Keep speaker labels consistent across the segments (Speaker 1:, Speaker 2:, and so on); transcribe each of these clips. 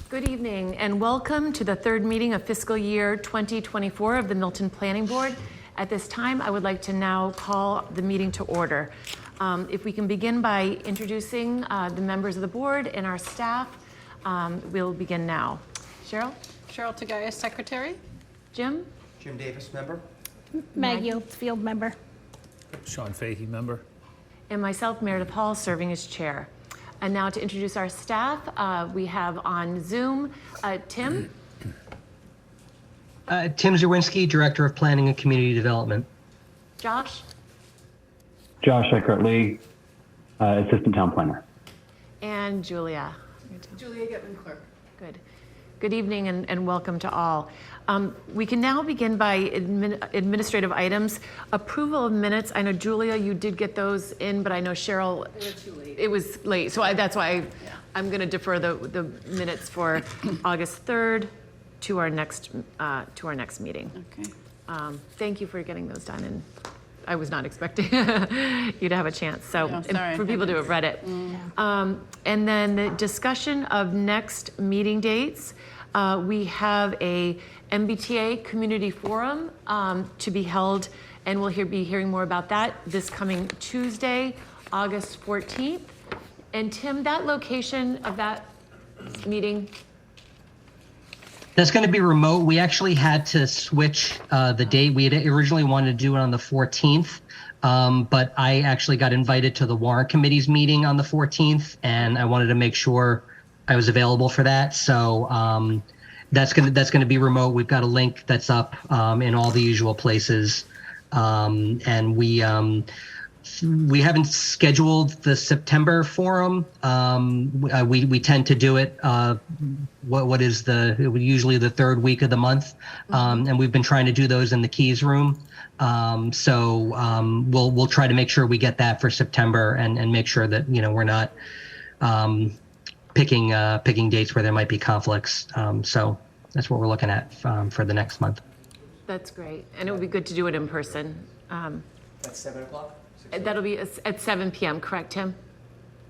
Speaker 1: Good evening and welcome to the third meeting of fiscal year 2024 of the Milton Planning Board. At this time, I would like to now call the meeting to order. If we can begin by introducing the members of the board and our staff, we'll begin now. Cheryl?
Speaker 2: Cheryl Tagayas, Secretary.
Speaker 1: Jim?
Speaker 3: Jim Davis, member.
Speaker 4: Maggie Field, member.
Speaker 5: Sean Fahey, member.
Speaker 1: And myself, Meredith Hall, serving as chair. And now to introduce our staff, we have on Zoom, Tim.
Speaker 6: Tim Zawinski, Director of Planning and Community Development.
Speaker 1: Josh.
Speaker 7: Josh Eckert-Lee, Assistant Town Planner.
Speaker 1: And Julia.
Speaker 2: Julia Getman, Clerk.
Speaker 1: Good. Good evening and welcome to all. We can now begin by administrative items. Approval of minutes. I know, Julia, you did get those in, but I know Cheryl, it was late. So that's why I'm going to defer the minutes for August 3rd to our next meeting.
Speaker 2: Okay.
Speaker 1: Thank you for getting those done. And I was not expecting you to have a chance. So
Speaker 2: Oh, sorry.
Speaker 1: for people to have read it. And then the discussion of next meeting dates. We have a MBTA community forum to be held, and we'll be hearing more about that this coming Tuesday, August 14th. And Tim, that location of that meeting?
Speaker 6: That's going to be remote. We actually had to switch the date. We had originally wanted to do it on the 14th, but I actually got invited to the Warrant Committee's meeting on the 14th, and I wanted to make sure I was available for that. So that's gonna be remote. We've got a link that's up in all the usual places, and we haven't scheduled the September forum. We tend to do it usually the third week of the month, and we've been trying to do those in the Keys room. So we'll try to make sure we get that for September and make sure that we're not picking dates where there might be conflicts. So that's what we're looking at for the next month.
Speaker 1: That's great. And it would be good to do it in person.
Speaker 3: At 7 o'clock?
Speaker 1: That'll be at 7 p.m., correct, Tim?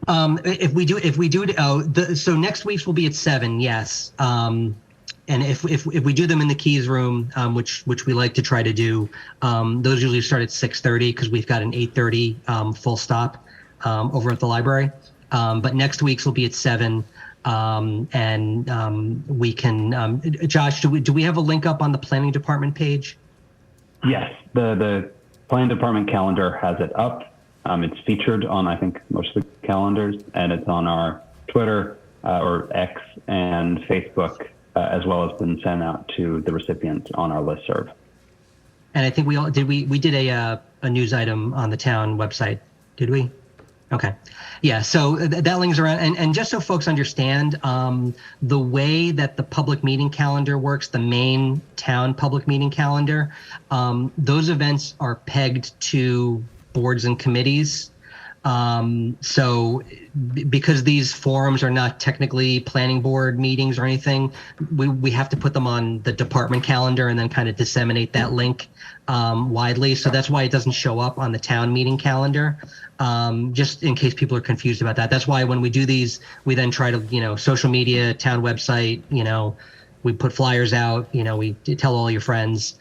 Speaker 6: If we do it, so next week's will be at 7, yes. And if we do them in the Keys room, which we like to try to do, those usually start at 6:30 because we've got an 8:30 full stop over at the library. But next week's will be at 7, and we can. Josh, do we have a link up on the planning department page?
Speaker 7: Yes, the planning department calendar has it up. It's featured on, I think, most of the calendars, and it's on our Twitter or X and Facebook, as well as been sent out to the recipients on our listserv.
Speaker 6: And I think we did a news item on the town website, did we? Okay. Yeah, so that link's around. And just so folks understand, the way that the public meeting calendar works, the main town public meeting calendar, those events are pegged to boards and committees. So because these forums are not technically planning board meetings or anything, we have to put them on the department calendar and then kind of disseminate that link widely. So that's why it doesn't show up on the town meeting calendar, just in case people are confused about that. That's why when we do these, we then try to, social media, town website, we put flyers out, we tell all your friends.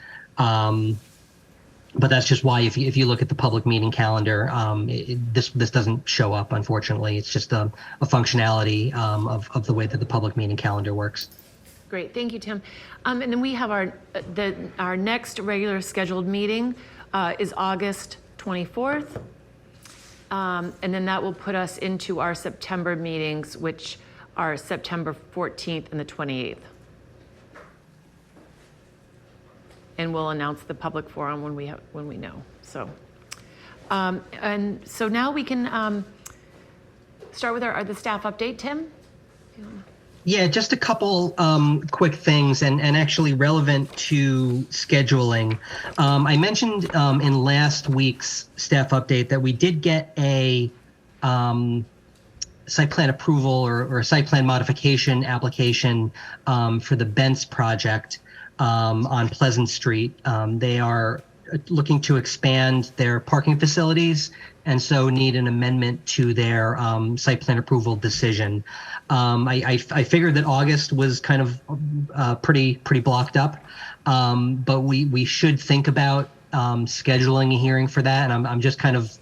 Speaker 6: But that's just why if you look at the public meeting calendar, this doesn't show up, unfortunately. It's just a functionality of the way that the public meeting calendar works.
Speaker 1: Great, thank you, Tim. And then we have our next regular scheduled meeting is August 24th. And then that will put us into our September meetings, which are September 14th and the 28th. And we'll announce the public forum when we know. So, and so now we can start with the staff update. Tim?
Speaker 6: Yeah, just a couple quick things and actually relevant to scheduling. I mentioned in last week's staff update that we did get a site plan approval or a site plan modification application for the Bentz project on Pleasant Street. They are looking to expand their parking facilities, and so need an amendment to their site plan approval decision. I figured that August was kind of pretty blocked up, but we should think about scheduling a hearing for that, and I'm just kind of,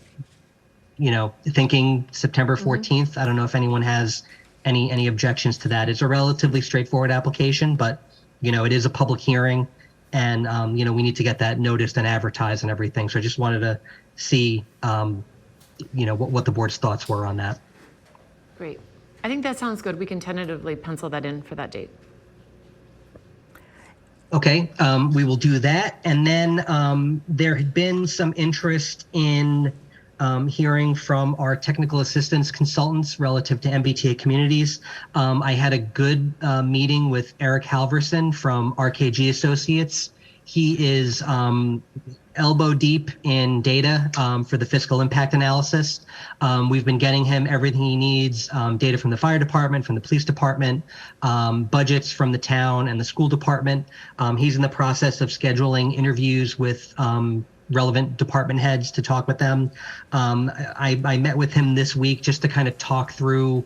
Speaker 6: thinking September 14th. I don't know if anyone has any objections to that. It's a relatively straightforward application, but it is a public hearing, and we need to get that noticed and advertised and everything. So I just wanted to see what the board's thoughts were on that.
Speaker 1: Great. I think that sounds good. We can tentatively pencil that in for that date.
Speaker 6: Okay, we will do that. And then there had been some interest in hearing from our technical assistance consultants relative to MBTA communities. I had a good meeting with Eric Halverson from RKG Associates. He is elbow deep in data for the fiscal impact analysis. We've been getting him everything he needs, data from the fire department, from the police department, budgets from the town and the school department. He's in the process of scheduling interviews with relevant department heads to talk with them. I met with him this week just to kind of talk through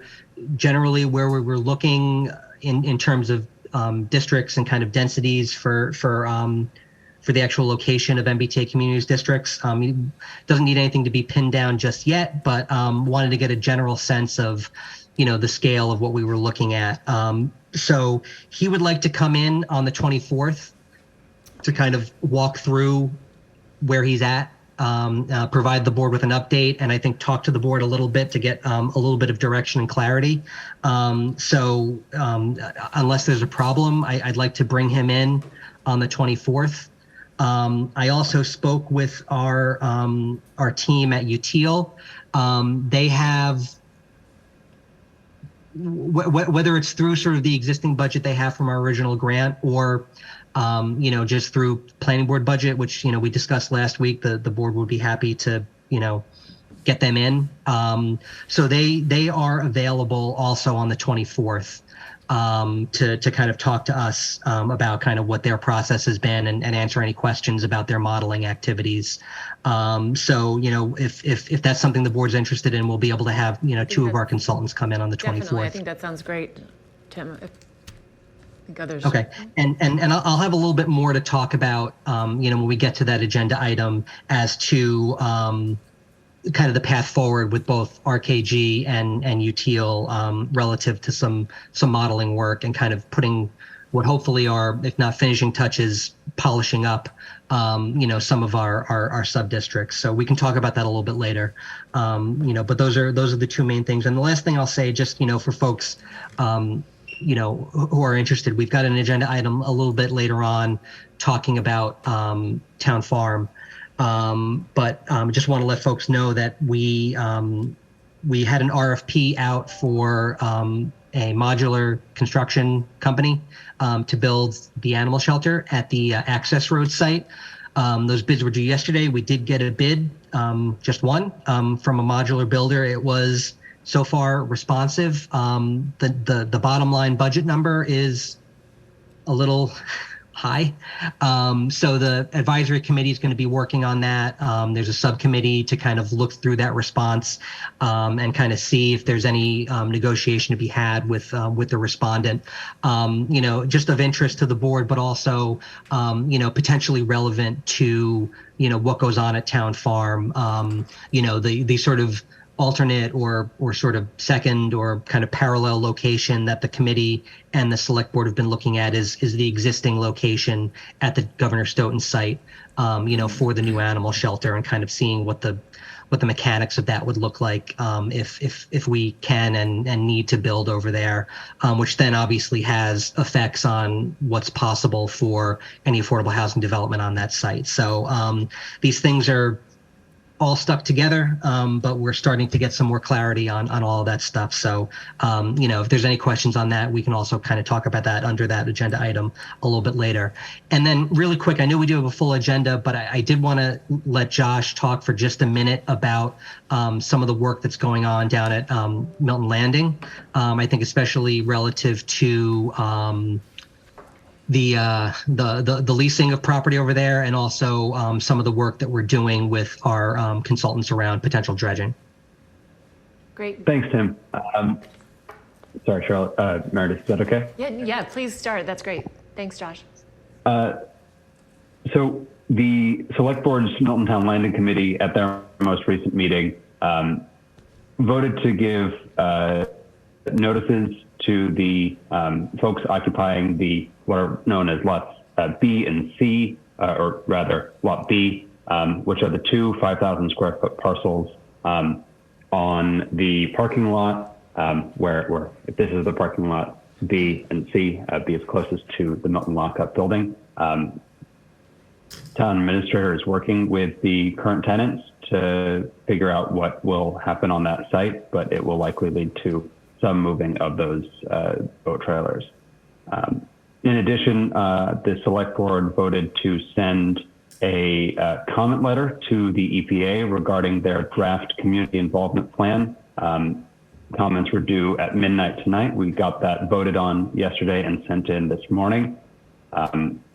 Speaker 6: generally where we were looking in terms of districts and kind of densities for the actual location of MBTA communities districts. He doesn't need anything to be pinned down just yet, but wanted to get a general sense of, the scale of what we were looking at. So he would like to come in on the 24th to kind of walk through where he's at, provide the board with an update, and I think talk to the board a little bit to get a little bit of direction and clarity. So unless there's a problem, I'd like to bring him in on the 24th. I also spoke with our team at UTIL. They have, whether it's through sort of the existing budget they have from our original grant, or just through planning board budget, which we discussed last week, the board would be happy to get them in. So they are available also on the 24th. To kind of talk to us about kind of what their process has been and answer any questions about their modeling activities. So, if that's something the board's interested in, we'll be able to have, two of our consultants come in on the 24th.
Speaker 1: Definitely. I think that sounds great, Tim. I think others.
Speaker 6: Okay. And I'll have a little bit more to talk about, when we get to that agenda item as to kind of the path forward with both RKG and UTIL relative to some modeling work and kind of putting what hopefully are, if not finishing touches, polishing up, some of our sub-districts. So we can talk about that a little bit later. But those are the two main things. And the last thing I'll say, just, for folks, who are interested, we've got an agenda item a little bit later on talking about Town Farm. But just want to let folks know that we had an RFP out for a modular construction company to build the animal shelter at the access road site. Those bids were due yesterday. We did get a bid, just one, from a modular builder. It was so far responsive. The bottom line budget number is a little high. So the advisory committee is going to be working on that. There's a subcommittee to kind of look through that response and kind of see if there's any negotiation to be had with the respondent. Just of interest to the board, but also potentially relevant to what goes on at Town Farm. The sort of alternate or sort of second or kind of parallel location that the committee and the select board have been looking at is the existing location at the Governor Stoughton site, for the new animal shelter, and kind of seeing what the mechanics of that would look like if we can and need to build over there, which then obviously has effects on what's possible for any affordable housing development on that site. So these things are all stuck together, but we're starting to get some more clarity on all of that stuff. So, if there's any questions on that, we can also kind of talk about that under that agenda item a little bit later. And then really quick, I know we do have a full agenda, but I did want to let Josh talk for just a minute about some of the work that's going on down at Milton Landing. I think especially relative to the leasing of property over there, and also some of the work that we're doing with our consultants around potential dredging.
Speaker 1: Great.
Speaker 7: Thanks, Tim. Sorry, Charlotte. Meredith, is that okay?
Speaker 1: Yeah, please start. That's great. Thanks, Josh.
Speaker 7: So the Select Board's Milton Town Landing Committee at their most recent meeting voted to give notices to the folks occupying what are known as lots B and C, or rather lot B, which are the two 5,000 square foot parcels on the parking lot, where if this is the parking lot, B and C, B is closest to the Milton Lockup building. Town administrator is working with the current tenants to figure out what will happen on that site, but it will likely lead to some moving of those boat trailers. In addition, the Select Board voted to send a comment letter to the EPA regarding their draft community involvement plan. Comments were due at midnight tonight. We got that voted on yesterday and sent in this morning.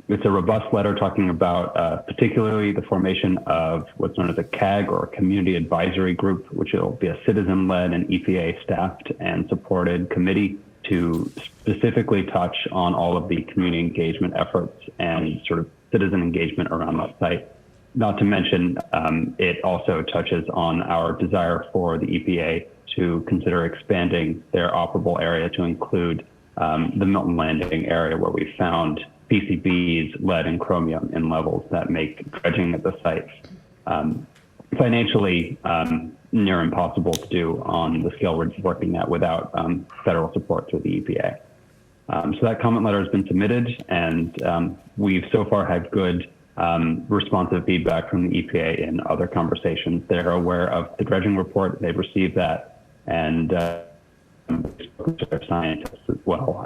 Speaker 7: It's a robust letter talking about particularly the formation of what's known as a CAG, or a Community Advisory Group, which will be a citizen-led and EPA staffed and supported committee to specifically touch on all of the community engagement efforts and sort of citizen engagement around that site. Not to mention, it also touches on our desire for the EPA to consider expanding their operable area to include the Milton Landing area, where we found PCBs, lead, and chromium in levels that make dredging at the site financially near impossible to do on the scale we're working at without federal support through the EPA. So that comment letter has been submitted, and we've so far had good responsive feedback from the EPA in other conversations. They're aware of the dredging report. They've received that, and to their scientists as well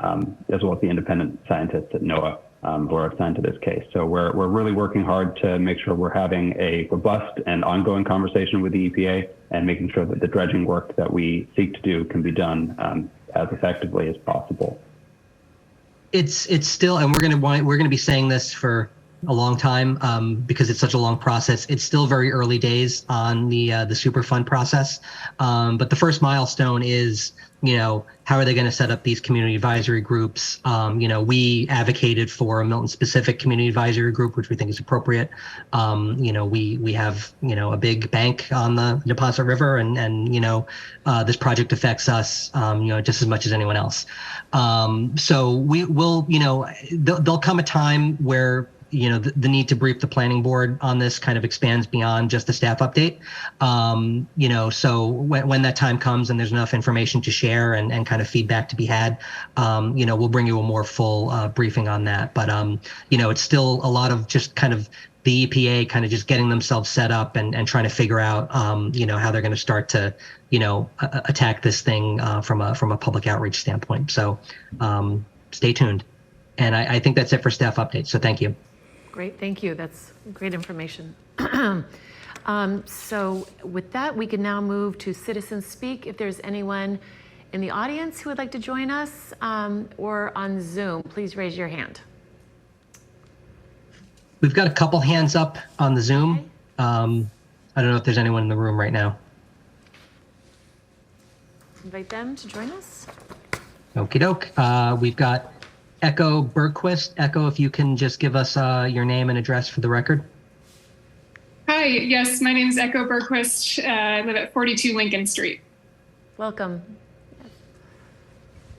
Speaker 7: as the independent scientists at NOAA who are assigned to this case. So we're really working hard to make sure we're having a robust and ongoing conversation with the EPA and making sure that the dredging work that we seek to do can be done as effectively as possible.
Speaker 6: It's still, and we're gonna be saying this for a long time because it's such a long process. It's still very early days on the Superfund process, but the first milestone is, how are they going to set up these community advisory groups? We advocated for a Milton-specific community advisory group, which we think is appropriate. We have a big bank on the Neponset River, and this project affects us just as much as anyone else. So we will, there'll come a time where the need to brief the planning board on this kind of expands beyond just the staff update. So when that time comes and there's enough information to share and kind of feedback to be had, we'll bring you a more full briefing on that. But, it's still a lot of just kind of the EPA kind of just getting themselves set up and trying to figure out, how they're going to start to, attack this thing from a public outreach standpoint. So stay tuned. And I think that's it for staff updates. So thank you.
Speaker 1: Great, thank you. That's great information. So with that, we can now move to Citizens Speak. If there's anyone in the audience who would like to join us or on Zoom, please raise your hand.
Speaker 6: We've got a couple hands up on the Zoom. I don't know if there's anyone in the room right now.
Speaker 1: Invite them to join us.
Speaker 6: Okie doke. We've got Echo Bergquist. Echo, if you can just give us your name and address for the record.
Speaker 8: Hi, yes, my name is Echo Bergquist. I live at 42 Lincoln Street.
Speaker 1: Welcome.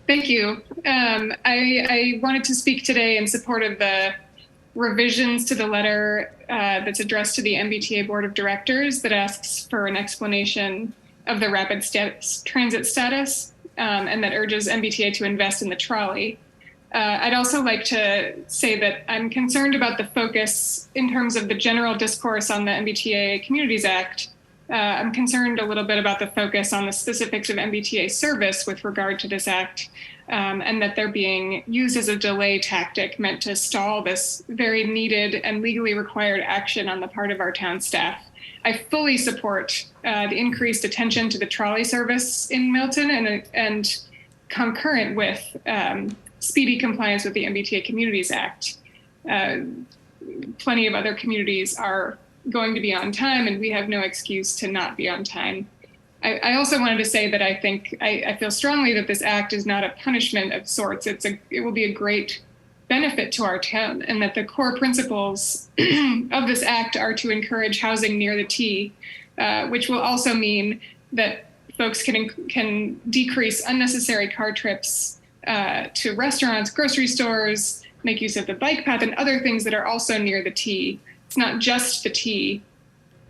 Speaker 8: Thank you. I wanted to speak today in support of the revisions to the letter that's addressed to the MBTA Board of Directors that asks for an explanation of the rapid transit status and that urges MBTA to invest in the trolley. I'd also like to say that I'm concerned about the focus in terms of the general discourse on the MBTA Communities Act. I'm concerned a little bit about the focus on the specifics of MBTA service with regard to this act, and that they're being used as a delay tactic meant to stall this very needed and legally required action on the part of our town staff. I fully support the increased attention to the trolley service in Milton and concurrent with speedy compliance with the MBTA Communities Act. Plenty of other communities are going to be on time, and we have no excuse to not be on time. I also wanted to say that I think I feel strongly that this act is not a punishment of sorts. It will be a great benefit to our town, and that the core principles of this act are to encourage housing near the T, which will also mean that folks can decrease unnecessary car trips to restaurants, grocery stores, make use of the bike path, and other things that are also near the T. It's not just the T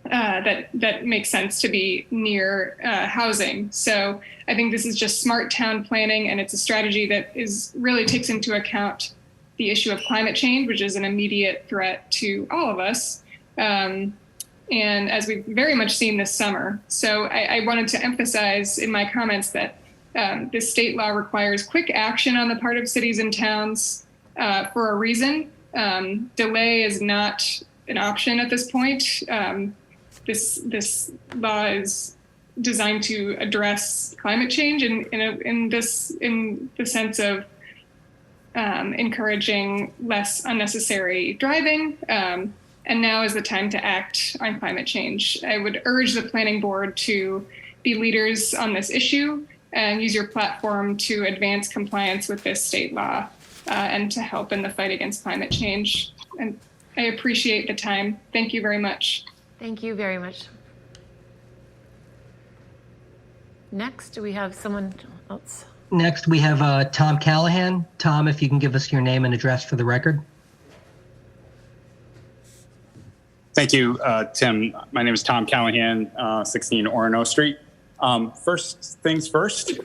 Speaker 8: that makes sense to be near housing. So I think this is just smart town planning, and it's a strategy that really takes into account the issue of climate change, which is an immediate threat to all of us. And as we've very much seen this summer. So I wanted to emphasize in my comments that this state law requires quick action on the part of cities and towns for a reason. Delay is not an option at this point. This law is designed to address climate change in the sense of encouraging less unnecessary driving. And now is the time to act on climate change. I would urge the planning board to be leaders on this issue and use your platform to advance compliance with this state law and to help in the fight against climate change. And I appreciate the time. Thank you very much.
Speaker 1: Thank you very much. Next, do we have someone else?
Speaker 6: Next, we have Tom Callahan. Tom, if you can give us your name and address for the record.
Speaker 9: Thank you, Tim. My name is Tom Callahan, 16 Orono Street. First things first,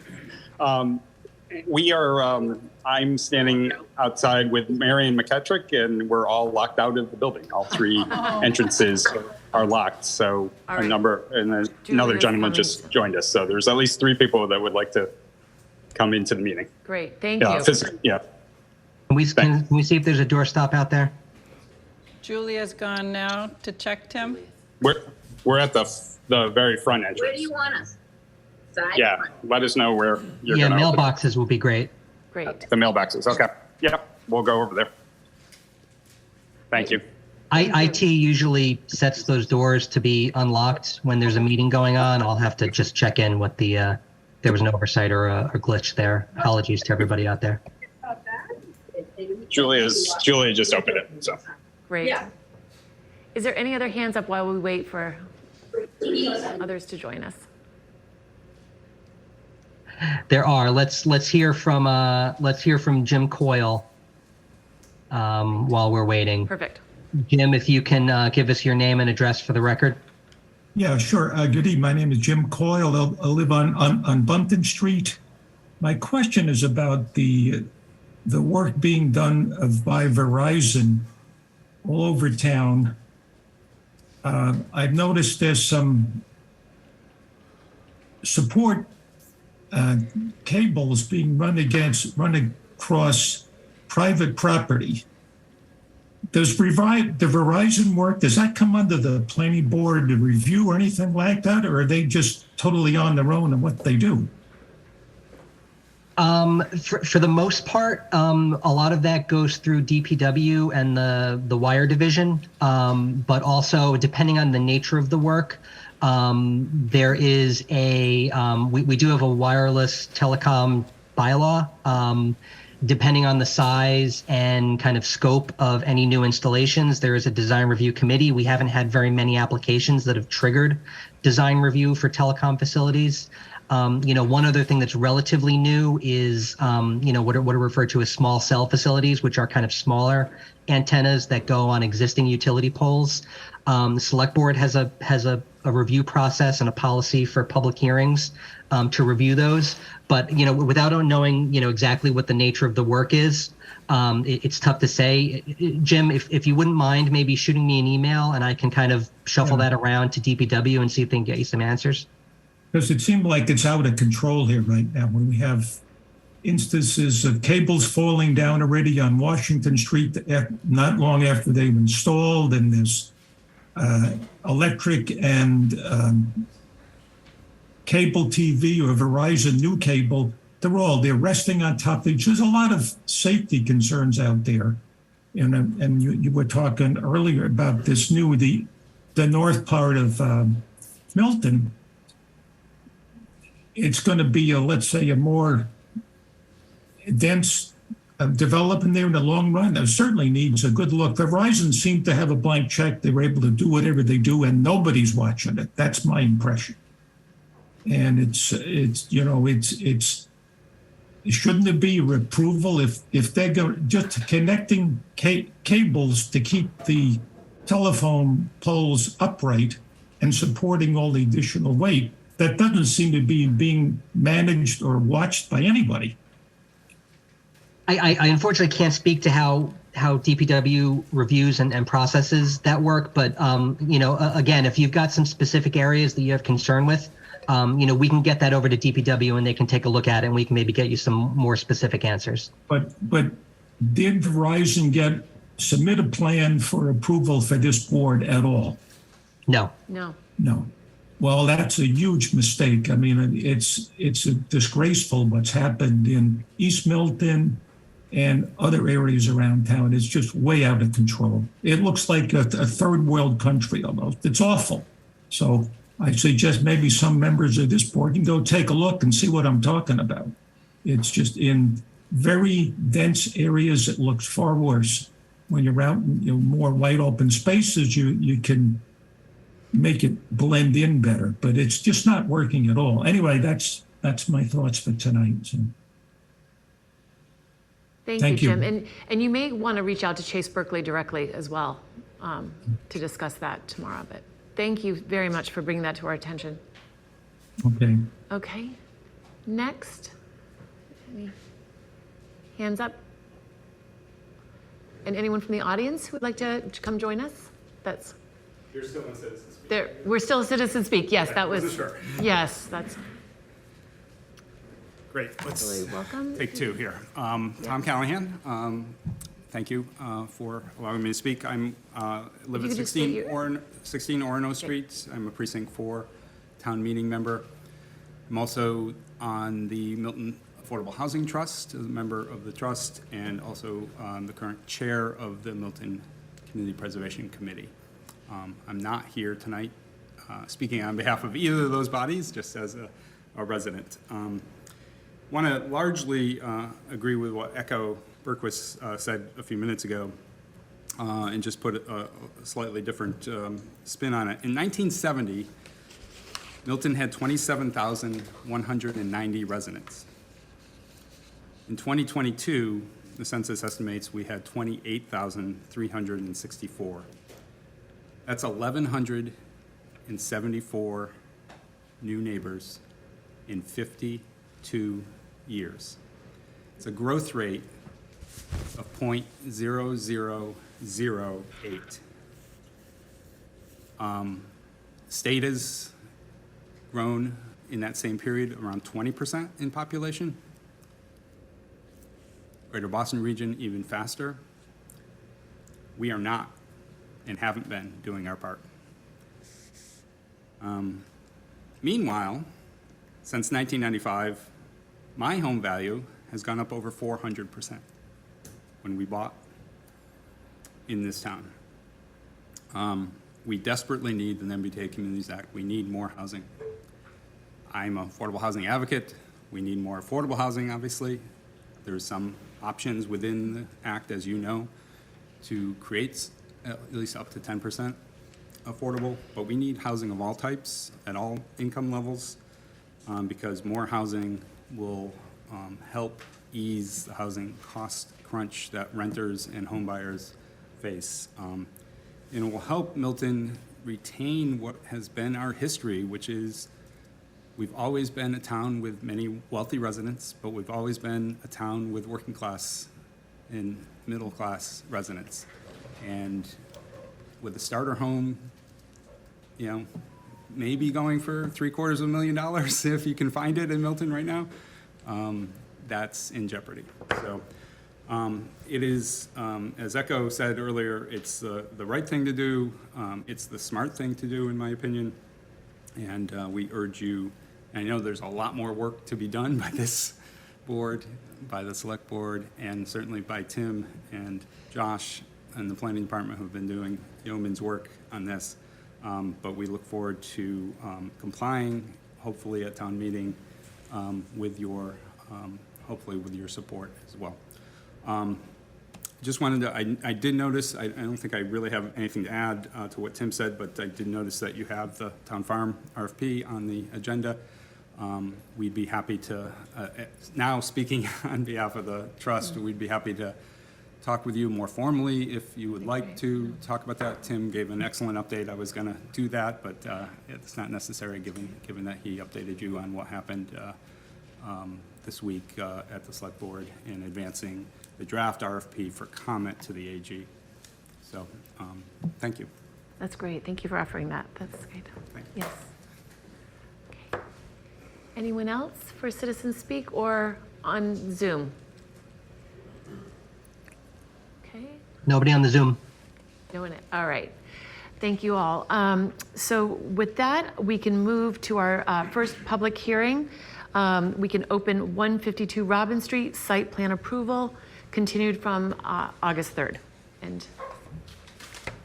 Speaker 9: I'm standing outside with Marion McKettrick, and we're all locked out of the building. All three entrances are locked. So
Speaker 1: All right.
Speaker 9: another
Speaker 1: Julia's
Speaker 9: gentleman
Speaker 1: coming.
Speaker 9: just joined us. So there's at least 3 people that would like to come into the meeting.
Speaker 1: Great, thank you.
Speaker 9: Yeah.
Speaker 6: Can we see if there's a doorstop out there?
Speaker 2: Julia's gone now to check, Tim.
Speaker 9: We're at the very front entrance.
Speaker 10: Where do you want us? Side?
Speaker 9: Yeah, let us know where you're
Speaker 6: Yeah,
Speaker 9: going to open.
Speaker 6: mailboxes will be great.
Speaker 1: Great.
Speaker 9: The mailboxes. Okay. Yeah, we'll go over there. Thank you.
Speaker 6: IT usually sets those doors to be unlocked when there's a meeting going on. I'll have to just check in what there was an oversight or a glitch there. Apologies to everybody out there.
Speaker 9: Julia just opened it. So
Speaker 1: Great.
Speaker 10: Yeah.
Speaker 1: Is there any other hands up while we wait for others to join us?
Speaker 6: There are. Let's hear from Jim Coyle while we're waiting.
Speaker 1: Perfect.
Speaker 6: Jim, if you can give us your name and address for the record.
Speaker 11: Yeah, sure. Good evening. My name is Jim Coyle. I live on Bumpton Street. My question is about the work being done by Verizon all over town. I've noticed there's some support cables being run across private property. Does the Verizon work, does that come under the planning board to review or anything like that? Or are they just totally on their own in what they do?
Speaker 6: For the most part, a lot of that goes through DPW and the wire division. But also, depending on the nature of the work, there is we do have a wireless telecom bylaw. Depending on the size and kind of scope of any new installations, there is a design review committee. We haven't had very many applications that have triggered design review for telecom facilities. One other thing that's relatively new is, what are referred to as small cell facilities, which are kind of smaller antennas that go on existing utility poles. The select board has a review process and a policy for public hearings to review those. But, without knowing, exactly what the nature of the work is, it's tough to say. Jim, if you wouldn't mind maybe shooting me an email and I can kind of shuffle that around to DPW and see if they can get you some answers.
Speaker 11: Because it seemed like it's out of control here right now when we have instances of cables falling down already on Washington Street not long after they've installed, and there's electric and cable TV or Verizon new cable after all, they're resting on top of each. There's a lot of safety concerns out there. And you were talking earlier about this the north part of Milton. It's going to be let's say a more dense development there in the long run. It certainly needs a good look. Verizon seemed to have a blank check. They were able to do whatever they do, and nobody's watching it. That's my impression. And it's shouldn't there be approval if they're just connecting cables to keep the telephone poles upright and supporting all the additional weight? That doesn't seem to be being managed or watched by anybody.
Speaker 6: I unfortunately can't speak to how DPW reviews and processes that work, but again, if you've got some specific areas that you have concern with, we can get that over to DPW and they can take a look at it and we can maybe get you some more specific answers.
Speaker 11: But did Verizon submit a plan for approval for this board at all?
Speaker 6: No.
Speaker 11: No. Well, that's a huge mistake. I mean, it's disgraceful what's happened in East Milton and other areas around town. It's just way out of control. It looks like a third world country almost. It's awful. So I suggest maybe some members of this board can go take a look and see what I'm talking about. It's just in very dense areas, it looks far worse. When you're out in more wide open spaces, you can make it blend in better, but it's just not working at all. Anyway, that's my thoughts for tonight. So.
Speaker 1: Thank you, Jim. And you may want to reach out to Chase Berkeley directly as well to discuss that tomorrow. But thank you very much for bringing that to our attention.
Speaker 11: Okay.
Speaker 1: Okay. Next. Any hands up? And anyone from the audience who would like to come join us?
Speaker 12: You're still in citizen speak.
Speaker 1: We're still citizen speak. Yes, that was.
Speaker 12: Sure.
Speaker 1: Yes, that's.
Speaker 12: Great. Let's
Speaker 1: welcome.
Speaker 12: take two here. Tom Callahan. Thank you for allowing me to speak. I live at 16 Orono Street. I'm a Precinct 4 town meeting member. I'm also on the Milton Affordable Housing Trust, as a member of the trust, and also the current chair of the Milton Community Preservation Committee. I'm not here tonight speaking on behalf of either of those bodies, just as a resident. Want to largely agree with what Echo Berquist said a few minutes ago and just put a slightly different spin on it. In 1970, Milton had 27,190 residents. In 2022, the census estimates we had 28,364. That's 1,174 new neighbors in 52 years. It's a growth rate of 0.0008. State has grown in that same period around 20% in population. Greater Boston region even faster. We are not and haven't been doing our part. Meanwhile, since 1995, my home value has gone up over 400% when we bought in this town. We desperately need the MBTA Communities Act. We need more housing. I'm an affordable housing advocate. We need more affordable housing, obviously. There's some options within the act, as you know, to create at least up to 10% affordable, but we need housing of all types at all income levels because more housing will help ease the housing cost crunch that renters and home buyers face. And it will help Milton retain what has been our history, which is we've always been a town with many wealthy residents, but we've always been a town with working class and middle class residents. And with a starter home, maybe going for $750,000 if you can find it in Milton right now, that's in jeopardy. So it is, as Echo said earlier, it's the right thing to do. It's the smart thing to do, in my opinion. And we urge you, and I know there's a lot more work to be done by this board, by the select board, and certainly by Tim and Josh and the planning department who've been doing yeoman's work on this. But we look forward to complying, hopefully at town meeting, with your, hopefully with your support as well. Just wanted to, I did notice, I don't think I really have anything to add to what Tim said, but I did notice that you have the Town Farm RFP on the agenda. We'd be happy to, now speaking on behalf of the trust, we'd be happy to talk with you more formally if you would like to talk about that. Tim gave an excellent update. I was going to do that, but it's not necessary given that he updated you on what happened this week at the select board in advancing the draft RFP for comment to the AG. So thank you.
Speaker 1: That's great. Thank you for offering that. That's great. Yes. Okay. Anyone else for citizen speak or on Zoom? Okay.
Speaker 6: Nobody on the Zoom.
Speaker 1: Doing it. All right. Thank you all. So with that, we can move to our first public hearing. We can open 152 Robbins Street, site plan approval, continued from August 3rd. And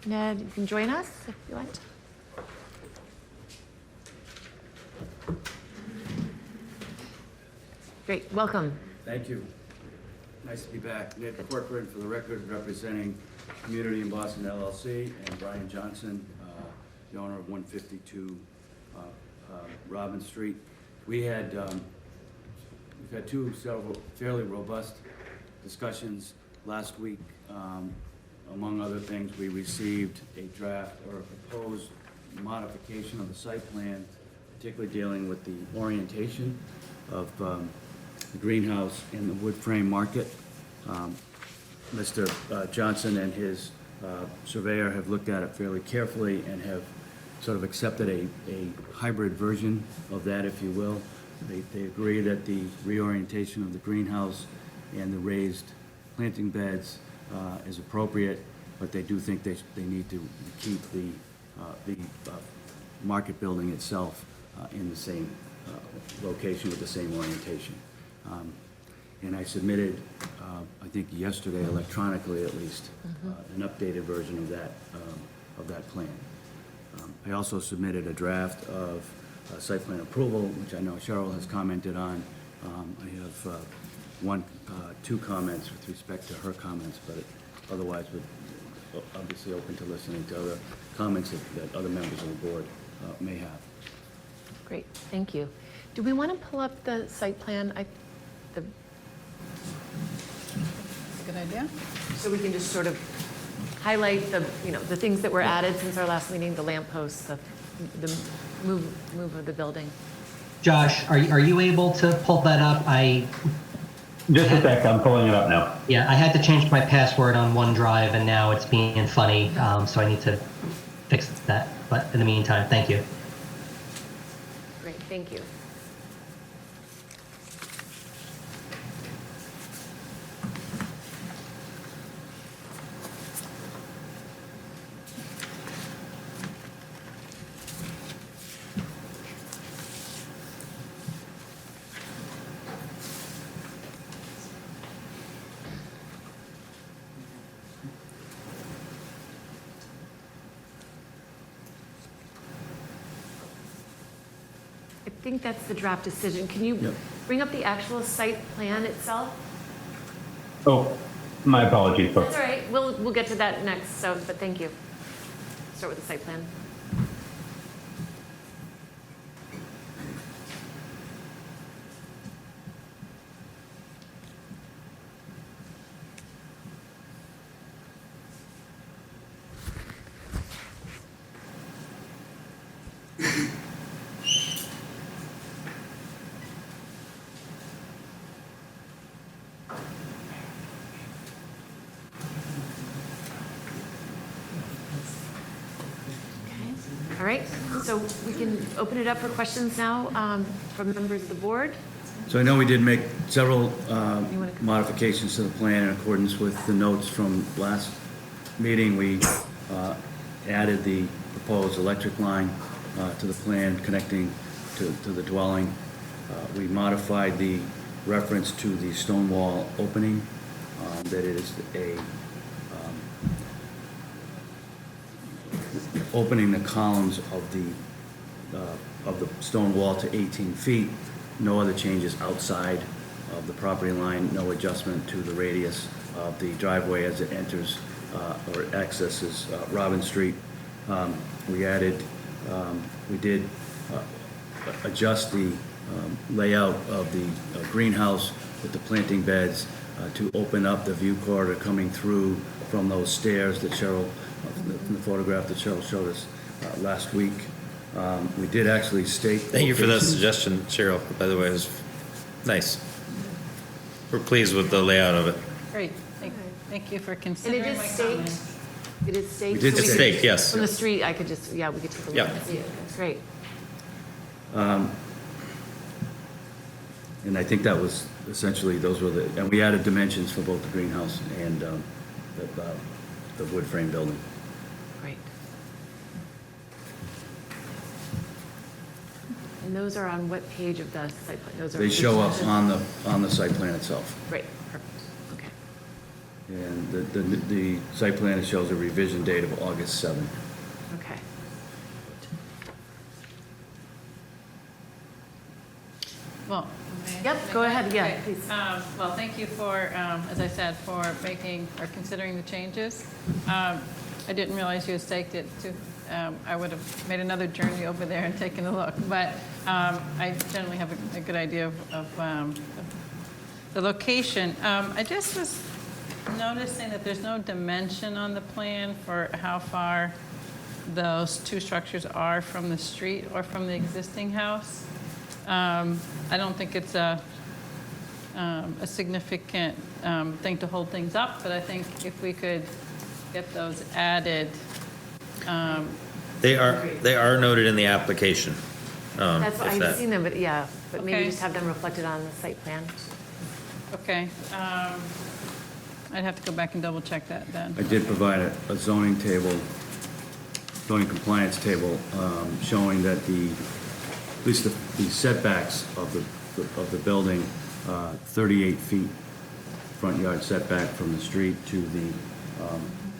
Speaker 1: Ned, you can join us if you want. Great, welcome.
Speaker 13: Thank you. Nice to be back. Ned Corcoran, for the record, representing Community in Boston LLC, and Brian Johnson, the owner of 152 Robbins Street. We've had several fairly robust discussions last week. Among other things, we received a draft or a proposed modification of the site plan, particularly dealing with the orientation of the greenhouse in the wood frame market. Mr. Johnson and his surveyor have looked at it fairly carefully and have sort of accepted a hybrid version of that, if you will. They agree that the reorientation of the greenhouse and the raised planting beds is appropriate, but they do think they need to keep the market building itself in the same location with the same orientation. And I submitted, I think yesterday, electronically at least, an updated version of that plan. I also submitted a draft of site plan approval, which I know Cheryl has commented on. I have two comments with respect to her comments, but otherwise would obviously open to listening to other comments that other members of the board may have.
Speaker 1: Great, thank you. Do we want to pull up the site plan?
Speaker 2: Good idea.
Speaker 1: So we can just sort of highlight the things that were added since our last meeting, the lampposts, the move of the building.
Speaker 6: Josh, are you able to pull that up?
Speaker 7: Just a sec, I'm pulling it up now.
Speaker 6: Yeah, I had to change my password on OneDrive, and now it's being funny, so I need to fix that. But in the meantime, thank you.
Speaker 1: Great, thank you. I think that's the draft decision. Can you bring up the actual site plan itself?
Speaker 7: Oh, my apologies, folks.
Speaker 1: That's all right. We'll get to that next. But thank you. Start with the site plan. All right, so we can open it up for questions now from members of the board.
Speaker 13: So I know we did make several modifications to the plan in accordance with the notes from last meeting. We added the proposed electric line to the plan connecting to the dwelling. We modified the reference to the stone wall opening, that it is opening the columns of the stone wall to 18 feet. No other changes outside of the property line, no adjustment to the radius of the driveway as it enters or accesses Robbins Street. We did adjust the layout of the greenhouse with the planting beds to open up the view corridor coming through from those stairs that Cheryl, in the photograph that Cheryl showed us last week. We did actually state.
Speaker 14: Thank you for that
Speaker 13: locations.
Speaker 14: suggestion, Cheryl, by the way. It was nice. We're pleased with the layout of it.
Speaker 2: Great. Thank you for
Speaker 1: And
Speaker 2: considering
Speaker 1: it is
Speaker 2: my
Speaker 1: staked?
Speaker 2: comments.
Speaker 1: It is staked?
Speaker 13: We did
Speaker 1: so
Speaker 13: stake.
Speaker 1: could-
Speaker 14: Staked, yes.
Speaker 1: From the street, I could just, we could take a look
Speaker 14: Yeah.
Speaker 1: and see it. That's great.
Speaker 13: And I think that was essentially, those were and we added dimensions for both the greenhouse and the wood frame building.
Speaker 1: Great. And those are on what page of the site plan? Those are
Speaker 13: They show up
Speaker 1: page-
Speaker 13: on the site plan itself.
Speaker 1: Great, perfect, okay.
Speaker 13: And the site plan shows a revision date of August 7th.
Speaker 1: Okay.
Speaker 2: Well. may I
Speaker 1: Yep,
Speaker 2: make
Speaker 1: go
Speaker 2: that?
Speaker 1: ahead, yeah,
Speaker 2: Okay.
Speaker 1: please.
Speaker 2: Well, thank you for, as I said, for making or considering the changes. I didn't realize you had staked it to, I would have made another journey over there and taken a look. But I generally have a good idea of the location. I just was noticing that there's no dimension on the plan for how far those two structures are from the street or from the existing house. I don't think it's a significant thing to hold things up, but I think if we could get those added.
Speaker 14: They are noted in the application.
Speaker 1: That's what
Speaker 14: if
Speaker 1: I've
Speaker 14: that-
Speaker 1: seen them, but yeah, but maybe
Speaker 2: Okay.
Speaker 1: just have them reflected on the site plan.
Speaker 2: Okay. I'd have to go back and double check that then.
Speaker 13: I did provide a zoning table, zoning compliance table, showing that at least the setbacks of the building, 38 feet front yard setback from the street to the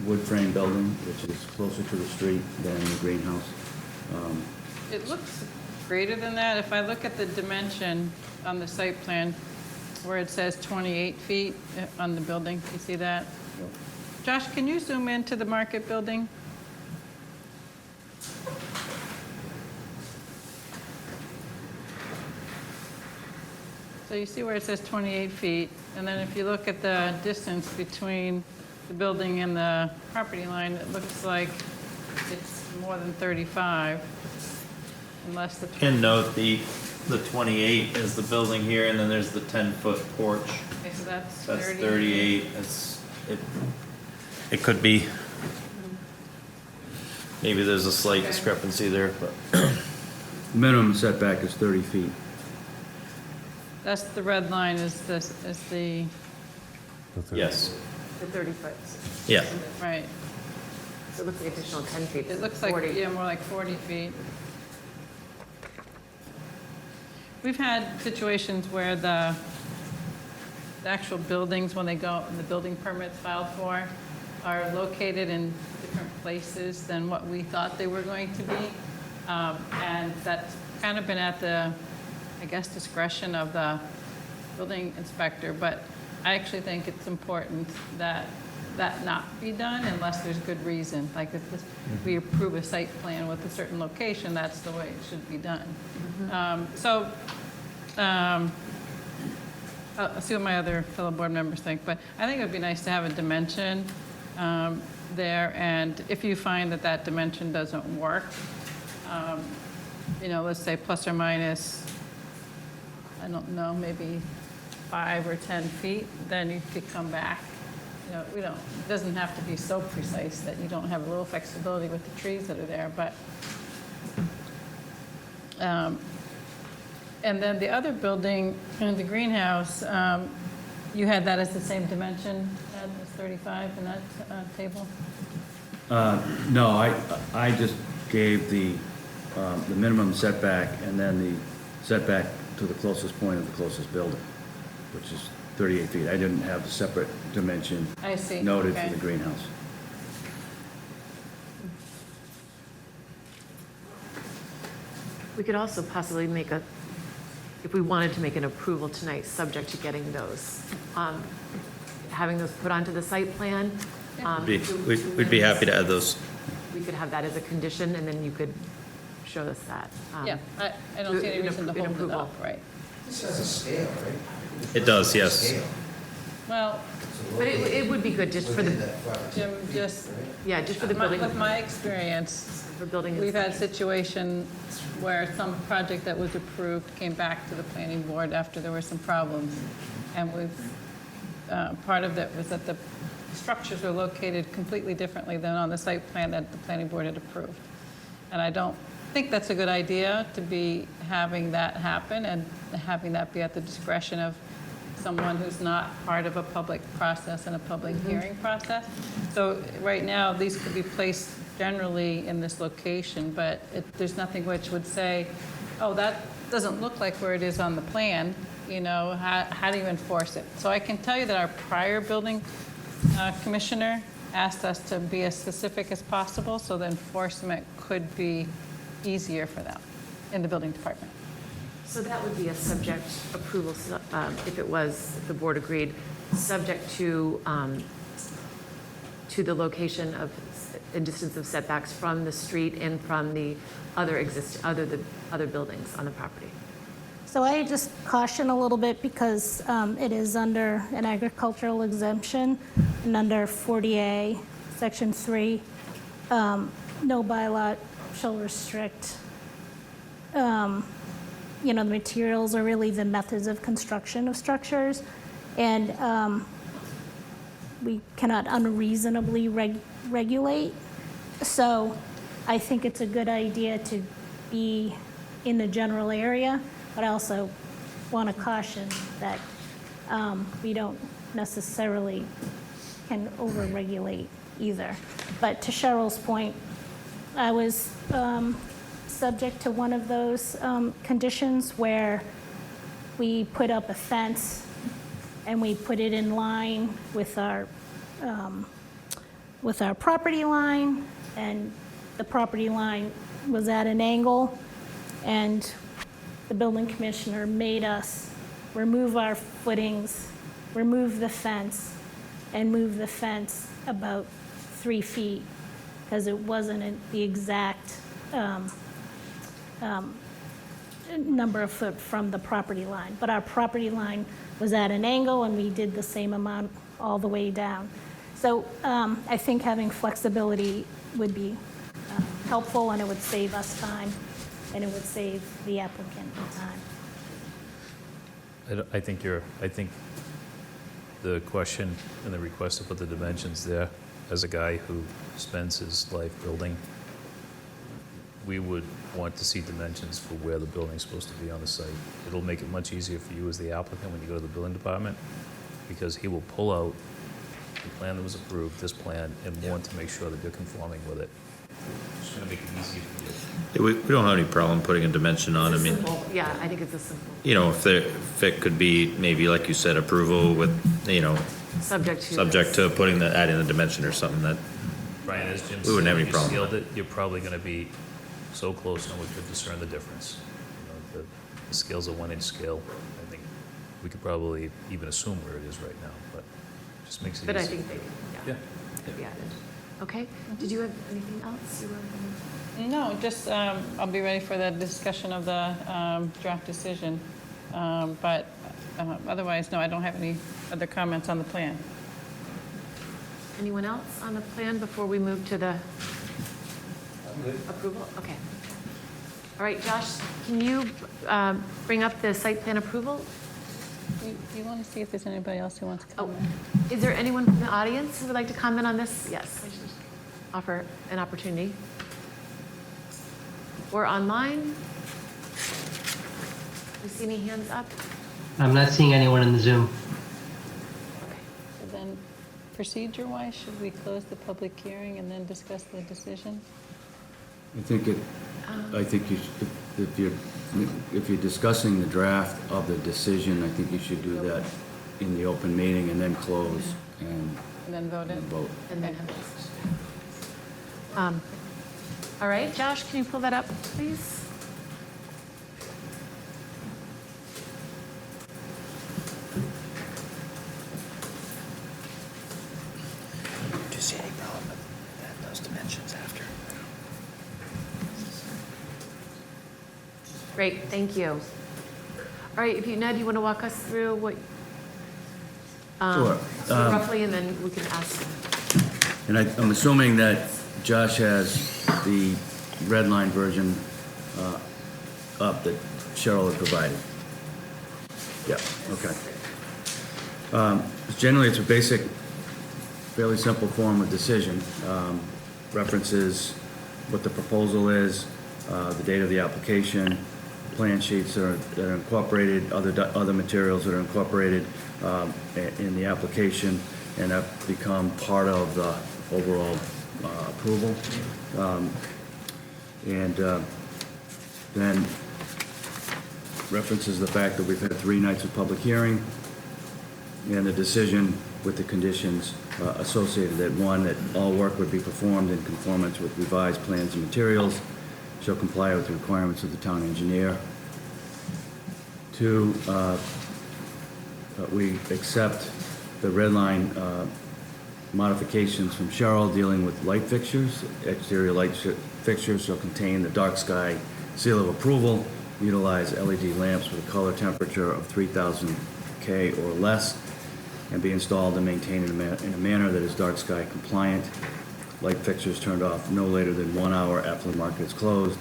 Speaker 13: wood frame building, which is closer to the street than the greenhouse.
Speaker 2: It looks greater than that. If I look at the dimension on the site plan where it says 28 feet on the building, you see that? Josh, can you zoom into the market building? So you see where it says 28 feet, and then if you look at the distance between the building and the property line, it looks like it's more than 35, unless the...
Speaker 14: And note the 28 is the building here, and then there's the 10-foot porch.
Speaker 2: Okay, so that's
Speaker 14: That's
Speaker 2: 38.
Speaker 14: 38. It could be. Maybe there's a slight discrepancy there, but
Speaker 13: Minimum setback is 30 feet.
Speaker 2: That's the red line is the,
Speaker 14: yes.
Speaker 1: The 30 foot.
Speaker 14: Yeah.
Speaker 2: right.
Speaker 1: So it looks like additional 10 feet.
Speaker 2: It
Speaker 1: so
Speaker 2: looks like,
Speaker 1: 40.
Speaker 2: yeah, more like 40 feet. We've had situations where the actual buildings, when they go, and the building permits filed for, are located in different places than what we thought they were going to be. And that's kind of been at the, I guess, discretion of the building inspector. But I actually think it's important that that not be done unless there's good reason. Like if we approve a site plan with a certain location, that's the way it should be done. I'll see what my other fellow board members think, but I think it would be nice to have a dimension there, and if you find that that dimension doesn't work, let's say plus or minus, I don't know, maybe 5 or 10 feet, then you could come back. It doesn't have to be so precise that you don't have a little flexibility with the trees that are there, but and then the other building, the greenhouse, you had that as the same dimension as 35 in that table?
Speaker 13: No, I just gave the minimum setback and then the setback to the closest point of the closest building. which is 38 feet. I didn't have a separate dimension
Speaker 2: I see.
Speaker 13: noted
Speaker 2: Okay.
Speaker 13: for the greenhouse.
Speaker 1: We could also possibly make if we wanted to make an approval tonight, subject to getting those, having those put onto the site plan.
Speaker 14: We'd be happy to add those.
Speaker 1: We could have that as a condition, and then you could show us that.
Speaker 2: Yeah, I don't see any
Speaker 1: in
Speaker 2: reason to
Speaker 1: in
Speaker 2: hold it
Speaker 1: approval.
Speaker 2: up, right?
Speaker 3: This has a scale, right?
Speaker 14: It does, yes.
Speaker 3: Scale.
Speaker 2: Well,
Speaker 1: But it would be good just for
Speaker 3: Within
Speaker 1: the,
Speaker 3: that frontage.
Speaker 2: Jim, just,
Speaker 1: yeah, just for the building.
Speaker 2: with my experience,
Speaker 1: For building
Speaker 2: we've had
Speaker 1: inspection.
Speaker 2: situations where some project that was approved came back to the planning board after there were some problems. And part of that was that the structures were located completely differently than on the site plan that the planning board had approved. And I don't think that's a good idea to be having that happen and having that be at the discretion of someone who's not part of a public process and a public hearing process. So right now, these could be placed generally in this location, but there's nothing which would say, oh, that doesn't look like where it is on the plan, you know, how do you enforce it? So I can tell you that our prior building commissioner asked us to be as specific as possible so the enforcement could be easier for them in the building department.
Speaker 1: So that would be a subject approval, if the board agreed, subject to the location of, and distance of setbacks from the street and from the other buildings on the property.
Speaker 4: So I just caution a little bit because it is under an agricultural exemption and under 40A, Section 3, no bylaw shall restrict, the materials or really the methods of construction of structures. And we cannot unreasonably regulate. So I think it's a good idea to be in the general area, but I also want to caution that we don't necessarily can over-regulate either. But to Cheryl's point, I was subject to one of those conditions where we put up a fence and we put it in line with our property line, and the property line was at an angle, and the building commissioner made us remove our footings, remove the fence, and move the fence about 3 feet because it wasn't the exact number of foot from the property line. But our property line was at an angle, and we did the same amount all the way down. So I think having flexibility would be helpful, and it would save us time, and it would save the applicant time.
Speaker 5: I think the question and the request to put the dimensions there, as a guy who spends his life building, we would want to see dimensions for where the building's supposed to be on the site. It'll make it much easier for you as the applicant when you go to the building department, because he will pull out the plan that was approved, this plan, and want to make sure that you're conforming with it. It's gonna make it easier for you.
Speaker 14: We don't have any problem putting a dimension on. I mean,
Speaker 1: Simple. Yeah, I think it's a simple,
Speaker 14: if it could be maybe, like you said, approval with,
Speaker 1: subject to.
Speaker 14: subject to adding the dimension or something that,
Speaker 5: Brian, as Jim said,
Speaker 14: We wouldn't have
Speaker 5: when
Speaker 14: any
Speaker 5: you
Speaker 14: problem.
Speaker 5: scaled it, you're probably gonna be so close, no one could discern the difference. The scale's a 1-inch scale. I think we could probably even assume where it is right now, but it just makes it easier.
Speaker 1: But I think they
Speaker 5: Yeah.
Speaker 1: could be added. Okay, did you have anything else you were?
Speaker 2: No, just, I'll be ready for the discussion of the draft decision. But otherwise, no, I don't have any other comments on the plan.
Speaker 1: Anyone else on the plan before we move to the approval? Okay. All right, Josh, can you bring up the site plan approval?
Speaker 2: Do you want to see if there's anybody else who wants to
Speaker 1: Oh,
Speaker 2: comment?
Speaker 1: is there anyone from the audience who would like to comment on this? Yes, offer an opportunity. Or online? You see any hands up?
Speaker 6: I'm not seeing anyone in the Zoom.
Speaker 2: So then, procedure-wise, should we close the public hearing and then discuss the decision?
Speaker 13: I think you should, if you're if you're discussing the draft of the decision, I think you should do that in the open meeting and then close and
Speaker 2: then vote it.
Speaker 13: vote.
Speaker 1: And then, all right, Josh, can you pull that up, please?
Speaker 14: Do you see any problem with those dimensions after?
Speaker 1: Great, thank you. All right, if you, Ned, you want to walk us through what?
Speaker 13: Sure.
Speaker 1: Roughly, and then we can ask.
Speaker 13: And I'm assuming that Josh has the red line version up that Cheryl had provided. Yeah, okay. Generally, it's a basic, fairly simple form of decision. References what the proposal is, the date of the application, plan sheets that are incorporated, other materials that are incorporated in the application, and have become part of the overall approval. Then references the fact that we've had 3 nights of public hearing, and the decision with the conditions associated that 1, that all work would be performed in conformance with revised plans and materials, shall comply with the requirements of the town engineer. 2, we accept the red line modifications from Cheryl dealing with light fixtures. Exterior light fixtures shall contain the dark sky seal of approval, utilize LED lamps with a color temperature of 3000 K or less, and be installed and maintained in a manner that is dark sky compliant. Light fixtures turned off no later than 1 hour after the market is closed.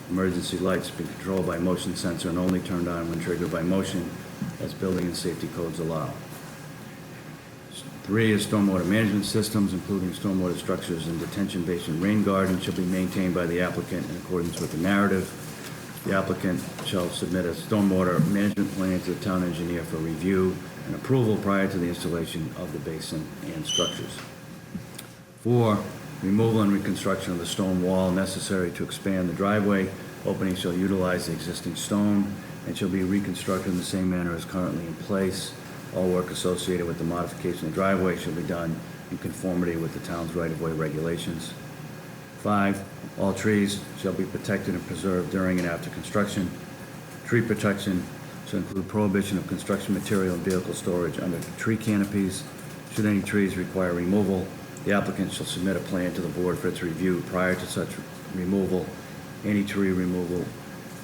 Speaker 13: Emergency lights be controlled by motion sensor and only turned on when triggered by motion, as building and safety codes allow. 3 is stormwater management systems, including stormwater structures and detention basin rain garden, shall be maintained by the applicant in accordance with the narrative. The applicant shall submit a stormwater management plan to the town engineer for review and approval prior to the installation of the basin and structures. 4, removal and reconstruction of the stone wall necessary to expand the driveway. Opening shall utilize the existing stone and shall be reconstructed in the same manner as currently in place. All work associated with the modification of the driveway shall be done in conformity with the town's right-of-way regulations. 5, all trees shall be protected and preserved during and after construction. Tree protection shall include prohibition of construction material and vehicle storage under tree canopies. Should any trees require removal, the applicant shall submit a plan to the board for its review prior to such removal. Any tree removal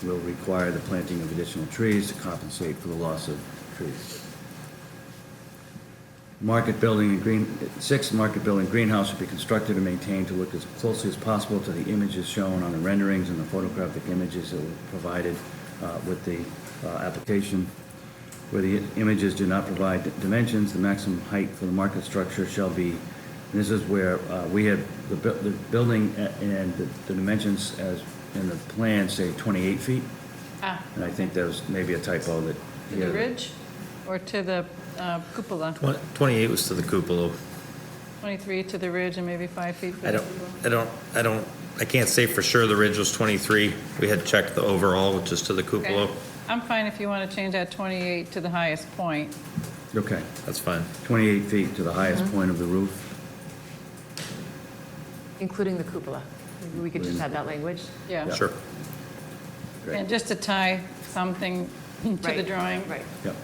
Speaker 13: will require the planting of additional trees to compensate for the loss of trees. 6, market building greenhouse should be constructed and maintained to look as closely as possible to the images shown on the renderings and the photographic images that were provided with the application. Where the images do not provide dimensions, the maximum height for the market structure shall be, and this is where we had the building and the dimensions as in the plan say 28 feet. And I think there was maybe a typo that.
Speaker 2: To the ridge or to the cupola?
Speaker 14: 28 was to the cupola.
Speaker 2: 23 to the ridge and maybe 5 feet for the cupola?
Speaker 14: I can't say for sure the ridge was 23. We had checked the overall, which is to the cupola.
Speaker 2: Okay. I'm fine if you want to change that 28 to the highest point.
Speaker 13: Okay.
Speaker 14: That's fine.
Speaker 13: 28 feet to the highest point of the roof.
Speaker 1: Including the cupola. Maybe we could just add that language.
Speaker 2: Yeah.
Speaker 14: Sure.
Speaker 13: Great.
Speaker 2: And just to tie something to the
Speaker 1: Right,
Speaker 2: drawing.
Speaker 1: Right.
Speaker 13: Yep.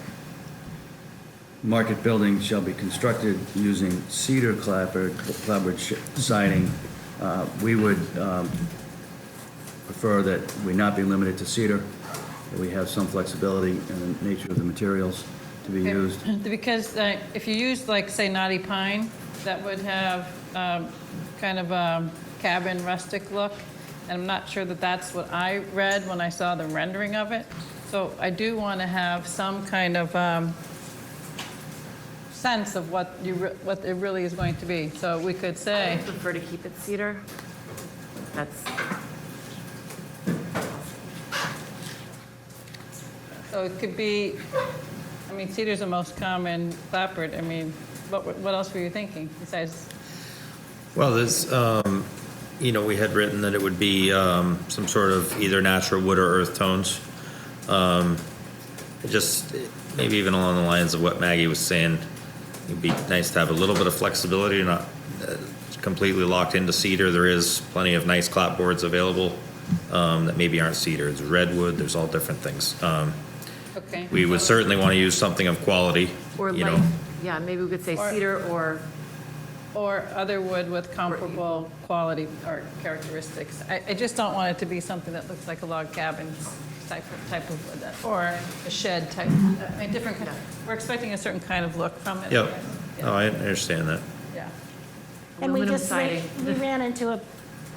Speaker 13: Market building shall be constructed using cedar clapboard siding. We would prefer that we not be limited to cedar, that we have some flexibility in the nature of the materials to be used.
Speaker 2: Because if you use, like, say, knotty pine, that would have kind of a cabin rustic look. And I'm not sure that that's what I read when I saw the rendering of it. So I do want to have some kind of sense of what it really is going to be. So we could say.
Speaker 1: I prefer to keep it cedar.
Speaker 2: So it could be, I mean, cedar's the most common clapboard. I mean, what else were you thinking besides?
Speaker 14: Well, there's, we had written that it would be some sort of either natural wood or earth tones. Just maybe even along the lines of what Maggie was saying, it'd be nice to have a little bit of flexibility, not completely locked into cedar. There is plenty of nice clapboards available that maybe aren't cedar. There's redwood, there's all different things.
Speaker 2: Okay.
Speaker 14: We would certainly want to use something of quality,
Speaker 1: Or
Speaker 14: you
Speaker 1: like,
Speaker 14: know.
Speaker 1: yeah, maybe we could say
Speaker 2: Or-
Speaker 1: cedar
Speaker 2: Or other wood with comparable quality or characteristics. I just don't want it to be something that looks like a log cabin type of wood, or a shed type, I mean, different, we're expecting a certain kind of look from it.
Speaker 14: Yep.
Speaker 2: Yeah.
Speaker 14: Oh, I understand that.
Speaker 2: Yeah.
Speaker 4: And we
Speaker 1: Aluminum
Speaker 4: just,
Speaker 1: siding.
Speaker 4: we ran into a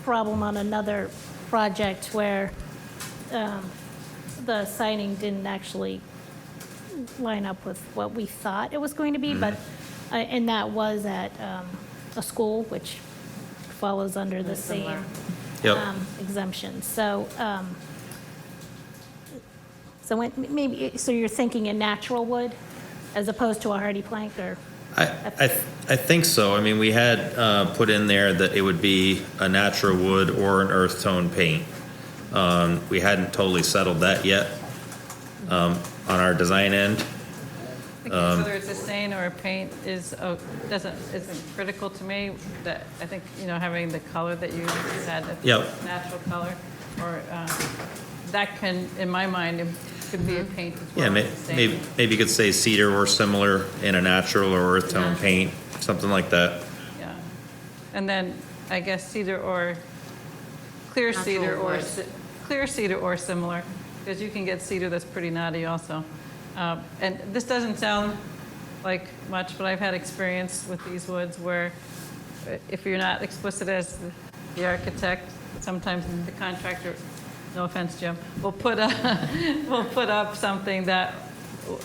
Speaker 4: problem on another project where the siding didn't actually line up with what we thought it was going to be, but, and that was at a school, which follows under the same
Speaker 14: Yep.
Speaker 4: exemption. So, so you're thinking a natural wood as opposed to a hardy plank, or?
Speaker 14: I think so. I mean, we had put in there that it would be a natural wood or an earth tone paint. We hadn't totally settled that yet on our design end.
Speaker 2: I think whether it's a stain or a paint isn't critical to me. That I think, having the color that you said,
Speaker 14: Yep.
Speaker 2: natural color, or that can, in my mind, it could be a paint as well.
Speaker 14: Yeah,
Speaker 2: as a stain.
Speaker 14: maybe you could say cedar or similar in a natural or earth tone paint, something like that.
Speaker 2: Yeah, and then I guess cedar or clear
Speaker 1: Natural
Speaker 2: cedar or
Speaker 1: wood.
Speaker 2: clear cedar or similar, because you can get cedar that's pretty knotty also. And this doesn't sound like much, but I've had experience with these woods where if you're not explicit as the architect, sometimes the contractor, no offense, Jim, will put up something that,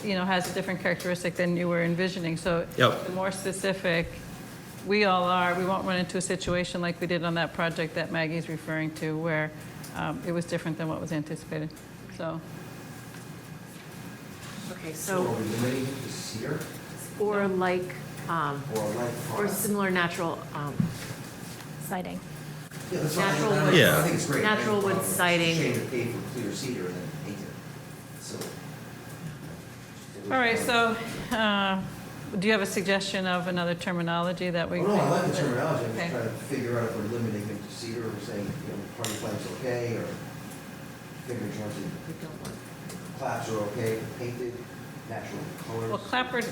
Speaker 2: has a different characteristic than you were envisioning. So
Speaker 14: Yep.
Speaker 2: the more specific we all are, we won't run into a situation like we did on that project that Maggie's referring to, where it was different than what was anticipated. So,
Speaker 1: Okay,
Speaker 3: So are
Speaker 1: so,
Speaker 3: we limiting it to cedar
Speaker 1: or like,
Speaker 3: or like?
Speaker 1: or similar natural,
Speaker 4: Siding.
Speaker 3: Yeah, that's
Speaker 1: natural
Speaker 3: fine.
Speaker 1: wood.
Speaker 14: Yeah.
Speaker 3: I think it's great.
Speaker 1: Natural wood
Speaker 3: It's a
Speaker 1: siding.
Speaker 3: shame to pay for clear cedar and then paint it. So.
Speaker 2: all right, so do you have a suggestion of another terminology that we?
Speaker 3: Oh, no, I like the terminology. I'm
Speaker 2: Okay.
Speaker 3: just trying to figure out if we're limiting it to cedar or saying, hardy plank's okay, or finger jointed claps are okay, painted, natural colors.
Speaker 2: Well, clapboard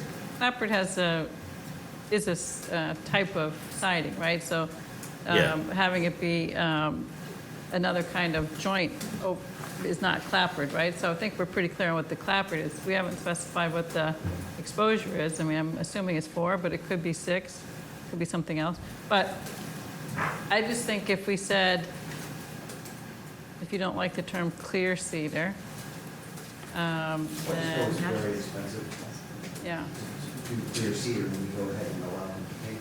Speaker 2: is a type of siding, right? So
Speaker 14: Yeah.
Speaker 2: having it be another kind of joint is not clapboard, right? So I think we're pretty clear on what the clapboard is. We haven't specified what the exposure is. I mean, I'm assuming it's 4, but it could be 6, could be something else. But I just think if we said, if you don't like the term clear cedar,
Speaker 3: But it's
Speaker 2: then,
Speaker 3: very expensive.
Speaker 2: yeah,
Speaker 3: To do clear cedar, when we go ahead and allow them to paint.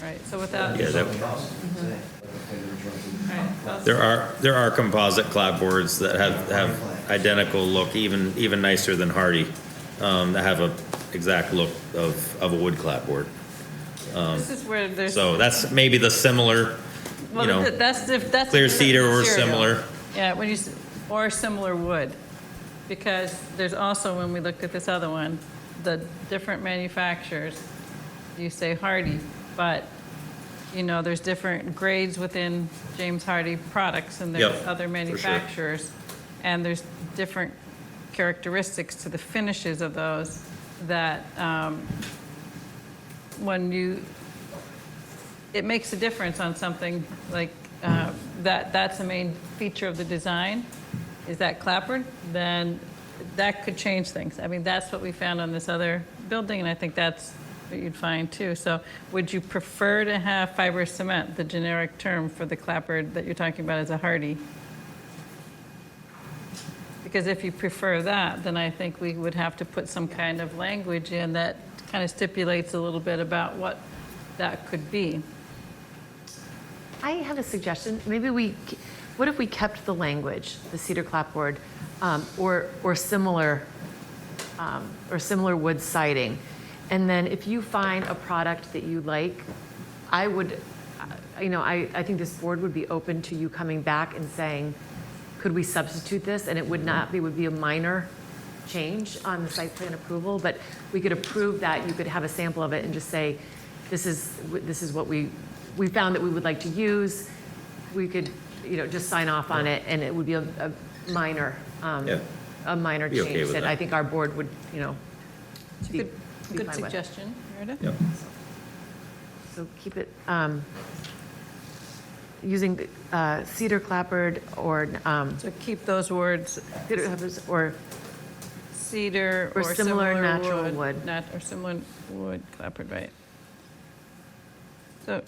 Speaker 2: right. So without,
Speaker 14: Yeah, that-
Speaker 3: Something else, saying, like a finger jointed.
Speaker 2: right.
Speaker 14: There are composite clapboards that have identical look, even nicer than hardy, that have a exact look of a wood clapboard.
Speaker 2: This is where there's.
Speaker 14: So that's maybe the similar,
Speaker 2: Well, that's
Speaker 14: clear cedar or
Speaker 2: material.
Speaker 14: similar.
Speaker 2: Yeah, or similar wood, because there's also, when we looked at this other one, the different manufacturers, you say hardy, but, there's different grades within James Hardy products, and there's
Speaker 14: Yep,
Speaker 2: other
Speaker 14: for sure.
Speaker 2: manufacturers, and there's different characteristics to the finishes of those that, it makes a difference on something like that's the main feature of the design, is that clapboard, then that could change things. I mean, that's what we found on this other building, and I think that's what you'd find too. So would you prefer to have fibrous cement, the generic term for the clapboard that you're talking about as a hardy? Because if you prefer that, then I think we would have to put some kind of language in that kind of stipulates a little bit about what that could be.
Speaker 1: I have a suggestion. Maybe what if we kept the language, the cedar clapboard, or similar wood siding, and then if you find a product that you like, I think this board would be open to you coming back and saying, could we substitute this? And it would not be, would be a minor change on the site plan approval, but we could approve that. You could have a sample of it and just say, this is what we found that we would like to use. We could, just sign off on it, and it would be a minor,
Speaker 14: Yeah.
Speaker 1: a minor
Speaker 14: Be okay
Speaker 1: change
Speaker 14: with
Speaker 1: that
Speaker 14: that.
Speaker 1: I think our board would, be
Speaker 2: Good
Speaker 1: fine with.
Speaker 2: suggestion, Meredith.
Speaker 14: Yep.
Speaker 1: So keep it, using cedar clapboard or,
Speaker 2: So keep those words,
Speaker 1: cedar clapboards or
Speaker 2: cedar
Speaker 1: Or
Speaker 2: or
Speaker 1: similar
Speaker 2: similar
Speaker 1: natural
Speaker 2: wood.
Speaker 1: wood.
Speaker 2: Or similar wood, clapboard, right. So,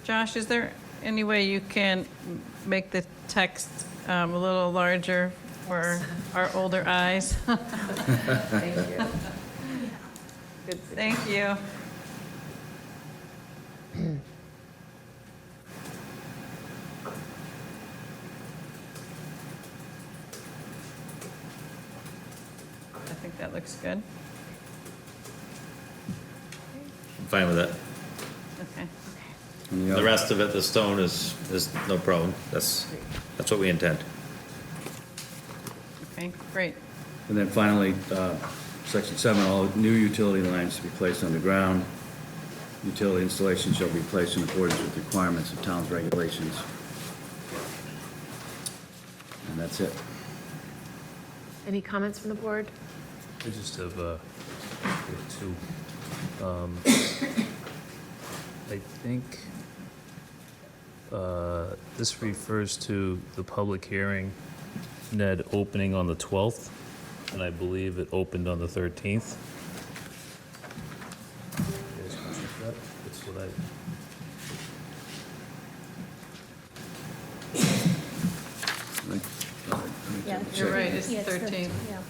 Speaker 2: Josh, is there any way you can make the text a little larger for our older eyes?
Speaker 1: Thank you. Good.
Speaker 2: Thank you. I think that looks good.
Speaker 14: I'm fine with that.
Speaker 2: Okay.
Speaker 14: The rest of it, the stone is no problem. That's what we intend.
Speaker 2: Okay, great.
Speaker 13: And then finally, section 7, all new utility lines to be placed underground. Utility installation shall be placed in accordance with requirements of town's regulations. And that's it.
Speaker 1: Any comments from the board?
Speaker 5: I just have two. I think this refers to the public hearing, Ned, opening on the 12th, and I believe it opened on the 13th. You guys can check that. That's what
Speaker 4: Yeah,
Speaker 2: You're right, it's
Speaker 4: yeah,
Speaker 2: 13.
Speaker 4: Yeah.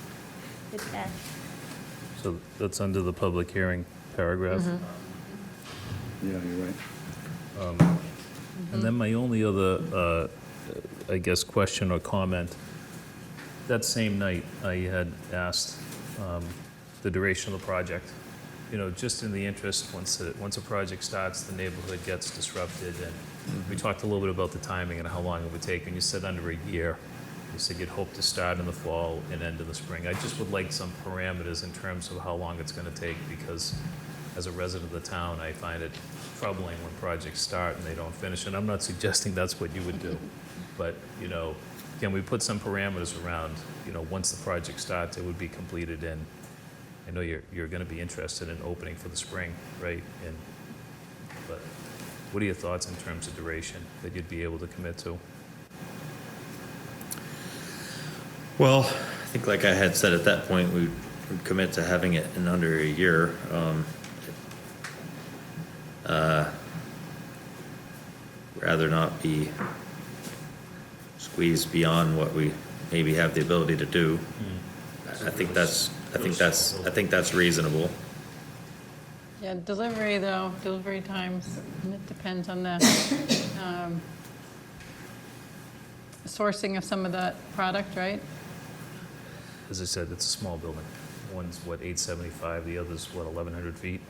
Speaker 4: It's back.
Speaker 5: So that's under the public hearing paragraph.
Speaker 13: Yeah, you're right.
Speaker 5: And then my only other, I guess, question or comment, that same night, I had asked the duration of the project. Just in the interest, once a project starts, the neighborhood gets disrupted, and we talked a little bit about the timing and how long it would take, and you said under a year. You said you'd hope to start in the fall and end in the spring. I just would like some parameters in terms of how long it's going to take, because as a resident of the town, I find it troubling when projects start and they don't finish. And I'm not suggesting that's what you would do, but, can we put some parameters around, once the project starts, it would be completed in, I know you're going to be interested in opening for the spring, right? But what are your thoughts in terms of duration that you'd be able to commit to?
Speaker 14: Well, I think like I had said at that point, we would commit to having it in under a year. Rather not be squeezed beyond what we maybe have the ability to do. I think that's reasonable.
Speaker 2: Yeah, delivery times, it depends on the sourcing of some of that product, right?
Speaker 5: As I said, it's a small building. One's, 875, the other's, 1,100 feet,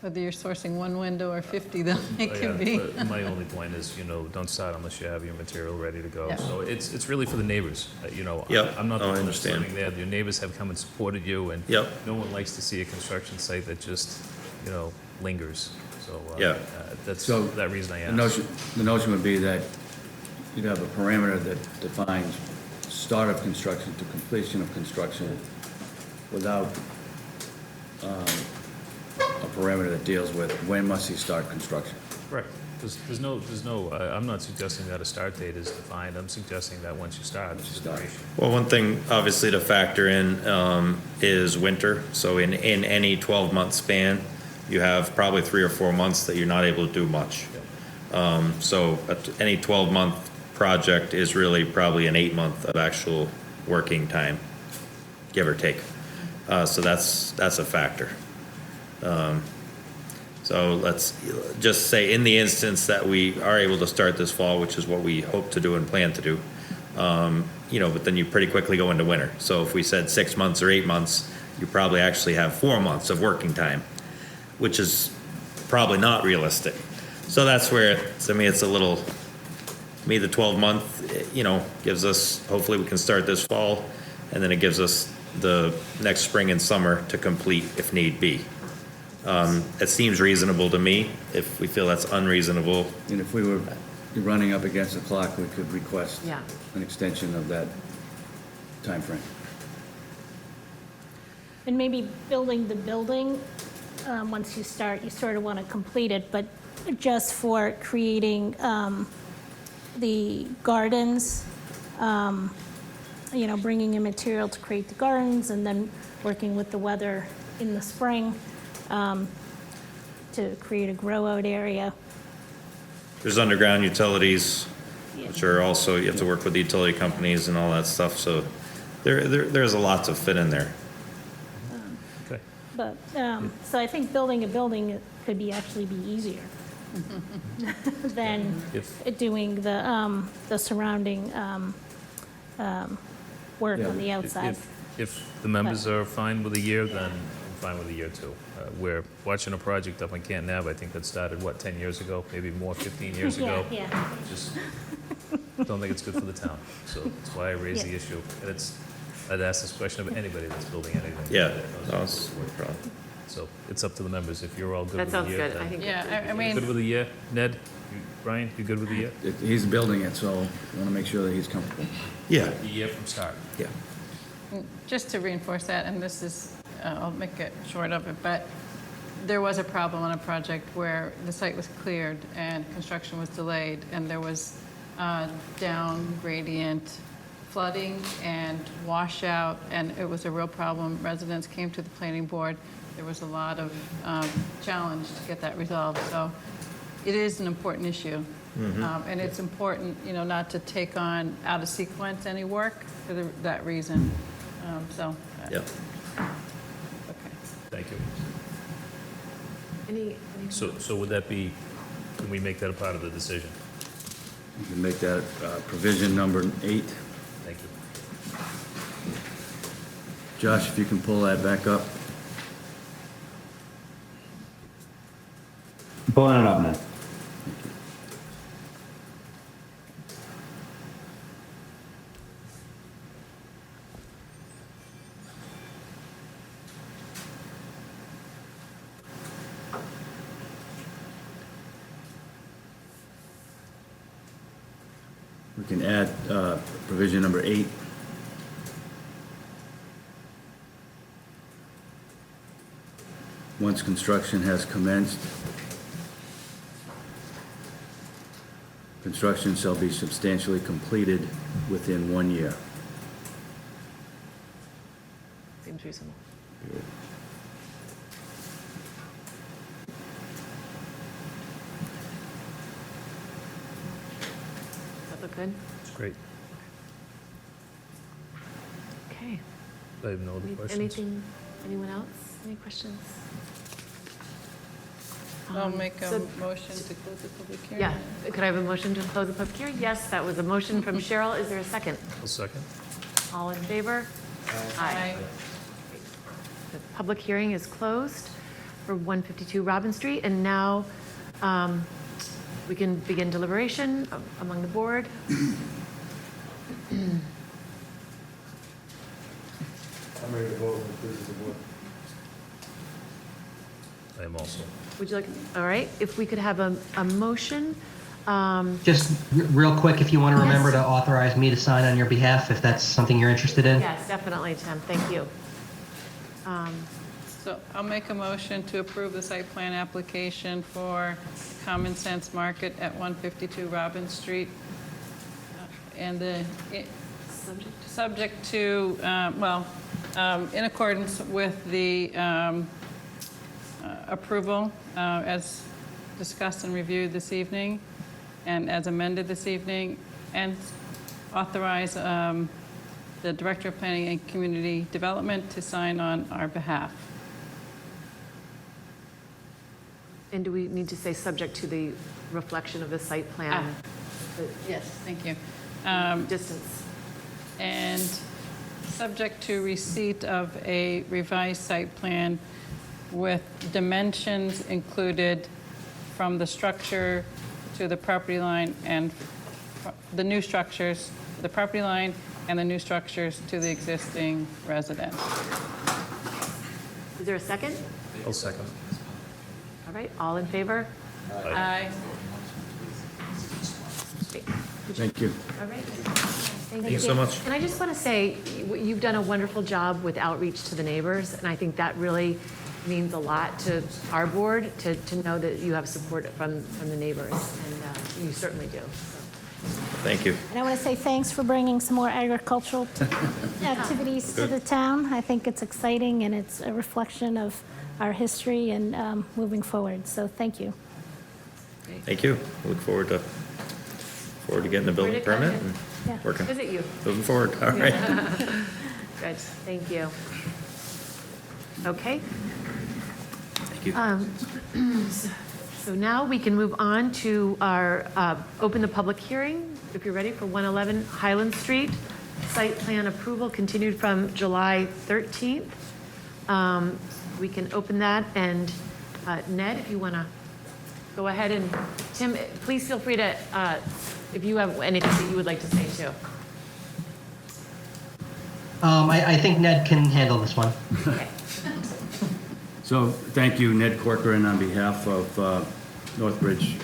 Speaker 2: Whether you're sourcing one window or 50, though, it
Speaker 5: Oh,
Speaker 2: can
Speaker 5: yeah,
Speaker 2: be.
Speaker 5: but my only point is, don't start unless you have your material ready to go.
Speaker 2: Yeah.
Speaker 5: So it's really for the neighbors,
Speaker 14: Yep.
Speaker 5: I'm not the
Speaker 14: Oh, I
Speaker 5: one that's
Speaker 14: understand.
Speaker 5: living there. Your neighbors have come and supported you, and
Speaker 14: Yep.
Speaker 5: no one likes to see a construction site that just, lingers. So,
Speaker 14: Yeah.
Speaker 5: that's
Speaker 13: So,
Speaker 5: that reason I
Speaker 13: The
Speaker 5: asked.
Speaker 13: notion would be that you'd have a parameter that defines start of construction to completion of construction without a parameter that deals with when must he start construction.
Speaker 5: Correct. There's no, I'm not suggesting that a start date is defined. I'm suggesting that once you start, it's the duration.
Speaker 14: Well, one thing obviously to factor in is winter. So in any 12-month span, you have probably 3 or 4 months that you're not able to do much. So any 12-month project is really probably an 8-month of actual working time, give or take. So that's a factor. So let's just say in the instance that we are able to start this fall, which is what we hope to do and plan to do, but then you pretty quickly go into winter. So if we said 6 months or 8 months, you probably actually have 4 months of working time, which is probably not realistic. So that's where it's a little To me, the 12-month, gives us, hopefully we can start this fall, and then it gives us the next spring and summer to complete if need be. It seems reasonable to me. If we feel that's unreasonable,
Speaker 13: And if we were running up against the clock, we could request
Speaker 1: Yeah.
Speaker 13: an extension of that timeframe.
Speaker 4: And maybe building the building, once you start, you sort of want to complete it, but just for creating the gardens, bringing in material to create the gardens, and then working with the weather in the spring to create a grow-out area.
Speaker 14: there's underground utilities, which are also, you have to work with the utility companies and all that stuff, so there's a lot to fit in there.
Speaker 5: Okay.
Speaker 4: But, so I think building a building could actually be easier than doing the surrounding work on the outside.
Speaker 5: If the members are fine with a year, then I'm fine with a year too. We're watching a project up in Canton Ave, I think that started, 10 years ago, maybe more, 15 years ago.
Speaker 4: Yeah.
Speaker 5: Just don't think it's good for the town, so that's why I raised the issue. And I'd ask this question of anybody that's building anything.
Speaker 14: Yeah, that's no problem.
Speaker 5: So it's up to the members. If you're all good
Speaker 1: That
Speaker 5: with a
Speaker 1: sounds
Speaker 5: year.
Speaker 1: good. I
Speaker 5: then-
Speaker 1: think.
Speaker 2: Yeah, I
Speaker 5: Good
Speaker 2: mean,
Speaker 5: with a year? Ned? Brian, you good with a year?
Speaker 13: He's building it, so we want to make sure that he's comfortable.
Speaker 14: Yeah,
Speaker 5: A year from start.
Speaker 14: yeah.
Speaker 2: just to reinforce that, and this is, I'll make it short of it, but there was a problem on a project where the site was cleared and construction was delayed, and there was down gradient flooding and washout, and it was a real problem. Residents came to the planning board. There was a lot of challenge to get that resolved. So it is an important issue. And it's important, not to take on out of sequence any work for that reason.
Speaker 14: Yeah.
Speaker 2: Okay.
Speaker 5: Thank you.
Speaker 1: Any
Speaker 5: So would that be, can we make that a part of the decision?
Speaker 13: You can make that provision number 8.
Speaker 5: Thank you.
Speaker 13: Josh, if you can pull that back up.
Speaker 7: Pulling it up now.
Speaker 13: We can add provision number 8. Once construction has commenced, construction shall be substantially completed within 1 year.
Speaker 1: seems reasonable. Does that look good?
Speaker 5: It's great.
Speaker 1: Okay.
Speaker 5: I have no other questions.
Speaker 1: Anything? Anyone else? Any questions?
Speaker 2: I'll make a
Speaker 1: so-
Speaker 2: motion to close the public hearing.
Speaker 1: Yeah. Could I have a motion to close the public hearing? Yes, that was a motion from Cheryl. Is there a second?
Speaker 5: A second.
Speaker 1: All in favor?
Speaker 2: Aye.
Speaker 1: The public hearing is closed for 152 Robbins Street, and now we can begin deliberation among the board.
Speaker 3: I'm ready to vote, if this is the board.
Speaker 5: I am also.
Speaker 1: Would you like, all right, if we could have a motion,
Speaker 6: Just real quick, if you want to remember
Speaker 1: Yes.
Speaker 6: to authorize me to sign on your behalf, if that's something you're interested in.
Speaker 1: yes, definitely, Tim, thank you.
Speaker 2: So I'll make a motion to approve the site plan application for Common Sense Market at 152 Robbins Street. And subject to, in accordance with the approval as discussed and reviewed this evening and as amended this evening, and authorize the Director of Planning and Community Development to sign on our behalf.
Speaker 1: And do we need to say subject to the reflection of the site plan?
Speaker 2: Yes, thank you.
Speaker 1: Distance.
Speaker 2: And subject to receipt of a revised site plan with dimensions included from the structure to the property line and the new structures, the property line, and the new structures to the existing residence.
Speaker 1: Is there a second?
Speaker 5: I'll second.
Speaker 1: All right, all in favor?
Speaker 2: Aye.
Speaker 13: Thank you.
Speaker 1: All right.
Speaker 5: Thank you so much.
Speaker 1: And I just want to say, you've done a wonderful job with outreach to the neighbors, and I think that really means a lot to our board, to know that you have support from the neighbors, and you certainly do. So.
Speaker 14: Thank you.
Speaker 4: And I want to say thanks for bringing some more agricultural activities to the town. I think it's exciting, and it's a reflection of our history and moving forward. So thank you.
Speaker 14: Thank you. Look forward to getting the building
Speaker 1: Forward to
Speaker 14: permit and
Speaker 4: Yeah.
Speaker 14: working,
Speaker 1: Visit you.
Speaker 14: moving forward. All right.
Speaker 1: Good, thank you. Okay.
Speaker 14: Thank you.
Speaker 1: So now we can move on to our, open the public hearing, if you're ready, for 111 Highland Street. Site plan approval continued from July 13th. We can open that, and Ned, if you want to go ahead, and Tim, please feel free to, if you have anything that you would like to say too.
Speaker 6: I think Ned can handle this one.
Speaker 1: Okay.
Speaker 13: So thank you, Ned Corcoran, on behalf of Northbridge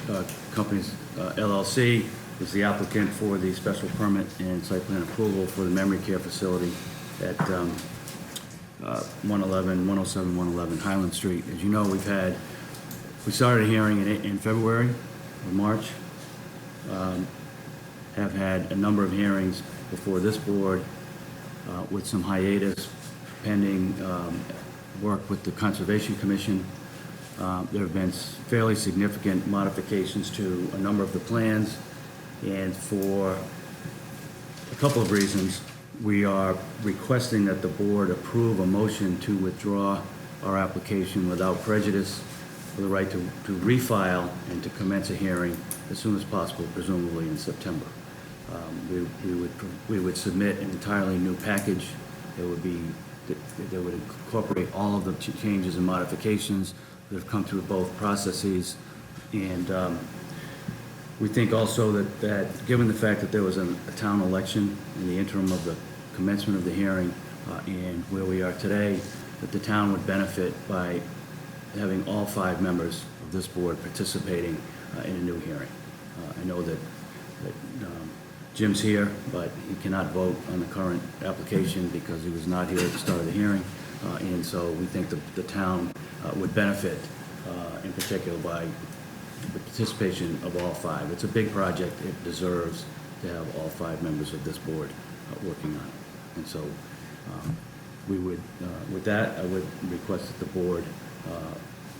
Speaker 13: Companies LLC, is the applicant for the special permit and site plan approval for the memory care facility at 107-111 Highland Street. As you know, we started a hearing in February or March, have had a number of hearings before this board with some hiatus pending work with the Conservation Commission. There have been fairly significant modifications to a number of the plans, and for a couple of reasons, we are requesting that the board approve a motion to withdraw our application without prejudice, for the right to refile and to commence a hearing as soon as possible, presumably in September. We would submit an entirely new package that would incorporate all of the changes and modifications that have come through both processes. And we think also that given the fact that there was a town election in the interim of the commencement of the hearing and where we are today, that the town would benefit by having all 5 members of this board participating in a new hearing. I know that Jim's here, but he cannot vote on the current application because he was not here at the start of the hearing. And so we think the town would benefit in particular by the participation of all 5. It's a big project. It deserves to have all 5 members of this board working on it. And so we would, with that, I would request that the board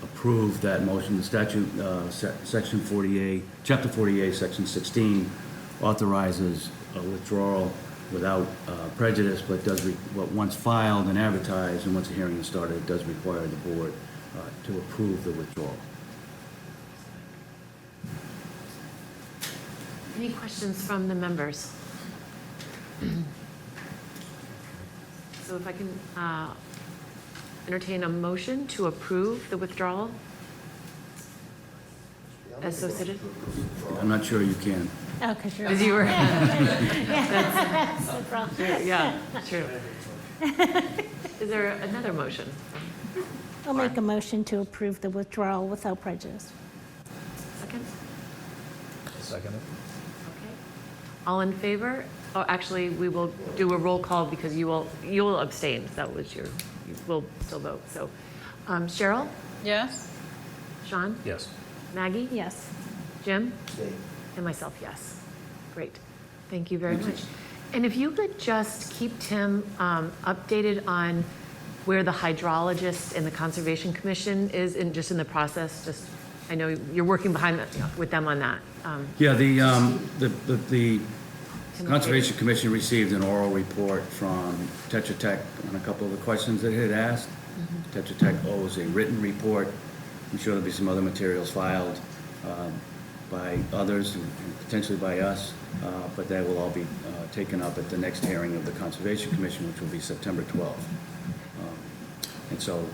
Speaker 13: approve that motion. The statute, Section 48, Chapter 48, Section 16, authorizes a withdrawal without prejudice, but once filed and advertised and once a hearing is started, it does require the board to approve the withdrawal.
Speaker 1: Any questions from the members? So if I can entertain a motion to approve the withdrawal as so stated?
Speaker 13: I'm not sure you can.
Speaker 4: Oh, because you're.
Speaker 1: As you were.
Speaker 4: That's the problem.
Speaker 1: Yeah, true. Is there another motion?
Speaker 4: I'll make a motion to approve the withdrawal without prejudice.
Speaker 1: Second?
Speaker 5: Second it.
Speaker 1: Okay. All in favor? Oh, actually, we will do a roll call because you will abstain. That was you will still vote. So, Cheryl?
Speaker 2: Yes?
Speaker 1: Sean?
Speaker 5: Yes.
Speaker 1: Maggie?
Speaker 4: Yes.
Speaker 1: Jim?
Speaker 3: Stay.
Speaker 1: And myself, yes. Great. Thank you very much. And if you could just keep Tim updated on where the hydrologist and the Conservation Commission is in the process, just, I know you're working with them on that.
Speaker 13: Yeah, the Conservation Commission received an oral report from Tetra Tech on a couple of the questions that it had asked. Tetra Tech owes a written report. I'm sure there'll be some other materials filed by others and potentially by us, but that will all be taken up at the next hearing of the Conservation Commission, which will be September 12th. And so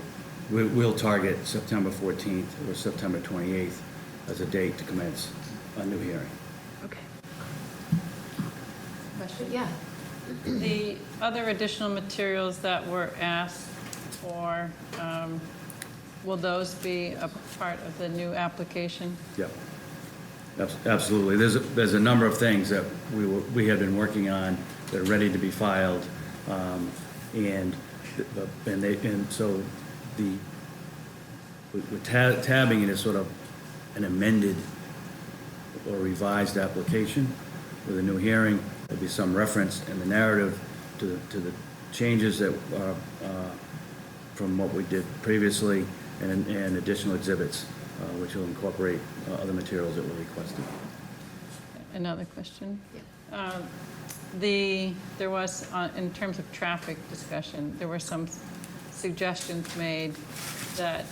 Speaker 13: we'll target September 14th or September 28th as a date to commence a new hearing.
Speaker 1: Okay. Yeah.
Speaker 2: The other additional materials that were asked for, will those be a part of the new application?
Speaker 13: Yep. Absolutely. There's a number of things that we have been working on that are ready to be filed, and so we're tabbing it as sort of an amended or revised application with a new hearing. There'll be some reference in the narrative to the changes that from what we did previously, and additional exhibits, which will incorporate other materials that were requested.
Speaker 2: Another question? There was, in terms of traffic discussion, there were some suggestions made that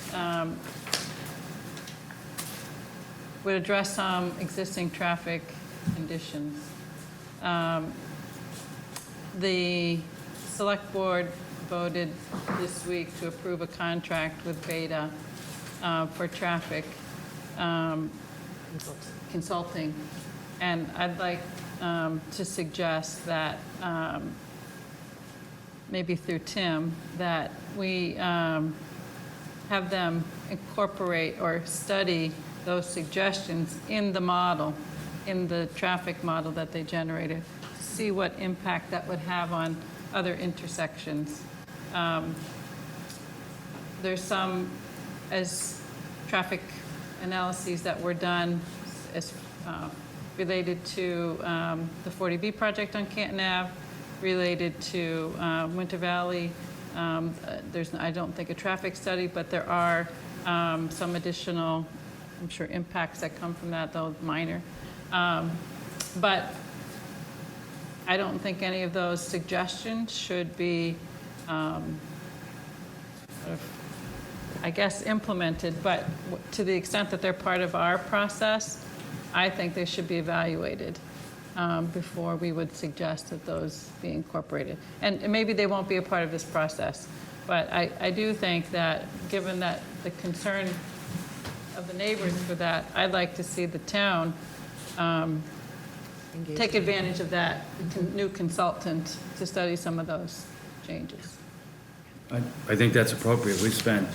Speaker 2: would address some existing traffic conditions. The select board voted this week to approve a contract with Beta for traffic consulting. And I'd like to suggest that, maybe through Tim, that we have them incorporate or study those suggestions in the model, in the traffic model that they generated, see what impact that would have on other intersections. There's some as traffic analyses that were done as related to the 40B project on Canton Ave, related to Winter Valley. There's, I don't think, a traffic study, but there are some additional, I'm sure, impacts that come from that, though minor. But I don't think any of those suggestions should be, sort of, I guess, implemented, but to the extent that they're part of our process, I think they should be evaluated before we would suggest that those be incorporated. And maybe they won't be a part of this process, but I do think that, given that the concern of the neighbors for that, I'd like to see the town take advantage of that new consultant to study some of those changes.
Speaker 13: I think that's appropriate. We've spent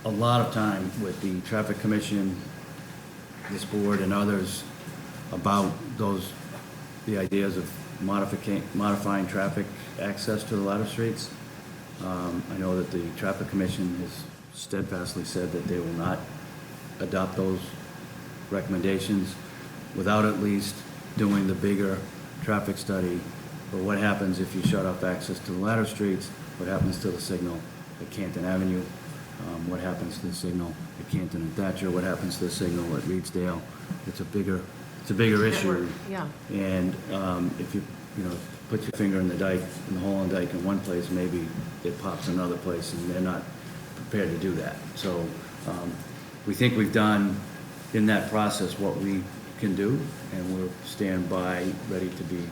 Speaker 13: a lot of time with the Traffic Commission, this board, and others about the ideas of modifying traffic access to the ladder streets. I know that the Traffic Commission has steadfastly said that they will not adopt those recommendations without at least doing the bigger traffic study. But what happens if you shut off access to the ladder streets? What happens to the signal at Canton Avenue? What happens to the signal at Canton and Thatcher? What happens to the signal at Reedsdale? It's a bigger issue.
Speaker 1: Yeah.
Speaker 13: And if you put your finger in the dike, in the hole in the dike in one place, maybe it pops another place, and they're not prepared to do that. So we think we've done in that process what we can do, and we'll stand by, ready to be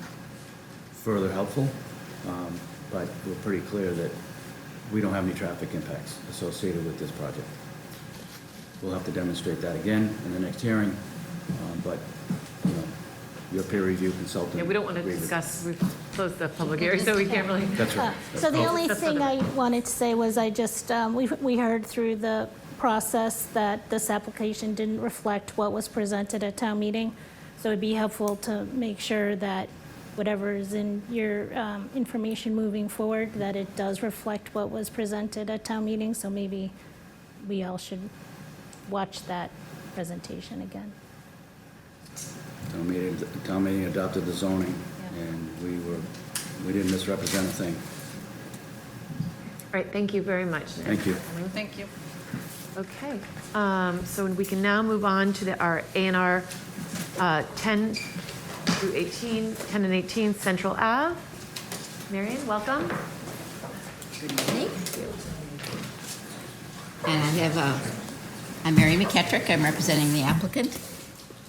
Speaker 13: further helpful. But we're pretty clear that we don't have any traffic impacts associated with this project. We'll have to demonstrate that again in the next hearing, but your peer review consultant.
Speaker 1: Yeah, we don't want to discuss, we've closed the public hearing, so we can't really.
Speaker 13: That's right.
Speaker 4: So the only thing I wanted to say was I just, we heard through the process that this application didn't reflect what was presented at town meeting. So it'd be helpful to make sure that whatever is in your information moving forward, that it does reflect what was presented at town meeting. So maybe we all should watch that presentation again.
Speaker 13: Town meeting adopted the zoning, and we didn't misrepresent a thing.
Speaker 1: All right, thank you very much.
Speaker 13: Thank you.
Speaker 2: Thank you.
Speaker 1: Okay, so we can now move on to our A&R 10 through 18, 10 and 18 Central Ave. Marion, welcome.
Speaker 15: Good evening. And I'm Mary McKettrick. I'm representing the applicant.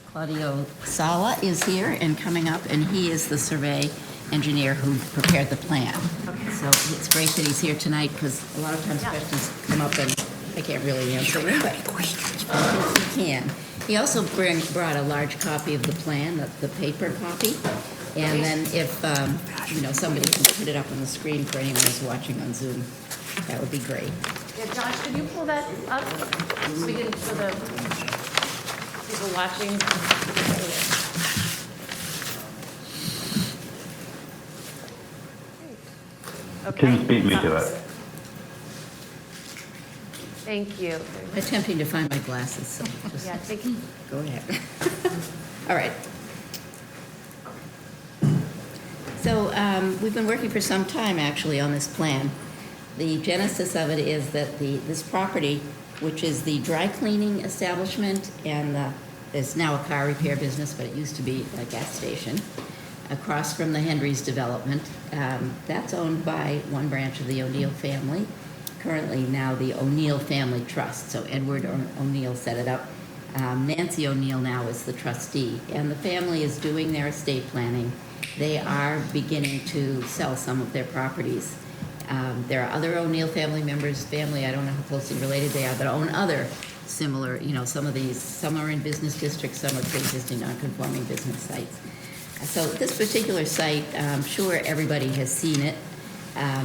Speaker 15: Claudio Sala is here and coming up, and he is the survey engineer who prepared the plan. Okay. So it's great that he's here tonight, because a lot of times questions come up and I can't really answer them, but I think he can. He also brought a large copy of the plan, the paper copy, And then if, somebody can put it up on the screen for anyone who's watching on Zoom, that would be great.
Speaker 1: Yeah, Josh, can you pull that up? So we can, so the people watching. Okay.
Speaker 7: Tim beat me to it.
Speaker 1: Thank you.
Speaker 15: Attempting to find my glasses, so just
Speaker 1: Yeah, take,
Speaker 15: go ahead. All right. So we've been working for some time, actually, on this plan. The genesis of it is that this property, which is the dry cleaning establishment, and there's now a car repair business, but it used to be a gas station, across from the Hendry's development. That's owned by one branch of the O'Neill family, currently now the O'Neill Family Trust. So Edward O'Neill set it up. Nancy O'Neill now is the trustee, and the family is doing their estate planning. They are beginning to sell some of their properties. There are other O'Neill family members, I don't know how closely related they are, but own other similar, some of these, some are in business districts, some are pre-existing non-conforming business sites. So this particular site, I'm sure everybody has seen it.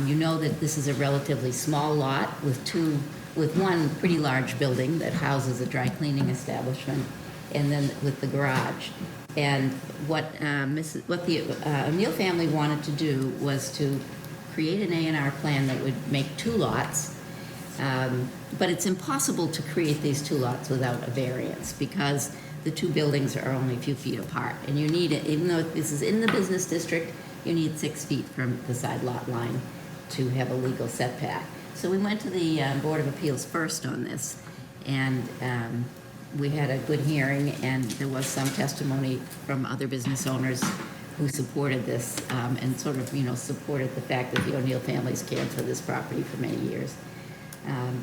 Speaker 15: You know that this is a relatively small lot with one pretty large building that houses a dry cleaning establishment, and then with the garage. And what the O'Neill family wanted to do was to create an A&R plan that would make two lots, but it's impossible to create these two lots without a variance because the two buildings are only a few feet apart. And you need it, even though this is in the business district, you need 6 feet from the side lot line to have a legal setback. So we went to the Board of Appeals first on this, and we had a good hearing, and there was some testimony from other business owners who supported this and sort of, supported the fact that the O'Neill families cared for this property for many years.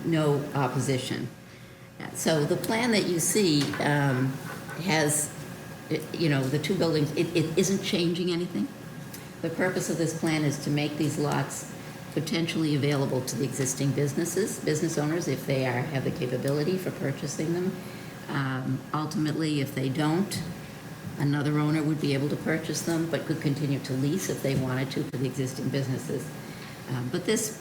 Speaker 15: No opposition. So the plan that you see has, the two buildings, it isn't changing anything. The purpose of this plan is to make these lots potentially available to the existing business owners, if they have the capability for purchasing them. Ultimately, if they don't, another owner would be able to purchase them, but could continue to lease if they wanted to for the existing businesses. But this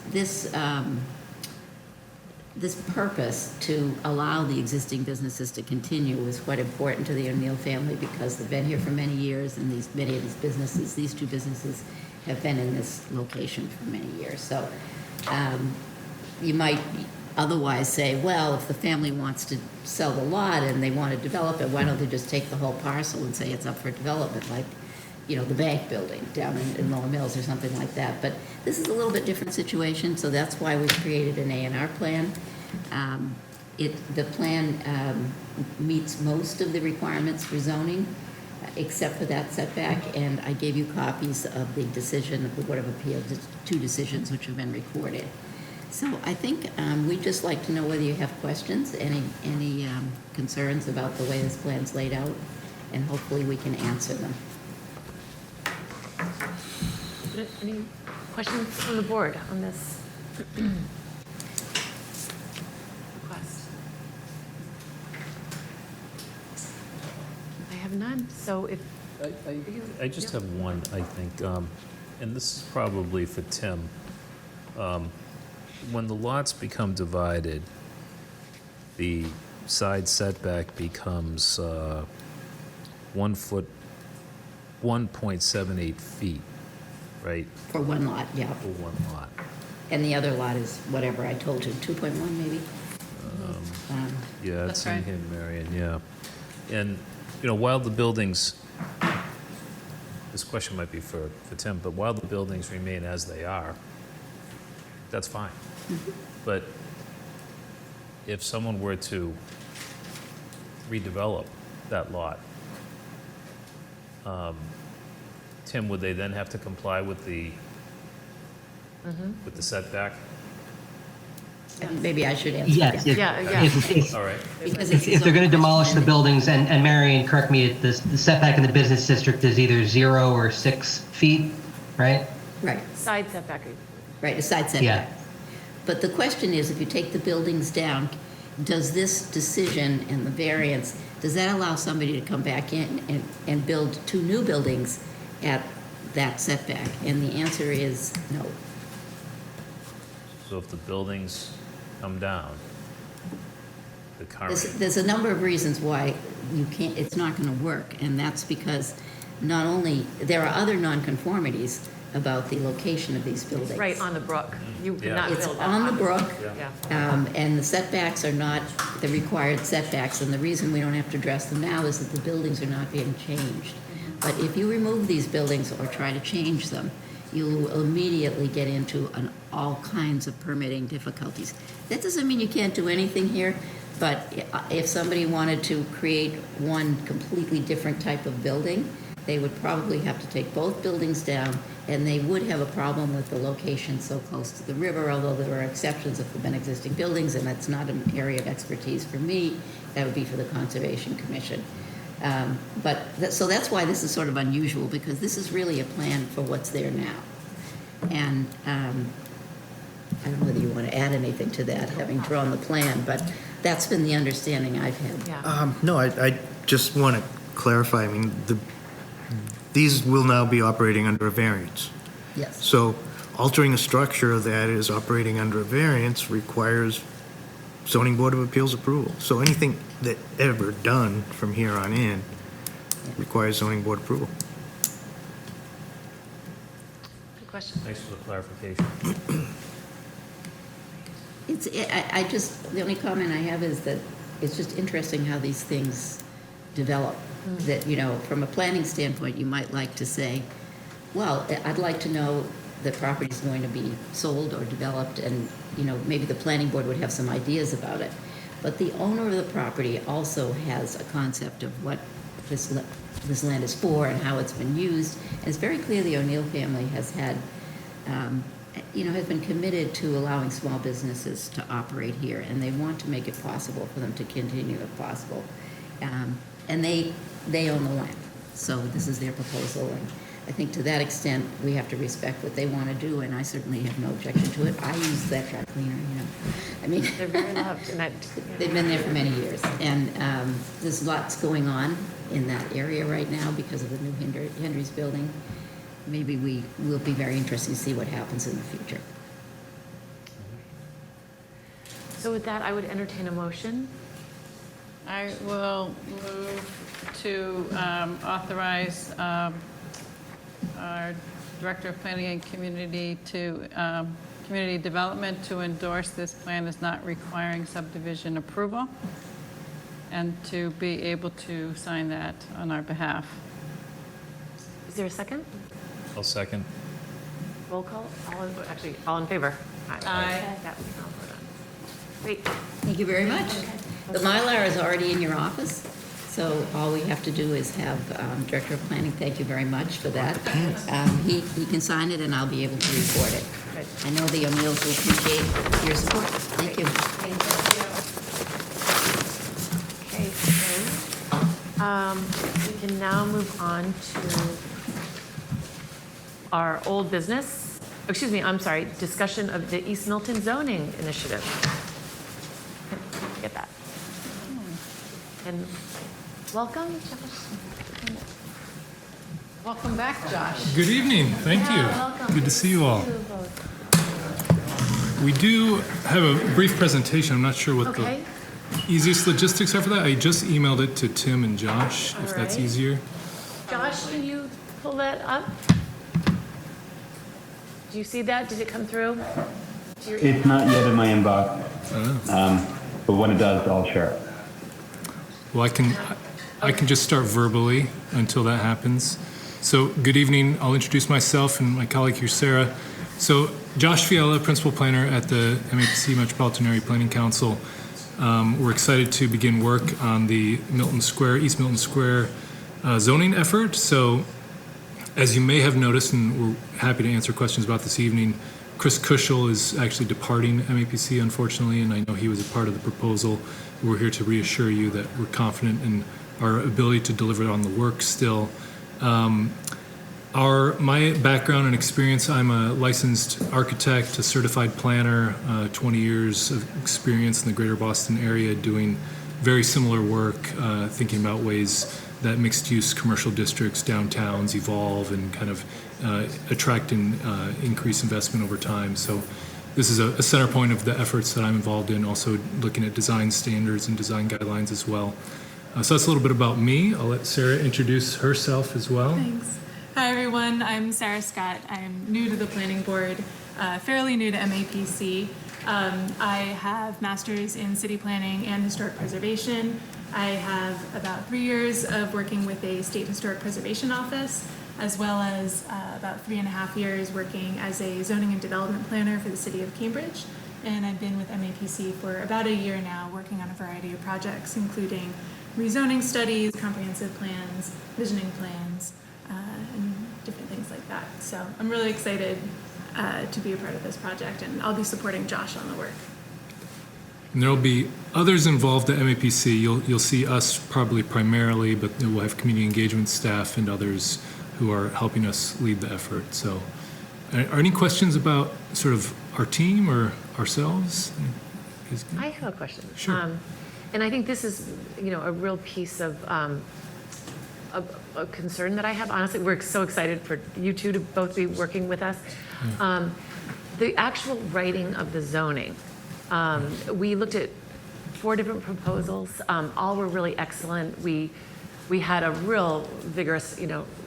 Speaker 15: purpose to allow the existing businesses to continue is quite important to the O'Neill family because they've been here for many years, and many of these two businesses have been in this location for many years. So you might otherwise say, well, if the family wants to sell the lot and they want to develop it, why don't they just take the whole parcel and say it's up for development, like, the bank building down in Lower Mills or something like that. But this is a little bit different situation, so that's why we created an A&R plan. The plan meets most of the requirements for zoning, except for that setback, and I gave you copies of the decision of the Board of Appeals, the two decisions which have been recorded. So I think we'd just like to know whether you have questions, any concerns about the way this plan's laid out, and hopefully we can answer them.
Speaker 1: any questions from the board on this request? I have none, so if.
Speaker 5: I just have one, I think, and this is probably for Tim. When the lots become divided, the side setback becomes 1 foot, 1.78 feet, right?
Speaker 15: For one lot, yeah.
Speaker 5: For one lot.
Speaker 15: And the other lot is whatever I told you, 2.1 maybe?
Speaker 5: Yeah,
Speaker 2: That's
Speaker 5: it's in
Speaker 2: right.
Speaker 5: here, Marion, yeah. And, while the buildings, this question might be for Tim, but while the buildings remain as they are, that's fine.
Speaker 15: Mm-hmm.
Speaker 5: But if someone were to redevelop that lot, Tim, would they then have to comply with the setback?
Speaker 15: Maybe I should answer.
Speaker 6: Yes.
Speaker 15: Yeah.
Speaker 6: If
Speaker 5: All right.
Speaker 15: Because
Speaker 6: if they're going to demolish the buildings, and Marion, correct me, the setback in the business district is either 0 or 6 feet, right?
Speaker 15: Right,
Speaker 1: Side setback.
Speaker 15: right, a side setback.
Speaker 6: Yeah.
Speaker 15: But the question is, if you take the buildings down, does this decision and the variance, does that allow somebody to come back in and build 2 new buildings at that setback? And the answer is no.
Speaker 5: So if the buildings come down, the current,
Speaker 15: There's a number of reasons why you can't, it's not going to work, and that's because not only, there are other nonconformities about the location of these buildings.
Speaker 1: Right on the brook. You could not
Speaker 15: It's
Speaker 1: build that
Speaker 15: on the brook,
Speaker 1: Yeah.
Speaker 15: and the setbacks are not the required setbacks, and the reason we don't have to address them now is that the buildings are not being changed. But if you remove these buildings or try to change them, you will immediately get into all kinds of permitting difficulties. That doesn't mean you can't do anything here, but if somebody wanted to create one completely different type of building, they would probably have to take both buildings down, and they would have a problem with the location so close to the river, although there are exceptions if there have been existing buildings, and that's not an area of expertise for me. That would be for the Conservation Commission. So that's why this is sort of unusual, because this is really a plan for what's there now. And I don't know whether you want to add anything to that, having drawn the plan, but that's been the understanding I've had.
Speaker 16: No, I just want to clarify. I mean, these will now be operating under a variance.
Speaker 15: Yes.
Speaker 16: So altering a structure that is operating under a variance requires zoning board of appeals approval. So anything that ever done from here on in requires zoning board approval.
Speaker 1: Good question.
Speaker 5: thanks for the clarification.
Speaker 15: The only comment I have is that it's just interesting how these things develop. That, from a planning standpoint, you might like to say, well, I'd like to know the property's going to be sold or developed, and, maybe the planning board would have some ideas about it. But the owner of the property also has a concept of what this land is for and how it's been used. And it's very clear the O'Neill family has had, has been committed to allowing small businesses to operate here, and they want to make it possible for them to continue if possible. And they own the land, so this is their proposal, and I think to that extent, we have to respect what they want to do, and I certainly have no objection to it. I use that dry cleaner, I mean.
Speaker 1: They're very loved, and
Speaker 15: They've been there for many years, and there's lots going on in that area right now because of the new Henry's building. Maybe we will be very interested to see what happens in the future.
Speaker 1: So with that, I would entertain a motion.
Speaker 2: I will move to authorize our Director of Planning and Community Development to endorse this plan as not requiring subdivision approval, and to be able to sign that on our behalf.
Speaker 1: Is there a second?
Speaker 5: I'll second.
Speaker 1: Roll call? All in favor?
Speaker 2: Aye.
Speaker 1: That we can all vote on. Great.
Speaker 15: Thank you very much. The Mylar is already in your office, so all we have to do is have Director of Planning, thank you very much for that. He can sign it, and I'll be able to record it. I know the O'Neills will appreciate your support. Thank you.
Speaker 1: Okay, so we can now move on to our old business. Excuse me, I'm sorry, discussion of the East Milton Zoning Initiative. Get that. And welcome, Josh.
Speaker 2: Welcome back, Josh.
Speaker 17: Good evening. Thank you.
Speaker 1: Welcome.
Speaker 17: Good to see you all. We do have a brief presentation. I'm not sure what
Speaker 1: Okay.
Speaker 17: the easiest logistics are for that. I just emailed it to Tim and Josh, if that's
Speaker 1: right.
Speaker 17: easier.
Speaker 1: Josh, can you pull that up? Do you see that? Did it come through?
Speaker 7: It's not yet in my inbox, but when it does, I'll share it.
Speaker 17: Well, I can just start verbally until that happens. So, good evening. I'll introduce myself and my colleague here, Sarah. So, Josh Fiala, Principal Planner at the MAPC Metropolitan Area Planning Council. We're excited to begin work on the East Milton Square zoning effort. So, as you may have noticed, and we're happy to answer questions about this evening, Chris Kuschel is actually departing MAPC, unfortunately, and I know he was a part of the proposal. We're here to reassure you that we're confident in our ability to deliver on the work still. My background and experience, I'm a licensed architect, a certified planner, 20 years of experience in the greater Boston area doing very similar work, thinking about ways that mixed-use commercial districts, downtowns evolve and kind of attract and increase investment over time. So this is a center point of the efforts that I'm involved in, also looking at design standards and design guidelines as well. So that's a little bit about me. I'll let Sarah introduce herself as well.
Speaker 18: Thanks. Hi, everyone. I'm Sarah Scott. I'm new to the planning board, fairly new to MAPC. I have masters in city planning and historic preservation. I have about 3 years of working with a state historic preservation office, as well as about 3.5 years working as a zoning and development planner for the city of Cambridge. And I've been with MAPC for about a year now, working on a variety of projects, including rezoning studies, comprehensive plans, visioning plans, and different things like that. So I'm really excited to be a part of this project, and I'll be supporting Josh on the work.
Speaker 17: And there'll be others involved at MAPC. You'll see us probably primarily, but we'll have community engagement staff and others who are helping us lead the effort. So are any questions about sort of our team or ourselves?
Speaker 1: I have a question.
Speaker 17: Sure.
Speaker 1: And I think this is, a real piece of a concern that I have. Honestly, we're so excited for you two to both be working with us.
Speaker 17: Yeah.
Speaker 1: The actual writing of the zoning. We looked at 4 different proposals. All were really excellent. We had a real vigorous,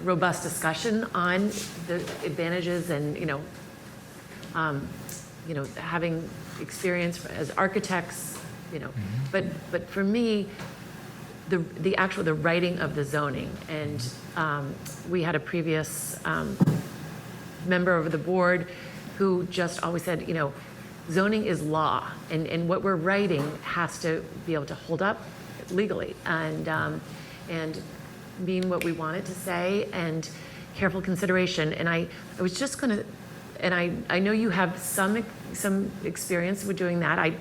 Speaker 1: robust discussion on the advantages and, having experience as architects, But for me, the writing of the zoning, and we had a previous member of the board who just always said, zoning is law, and what we're writing has to be able to hold up legally and mean what we want it to say, and careful consideration. And I was just going to, and I know you have some experience with doing that.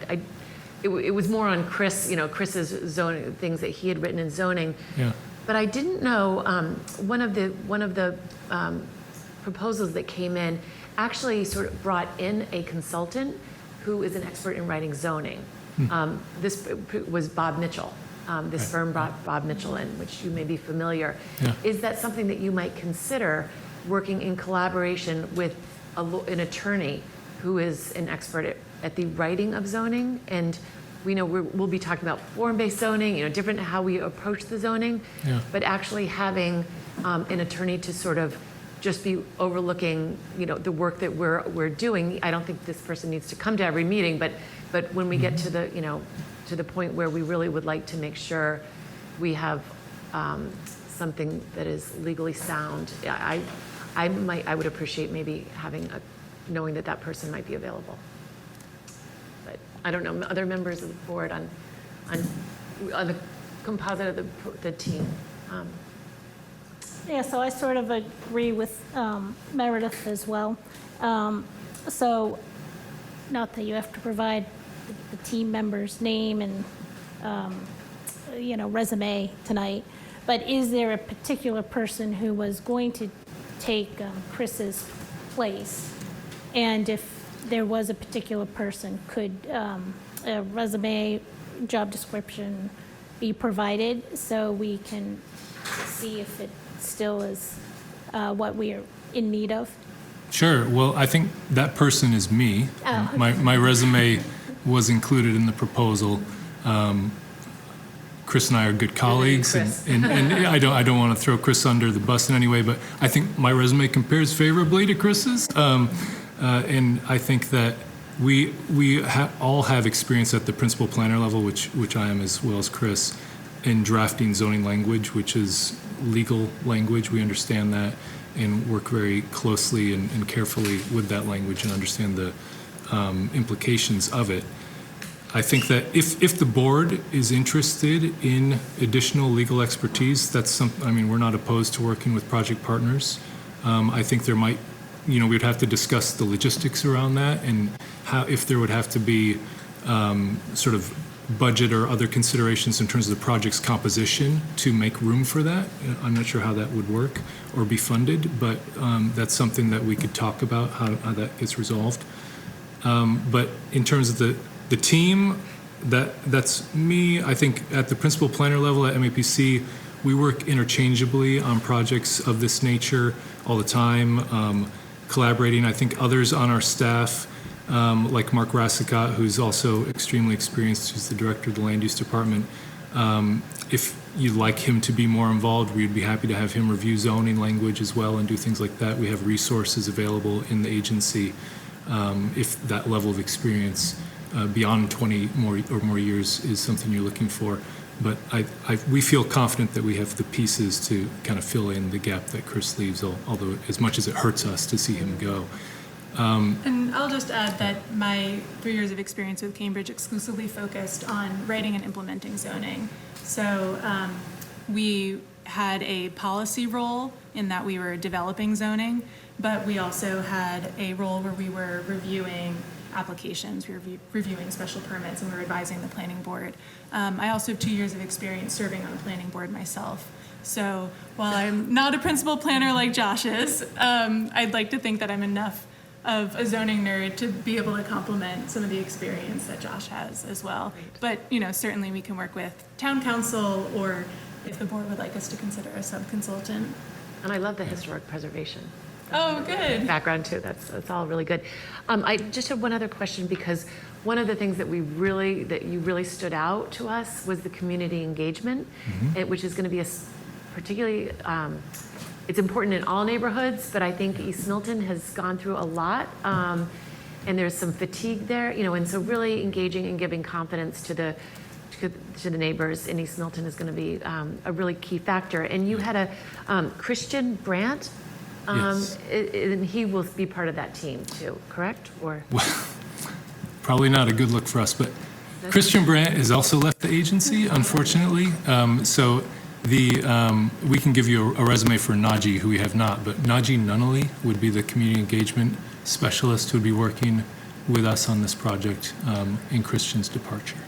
Speaker 1: It was more on Chris, Chris's zoning things that he had written in zoning.
Speaker 17: Yeah.
Speaker 1: But I didn't know one of the proposals that came in actually sort of brought in a consultant who is an expert in writing zoning. This was Bob Mitchell. This firm brought Bob Mitchell in, which you may be familiar.
Speaker 17: Yeah.
Speaker 1: Is that something that you might consider working in collaboration with an attorney who is an expert at the writing of zoning? And we know we'll be talking about form-based zoning, different how we approach the zoning,
Speaker 17: Yeah.
Speaker 1: but actually having an attorney to sort of just be overlooking, the work that we're doing. I don't think this person needs to come to every meeting, but when we get to the, to the point where we really would like to make sure we have something that is legally sound, I would appreciate maybe having knowing that person might be available. But I don't know, other members of the board on the composite of the team.
Speaker 4: Yeah, so I sort of agree with Meredith as well. So not that you have to provide the team member's name and, resume tonight, but is there a particular person who was going to take Chris's place? And if there was a particular person, could a resume, job description be provided so we can see if it still is what we are in need of?
Speaker 17: Sure. Well, I think that person is me.
Speaker 4: Oh, okay.
Speaker 17: My resume was included in the proposal. Chris and I are good colleagues, and I don't want to throw Chris under the bus in any way, but I think my resume compares favorably to Chris's, and I think that we all have experience at the principal planner level, which I am as well as Chris, in drafting zoning language, which is legal language. We understand that and work very closely and carefully with that language and understand the implications of it. I think that if the board is interested in additional legal expertise, that's something, we're not opposed to working with project partners. I think there might, we'd have to discuss the logistics around that and if there would have to be sort of budget or other considerations in terms of the project's composition to make room for that. I'm not sure how that would work or be funded, but that's something that we could talk about, how that gets resolved. But in terms of the team, that's me. I think at the principal planner level at MAPC, we work interchangeably on projects of this nature all the time, collaborating. I think others on our staff, like Mark Rassicott, who's also extremely experienced, who's the director of the Land Use Department. If you'd like him to be more involved, we'd be happy to have him review zoning language as well and do things like that. We have resources available in the agency if that level of experience beyond 20 more years is something you're looking for. But we feel confident that we have the pieces to kind of fill in the gap that Chris leaves, although as much as it hurts us to see him go.
Speaker 18: And I'll just add that my 3 years of experience with Cambridge exclusively focused on writing and implementing zoning. So we had a policy role in that we were developing zoning, but we also had a role where we were reviewing applications, we were reviewing special permits, and we were advising the planning board. I also have 2 years of experience serving on a planning board myself. So while I'm not a principal planner like Josh is, I'd like to think that I'm enough of a zoning nerd to be able to complement some of the experience that Josh has as well. But, certainly we can work with town council, or if the board would like us to consider a sub-consultant.
Speaker 1: And I love the historic preservation.
Speaker 18: Oh, good.
Speaker 1: Background too, that's all really good. I just have one other question, because one of the things that you really stood out to us was the community engagement, which is going to be particularly, it's important in all neighborhoods, but I think East Milton has gone through a lot, and there's some fatigue there, and so really engaging and giving confidence to the neighbors in East Milton is going to be a really key factor. And you had a Christian Brandt,
Speaker 17: Yes.
Speaker 1: And he will be part of that team too, correct? Or
Speaker 17: Well, probably not a good look for us, but Christian Brandt has also left the agency, unfortunately. So we can give you a resume for Naji, who we have not, but Naji Nunnally would be the community engagement specialist who would be working with us on this project in Christian's departure.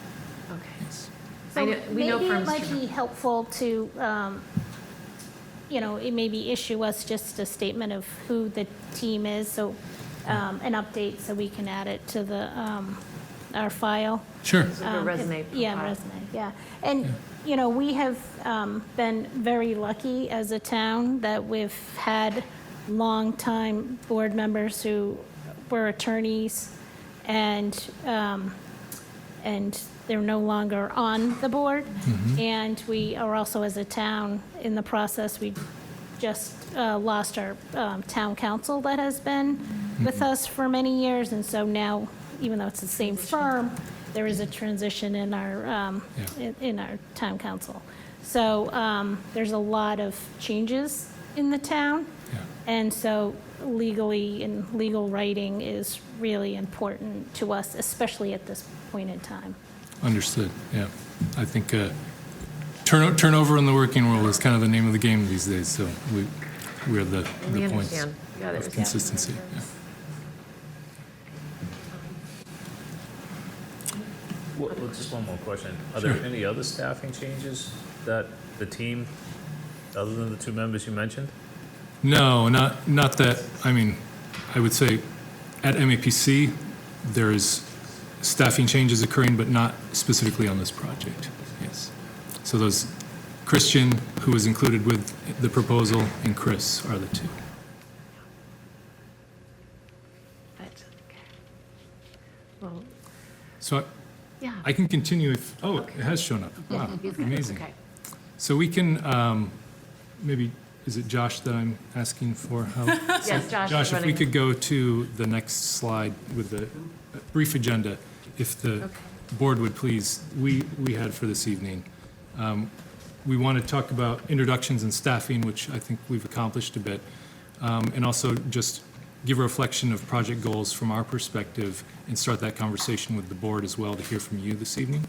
Speaker 1: Okay.
Speaker 17: Yes.
Speaker 4: So
Speaker 1: we know
Speaker 4: maybe
Speaker 1: from
Speaker 4: it might be helpful to, it maybe issue us just a statement of who the team is, so an update, so we can add it to the our file.
Speaker 17: Sure.
Speaker 1: So the resume
Speaker 4: Yeah,
Speaker 1: profile.
Speaker 4: resume, yeah. And, we have been very lucky as a town that we've had longtime board members who were attorneys, and they're no longer on the board. And we are also, as a town, in the process, we just lost our town council that has been with us for many years. And so now, even though it's the same firm, there is a transition in our in our town council. So there's a lot of changes in the town. And so legally and legal writing is really important to us, especially at this point in time.
Speaker 17: Understood, yeah. I think turnover in the working world is kind of the name of the game these days, so we're the
Speaker 1: We
Speaker 17: points
Speaker 1: understand. Yeah, there's
Speaker 17: of consistency. Yeah.
Speaker 5: Well, just one more question. Are there any other staffing changes that the team, other than the two members you mentioned?
Speaker 17: No, not that. I mean, I would say at MAPC there is staffing changes occurring, but not specifically on this project. Yes. So those Christian, who was included with the proposal, and Chris are the two.
Speaker 1: But, okay. Well,
Speaker 17: So
Speaker 1: yeah.
Speaker 17: I can continue if, it has shown up. Wow,
Speaker 1: He's good.
Speaker 17: amazing.
Speaker 1: Okay.
Speaker 17: So we can, maybe, is it Josh that I'm asking for help?
Speaker 1: Yes, Josh is
Speaker 17: Josh, if we
Speaker 1: running.
Speaker 17: could go to the next slide with the brief agenda, if the board would please, we had for this evening. We want to talk about introductions and staffing, which I think we've accomplished a bit, and also just give a reflection of project goals from our perspective and start that conversation with the board as well to hear from you this evening.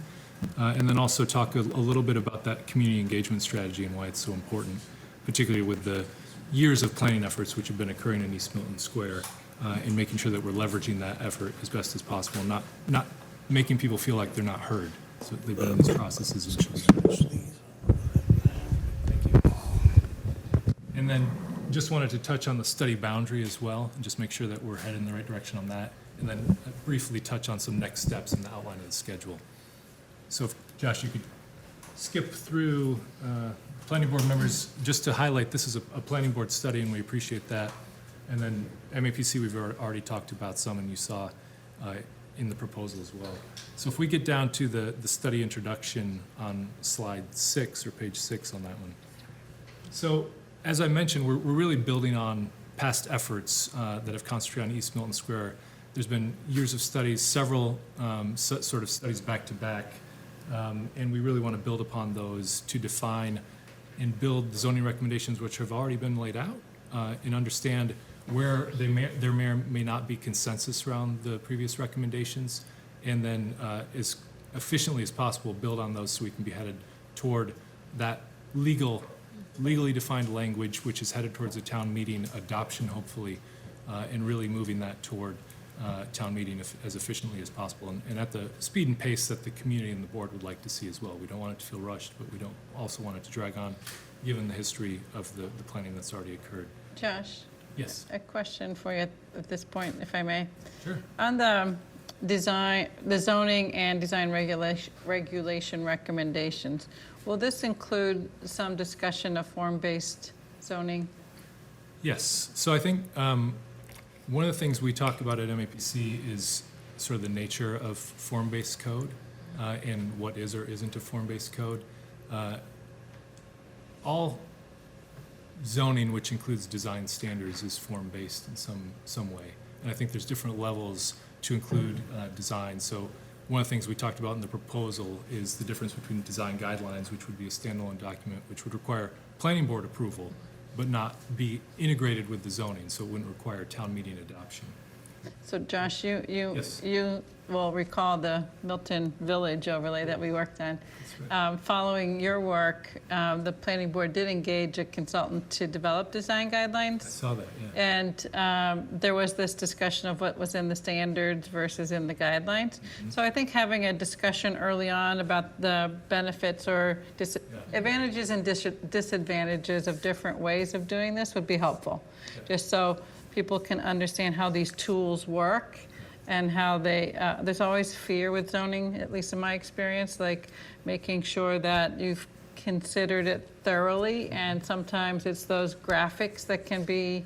Speaker 17: And then also talk a little bit about that community engagement strategy and why it's so important, particularly with the years of planning efforts which have been occurring in East Milton Square, and making sure that we're leveraging that effort as best as possible, not making people feel like they're not heard. So they've been in these processes and chosen. Thank you. And then just wanted to touch on the study boundary as well, and just make sure that we're heading in the right direction on that, and then briefly touch on some next steps in the outline of the schedule. So if, Josh, you could skip through planning board members, just to highlight, this is a planning board study, and we appreciate that. And then MAPC, we've already talked about some, and you saw in the proposal as well. So if we get down to the study introduction on slide 6, or page 6 on that one. So as I mentioned, we're really building on past efforts that have concentrated on East Milton Square. There's been years of studies, several sort of studies back to back, and we really want to build upon those to define and build the zoning recommendations which have already been laid out, and understand where there may or may not be consensus around the previous recommendations, and then as efficiently as possible build on those so we can be headed toward that legally defined language which is headed towards a town meeting adoption, hopefully, and really moving that toward town meeting as efficiently as possible, and at the speed and pace that the community and the board would like to see as well. We don't want it to feel rushed, but we don't also want it to drag on, given the history of the planning that's already occurred.
Speaker 2: Josh?
Speaker 17: Yes.
Speaker 2: A question for you at this point, if I may.
Speaker 17: Sure.
Speaker 2: On the zoning and design regulation recommendations, will this include some discussion of form-based zoning?
Speaker 17: Yes. So I think one of the things we talk about at MAPC is sort of the nature of form-based code and what is or isn't a form-based code. All zoning, which includes design standards, is form-based in some way. And I think there's different levels to include design. So one of the things we talked about in the proposal is the difference between design guidelines, which would be a standalone document, which would require planning board approval, but not be integrated with the zoning, so it wouldn't require town meeting adoption.
Speaker 2: So Josh, you
Speaker 17: Yes.
Speaker 2: you will recall the Milton Village overlay that we worked on. Following your work, the planning board did engage a consultant to develop design guidelines.
Speaker 17: I saw that, yeah.
Speaker 2: And there was this discussion of what was in the standards versus in the guidelines. So I think having a discussion early on about the benefits or advantages and disadvantages of different ways of doing this would be helpful. Just so people can understand how these tools work and how they, there's always fear with zoning, at least in my experience, like making sure that you've considered it thoroughly, and sometimes it's those graphics that can be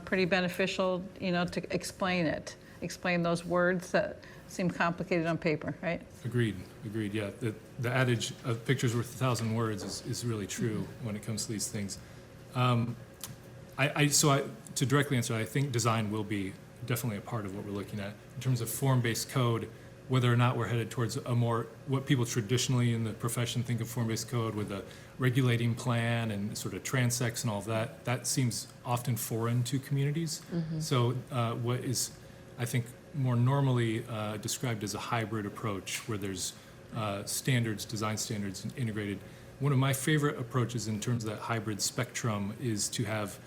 Speaker 2: pretty beneficial, to explain those words that seem complicated on paper, right?
Speaker 17: Agreed, yeah. The adage of pictures worth 1,000 words is really true when it comes to these things. To directly answer, I think design will be definitely a part of what we're looking at. In terms of form-based code, whether or not we're headed towards a more, what people traditionally in the profession think of form-based code with a regulating plan and sort of transects and all of that, that seems often foreign to communities. So what is, I think, more normally described as a hybrid approach where there's standards, design standards integrated. One of my favorite approaches in terms of that hybrid spectrum is to have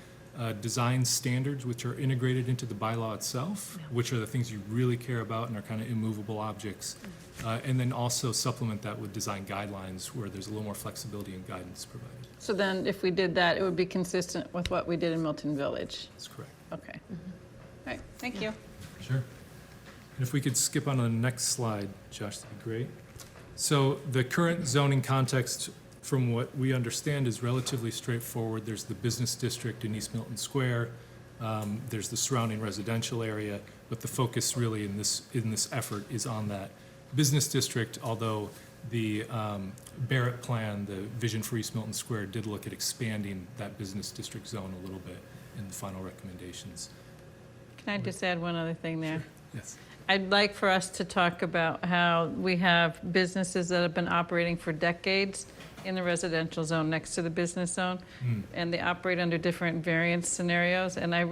Speaker 17: design standards which are integrated into the bylaw itself, which are the things you really care about and are kind of immovable objects, and then also supplement that with design guidelines where there's a little more flexibility and guidance provided.
Speaker 2: So then if we did that, it would be consistent with what we did in Milton Village?
Speaker 17: That's correct.
Speaker 2: Okay. All right, thank you.
Speaker 17: Sure. And if we could skip on to the next slide, Josh, that'd be great. So the current zoning context, from what we understand, is relatively straightforward. There's the business district in East Milton Square. There's the surrounding residential area, but the focus really in this effort is on that business district, although the Barrett plan, the vision for East Milton Square, did look at expanding that business district zone a little bit in the final recommendations.
Speaker 2: Can I just add one other thing there?
Speaker 17: Yes.
Speaker 2: I'd like for us to talk about how we have businesses that have been operating for decades in the residential zone next to the business zone, and they operate under different variance scenarios. And I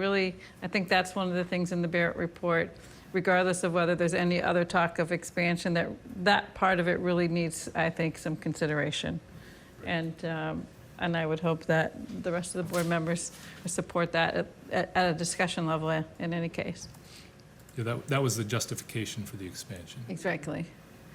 Speaker 2: think that's one of the things in the Barrett report, regardless of whether there's any other talk of expansion, that part of it really needs, I think, some consideration. And I would hope that the rest of the board members support that at a discussion level in any case.
Speaker 17: Yeah, that was the justification for the expansion.
Speaker 2: Exactly.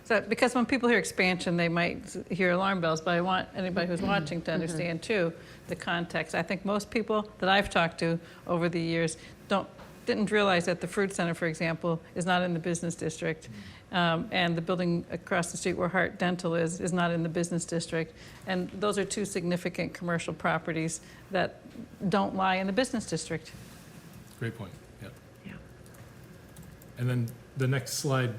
Speaker 2: So, because when people hear expansion, they might hear alarm bells, but I want anybody who's watching to understand, too, the context. I think most people that I've talked to over the years don't didn't realize that the Fruit Center, for example, is not in the business district. And the building across the street where Hart Dental is not in the business district. And those are two significant commercial properties that don't lie in the business district.
Speaker 17: Great point, yep.
Speaker 1: Yeah.
Speaker 17: And then the next slide,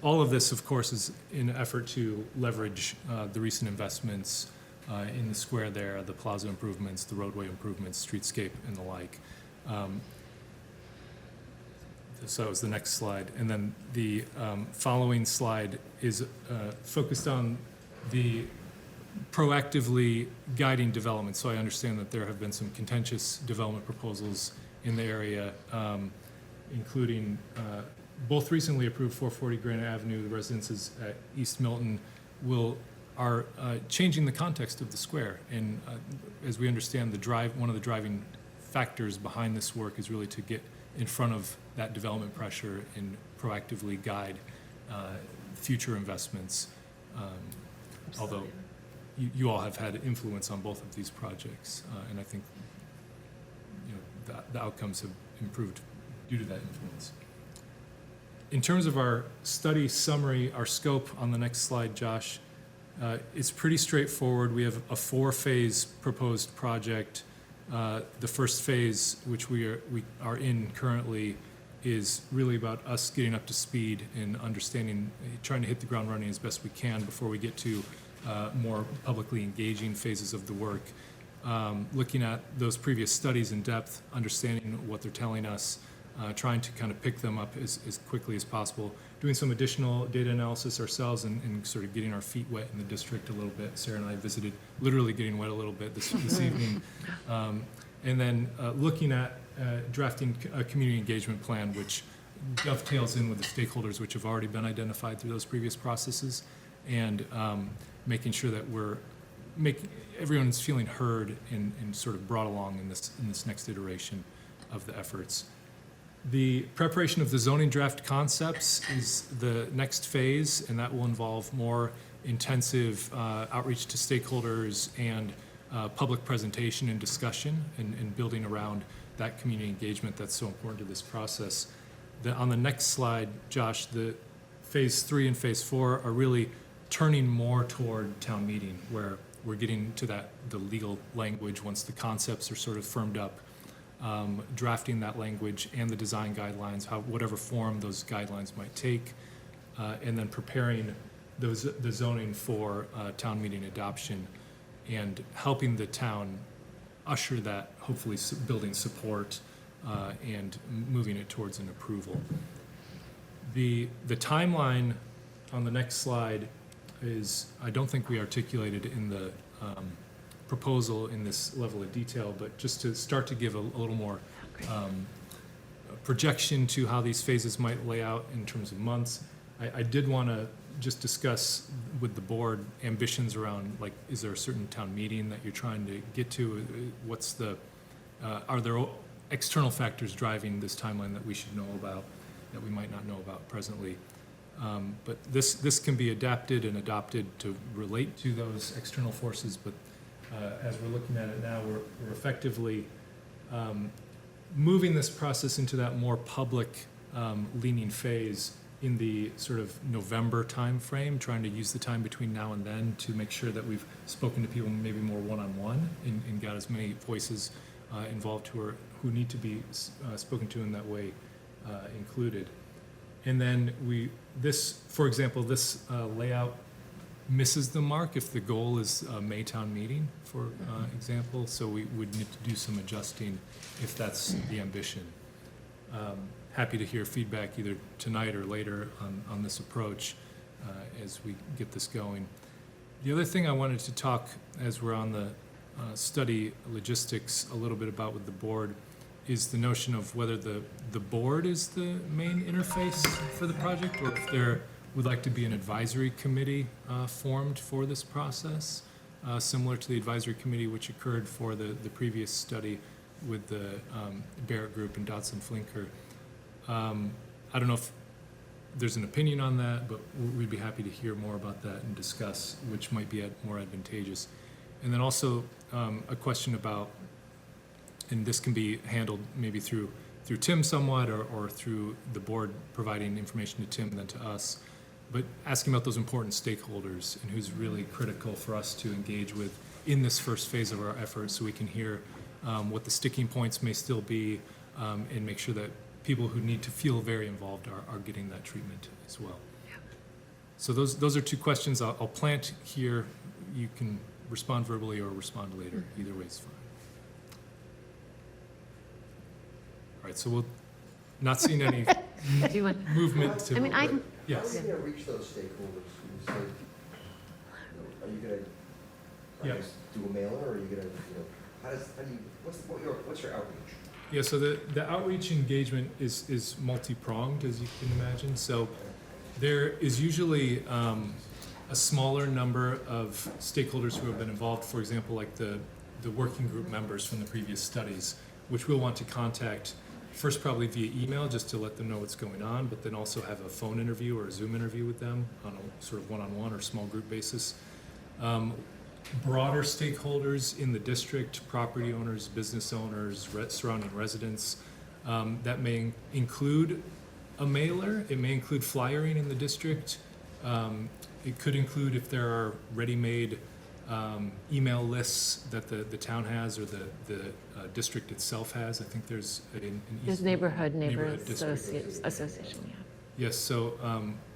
Speaker 17: all of this, of course, is in an effort to leverage the recent investments in the square there, the plaza improvements, the roadway improvements, streetscape, and the like. So that was the next slide. And then the following slide is focused on the proactively guiding development. So I understand that there have been some contentious development proposals in the area, including both recently approved 440 Granite Avenue, the residences at East Milton are changing the context of the square. And as we understand, one of the driving factors behind this work is really to get in front of that development pressure and proactively guide future investments. Although you all have had influence on both of these projects, and I think the outcomes have improved due to that influence. In terms of our study summary, our scope on the next slide, Josh, it's pretty straightforward. We have a 4-phase proposed project. The first phase, which we are in currently, is really about us getting up to speed and understanding, trying to hit the ground running as best we can before we get to more publicly engaging phases of the work. Looking at those previous studies in depth, understanding what they're telling us, trying to kind of pick them up as quickly as possible, doing some additional data analysis ourselves and sort of getting our feet wet in the district a little bit. Sarah and I visited, literally getting wet a little bit this evening. And then looking at drafting a community engagement plan, which dovetails in with the stakeholders which have already been identified through those previous processes, and making sure that everyone's feeling heard and sort of brought along in this next iteration of the efforts. The preparation of the zoning draft concepts is the next phase, and that will involve more intensive outreach to stakeholders and public presentation and discussion and building around that community engagement that's so important to this process. On the next slide, Josh, the phase 3 and phase 4 are really turning more toward town meeting, where we're getting to the legal language once the concepts are sort of firmed up. Drafting that language and the design guidelines, whatever form those guidelines might take, and then preparing the zoning for town meeting adoption and helping the town usher that, hopefully building support and moving it towards an approval. The timeline on the next slide is, I don't think we articulated in the proposal in this level of detail, but just to start to give a little more projection to how these phases might lay out in terms of months. I did want to just discuss with the board ambitions around, like, is there a certain town meeting that you're trying to get to? Are there external factors driving this timeline that we should know about, that we might not know about presently? But this can be adapted and adopted to relate to those external forces, but as we're looking at it now, we're effectively moving this process into that more public leaning phase in the sort of November timeframe, trying to use the time between now and then to make sure that we've spoken to people maybe more one-on-one and got as many voices involved who need to be spoken to in that way included. And then for example, this layout misses the mark if the goal is a May town meeting, for example, so we would need to do some adjusting if that's the ambition. Happy to hear feedback either tonight or later on this approach as we get this going. The other thing I wanted to talk, as we're on the study logistics a little bit about with the board, is the notion of whether the board is the main interface for the project, or if there would like to be an advisory committee formed for this process, similar to the advisory committee which occurred for the previous study with the Barrett Group and Dodson Flinker. I don't know if there's an opinion on that, but we'd be happy to hear more about that and discuss which might be more advantageous. And then also a question about, and this can be handled maybe through through Tim somewhat, or through the board providing information to Tim, then to us. But asking about those important stakeholders and who's really critical for us to engage with in this first phase of our effort, so we can hear what the sticking points may still be, and make sure that people who need to feel very involved are getting that treatment as well. So those are two questions I'll plant here. You can respond verbally or respond later. Either way is fine. All right, so we'll not seeing any movement to.
Speaker 1: I mean,
Speaker 17: yes.
Speaker 3: How are you gonna reach those stakeholders? Are you gonna, I guess, do a mailer, or are you gonna, how do you, what's your outreach?
Speaker 17: Yeah, so the outreach engagement is multi-pronged, as you can imagine. So there is usually a smaller number of stakeholders who have been involved, for example, like the working group members from the previous studies, which we'll want to contact first probably via email just to let them know what's going on, but then also have a phone interview or a Zoom interview with them on a sort of one-on-one or small group basis. Broader stakeholders in the district, property owners, business owners, surrounding residents, that may include a mailer, it may include flyering in the district. It could include if there are ready-made email lists that the town has or the district itself has. I think there's an
Speaker 1: There's neighborhood
Speaker 17: association,
Speaker 1: yeah.
Speaker 17: Yes, so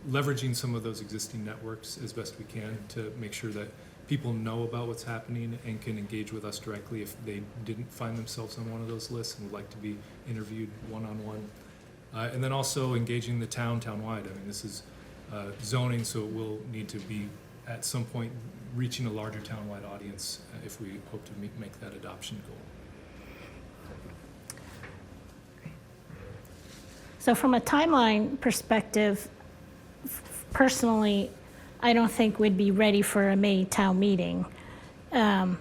Speaker 17: leveraging some of those existing networks as best we can to make sure that people know about what's happening and can engage with us directly if they didn't find themselves on one of those lists and would like to be interviewed one-on-one. And then also engaging the town-wide. I mean, this is zoning, so it will need to be at some point reaching a larger town-wide audience if we hope to make that adoption goal.
Speaker 4: So from a timeline perspective, personally, I don't think we'd be ready for a May town meeting. I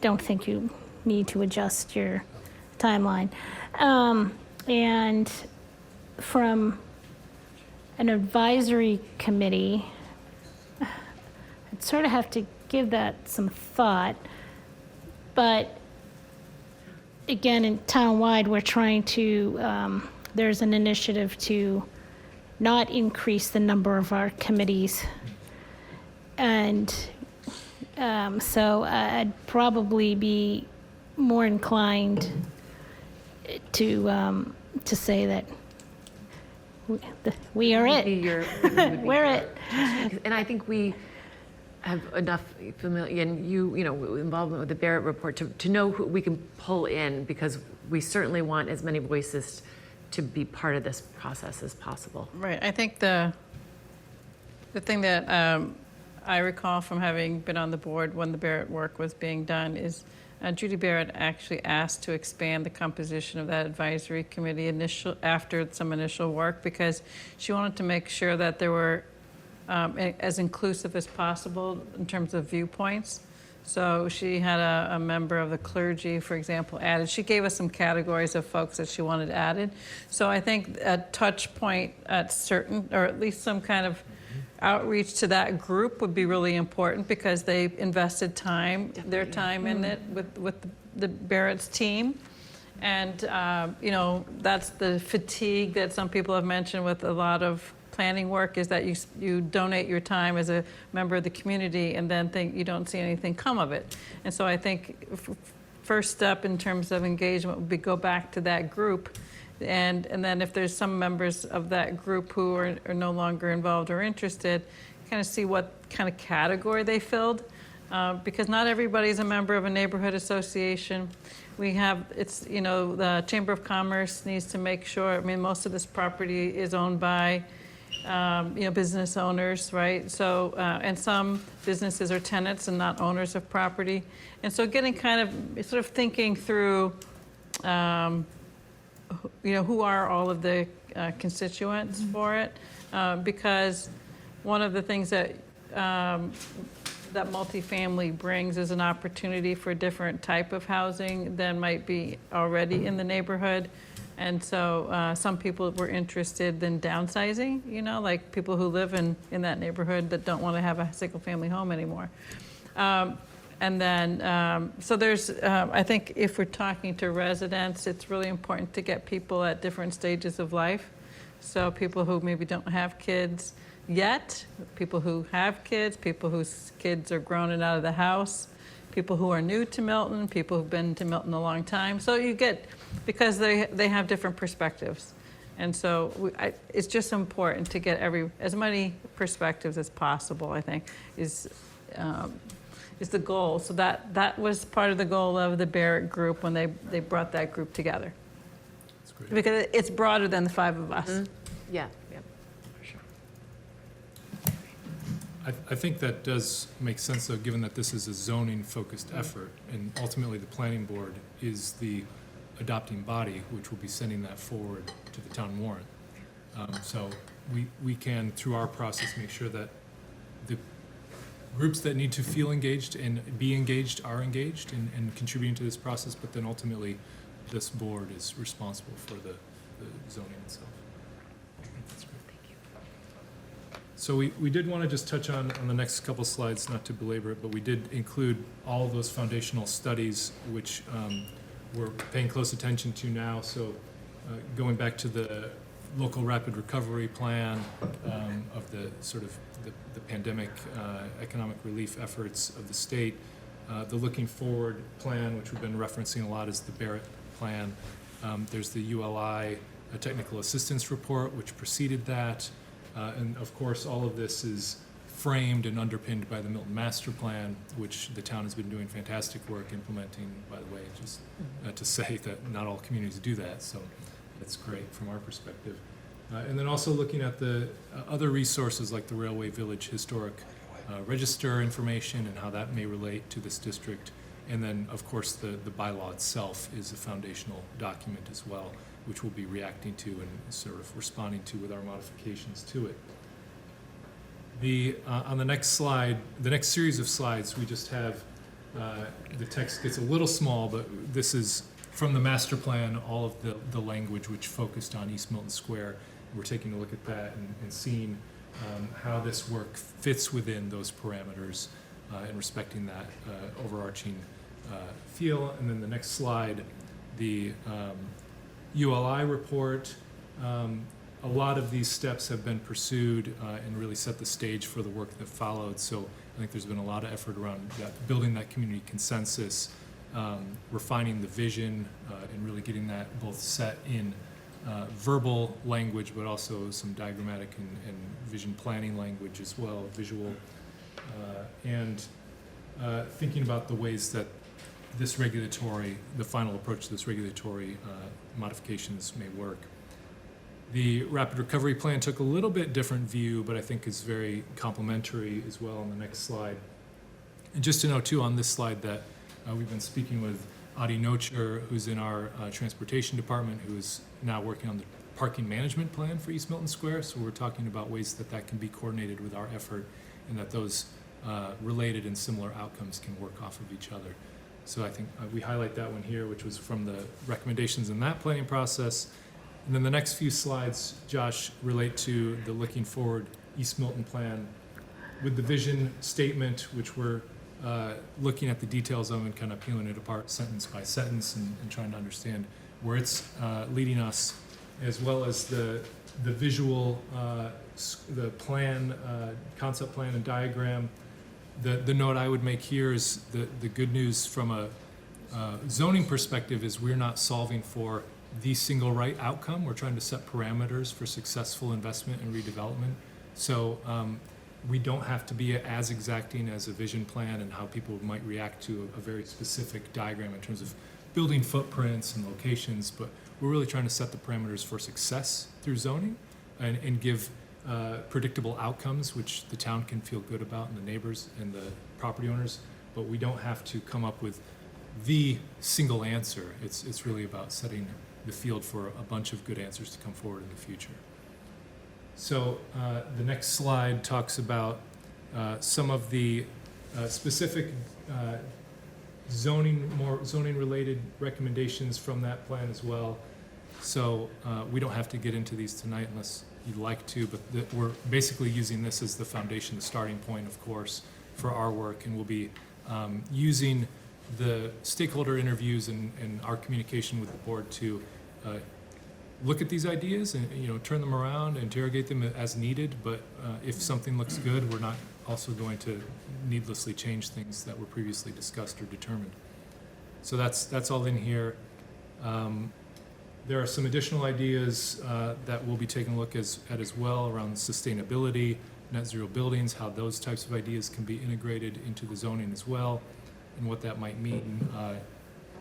Speaker 4: don't think you need to adjust your timeline. And from an advisory committee, I'd sort of have to give that some thought. But again, in townwide, we're trying to, there's an initiative to not increase the number of our committees. And so I'd probably be more inclined to say that we are it. We're it.
Speaker 1: And I think we have enough familiar, and involvement with the Barrett report to know who we can pull in, because we certainly want as many voices to be part of this process as possible.
Speaker 2: Right. I think the thing that I recall from having been on the board when the Barrett work was being done is Judy Barrett actually asked to expand the composition of that advisory committee after some initial work, because she wanted to make sure that there were as inclusive as possible in terms of viewpoints. So she had a member of the clergy, for example, added. She gave us some categories of folks that she wanted added. So I think a touch point at certain, or at least some kind of outreach to that group would be really important, because they invested their time in it with the Barrett's team. And, that's the fatigue that some people have mentioned with a lot of planning work, is that you donate your time as a member of the community and then think you don't see anything come of it. And so I think first step in terms of engagement would be go back to that group, and then if there's some members of that group who are no longer involved or interested, kind of see what kind of category they filled, because not everybody's a member of a neighborhood association. We have, the Chamber of Commerce needs to make sure, most of this property is owned by business owners, right? So, and some businesses are tenants and not owners of property. And so getting kind of, sort of thinking through, who are all of the constituents for it? Because one of the things that that multifamily brings is an opportunity for a different type of housing than might be already in the neighborhood. And so some people were interested in downsizing, like people who live in that neighborhood that don't want to have a single family home anymore. And then, so there's, I think if we're talking to residents, it's really important to get people at different stages of life. So people who maybe don't have kids yet, people who have kids, people whose kids are grown and out of the house, people who are new to Milton, people who've been to Milton a long time. So you get, because they have different perspectives. And so it's just important to get as many perspectives as possible, I think, is the goal. So that was part of the goal of the Barrett group when they brought that group together.
Speaker 17: That's great.
Speaker 2: Because it's broader than the 5 of us.
Speaker 1: Mm-hmm. Yeah, for sure.
Speaker 17: I think that does make sense, though, given that this is a zoning-focused effort, and ultimately the planning board is the adopting body, which will be sending that forward to the town warrant. So we can, through our process, make sure that the groups that need to feel engaged and be engaged are engaged and contributing to this process, but then ultimately this board is responsible for the zoning itself. That's great. Thank you. So we did want to just touch on the next couple slides, not to belabor it, but we did include all of those foundational studies, which we're paying close attention to now. So going back to the local rapid recovery plan of the sort of the pandemic economic relief efforts of the state, the looking forward plan, which we've been referencing a lot, is the Barrett plan. There's the ULI technical assistance report, which preceded that. And of course, all of this is framed and underpinned by the Milton Master Plan, which the town has been doing fantastic work implementing, by the way, just to say that not all communities do that, so that's great from our perspective. And then also looking at the other resources like the Railway Village Historic Register information and how that may relate to this district. And then, of course, the bylaw itself is a foundational document as well, which we'll be reacting to and sort of responding to with our modifications to it. On the next slide, the next series of slides, we just have, the text gets a little small, but this is from the master plan, all of the language which focused on East Milton Square. We're taking a look at that and seeing how this work fits within those parameters and respecting that overarching feel. And then the next slide, the ULI report. A lot of these steps have been pursued and really set the stage for the work that followed. So I think there's been a lot of effort around building that community consensus, refining the vision, and really getting that both set in verbal language, but also some diagrammatic and vision planning language as well, visual, and thinking about the ways that the final approach to this regulatory modifications may work. The Rapid Recovery Plan took a little bit different view, but I think is very complementary as well on the next slide. And just to note too on this slide that we've been speaking with Adi Nocher, who's in our transportation department, who is now working on the parking management plan for East Milton Square. So we're talking about ways that can be coordinated with our effort and that those related and similar outcomes can work off of each other. So I think we highlight that one here, which was from the recommendations in that planning process. And then the next few slides, Josh, relate to the looking forward East Milton plan with the vision statement, which we're looking at the details of and kind of peeling it apart sentence by sentence and trying to understand where it's leading us, as well as the visual, the plan, concept plan and diagram. The note I would make here is the good news from a zoning perspective is we're not solving for the single right outcome. We're trying to set parameters for successful investment and redevelopment. So we don't have to be as exacting as a vision plan and how people might react to a very specific diagram in terms of building footprints and locations, but we're really trying to set the parameters for success through zoning and give predictable outcomes, which the town can feel good about and the neighbors and the property owners, but we don't have to come up with the single answer. It's really about setting the field for a bunch of good answers to come forward in the future. So the next slide talks about some of the specific zoning related recommendations from that plan as well. So we don't have to get into these tonight unless you'd like to, but we're basically using this as the foundation, the starting point, of course, for our work, and we'll be using the stakeholder interviews and our communication with the board to look at these ideas and, turn them around, interrogate them as needed, but if something looks good, we're not also going to needlessly change things that were previously discussed or determined. So that's all in here. There are some additional ideas that we'll be taking a look at as well around sustainability, net zero buildings, how those types of ideas can be integrated into the zoning as well, and what that might mean.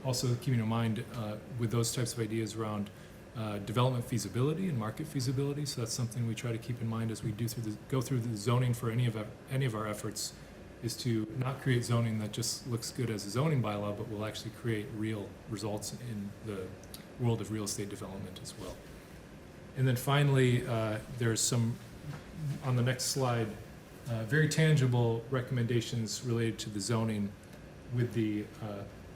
Speaker 17: Also keeping in mind with those types of ideas around development feasibility and market feasibility. So that's something we try to keep in mind as we go through the zoning for any of our efforts, is to not create zoning that just looks good as a zoning bylaw, but will actually create real results in the world of real estate development as well. And then finally, there's some, on the next slide, very tangible recommendations related to the zoning with the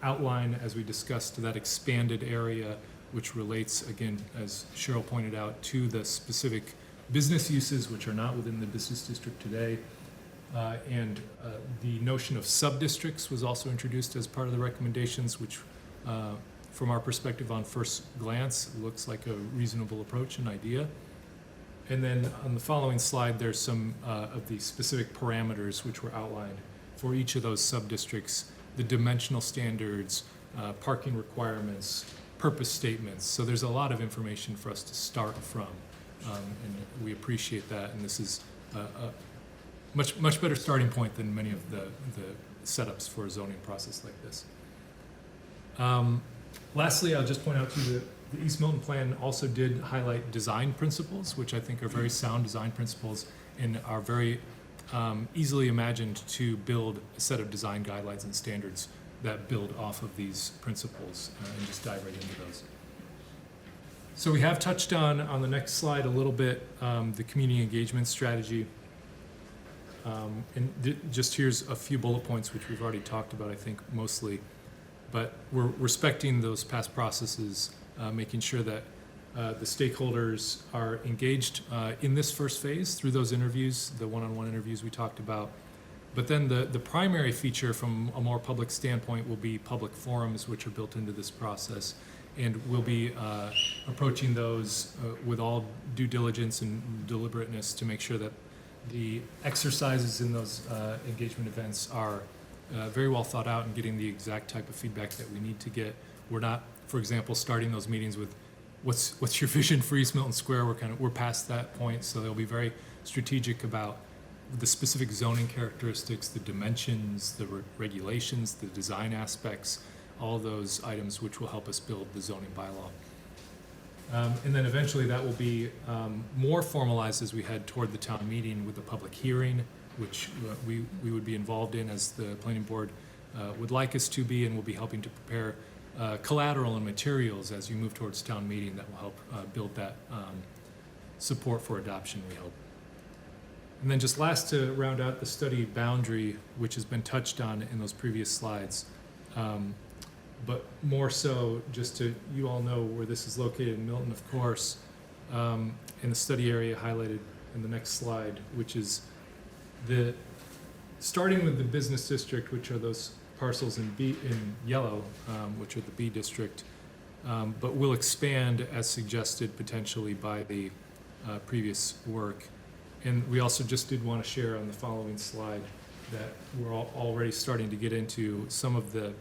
Speaker 17: outline, as we discussed, to that expanded area, which relates, again, as Cheryl pointed out, to the specific business uses which are not within the business district today. And the notion of sub-districts was also introduced as part of the recommendations, which from our perspective on first glance looks like a reasonable approach and idea. And then on the following slide, there's some of the specific parameters which were outlined for each of those sub-districts, the dimensional standards, parking requirements, purpose statements. So there's a lot of information for us to start from, and we appreciate that. And this is a much better starting point than many of the setups for a zoning process like this. Lastly, I'll just point out to you the East Milton plan also did highlight design principles, which I think are very sound design principles and are very easily imagined to build a set of design guidelines and standards that build off of these principles, and just dive right into those. So we have touched on the next slide a little bit, the community engagement strategy. And just here's a few bullet points which we've already talked about, I think, mostly. But we're respecting those past processes, making sure that the stakeholders are engaged in this first phase through those interviews, the one-on-one interviews we talked about. But then the primary feature from a more public standpoint will be public forums, which are built into this process. And we'll be approaching those with all due diligence and deliberateness to make sure that the exercises in those engagement events are very well thought out and getting the exact type of feedback that we need to get. We're not, for example, starting those meetings with what's your vision for East Milton Square? We're past that point, so they'll be very strategic about the specific zoning characteristics, the dimensions, the regulations, the design aspects, all those items which will help us build the zoning bylaw. And then eventually that will be more formalized as we head toward the town meeting with the public hearing, which we would be involved in as the planning board would like us to be, and we'll be helping to prepare collateral and materials as you move towards town meeting that will help build that support for adoption, we hope. And then just last, to round out the study boundary, which has been touched on in those previous slides, but more so just to, you all know where this is located in Milton, of course, in the study area highlighted in the next slide, which is starting with the business district, which are those parcels in yellow, which are the B district, but will expand as suggested potentially by the previous work. And we also just did want to share on the following slide that we're already starting to get into some of the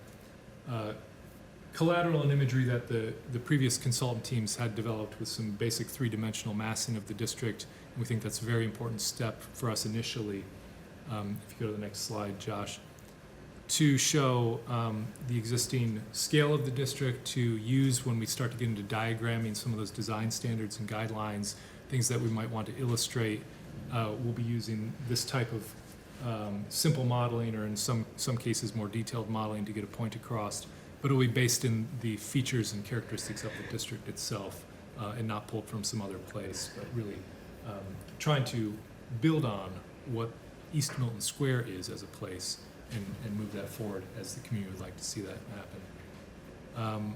Speaker 17: collateral and imagery that the previous consultant teams had developed with some basic three-dimensional massing of the district. And we think that's a very important step for us initially. If you go to the next slide, Josh, to show the existing scale of the district to use when we start to get into diagramming some of those design standards and guidelines, things that we might want to illustrate. We'll be using this type of simple modeling, or in some cases more detailed modeling, to get a point across, but it'll be based in the features and characteristics of the district itself, and not pulled from some other place, but really trying to build on what East Milton Square is as a place, and move that forward as the community would like to see that happen.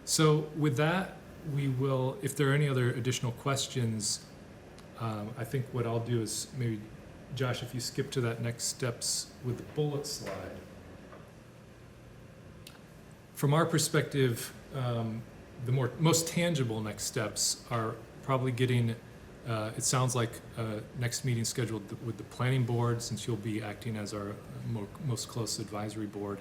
Speaker 17: So with that, we will, if there are any other additional questions, I think what I'll do is maybe Josh, if you skip to that next steps with the bullet slide. From our perspective, the most tangible next steps are probably getting, it sounds like next meeting scheduled with the planning board, since you'll be acting as our most close advisory board,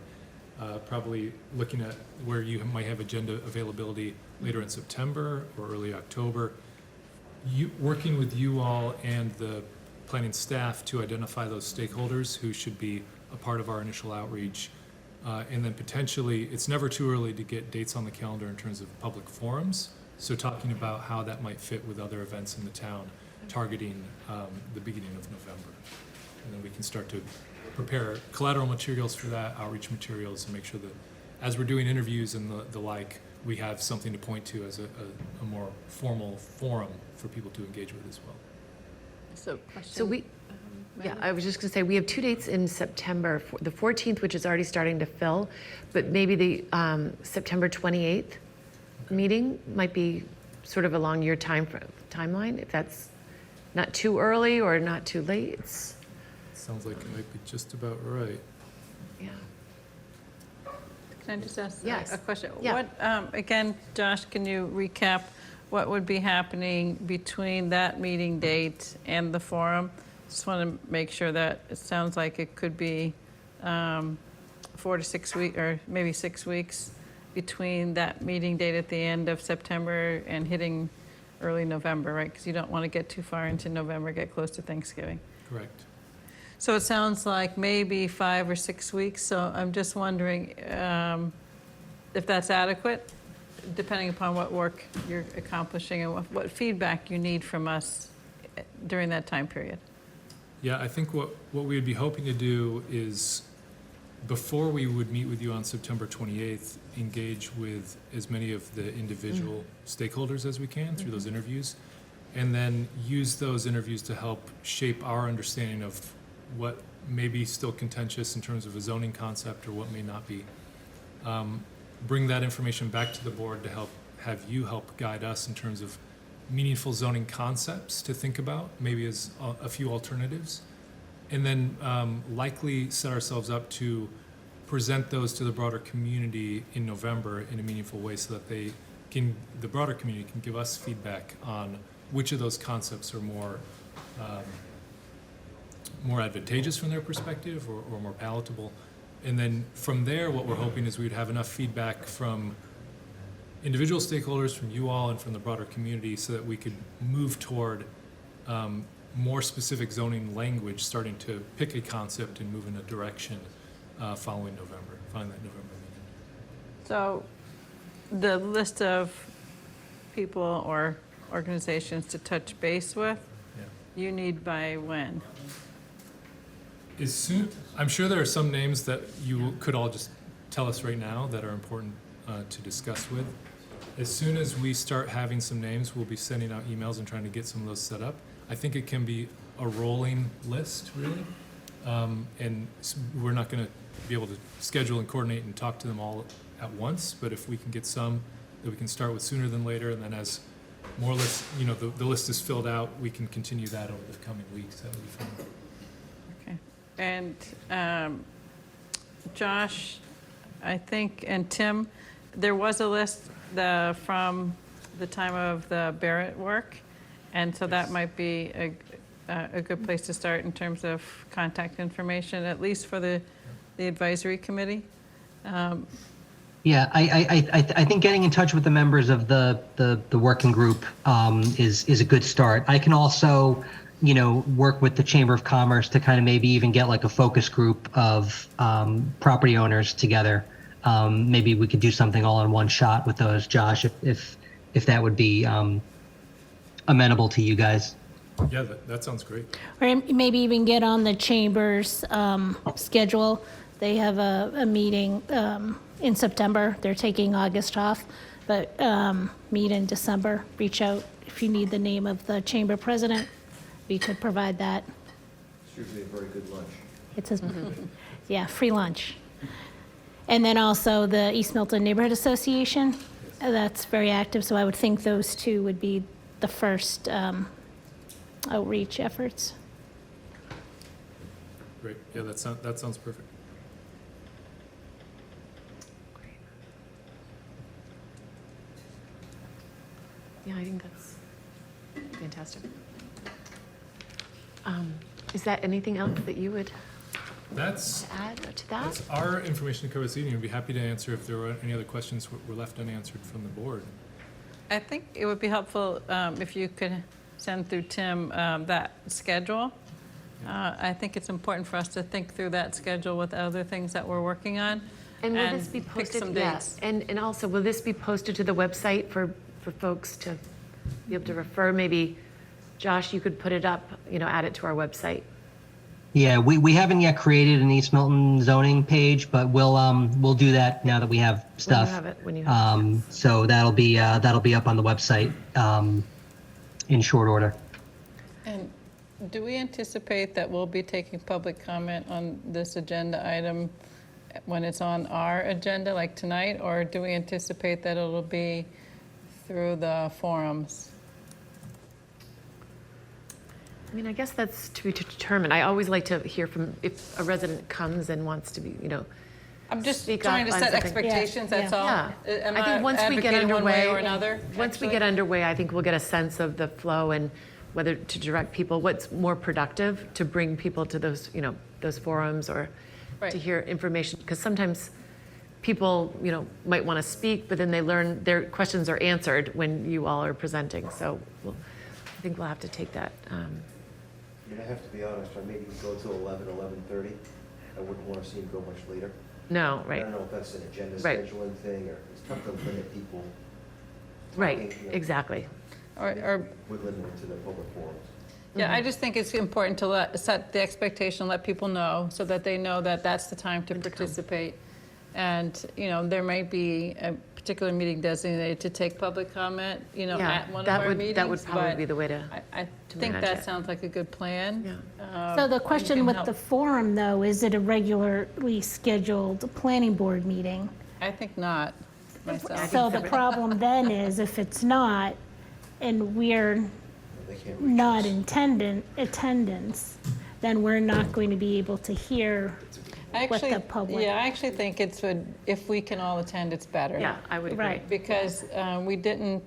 Speaker 17: probably looking at where you might have agenda availability later in September or early October. Working with you all and the planning staff to identify those stakeholders who should be a part of our initial outreach. And then potentially, it's never too early to get dates on the calendar in terms of public forums. So talking about how that might fit with other events in the town, targeting the beginning of November. And then we can start to prepare collateral materials for that, outreach materials, and make sure that as we're doing interviews and the like, we have something to point to as a more formal forum for people to engage with as well.
Speaker 1: So we, yeah, I was just going to say, we have 2 dates in September, the 14th, which is already starting to fill, but maybe the September 28th meeting might be sort of along your timeline, if that's not too early or not too late.
Speaker 17: Sounds like it might be just about right.
Speaker 1: Yeah.
Speaker 2: Can I just ask
Speaker 1: Yes.
Speaker 2: a question?
Speaker 1: Yeah.
Speaker 2: What, again, Josh, can you recap what would be happening between that meeting date and the forum? Just want to make sure that it sounds like it could be 4 to 6 weeks, or maybe 6 weeks between that meeting date at the end of September and hitting early November, right? Because you don't want to get too far into November, get close to Thanksgiving.
Speaker 17: Correct.
Speaker 2: So it sounds like maybe 5 or 6 weeks. So I'm just wondering if that's adequate, depending upon what work you're accomplishing and what feedback you need from us during that time period.
Speaker 17: Yeah, I think what we would be hoping to do is, before we would meet with you on September 28th, engage with as many of the individual stakeholders as we can through those interviews, and then use those interviews to help shape our understanding of what may be still contentious in terms of a zoning concept or what may not be. Bring that information back to the board to have you help guide us in terms of meaningful zoning concepts to think about, maybe as a few alternatives, and then likely set ourselves up to present those to the broader community in November in a meaningful way, so that the broader community can give us feedback on which of those concepts are more advantageous from their perspective or more palatable. And then from there, what we're hoping is we'd have enough feedback from individual stakeholders, from you all, and from the broader community, so that we could move toward more specific zoning language, starting to pick a concept and move in a direction following that November meeting.
Speaker 2: So the list of people or organizations to touch base with, you need by when?
Speaker 17: I'm sure there are some names that you could all just tell us right now that are important to discuss with. As soon as we start having some names, we'll be sending out emails and trying to get some of those set up. I think it can be a rolling list, really. And we're not going to be able to schedule and coordinate and talk to them all at once, but if we can get some that we can start with sooner than later, and then as more lists, the list is filled out, we can continue that over the coming weeks. That would be fun.
Speaker 2: Okay. And Josh, I think, and Tim, there was a list from the time of the Barrett work, and so that might be a good place to start in terms of contact information, at least for the advisory committee.
Speaker 6: Yeah, I think getting in touch with the members of the working group is a good start. I can also, work with the Chamber of Commerce to kind of maybe even get like a focus group of property owners together. Maybe we could do something all in one shot with those, Josh, if that would be amenable to you guys.
Speaker 17: Yeah, that sounds great.
Speaker 4: Or maybe even get on the Chamber's schedule. They have a meeting in September. They're taking August off, but meet in December. Reach out if you need the name of the Chamber president. We could provide that.
Speaker 3: It's usually a very good lunch.
Speaker 4: It's yeah, free lunch. And then also the East Milton Neighborhood Association. That's very active, so I would think those two would be the first outreach efforts.
Speaker 17: Great. Yeah, that sounds perfect.
Speaker 1: Yeah, I think that's fantastic. Is that anything else that you would
Speaker 17: That's
Speaker 1: add to that?
Speaker 17: That's our information to cover this evening. I'd be happy to answer if there were any other questions were left unanswered from the board.
Speaker 2: I think it would be helpful if you could send through Tim that schedule. I think it's important for us to think through that schedule with other things that we're working on.
Speaker 1: And will this be
Speaker 2: pick
Speaker 1: posted?
Speaker 2: some
Speaker 1: Yes.
Speaker 2: dates.
Speaker 1: And also, will this be posted to the website for folks to be able to refer? Maybe, Josh, you could put it up, add it to our website.
Speaker 6: Yeah, we haven't yet created an East Milton zoning page, but we'll do that now that we have stuff.
Speaker 1: When you have it.
Speaker 6: So that'll be up on the website in short order.
Speaker 2: And do we anticipate that we'll be taking public comment on this agenda item when it's on our agenda, like tonight, or do we anticipate that it'll be through the forums?
Speaker 1: I mean, I guess that's to be determined. I always like to hear from, if a resident comes and wants to be,
Speaker 2: I'm just
Speaker 1: speak
Speaker 2: trying
Speaker 1: up
Speaker 2: to
Speaker 1: on
Speaker 2: set
Speaker 1: something.
Speaker 2: expectations, that's all.
Speaker 1: Yeah.
Speaker 2: Am
Speaker 1: I think once we get
Speaker 2: advocating one way
Speaker 1: underway,
Speaker 2: or another?
Speaker 1: once we get underway, I think we'll get a sense of the flow and whether to direct people, what's more productive to bring people to those, those forums or
Speaker 2: Right.
Speaker 1: to hear information. Because sometimes people, might want to speak, but then they learn their questions are answered when you all are presenting. So I think we'll have to take that.
Speaker 3: I mean, I have to be honest, I maybe go to 11:30. I wouldn't want to see him go much later.
Speaker 1: No,
Speaker 3: I
Speaker 1: right.
Speaker 3: don't know if that's an agenda
Speaker 1: Right.
Speaker 3: scheduling thing, or it's tough to limit people.
Speaker 1: Right,
Speaker 3: talking,
Speaker 1: exactly.
Speaker 2: Or
Speaker 3: Would limit it to the public forums.
Speaker 2: Yeah, I just think it's important to set the expectation, let people know, so that they know that that's the time to participate. And, there might be a particular meeting designated to take public comment,
Speaker 1: Yeah,
Speaker 2: at one of
Speaker 1: that
Speaker 2: our
Speaker 1: would-
Speaker 2: meetings.
Speaker 1: that would probably
Speaker 2: but
Speaker 1: be the way to
Speaker 2: I think
Speaker 1: manage
Speaker 2: that
Speaker 1: it.
Speaker 2: sounds like a good plan.
Speaker 4: So the
Speaker 2: You
Speaker 4: question
Speaker 2: can
Speaker 4: with
Speaker 2: help.
Speaker 4: the forum, though, is it a regularly scheduled planning board meeting?
Speaker 2: I think not, myself.
Speaker 4: So the problem then is if it's not, and we're
Speaker 3: They can't reach
Speaker 4: not
Speaker 3: us.
Speaker 4: in attendance, then we're not going to be able to hear what the public.
Speaker 2: Yeah, I actually think if we can all attend, it's better.
Speaker 1: Yeah, I would agree.
Speaker 4: Right.
Speaker 2: Because we didn't,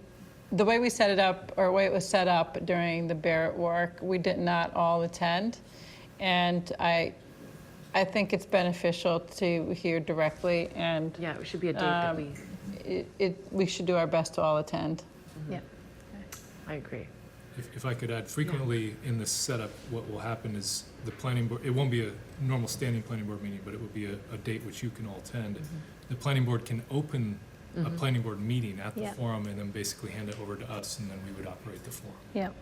Speaker 2: the way we set it up, or the way it was set up during the Barrett work, we did not all attend. And I think it's beneficial to hear directly, and
Speaker 1: Yeah, it should be a date that we,
Speaker 2: we should do our best to all attend.
Speaker 4: Yeah.
Speaker 1: I agree.
Speaker 17: If I could add, frequently in this setup, what will happen is the planning board, it won't be a normal standing planning board meeting, but it will be a date which you can all attend. The planning board can open a planning board meeting at the
Speaker 4: Yeah.
Speaker 17: forum and then basically hand it over to us, and then we would operate the forum.
Speaker 4: Yep.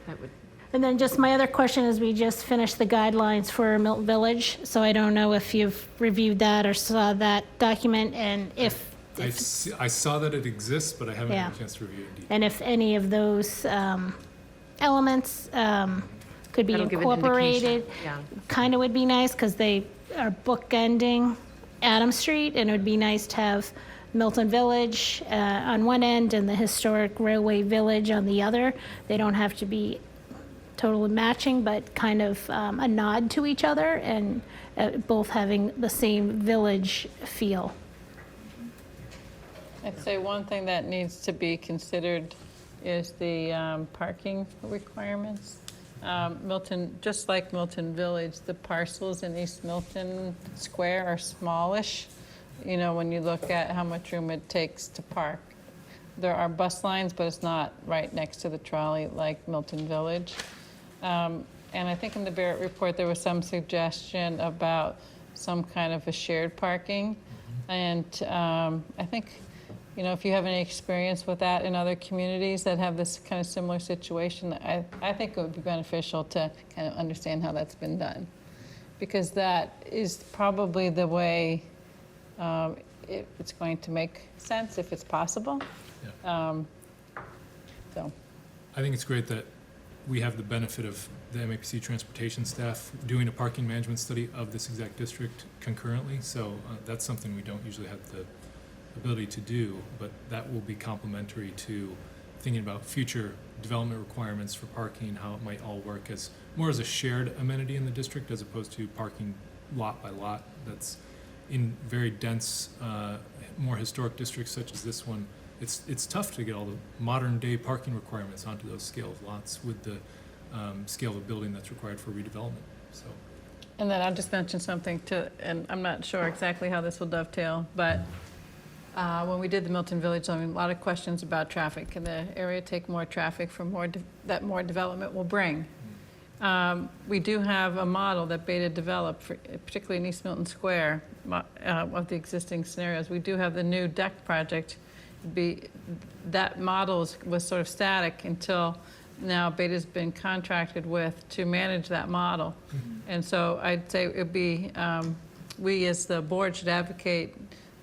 Speaker 1: That would,
Speaker 4: And then just my other question is, we just finished the guidelines for Milton Village, so I don't know if you've reviewed that or saw that document, and if
Speaker 17: I saw that it exists, but I haven't had
Speaker 4: Yeah.
Speaker 17: a chance to review it in detail.
Speaker 4: and if any of those elements could be
Speaker 1: That'll give an
Speaker 4: incorporated.
Speaker 1: indication, yeah.
Speaker 4: Kind of would be nice, because they are bookending Adam Street, and it would be nice to have Milton Village on one end and the historic Railway Village on the other. They don't have to be totally matching, but kind of a nod to each other, and both having the same village feel.
Speaker 2: I'd say one thing that needs to be considered is the parking requirements. Milton, just like Milton Village, the parcels in East Milton Square are smallish. When you look at how much room it takes to park. There are bus lines, but it's not right next to the trolley like Milton Village. And I think in the Barrett report, there was some suggestion about some kind of a shared parking. And I think, if you have any experience with that in other communities that have this kind of similar situation, I think it would be beneficial to kind of understand how that's been done. Because that is probably the way it's going to make sense if it's possible. So.
Speaker 17: I think it's great that we have the benefit of the MAPC transportation staff doing a parking management study of this exact district concurrently. So that's something we don't usually have the ability to do, but that will be complementary to thinking about future development requirements for parking, how it might all work as more as a shared amenity in the district as opposed to parking lot by lot. That's in very dense, more historic districts such as this one. It's tough to get all the modern day parking requirements onto those scale of lots with the scale of a building that's required for redevelopment. So.
Speaker 2: And then I'll just mention something too, and I'm not sure exactly how this will dovetail, but when we did the Milton Village zoning, a lot of questions about traffic. Can the area take more traffic from that more development will bring? We do have a model that Beta developed, particularly in East Milton Square, of the existing scenarios. We do have the new deck project. That model was sort of static until now Beta's been contracted with to manage that model. And so I'd say it would be, we as the board should advocate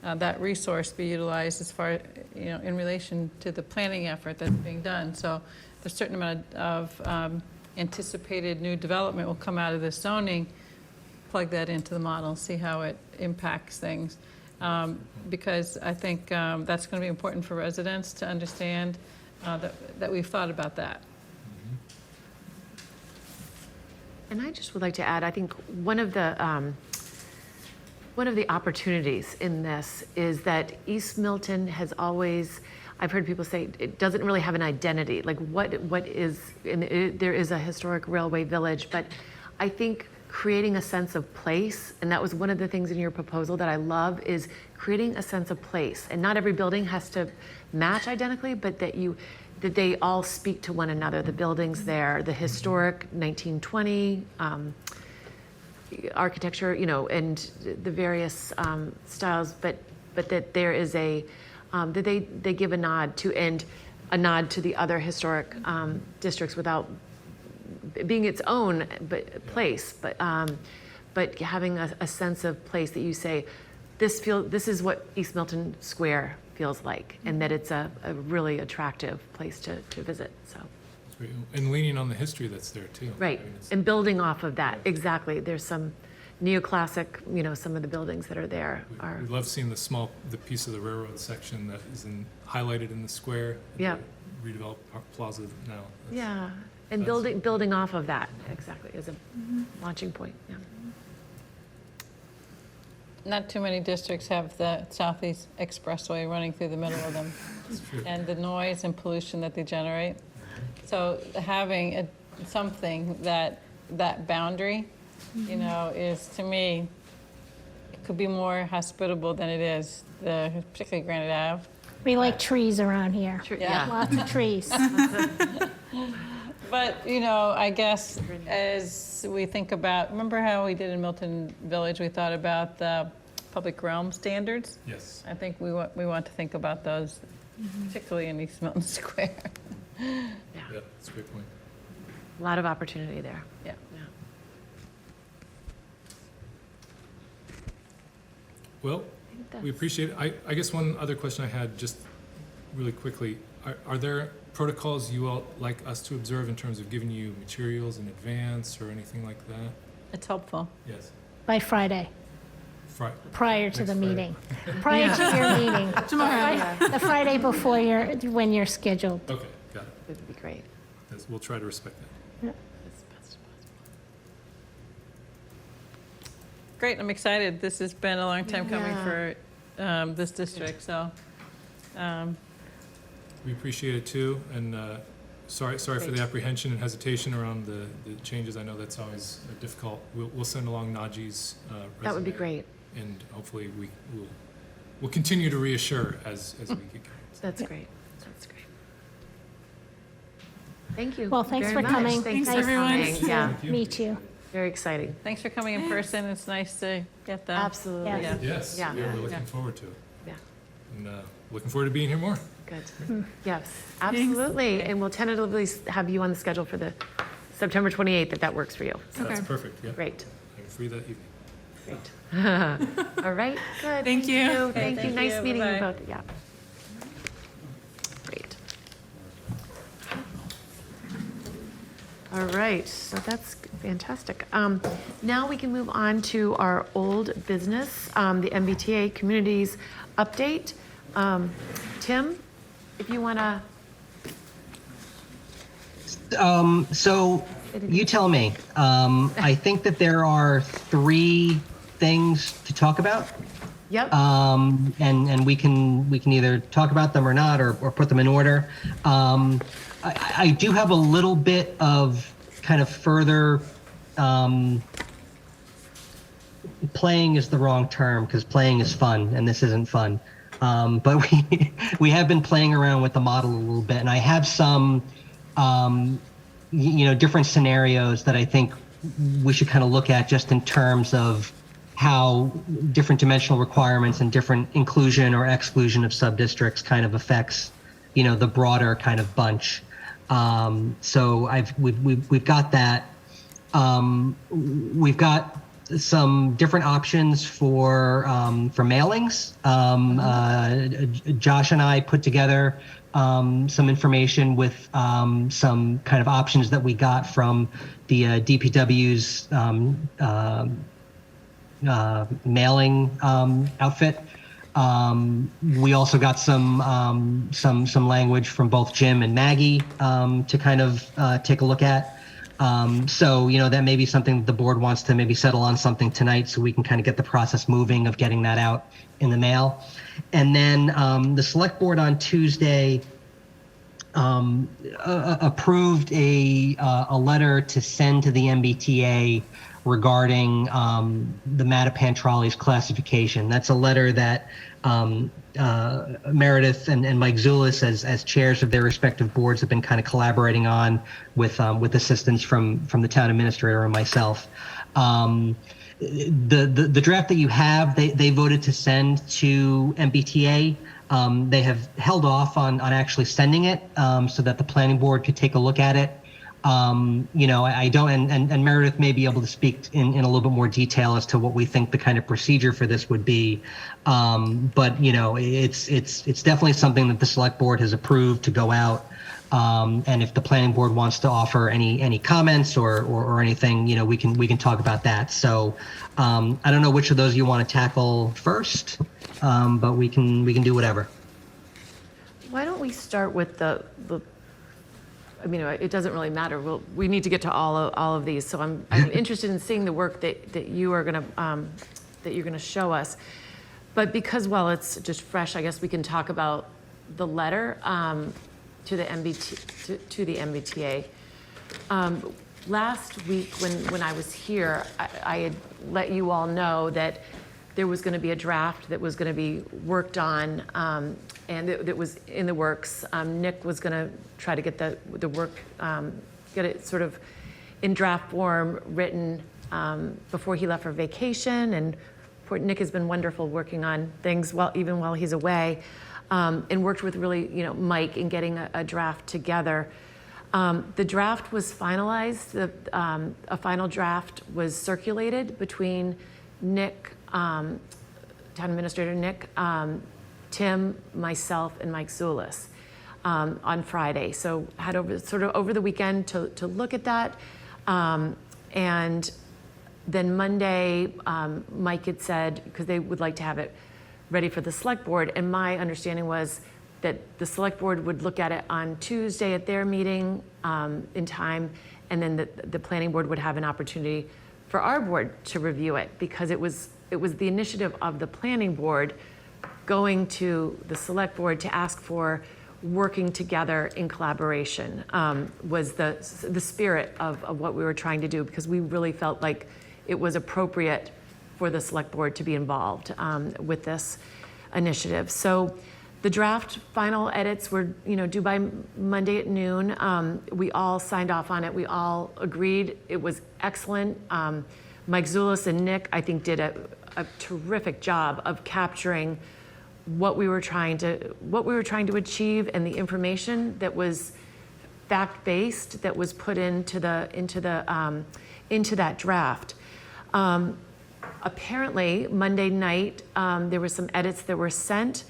Speaker 2: that resource be utilized as far, in relation to the planning effort that's being done. So a certain amount of anticipated new development will come out of this zoning, plug that into the model, see how it impacts things. Because I think that's going to be important for residents to understand that we've thought about that.
Speaker 1: And I just would like to add, I think one of the opportunities in this is that East Milton has always, I've heard people say, it doesn't really have an identity. Like what is, there is a historic railway village, but I think creating a sense of place, and that was one of the things in your proposal that I love, is creating a sense of place. And not every building has to match identically, but that they all speak to one another. The buildings there, the historic 1920 architecture, and the various styles, but that there is that they give a nod to, and a nod to the other historic districts without being its own place, but having a sense of place that you say, this is what East Milton Square feels like, and that it's a really attractive place to visit. So.
Speaker 17: And leaning on the history that's there too.
Speaker 1: Right, and building off of that, exactly. There's some neoclassic, some of the buildings that are there are.
Speaker 17: We love seeing the piece of the railroad section that is highlighted in the square.
Speaker 1: Yeah.
Speaker 17: The redeveloped plaza now.
Speaker 1: Yeah, and building off of that, exactly, as a launching point, yeah.
Speaker 2: Not too many districts have the Southeast Expressway running through the middle of them. And the noise and pollution that they generate. So having something that boundary, is, to me, it could be more hospitable than it is, particularly Granite Ave.
Speaker 4: We like trees around here.
Speaker 2: Yeah.
Speaker 4: Lots of trees.
Speaker 2: But, I guess as we think about, remember how we did in Milton Village, we thought about the public realm standards?
Speaker 17: Yes.
Speaker 2: I think we want to think about those, particularly in East Milton Square.
Speaker 17: Yeah, that's a great point.
Speaker 1: A lot of opportunity there.
Speaker 2: Yeah.
Speaker 17: Well, we appreciate it. I guess one other question I had, just really quickly, are there protocols you all like us to observe in terms of giving you materials in advance or anything like that?
Speaker 2: It's helpful.
Speaker 17: Yes.
Speaker 4: By Friday, prior to
Speaker 17: Next
Speaker 4: the
Speaker 17: Friday.
Speaker 4: meeting. Prior to your meeting.
Speaker 2: Tomorrow.
Speaker 4: The Friday before when you're scheduled.
Speaker 17: Okay, got it.
Speaker 1: It would be great.
Speaker 17: We'll try to respect that.
Speaker 2: Great, I'm excited. This has been a long time coming for this district, so.
Speaker 17: We appreciate it too, and sorry for the apprehension and hesitation around the changes. I know that's always difficult. We'll send along Najee's resume.
Speaker 1: That would be great.
Speaker 17: And hopefully we'll continue to reassure as we get going.
Speaker 1: That's great. That's great. Thank you.
Speaker 4: Well, thanks
Speaker 1: very
Speaker 4: for
Speaker 1: much.
Speaker 4: coming.
Speaker 1: Thanks
Speaker 4: Nice
Speaker 1: for coming.
Speaker 4: to
Speaker 1: Yeah,
Speaker 4: meet you.
Speaker 1: very exciting.
Speaker 2: Thanks for coming in person. It's nice to get that.
Speaker 1: Absolutely.
Speaker 4: Yeah.
Speaker 17: Yes,
Speaker 1: Yeah.
Speaker 17: we're looking forward to it.
Speaker 1: Yeah.
Speaker 17: And looking forward to being here more.
Speaker 1: Good. Yes, absolutely. And we'll tentatively have you on the schedule for the September 28th, if that works for you. So,
Speaker 17: That's perfect, yeah.
Speaker 1: great.
Speaker 17: I'm free that evening.
Speaker 1: Great. All right, good.
Speaker 18: Thank you.
Speaker 1: Thank you.
Speaker 2: thank
Speaker 1: Nice
Speaker 2: you.
Speaker 1: meeting you
Speaker 2: Bye-bye.
Speaker 1: both. Yeah. Great. All right, so that's fantastic. Now we can move on to our old business, the MBTA Communities Update. Tim, if you want to
Speaker 6: So you tell me. I think that there are 3 things to talk about.
Speaker 1: Yep.
Speaker 6: And we can either talk about them or not, or put them in order. I do have a little bit of kind of further, playing is the wrong term because playing is fun and this isn't fun. But we have been playing around with the model a little bit, and I have some, different scenarios that I think we should kind of look at just in terms of how different dimensional requirements and different inclusion or exclusion of sub-districts kind of affects, the broader kind of bunch. So we've got that. We've got some different options for mailings. Josh and I put together some information with some kind of options that we got from the DPW's mailing outfit. We also got some language from both Jim and Maggie to kind of take a look at. So, that may be something the board wants to maybe settle on something tonight so we can kind of get the process moving of getting that out in the mail. And then the select board on Tuesday approved a letter to send to the MBTA regarding the Mattapan trolleys classification. That's a letter that Meredith and Mike Zulis, as chairs of their respective boards, have been kind of collaborating on with assistance from the town administrator and myself. The draft that you have, they voted to send to MBTA. They have held off on actually sending it so that the planning board could take a look at it. I don't, and Meredith may be able to speak in a little bit more detail as to what we think the kind of procedure for this would be. But it's definitely something that the select board has approved to go out. And if the planning board wants to offer any comments or anything, we can talk about that. So I don't know which of those you want to tackle first, but we can do whatever.
Speaker 1: Why don't we start with the it doesn't really matter. We need to get to all of these. So I'm interested in seeing the work that you're going to show us. But because it's just fresh, I guess we can talk about the letter to the MBTA. Last week when I was here, I had let you all know that there was going to be a draft that was going to be worked on, and that was in the works. Nick was going to try to get the work, get it sort of in draft form written before he left for vacation. And poor Nick has been wonderful working on things even while he's away, and worked with really, Mike in getting a draft together. The draft was finalized. A final draft was circulated between Nick, Town Administrator Nick, Tim, myself, and Mike Zulis on Friday. So had over the weekend to look at that. And then Monday, Mike had said, because they would like to have it ready for the select board, and my understanding was that the select board would look at it on Tuesday at their meeting in time, and then the planning board would have an opportunity for our board to review it, because it was the initiative of the planning board going to the select board to ask for working together in collaboration, was the spirit of what we were trying to do, because we really felt like it was appropriate for the select board to be involved with this initiative. So the draft final edits were due by Monday at noon. We all signed off on it. We all agreed it was excellent. Mike Zulis and Nick, I think, did a terrific job of capturing what we were trying to achieve, and the information that was fact-based that was put into that draft. Apparently, Monday night, there were some edits that were sent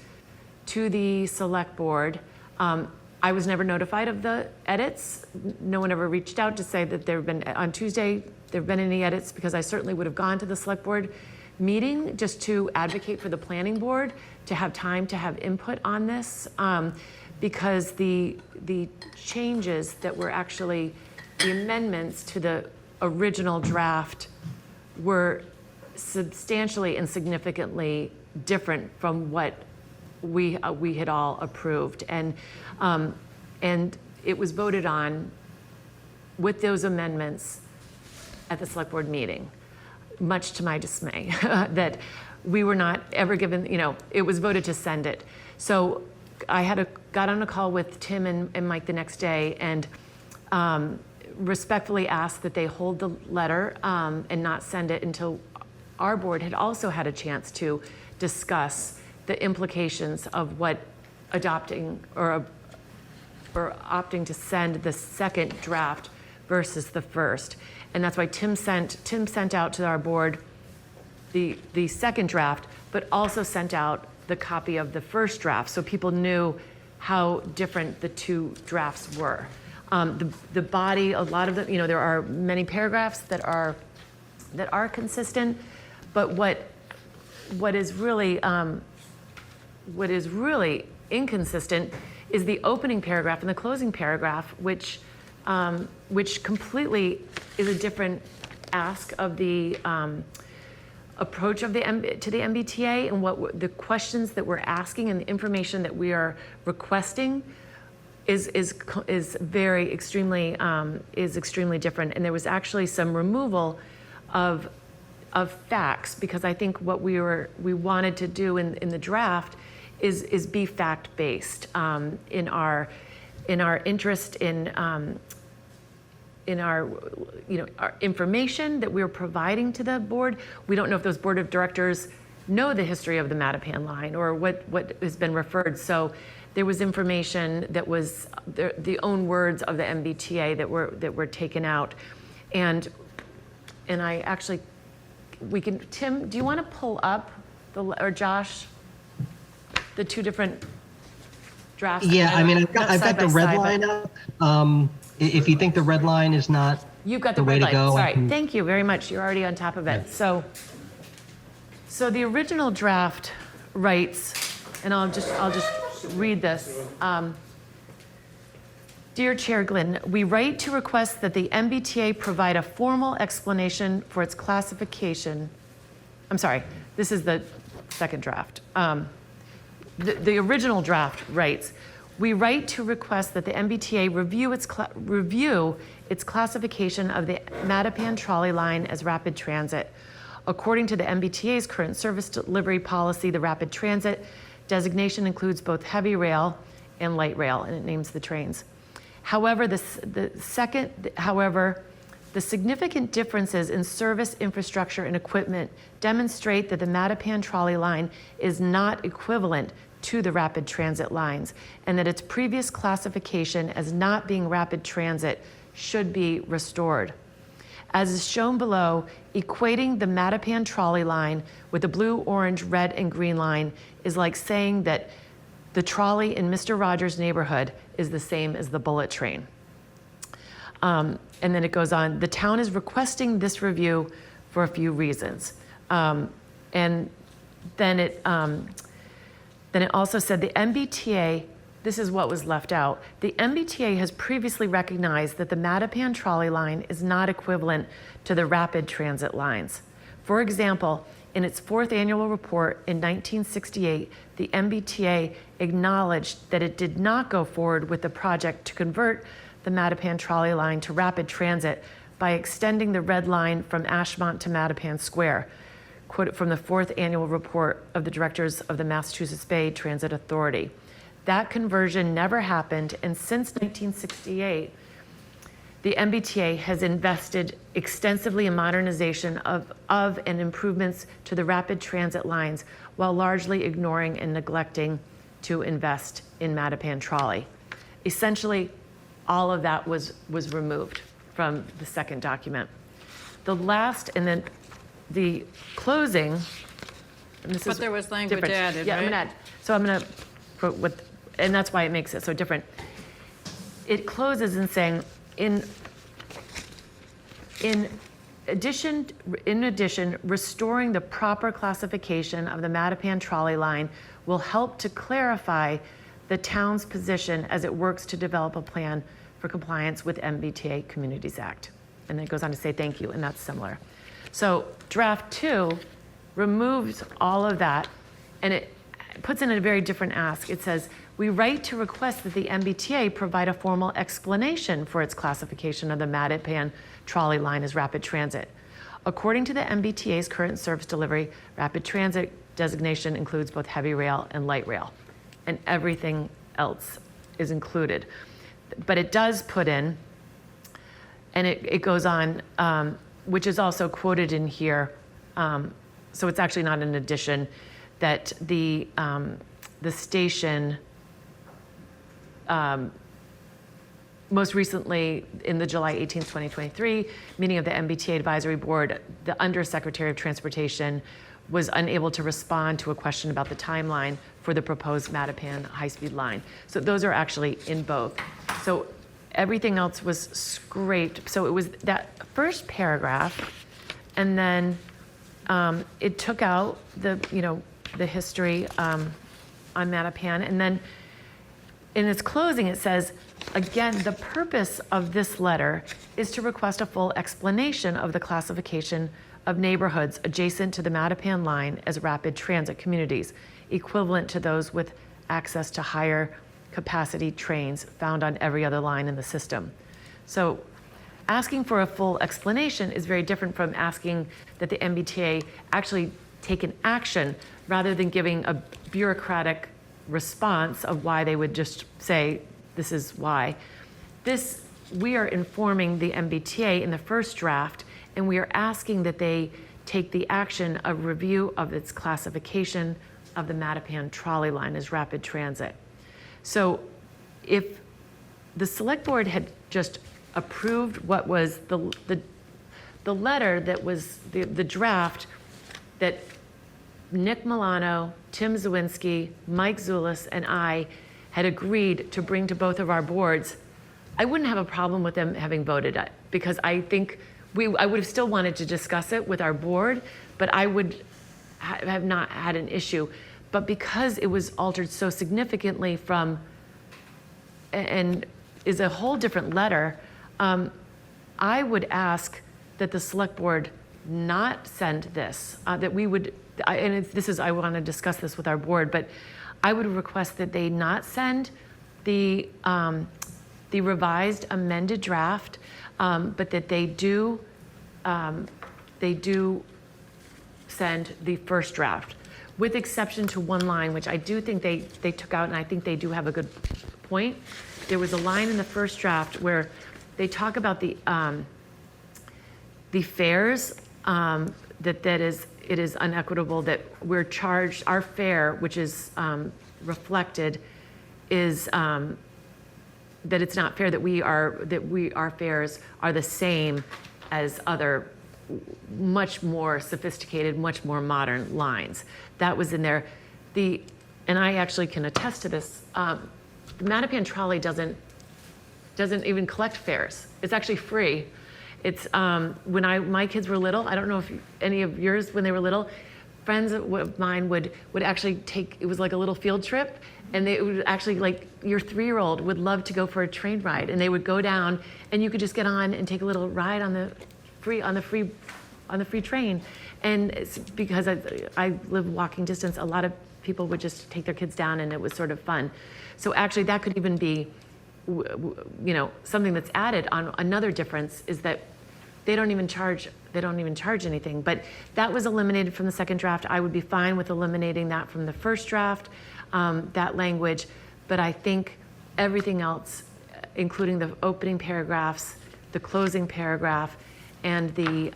Speaker 1: to the select board. I was never notified of the edits. No one ever reached out to say that on Tuesday, there have been any edits, because I certainly would have gone to the select board meeting just to advocate for the planning board to have time to have input on this. because the changes that were actually, the amendments to the original draft were substantially and significantly different from what we had all approved. And it was voted on with those amendments at the select board meeting, much to my dismay, that we were not ever given, it was voted to send it. So I got on a call with Tim and Mike the next day and respectfully asked that they hold the letter and not send it until our board had also had a chance to discuss the implications of what adopting or opting to send the second draft versus the first. And that's why Tim sent out to our board the second draft, but also sent out the copy of the first draft, so people knew how different the two drafts were. The body, a lot of them, there are many paragraphs that are consistent, but what is really inconsistent is the opening paragraph and the closing paragraph, which completely is a different ask of the approach of to the MBTA, and what the questions that we're asking and the information that we are requesting is extremely different. And there was actually some removal of facts, because I think what we wanted to do in the draft is be fact-based in our interest in our information that we're providing to the board. We don't know if those board of directors know the history of the Mattapan line or what has been referred. So there was information that was the own words of the MBTA that were taken out. And I actually, Tim, do you want to pull up or Josh, the two different drafts?
Speaker 6: Yeah, I've got the red line up. If you think the red line is not
Speaker 1: You've got
Speaker 6: the
Speaker 1: the
Speaker 6: way
Speaker 1: red
Speaker 6: to
Speaker 1: line.
Speaker 6: go,
Speaker 1: Sorry, thank you very much. You're already on top of it.
Speaker 6: Yeah.
Speaker 1: So the original draft writes, and I'll just read this. Dear Chair Glynn, we write to request that the MBTA provide a formal explanation for its classification. I'm sorry, this is the second draft. The original draft writes, we write to request that the MBTA review its classification of the Mattapan trolley line as rapid transit. According to the MBTA's current service delivery policy, the rapid transit designation includes both heavy rail and light rail, and it names the trains. However, the significant differences in service infrastructure and equipment demonstrate that the Mattapan trolley line is not equivalent to the rapid transit lines, and that its previous classification as not being rapid transit should be restored. As is shown below, equating the Mattapan trolley line with the blue, orange, red, and green line is like saying that the trolley in Mr. Rogers' neighborhood is the same as the bullet train. And then it goes on, the town is requesting this review for a few reasons. And then it also said the MBTA, this is what was left out. The MBTA has previously recognized that the Mattapan trolley line is not equivalent to the rapid transit lines. For example, in its fourth annual report in 1968, the MBTA acknowledged that it did not go forward with the project to convert the Mattapan trolley line to rapid transit by extending the red line from Ashmont to Mattapan Square. Quote from the fourth annual report of the directors of the Massachusetts Bay Transit Authority. That conversion never happened, and since 1968, the MBTA has invested extensively in modernization of and improvements to the rapid transit lines, while largely ignoring and neglecting to invest in Mattapan trolley. Essentially, all of that was removed from the second document. The last, and then the closing, and this
Speaker 2: But
Speaker 1: is
Speaker 2: there was language
Speaker 1: different.
Speaker 2: added,
Speaker 1: Yeah,
Speaker 2: right?
Speaker 1: I'm gonna add. So I'm gonna put with, and that's why it makes it so different. It closes in saying, in addition, restoring the proper classification of the Mattapan trolley line will help to clarify the town's position as it works to develop a plan for compliance with MBTA Communities Act. And then it goes on to say thank you, and that's similar. So draft 2 removes all of that, and it puts in a very different ask. It says, we write to request that the MBTA provide a formal explanation for its classification of the Mattapan trolley line as rapid transit. According to the MBTA's current service delivery, rapid transit designation includes both heavy rail and light rail, and everything else is included. But it does put in, and it goes on, which is also quoted in here, so it's actually not an addition, that the station, most recently in the July 18th, 2023 meeting of the MBTA Advisory Board, the Undersecretary of Transportation was unable to respond to a question about the timeline for the proposed Mattapan high-speed line. So those are actually in both. So everything else was scraped. So it was that first paragraph, and then it took out the history on Mattapan, and then in its closing it says, again, the purpose of this letter is to request a full explanation of the classification of neighborhoods adjacent to the Mattapan line as rapid transit communities, equivalent to those with access to higher capacity trains found on every other line in the system. So asking for a full explanation is very different from asking that the MBTA actually take an action rather than giving a bureaucratic response of why they would just say, this is why. We are informing the MBTA in the first draft, and we are asking that they take the action of review of its classification of the Mattapan trolley line as rapid transit. So if the select board had just approved what was the letter that was the draft that Nick Milano, Tim Zawinski, Mike Zulis, and I had agreed to bring to both of our boards, I wouldn't have a problem with them having voted it, because I think I would have still wanted to discuss it with our board, but I would have not had an issue. But because it was altered so significantly from, and is a whole different letter, I would ask that the select board not send this, that we would, I want to discuss this with our board, but I would request that they not send the revised amended draft, but that they do send the first draft, with exception to one line, which I do think they took out, and I think they do have a good point. There was a line in the first draft where they talk about the fares, it is unequitable that we're charged, our fare, which is reflected, is that it's not fair that our fares are the same as other much more sophisticated, much more modern lines. That was in there. And I actually can attest to this. The Mattapan trolley doesn't even collect fares. It's actually free. It's when my kids were little, I don't know if any of yours, when they were little, friends of mine would actually take, it was like a little field trip, and they would actually, like, your 3-year-old would love to go for a train ride, and they would go down, and you could just get on and take a little ride on the free train. And it's because I live walking distance, a lot of people would just take their kids down, and it was sort of fun. So actually that could even be, something that's added on. Another difference is that they don't even charge anything, but that was eliminated from the second draft. I would be fine with eliminating that from the first draft, that language, but I think everything else, including the opening paragraphs, the closing paragraph, and the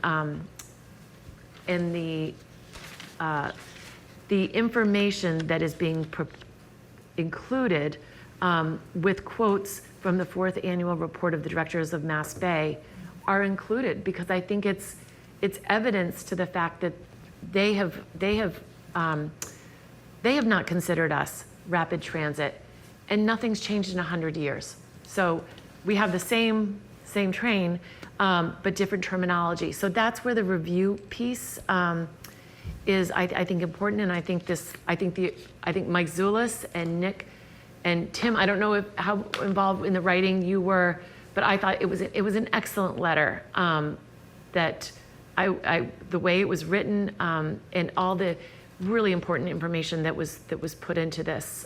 Speaker 1: information that is being included with quotes from the 4th annual report of the directors of Mass Bay are included, because I think it's evidence to the fact that they have not considered us rapid transit, and nothing's changed in 100 years. So we have the same train, but different terminology. So that's where the review piece is, I think, important. And I think Mike Zulis and Nick And Tim, I don't know how involved in the writing you were, but I thought it was an excellent letter, that the way it was written, and all the really important information that was put into this,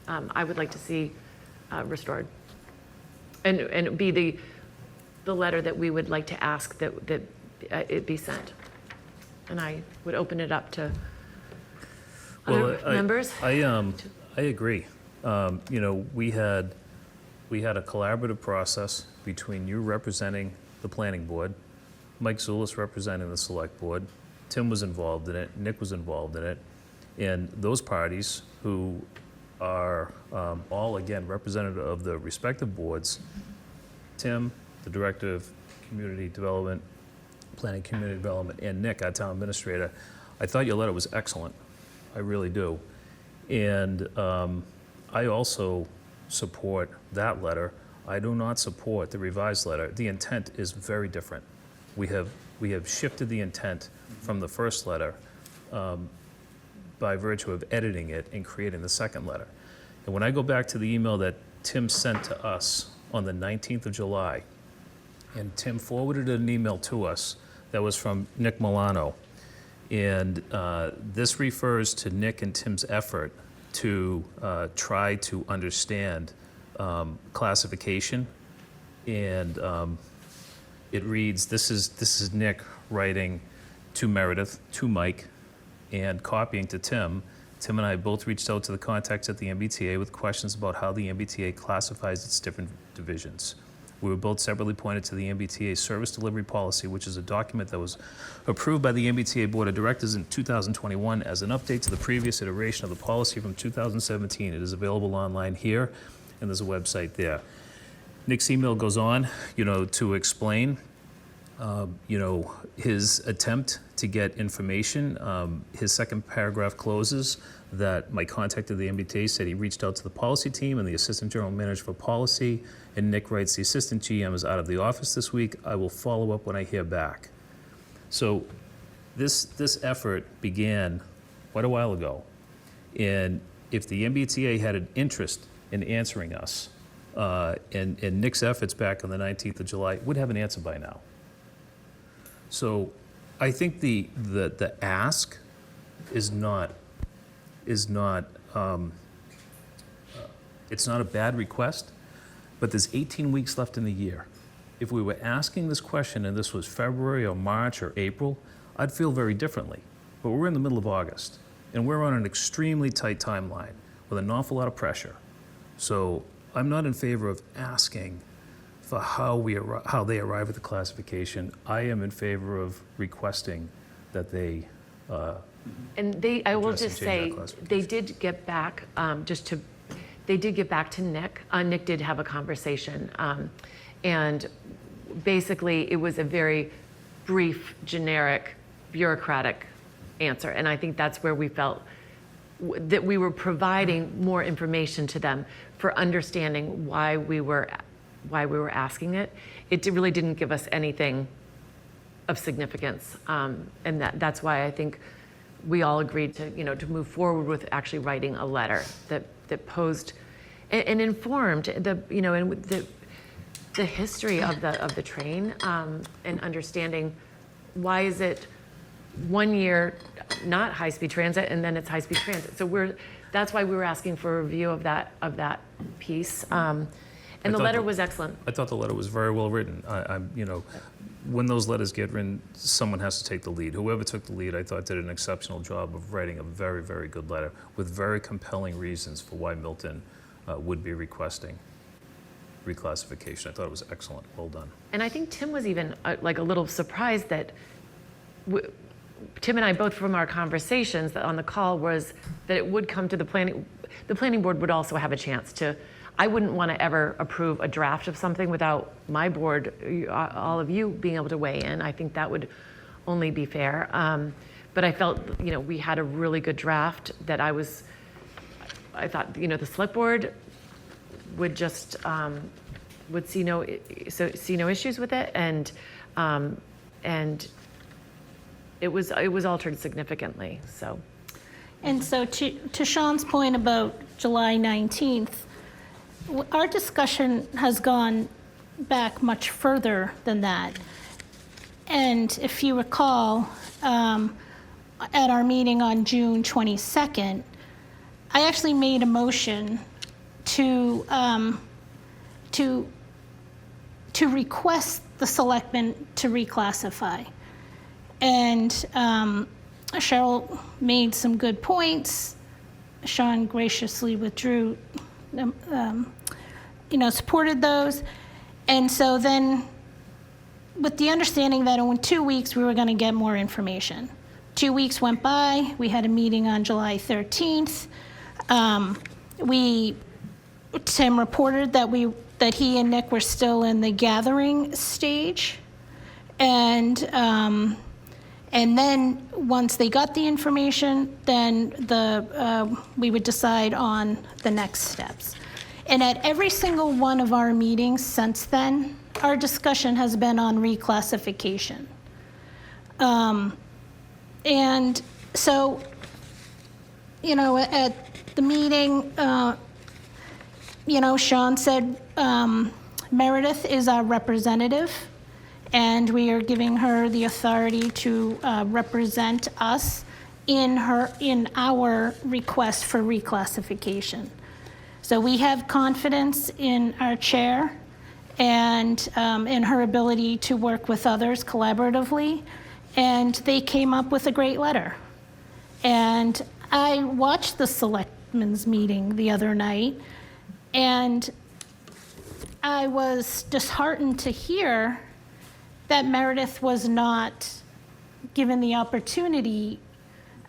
Speaker 1: I would like to see restored, and it be the letter that we would like to ask that it be sent. And I would open it up to other members.
Speaker 5: I agree. We had a collaborative process between you representing the planning board, Mike Zulis representing the select board, Tim was involved in it, Nick was involved in it, and those parties who are all, again, representative of the respective boards, Tim, the Director of Community Development, Planning Community Development, and Nick, our town administrator, I thought your letter was excellent. I really do. And I also support that letter. I do not support the revised letter. The intent is very different. We have shifted the intent from the first letter by virtue of editing it and creating the second letter. And when I go back to the email that Tim sent to us on the 19th of July, and Tim forwarded an email to us that was from Nick Milano. And this refers to Nick and Tim's effort to try to understand classification. And it reads, this is Nick writing to Meredith, to Mike, and copying to Tim. Tim and I both reached out to the contacts at the MBTA with questions about how the MBTA classifies its different divisions. We were both separately pointed to the MBTA Service Delivery Policy, which is a document that was approved by the MBTA Board of Directors in 2021 as an update to the previous iteration of the policy from 2017. It is available online here, and there's a website there. Nick's email goes on, to explain, his attempt to get information. His second paragraph closes that my contact at the MBTA said he reached out to the policy team and the assistant general manager for policy, and Nick writes, the assistant GM is out of the office this week. I will follow up when I hear back. So this effort began quite a while ago, and if the MBTA had an interest in answering us, and Nick's efforts back on the 19th of July would have an answer by now. So I think the ask is not it's not a bad request, but there's 18 weeks left in the year. If we were asking this question and this was February or March or April, I'd feel very differently. But we're in the middle of August, and we're on an extremely tight timeline with an awful lot of pressure. So I'm not in favor of asking for how they arrive at the classification. I am in favor of requesting that they
Speaker 1: And I will
Speaker 5: address and
Speaker 1: just
Speaker 5: change
Speaker 1: say,
Speaker 5: that classification.
Speaker 1: they did get back, they did get back to Nick. Nick did have a conversation. And basically, it was a very brief, generic, bureaucratic answer. And I think that's where we felt that we were providing more information to them for understanding why we were asking it. It really didn't give us anything of significance. And that's why I think we all agreed to move forward with actually writing a letter that posed and informed the history of the train, and understanding why is it 1 year not high-speed transit and then it's high-speed transit. So that's why we were asking for a review of that piece. And the letter was excellent.
Speaker 5: I thought the letter was very well written. When those letters get written, someone has to take the lead. Whoever took the lead, I thought, did an exceptional job of writing a very, very good letter with very compelling reasons for why Milton would be requesting reclassification. I thought it was excellent. Well done.
Speaker 1: And I think Tim was even a little surprised that Tim and I both from our conversations that on the call was that it would come to the planning board would also have a chance to. I wouldn't want to ever approve a draft of something without my board, all of you being able to weigh in. I think that would only be fair. But I felt, we had a really good draft that I thought, the select board would just, would see no issues with it. And it was altered significantly. So
Speaker 4: And so to Sean's point about July 19th, our discussion has gone back much further than that. And if you recall, at our meeting on June 22nd, I actually made a motion to request the selectmen to reclassify. And Cheryl made some good points. Sean graciously withdrew, supported those. And so then, with the understanding that in 2 weeks we were going to get more information. 2 weeks went by. We had a meeting on July 13th. Tim reported that he and Nick were still in the gathering stage, and then once they got the information, then we would decide on the next steps. And at every single one of our meetings since then, our discussion has been on reclassification. And so, at the meeting, Sean said Meredith is our representative, and we are giving her the authority to represent us in our request for reclassification. So we have confidence in our chair and in her ability to work with others collaboratively, and they came up with a great letter. And I watched the selectmen's meeting the other night, and I was disheartened to hear that Meredith was not given the opportunity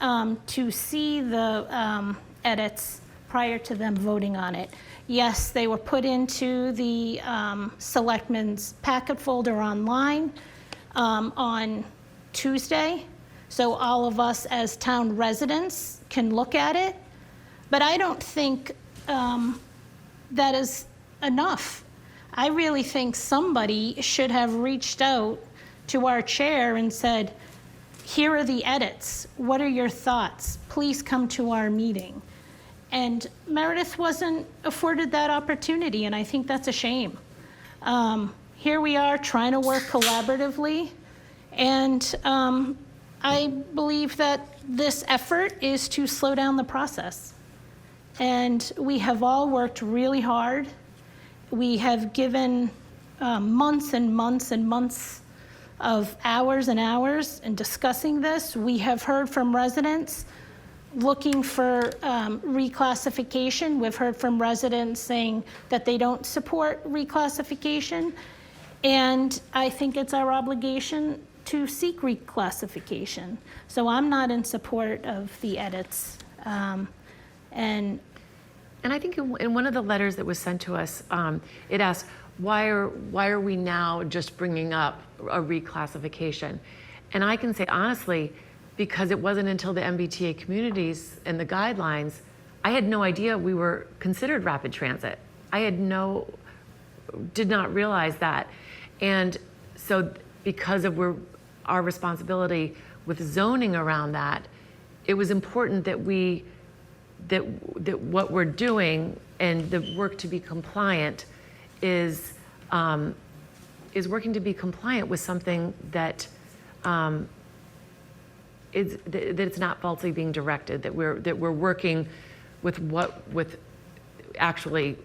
Speaker 4: to see the edits prior to them voting on it. Yes, they were put into the selectmen's packet folder online on Tuesday, so all of us as town residents can look at it, but I don't think that is enough. I really think somebody should have reached out to our chair and said, here are the edits. What are your thoughts? Please come to our meeting. And Meredith wasn't afforded that opportunity, and I think that's a shame. Here we are trying to work collaboratively, and I believe that this effort is to slow down the process. And we have all worked really hard. We have given months and months and months of hours and hours in discussing this. We have heard from residents looking for reclassification. We've heard from residents saying that they don't support reclassification. And I think it's our obligation to seek reclassification. So I'm not in support of the edits. And
Speaker 1: I think in one of the letters that was sent to us, it asked, why are we now just bringing up a reclassification? And I can say honestly, because it wasn't until the MBTA communities and the guidelines, I had no idea we were considered rapid transit. I did not realize that. And so because of our responsibility with zoning around that, it was important that that what we're doing and the work to be compliant is working to be compliant with something that that it's not falsely being directed, that we're working with actually,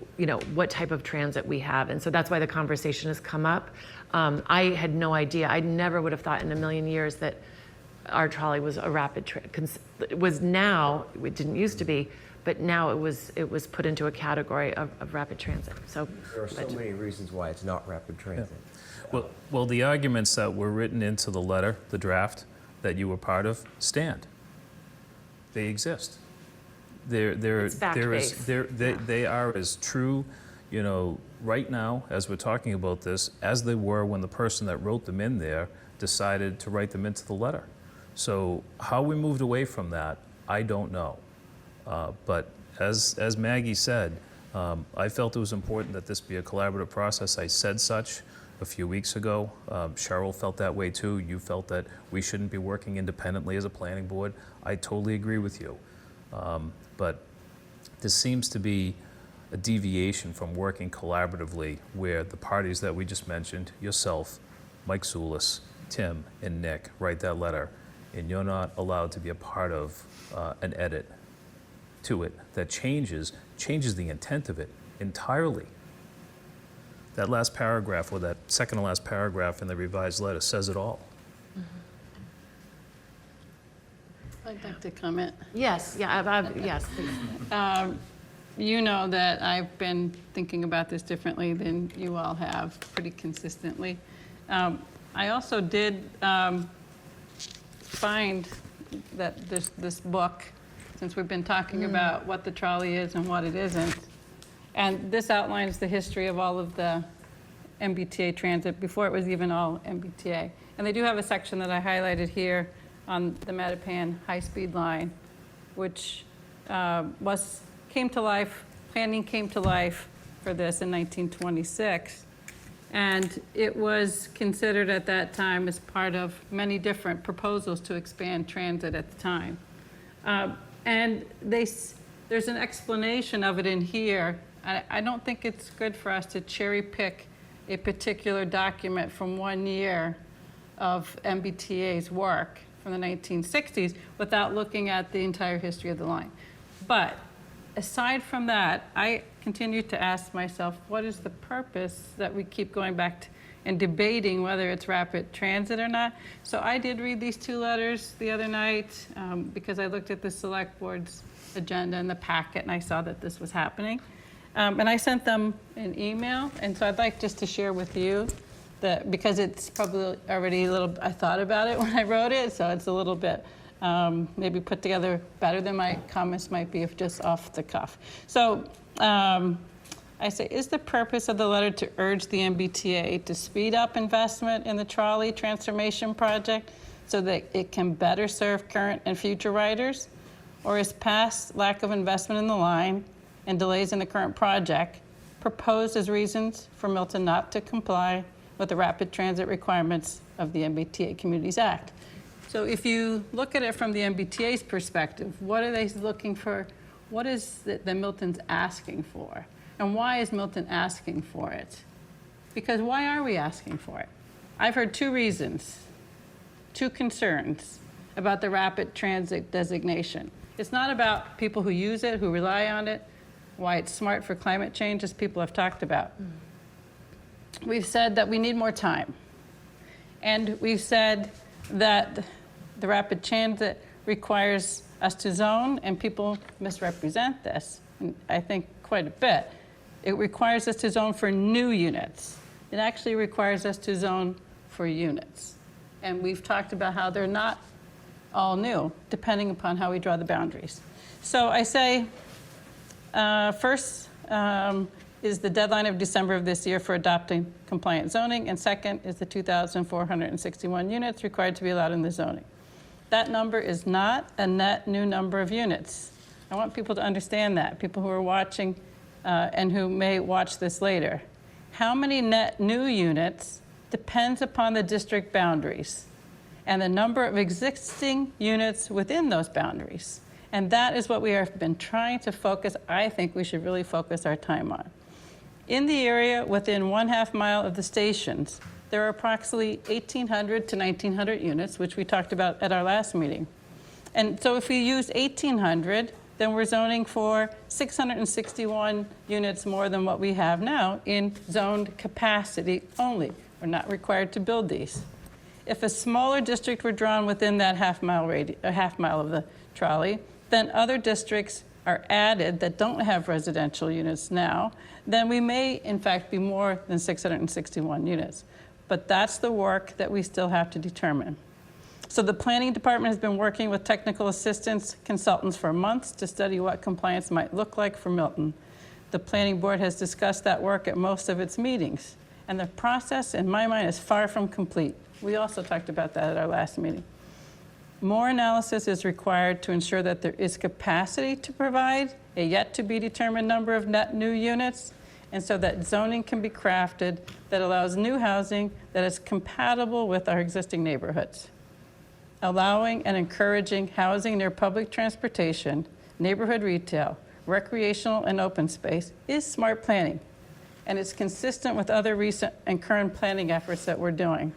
Speaker 1: what type of transit we have. And so that's why the conversation has come up. I had no idea. I never would have thought in a million years that our trolley was a rapid it was now, it didn't used to be, but now it was put into a category of rapid transit. So
Speaker 3: there are so many reasons why it's not rapid transit.
Speaker 5: Yeah. Well, the arguments that were written into the letter, the draft that you were part of, stand. They exist. They are as true, right now as we're talking about this, as they were when the person that wrote them in there decided to write them into the letter. So how we moved away from that, I don't know. But as Maggie said, I felt it was important that this be a collaborative process. I said such a few weeks ago. Cheryl felt that way too. You felt that we shouldn't be working independently as a planning board. I totally agree with you. But there seems to be a deviation from working collaboratively where the parties that we just mentioned, yourself, Mike Zulis, Tim, and Nick, write that letter, and you're not allowed to be a part of an edit to it that changes the intent of it entirely. That last paragraph, or that second to last paragraph in the revised letter, says it all.
Speaker 2: I'd like to comment.
Speaker 1: Yes, yes, please.
Speaker 2: You know that I've been thinking about this differently than you all have, pretty consistently. I also did find that this book, since we've been talking about what the trolley is and what it isn't, and this outlines the history of all of the MBTA transit before it was even all MBTA. And they do have a section that I highlighted here on the Mattapan high-speed line, which came to life, planning came to life for this in 1926. And it was considered at that time as part of many different proposals to expand transit at the time. And there's an explanation of it in here. I don't think it's good for us to cherry pick a particular document from 1 year of MBTA's work from the 1960s without looking at the entire history of the line. But aside from that, I continue to ask myself, what is the purpose that we keep going back to and debating whether it's rapid transit or not? So I did read these 2 letters the other night because I looked at the select board's agenda in the packet and I saw that this was happening. And I sent them an email, and so I'd like just to share with you that, because it's probably already a little, I thought about it when I wrote it, so it's a little bit maybe put together better than my comments might be if just off the cuff. So I say, is the purpose of the letter to urge the MBTA to speed up investment in the trolley transformation project so that it can better serve current and future riders? Or is past lack of investment in the line and delays in the current project proposed as reasons for Milton not to comply with the rapid transit requirements of the MBTA Communities Act? So if you look at it from the MBTA's perspective, what are they looking for? What is it that Milton's asking for? And why is Milton asking for it? Because why are we asking for it? I've heard 2 reasons, 2 concerns about the rapid transit designation. It's not about people who use it, who rely on it, why it's smart for climate change, as people have talked about. We've said that we need more time. And we've said that the rapid transit requires us to zone, and people misrepresent this, and I think quite a bit. It requires us to zone for new units. It actually requires us to zone for units. And we've talked about how they're not all new, depending upon how we draw the boundaries. So I say, first is the deadline of December of this year for adopting compliant zoning, and second is the 2,461 units required to be allowed in the zoning. That number is not a net new number of units. I want people to understand that, people who are watching and who may watch this later. How many net new units depends upon the district boundaries and the number of existing units within those boundaries. And that is what we have been trying to focus, I think we should really focus our time on. In the area within 1/2 mile of the stations, there are approximately 1,800 to 1,900 units, which we talked about at our last meeting. And so if we use 1,800, then we're zoning for 661 units more than what we have now in zoned capacity only. We're not required to build these. If a smaller district were drawn within that 1/2 mile of the trolley, then other districts are added that don't have residential units now, then we may in fact be more than 661 units. But that's the work that we still have to determine. So the planning department has been working with technical assistance consultants for months to study what compliance might look like for Milton. The planning board has discussed that work at most of its meetings. And the process, in my mind, is far from complete. We also talked about that at our last meeting. More analysis is required to ensure that there is capacity to provide a yet-to-be-determined number of net new units, and so that zoning can be crafted that allows new housing that is compatible with our existing neighborhoods. Allowing and encouraging housing near public transportation neighborhood retail, recreational and open space is smart planning. And it's consistent with other recent and current planning efforts that we're doing.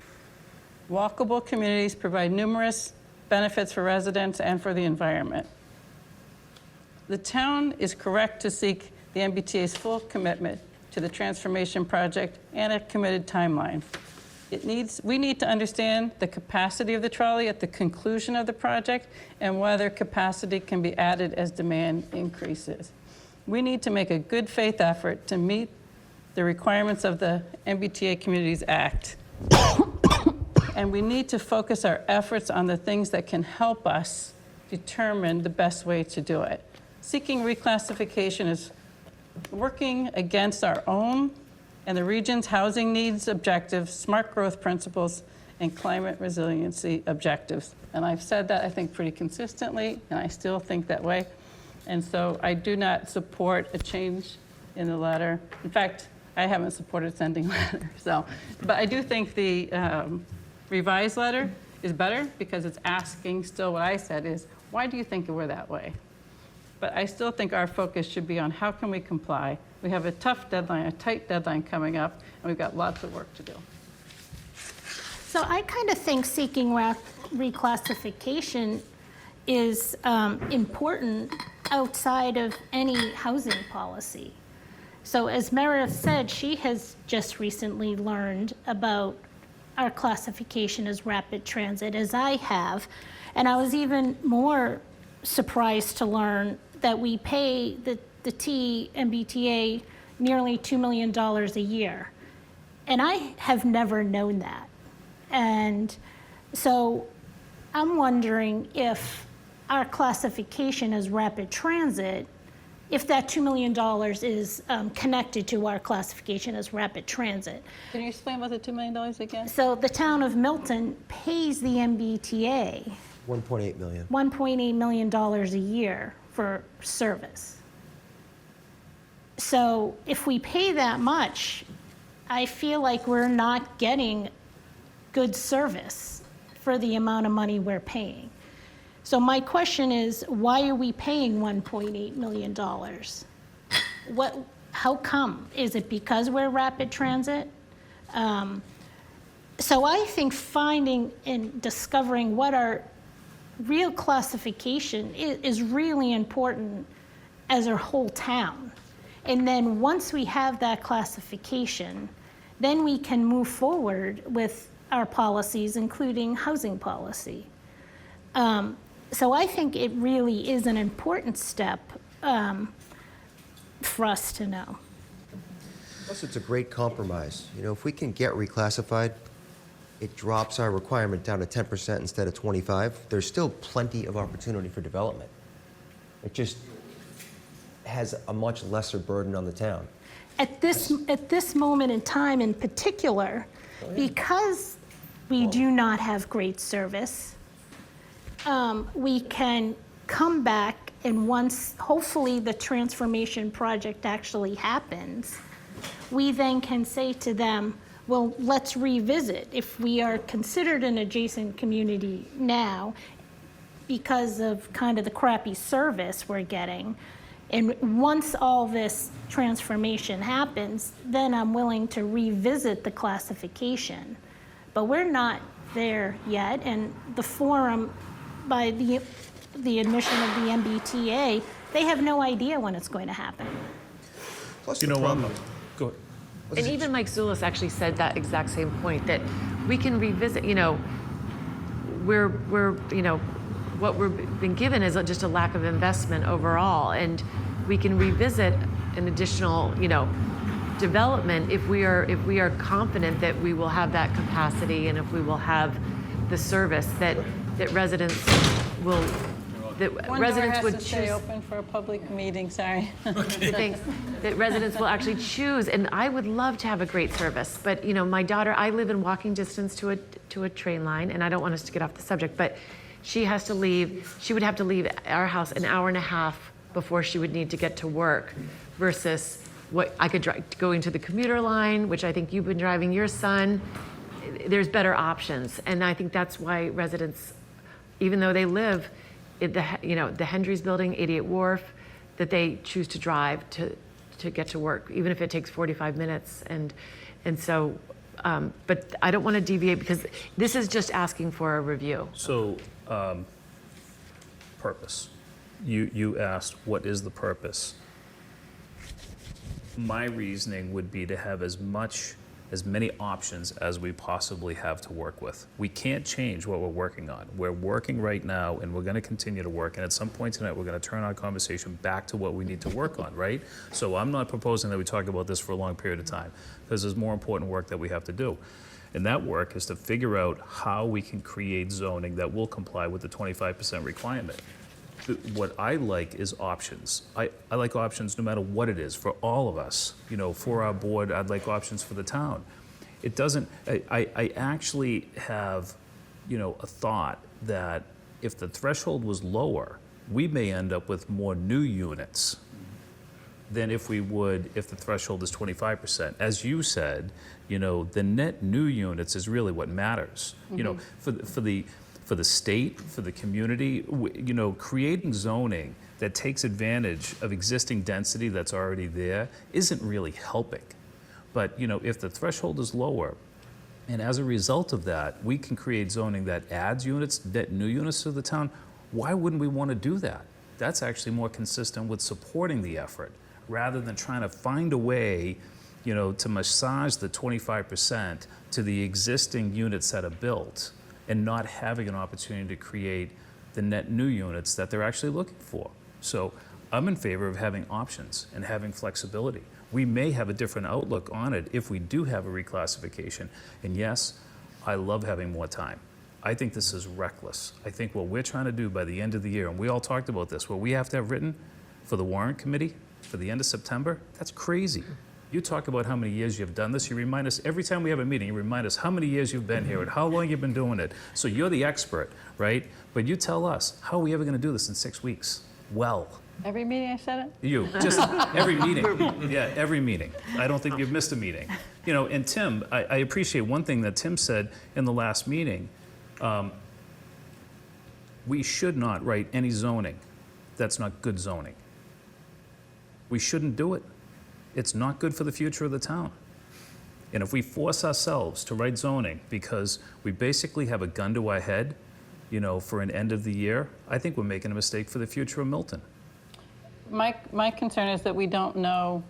Speaker 2: Walkable communities provide numerous benefits for residents and for the environment. The town is correct to seek the MBTA's full commitment to the transformation project and a committed timeline. We need to understand the capacity of the trolley at the conclusion of the project and whether capacity can be added as demand increases. We need to make a good faith effort to meet the requirements of the MBTA Communities Act. And we need to focus our efforts on the things that can help us determine the best way to do it. Seeking reclassification is working against our own and the region's housing needs objectives, smart growth principles, and climate resiliency objectives. And I've said that, I think, pretty consistently, and I still think that way. And so I do not support a change in the letter. In fact, I haven't supported sending letter. But I do think the revised letter is better because it's asking still what I said is, why do you think we're that way? But I still think our focus should be on how can we comply. We have a tough deadline, a tight deadline coming up, and we've got lots of work to do.
Speaker 4: So I kind of think seeking reclassification is important outside of any housing policy. So as Meredith said, she has just recently learned about our classification as rapid transit, as I have. And I was even more surprised to learn that we pay the MBTA nearly $2 million a year. And I have never known that. And so I'm wondering if our classification as rapid transit, if that $2 million is connected to our classification as rapid transit.
Speaker 2: Can you explain what the $2 million again?
Speaker 4: So the town of Milton pays the MBTA
Speaker 3: $1.8 million.
Speaker 4: $1.8 million a year for service. So if we pay that much, I feel like we're not getting good service for the amount of money we're paying. So my question is, why are we paying $1.8 million? How come? Is it because we're rapid transit? So I think finding and discovering what our real classification is really important as a whole town. And then once we have that classification, then we can move forward with our policies, including housing policy. So I think it really is an important step for us to know.
Speaker 3: Plus, it's a great compromise. You know, if we can get reclassified, it drops our requirement down to 10% instead of 25. There's still plenty of opportunity for development. It just has a much lesser burden on the town.
Speaker 4: At this moment in time in particular, because we do not have great service, we can come back, and once hopefully the transformation project actually happens, we then can say to them, well, let's revisit. If we are considered an adjacent community now because of kind of the crappy service we're getting, and once all this transformation happens, then I'm willing to revisit the classification. But we're not there yet, and the forum, by the admission of the MBTA, they have no idea when it's going to happen.
Speaker 3: Plus,
Speaker 5: You know what? Go ahead.
Speaker 1: And even Mike Zulis actually said that exact same point, that we can revisit, we're what we've been given is just a lack of investment overall, and we can revisit an additional, development if we are confident that we will have that capacity and if we will have the service that residents will,
Speaker 2: One
Speaker 1: residents
Speaker 2: door
Speaker 1: would
Speaker 2: has to
Speaker 1: choose.
Speaker 2: stay open for a public meeting, sorry.
Speaker 1: Things that residents will actually choose, and I would love to have a great service, but my daughter, I live in walking distance to a train line, and I don't want us to get off the subject, but she has to leave. She would have to leave our house an hour and a half before she would need to get to work, versus what I could drive going to the commuter line, which I think you've been driving your son. There's better options, and I think that's why residents, even though they live the Hendry's Building, 88 Wharf, that they choose to drive to get to work, even if it takes 45 minutes. And so, but I don't want to deviate because this is just asking for a review.
Speaker 5: So, purpose. You asked, what is the purpose? My reasoning would be to have as many options as we possibly have to work with. We can't change what we're working on. We're working right now, and we're going to continue to work. And at some point tonight, we're going to turn our conversation back to what we need to work on, right? So I'm not proposing that we talk about this for a long period of time, because there's more important work that we have to do. And that work is to figure out how we can create zoning that will comply with the 25% requirement. What I like is options. I like options no matter what it is for all of us. For our board, I'd like options for the town. It doesn't, I actually have, a thought that if the threshold was lower, we may end up with more new units than if we would if the threshold is 25%. As you said, the net new units is really what matters. For the state, for the community, creating zoning that takes advantage of existing density that's already there isn't really helping. But if the threshold is lower, and as a result of that, we can create zoning that adds units, net new units to the town, why wouldn't we want to do that? That's actually more consistent with supporting the effort, rather than trying to find a way to massage the 25% to the existing units that are built, and not having an opportunity to create the net new units that they're actually looking for. So I'm in favor of having options and having flexibility. We may have a different outlook on it if we do have a reclassification. And yes, I love having more time. I think this is reckless. I think what we're trying to do by the end of the year, and we all talked about this, what we have to have written for the warrant committee for the end of September, that's crazy. You talk about how many years you've done this. You remind us, every time we have a meeting, you remind us how many years you've been here and how long you've been doing it. So you're the expert, right? But you tell us, how are we ever going to do this in 6 weeks? Well.
Speaker 2: Every meeting I said it?
Speaker 5: You, just every meeting. Yeah, every meeting. I don't think you've missed a meeting. And Tim, I appreciate one thing that Tim said in the last meeting. We should not write any zoning that's not good zoning. We shouldn't do it. It's not good for the future of the town. And if we force ourselves to write zoning because we basically have a gun to our head, for an end of the year, I think we're making a mistake for the future of Milton.
Speaker 2: My concern is that we don't know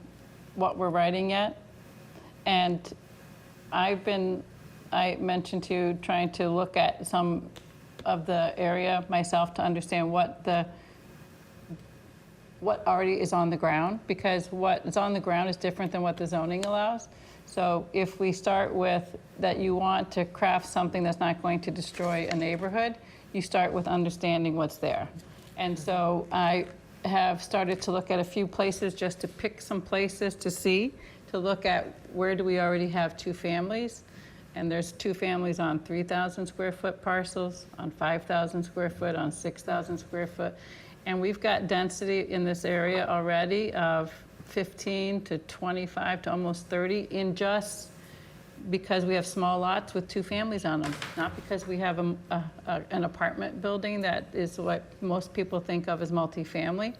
Speaker 2: what we're writing yet. And I mentioned to you trying to look at some of the area myself to understand what already is on the ground, because what is on the ground is different than what the zoning allows. So if we start with that you want to craft something that's not going to destroy a neighborhood, you start with understanding what's there. And so I have started to look at a few places, just to pick some places to look at where do we already have 2 families. And there's 2 families on 3,000 square foot parcels, on 5,000 square foot, on 6,000 square foot. And we've got density in this area already of 15 to 25 to almost 30 in just because we have small lots with 2 families on them, not because we have an apartment building that is what most people think of as multifamily.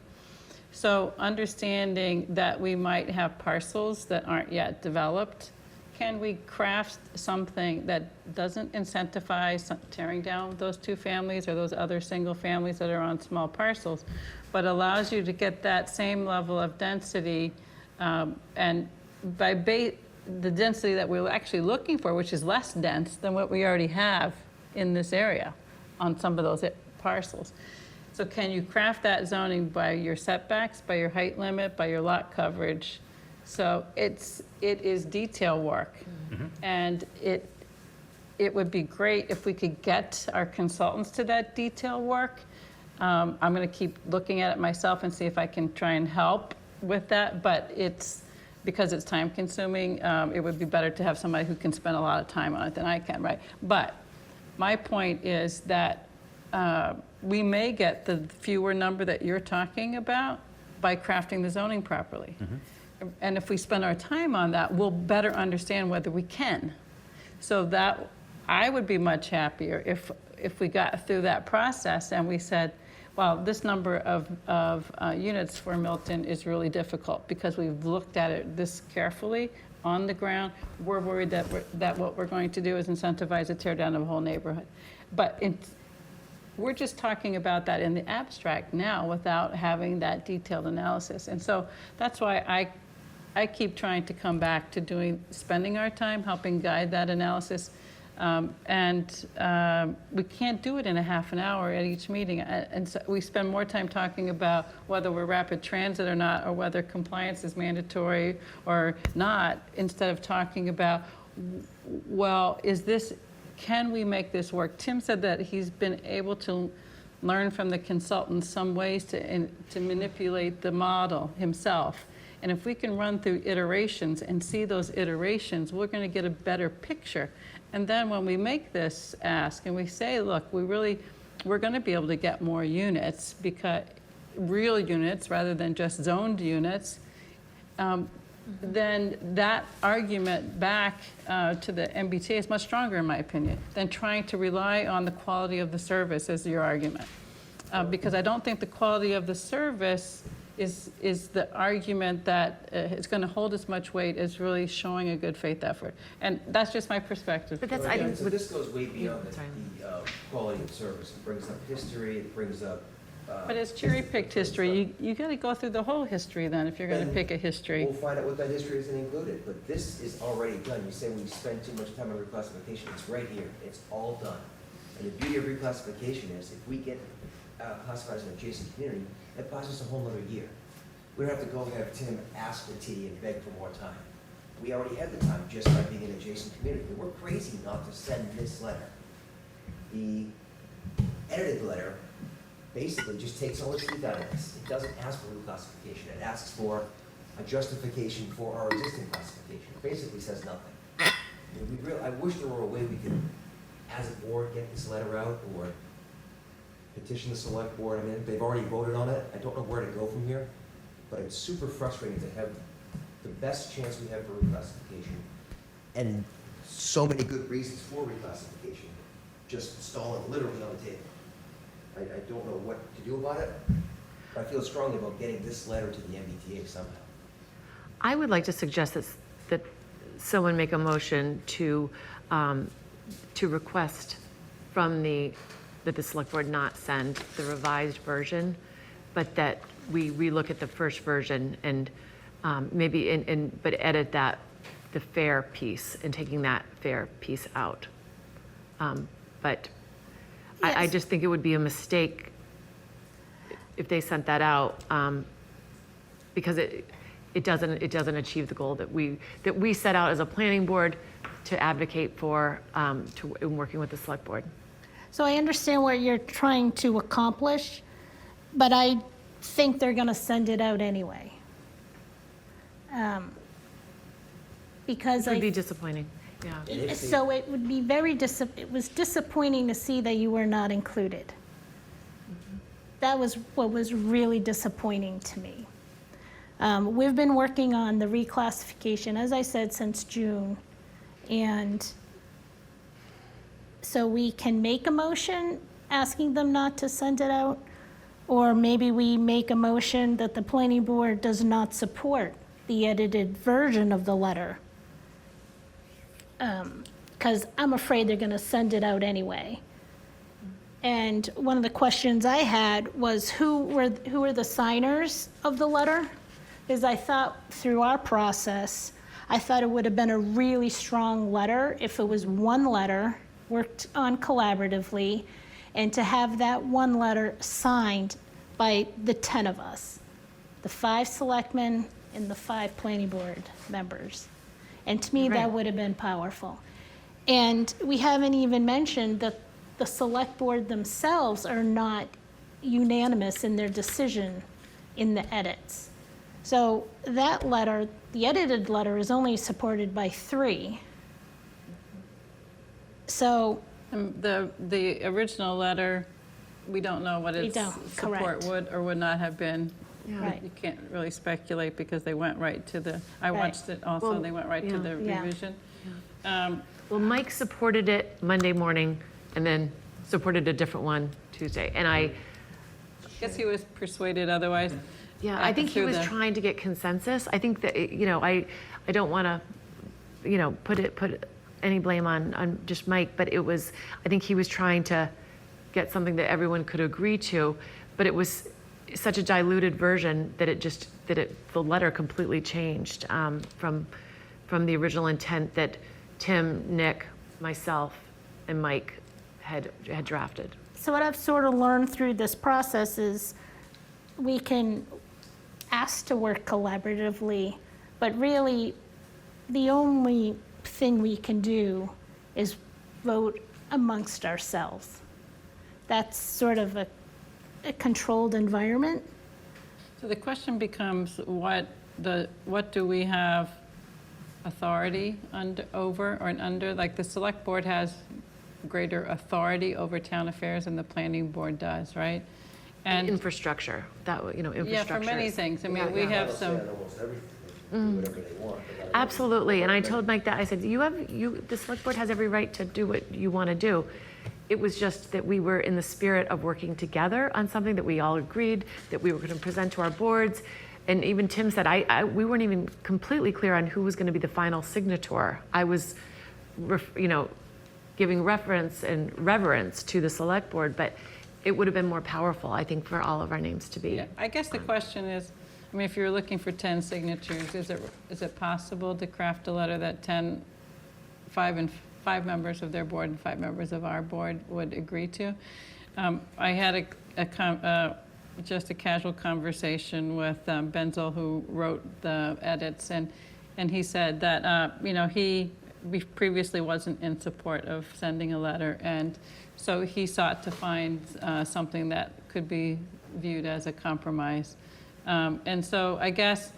Speaker 2: So understanding that we might have parcels that aren't yet developed, can we craft something that doesn't incentivize tearing down those 2 families or those other single families that are on small parcels, but allows you to get that same level of density and by the density that we're actually looking for, which is less dense than what we already have in this area on some of those parcels. So can you craft that zoning by your setbacks, by your height limit, by your lot coverage? So it is detail work, and it would be great if we could get our consultants to that detail work. I'm going to keep looking at it myself and see if I can try and help with that, but because it's time consuming, it would be better to have somebody who can spend a lot of time on it than I can, right? But my point is that we may get the fewer number that you're talking about by crafting the zoning properly. And if we spend our time on that, we'll better understand whether we can. So that I would be much happier if we got through that process and we said, well, this number of units for Milton is really difficult because we've looked at it this carefully on the ground. We're worried that what we're going to do is incentivize a tear down of a whole neighborhood. But we're just talking about that in the abstract now without having that detailed analysis. And so that's why I keep trying to come back to spending our time helping guide that analysis. We can't do it in a half an hour at each meeting. And so we spend more time talking about whether we're rapid transit or not, or whether compliance is mandatory or not, instead of talking about, well, can we make this work? Tim said that he's been able to learn from the consultants some ways to manipulate the model himself. And if we can run through iterations and see those iterations, we're going to get a better picture. And then when we make this ask and we say, look, we're going to be able to get more units, because real units rather than just zoned units, then that argument back to the MBTA is much stronger, in my opinion, than trying to rely on the quality of the service as your argument. Because I don't think the quality of the service is the argument that is going to hold as much weight as really showing a good faith effort. And that's just my perspective.
Speaker 3: But that's, so this goes way beyond the quality of service. It brings up history, it brings up...
Speaker 2: but it's cherry-picked history. You got to go through the whole history then if you're going to pick a history.
Speaker 3: We'll find out what that history isn't included, but this is already done. You say we spend too much time on reclassification. It's right here. It's all done. And the beauty of reclassification is if we get classified as an adjacent community, that buys us a whole other year. We don't have to go have Tim ask the T and beg for more time. We already had the time just by being an adjacent community. We're crazy not to send this letter. The edited letter basically just takes all its teeth out of this. It doesn't ask for reclassification. It asks for a justification for our existing classification. It basically says nothing. I wish there were a way we could, as a board, get this letter out or petition the select board. I mean, they've already voted on it. I don't know where to go from here, but it's super frustrating to have the best chance we have for reclassification and so many good reasons for reclassification just stalling literally on the table. I don't know what to do about it, but I feel strongly about getting this letter to the MBTA somehow.
Speaker 1: I would like to suggest that someone make a motion to request from that the select board not send the revised version, but that we relook at the first version and maybe but edit the fair piece and taking that fair piece out. But yes. I just think it would be a mistake if they sent that out because it doesn't achieve the goal that we set out as a planning board to advocate for in working with the select board.
Speaker 4: So I understand what you're trying to accomplish, but I think they're going to send it out anyway. Because
Speaker 1: it would be disappointing. Yeah.
Speaker 4: So it would be it was disappointing to see that you were not included. Mm-hmm. That was what was really disappointing to me. We've been working on the reclassification, as I said, since June, and so we can make a motion asking them not to send it out, or maybe we make a motion that the planning board does not support the edited version of the letter. Because I'm afraid they're going to send it out anyway. And one of the questions I had was who were the signers of the letter? Because I thought through our process, I thought it would have been a really strong letter if it was one letter worked on collaboratively, and to have that one letter signed by the 10 of us, the 5 selectmen and the 5 planning board members. And to me, that would have been powerful. And we haven't even mentioned that the select board themselves are not unanimous in their decision in the edits. So that letter, the edited letter, is only supported by 3. So
Speaker 2: the original letter, we don't know what its support would or would not have been.
Speaker 4: Yeah. Right.
Speaker 2: You can't really speculate because they went right to the, I watched it also,
Speaker 1: Well,
Speaker 2: they went right to the revision.
Speaker 1: Well, Mike supported it Monday morning and then supported a different one Tuesday. And
Speaker 2: guess he was persuaded otherwise.
Speaker 1: Yeah, I think he
Speaker 2: through
Speaker 1: was
Speaker 2: the-
Speaker 1: trying to get consensus. I think that, I don't want to, put any blame on just Mike, but I think he was trying to get something that everyone could agree to, but it was such a diluted version that the letter completely changed from the original intent that Tim, Nick, myself, and Mike had drafted.
Speaker 4: So what I've sort of learned through this process is we can ask to work collaboratively, but really the only thing we can do is vote amongst ourselves. That's sort of a controlled environment.
Speaker 2: So the question becomes, what do we have authority over, like the select board has greater authority over town affairs than the planning board does, right? And
Speaker 1: infrastructure, infrastructure.
Speaker 2: Yeah, for many things. I mean, we have some.
Speaker 1: Absolutely, and I told Mike that, I said, the select board has every right to do what you want to do. It was just that we were in the spirit of working together on something that we all agreed that we were going to present to our boards. And even Tim said, we weren't even completely clear on who was going to be the final signator. I was, giving reference and reverence to the select board, but it would have been more powerful, I think, for all of our names to be.
Speaker 2: Yeah, I guess the question is, if you're looking for 10 signatures, is it possible to craft a letter that 5 members of their board and 5 members of our board would agree to? I had just a casual conversation with Benzel, who wrote the edits, and he said that he previously wasn't in support of sending a letter, and so he sought to find something that could be viewed as a compromise. And so I guess,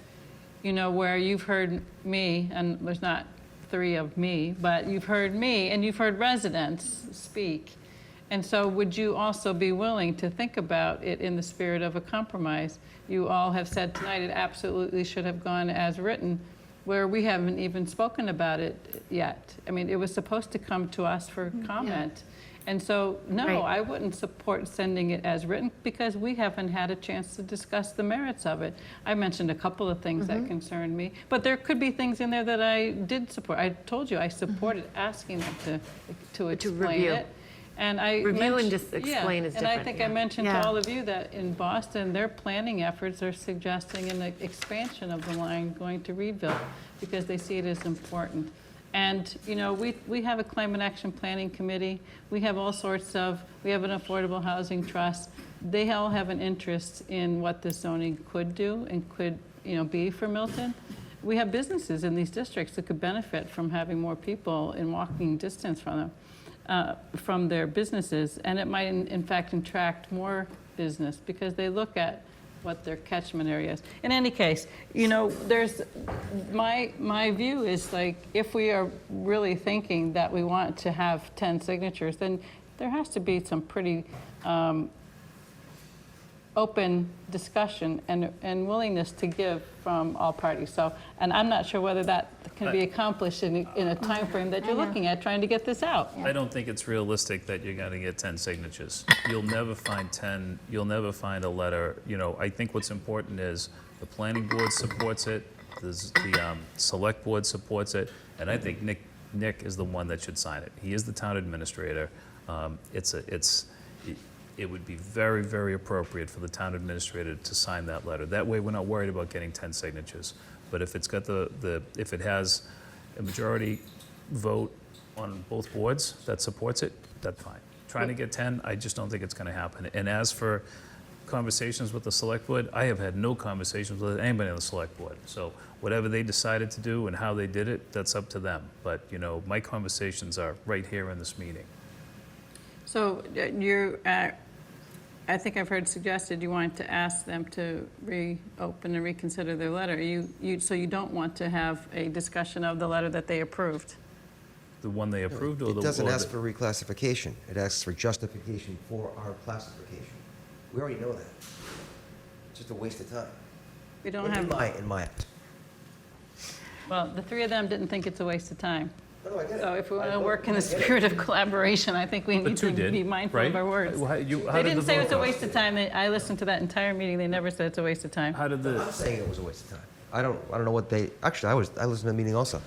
Speaker 2: where you've heard me, and there's not 3 of me, but you've heard me and you've heard residents speak. And so would you also be willing to think about it in the spirit of a compromise? You all have said tonight it absolutely should have gone as written, where we haven't even spoken about it yet. I mean, it was supposed to come to us for comment. And so, no,
Speaker 1: Right.
Speaker 2: I wouldn't support sending it as written because we haven't had a chance to discuss the merits of it. I mentioned a couple of things that concerned me, but there could be things in there that I did support. I told you I supported asking them to explain
Speaker 1: review.
Speaker 2: it. And I
Speaker 1: Review and
Speaker 2: mentioned-
Speaker 1: just explain is
Speaker 2: And I
Speaker 1: different,
Speaker 2: think
Speaker 1: yeah.
Speaker 2: I mentioned
Speaker 1: Yeah.
Speaker 2: to all of you that in Boston, their planning efforts are suggesting an expansion of the line going to Reedville because they see it as important. And, we have a climate action planning committee. We have we have an affordable housing trust. They all have an interest in what this zoning could do and could, be for Milton. We have businesses in these districts that could benefit from having more people in walking distance from them. From their businesses, and it might in fact attract more business because they look at what their catchment area is. In any case, there's my view is like if we are really thinking that we want to have 10 signatures, then there has to be some pretty open discussion and willingness to give from all parties. So, and I'm not sure whether that can be accomplished in a time frame that you're looking at trying to get this out.
Speaker 5: I don't think it's realistic that you're going to get 10 signatures. You'll never find 10, you'll never find a letter. I think what's important is the planning board supports it, the select board supports it, and I think Nick is the one that should sign it. He is the town administrator. It would be very, very appropriate for the town administrator to sign that letter. That way, we're not worried about getting 10 signatures. But if it's got if it has a majority vote on both boards that supports it, that's fine. Trying to get 10, I just don't think it's going to happen. And as for conversations with the select board, I have had no conversations with anybody on the select board. So whatever they decided to do and how they did it, that's up to them. But my conversations are right here in this meeting.
Speaker 2: So I think I've heard suggested you want to ask them to reopen and reconsider their letter. So you don't want to have a discussion of the letter that they approved?
Speaker 5: The one they approved or the one?
Speaker 3: It doesn't ask for reclassification. It asks for justification for our classification. We already know that. It's just a waste of time.
Speaker 2: We don't have.
Speaker 3: In my eyes.
Speaker 2: Well, the 3 of them didn't think it's a waste of time. So if we want to work in the spirit of collaboration, I think we need to be mindful of our words.
Speaker 5: How
Speaker 2: They
Speaker 5: did
Speaker 2: didn't
Speaker 5: the
Speaker 2: say it was
Speaker 5: vote
Speaker 2: a
Speaker 5: go?
Speaker 2: waste of time. I listened to that entire meeting. They never said it's a waste of time.
Speaker 5: How did the,
Speaker 3: I'm saying it was a waste of time. I don't know what they, actually, I listened to the meeting also.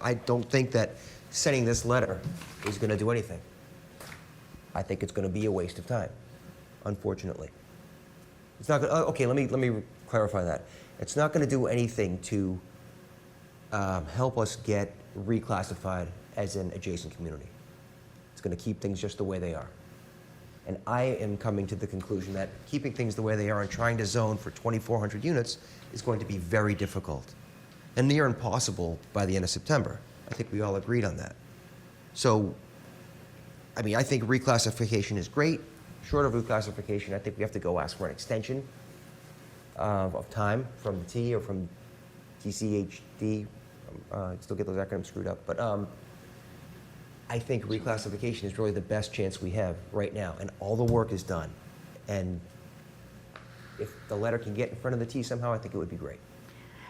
Speaker 3: I don't think that sending this letter is going to do anything. I think it's going to be a waste of time, unfortunately. It's not going to, okay, let me clarify that. It's not going to do anything to help us get reclassified as an adjacent community. It's going to keep things just the way they are. And I am coming to the conclusion that keeping things the way they are and trying to zone for 2,400 units is going to be very difficult and near impossible by the end of September. I think we all agreed on that. So, I mean, I think reclassification is great. Short of reclassification, I think we have to go ask for an extension of time from the T or from TCHD. Still get those acronyms screwed up. But I think reclassification is really the best chance we have right now. And all the work is done. And if the letter can get in front of the T somehow, I think it would be great.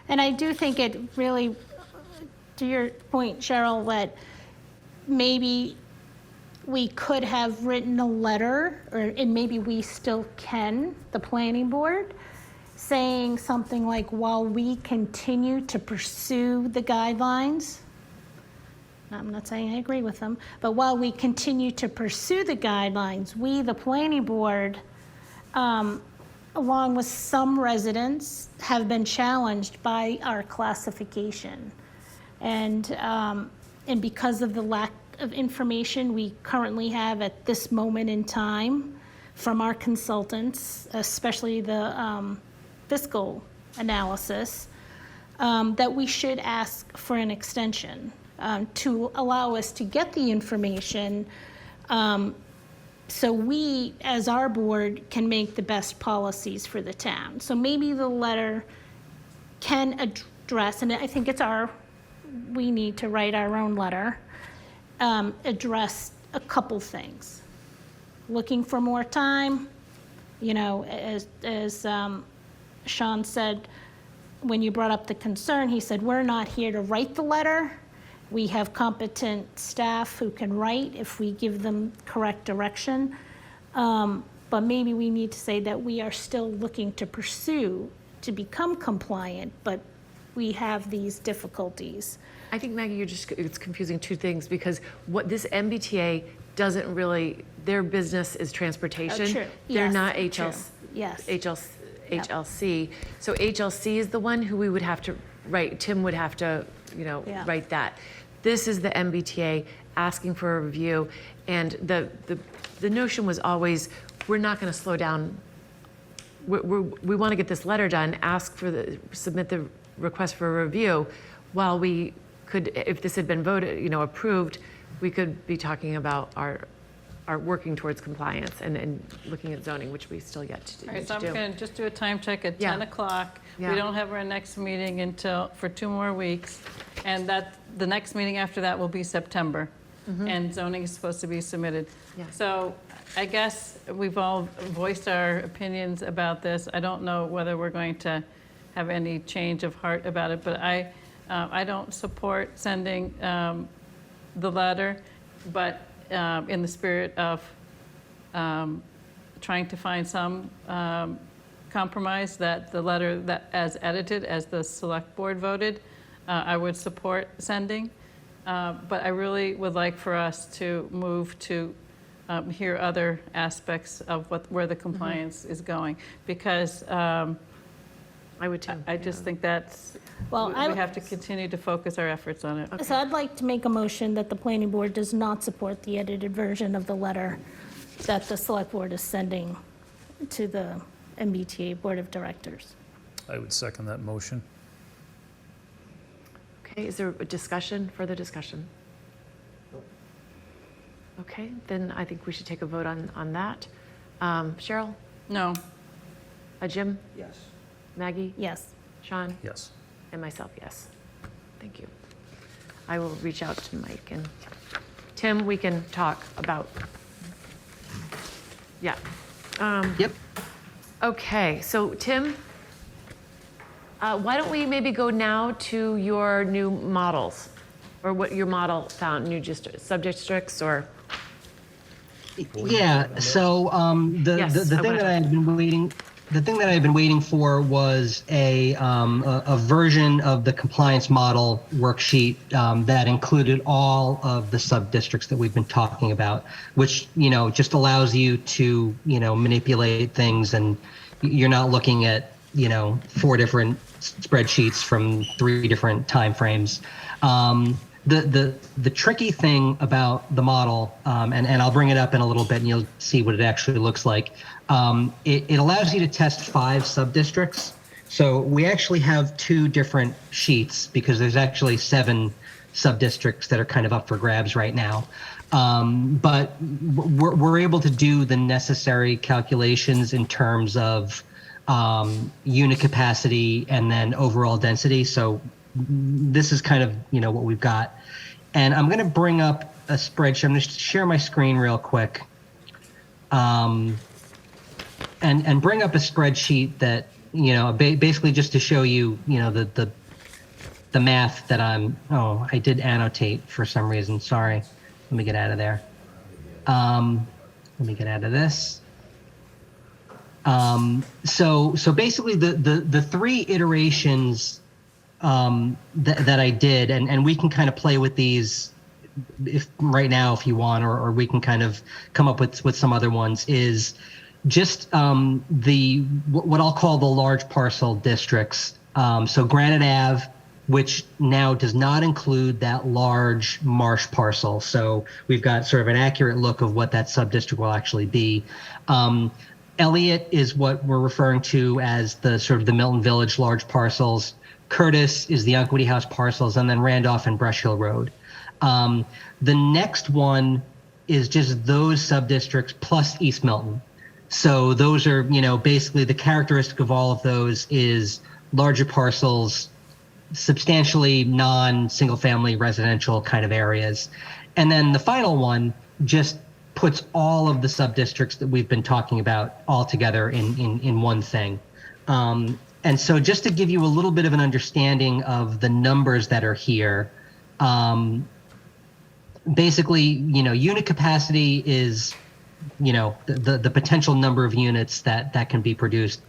Speaker 4: And I do think it really, to your point, Cheryl, that maybe we could have written a letter, and maybe we still can, the planning board, saying something like, while we continue to pursue the guidelines, I'm not saying I agree with them, but while we continue to pursue the guidelines, we, the planning board, along with some residents, have been challenged by our classification. And because of the lack of information we currently have at this moment in time from our consultants, especially the fiscal analysis, that we should ask for an extension to allow us to get the information so we, as our board, can make the best policies for the town. So maybe the letter can address, and I think we need to write our own letter, address a couple things. Looking for more time, as Sean said, when you brought up the concern, he said, we're not here to write the letter. We have competent staff who can write if we give them correct direction. But maybe we need to say that we are still looking to pursue to become compliant, but we have these difficulties.
Speaker 1: I think, Maggie, it's confusing two things, because what this MBTA doesn't really, their business is transportation.
Speaker 4: True.
Speaker 1: They're
Speaker 4: Yes,
Speaker 1: not
Speaker 4: true. Yes.
Speaker 1: HLC. So HLC is the one who we would have to write, Tim would have to,
Speaker 4: Yeah.
Speaker 1: write that. This is the MBTA asking for a review, and the notion was always, we're not going to slow down. We want to get this letter done, submit the request for a review, while we could, if this had been voted, approved, we could be talking about our working towards compliance and looking at zoning, which we still yet to do.
Speaker 2: All right, so I'm going to just do a time check at
Speaker 1: Yeah.
Speaker 2: 10 o'clock.
Speaker 1: Yeah.
Speaker 2: We don't have our next meeting for 2 more weeks. And the next meeting after that will be September. And zoning is supposed to be submitted.
Speaker 1: Yeah.
Speaker 2: So I guess we've all voiced our opinions about this. I don't know whether we're going to have any change of heart about it, but I don't support sending the letter, but in the spirit of trying to find some compromise, that the letter that as edited, as the select board voted, I would support sending. But I really would like for us to move to hear other aspects of where the compliance is going, because
Speaker 1: I would too.
Speaker 2: I just think that's, we have to continue to focus our efforts on it.
Speaker 4: So I'd like to make a motion that the planning board does not support the edited version of the letter that the select board is sending to the MBTA Board of Directors.
Speaker 5: I would second that motion.
Speaker 1: Okay, is there a discussion, further discussion? Okay, then I think we should take a vote on that. Cheryl?
Speaker 2: No.
Speaker 1: Jim?
Speaker 3: Yes.
Speaker 1: Maggie?
Speaker 4: Yes.
Speaker 1: Sean?
Speaker 5: Yes.
Speaker 1: And myself, yes. Thank you. I will reach out to Mike, and Tim, we can talk about, yeah.
Speaker 6: Yep.
Speaker 1: Okay, so Tim, why don't we maybe go now to your new models or what your model found, new sub-districts, or?
Speaker 6: Yeah, so
Speaker 1: Yes,
Speaker 6: the
Speaker 1: I
Speaker 6: thing
Speaker 1: wanna
Speaker 6: that I
Speaker 1: talk-
Speaker 6: had been waiting, the thing that I had been waiting for was a version of the compliance model worksheet that included all of the sub districts that we've been talking about, which just allows you to manipulate things, and you're not looking at 4 different spreadsheets from 3 different time frames. The tricky thing about the model, and I'll bring it up in a little bit and you'll see what it actually looks like. It allows you to test 5 sub-districts. So we actually have 2 different sheets because there's actually 7 sub-districts that are kind of up for grabs right now. But we're able to do the necessary calculations in terms of unit capacity and then overall density. So this is kind of what we've got, and I'm going to bring up a spreadsheet. I'm going to share my screen real quick, and bring up a spreadsheet that basically just to show you the math that I did annotate for some reason. Sorry, let me get out of there. Let me get out of this. So basically the 3 iterations that I did, and we can kind of play with these right now if you want, or we can kind of come up with some other ones, is just what I'll call the large parcel districts. So Granite Ave, which now does not include that large marsh parcel. So we've got sort of an accurate look of what that sub-district will actually be. Elliott is what we're referring to as the sort of the Milton Village large parcels. Curtis is the Unquity House parcels, and then Randolph and Brush Hill Road. The next one is just those sub-districts plus East Milton. So those are, basically the characteristic of all of those is larger parcels, substantially non-single family residential kind of areas. And then the final one just puts all of the sub-districts that we've been talking about all together in one thing. And so just to give you a little bit of an understanding of the numbers that are here, basically, unit capacity is, the potential number of units that can be produced.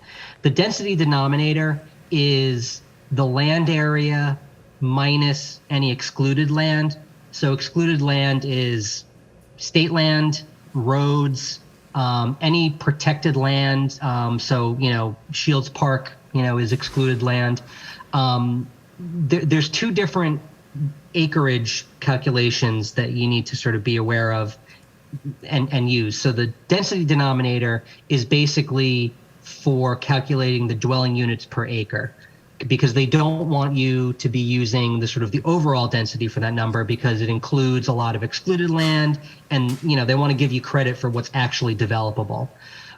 Speaker 6: The density denominator is the land area minus any excluded land. So excluded land is state land, roads, any protected land. So, Shields Park, is excluded land. There's 2 different acreage calculations that you need to sort of be aware of and use. So the density denominator is basically for calculating the dwelling units per acre, because they don't want you to be using the sort of the overall density for that number, because it includes a lot of excluded land, and they want to give you credit for what's actually developable.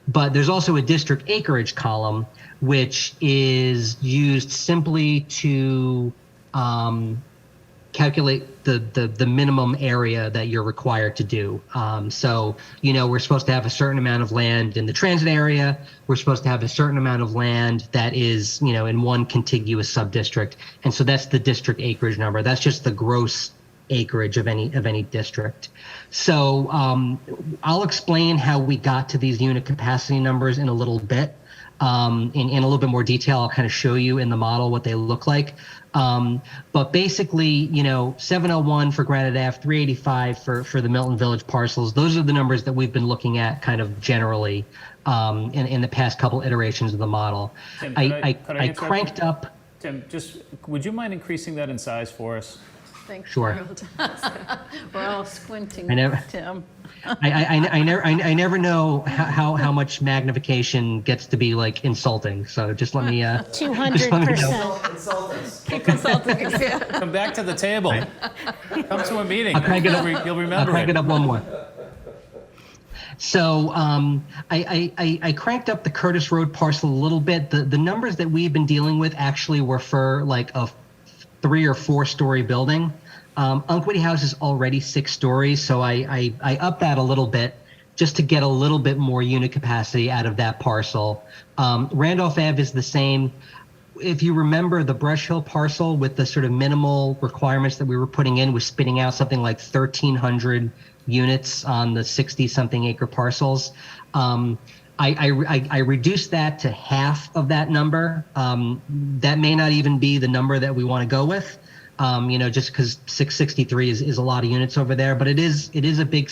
Speaker 6: But there's also a district acreage column, which is used simply to calculate the minimum area that you're required to do. So, we're supposed to have a certain amount of land in the transit area. We're supposed to have a certain amount of land that is, in one contiguous sub-district. And so that's the district acreage number. That's just the gross acreage of any district. So I'll explain how we got to these unit capacity numbers in a little bit. In a little bit more detail. I'll kind of show you in the model what they look like. But basically, 701 for Granite Ave, 385 for the Milton Village parcels. Those are the numbers that we've been looking at kind of generally in the past couple iterations of the model.
Speaker 5: Tim,
Speaker 6: I cranked up.
Speaker 5: Tim, would you mind increasing that in size for us?
Speaker 2: Thanks,
Speaker 6: Sure.
Speaker 2: Harold. We're all squinting,
Speaker 6: I never-
Speaker 2: Tim.
Speaker 6: I never know how much magnification gets to be like insulting. So just let me
Speaker 4: 200%.
Speaker 2: Keep consulting.
Speaker 5: Come back to the table. Come to a meeting.
Speaker 6: I'll crank it up.
Speaker 5: You'll remember
Speaker 6: I'll crank it up one more. So I cranked up the Curtis Road parcel a little bit. The numbers that we've been dealing with actually were for like a 3 or 4 story building. Unquity House is already 6 stories, so I upped that a little bit just to get a little bit more unit capacity out of that parcel. Randolph Ave is the same. if you remember, the Brush Hill parcel with the sort of minimal requirements that we were putting in was spitting out something like 1,300 units on the 60-something acre parcels. I reduced that to half of that number. That may not even be the number that we want to go with, just because 663 is a lot of units over there, but it is a big,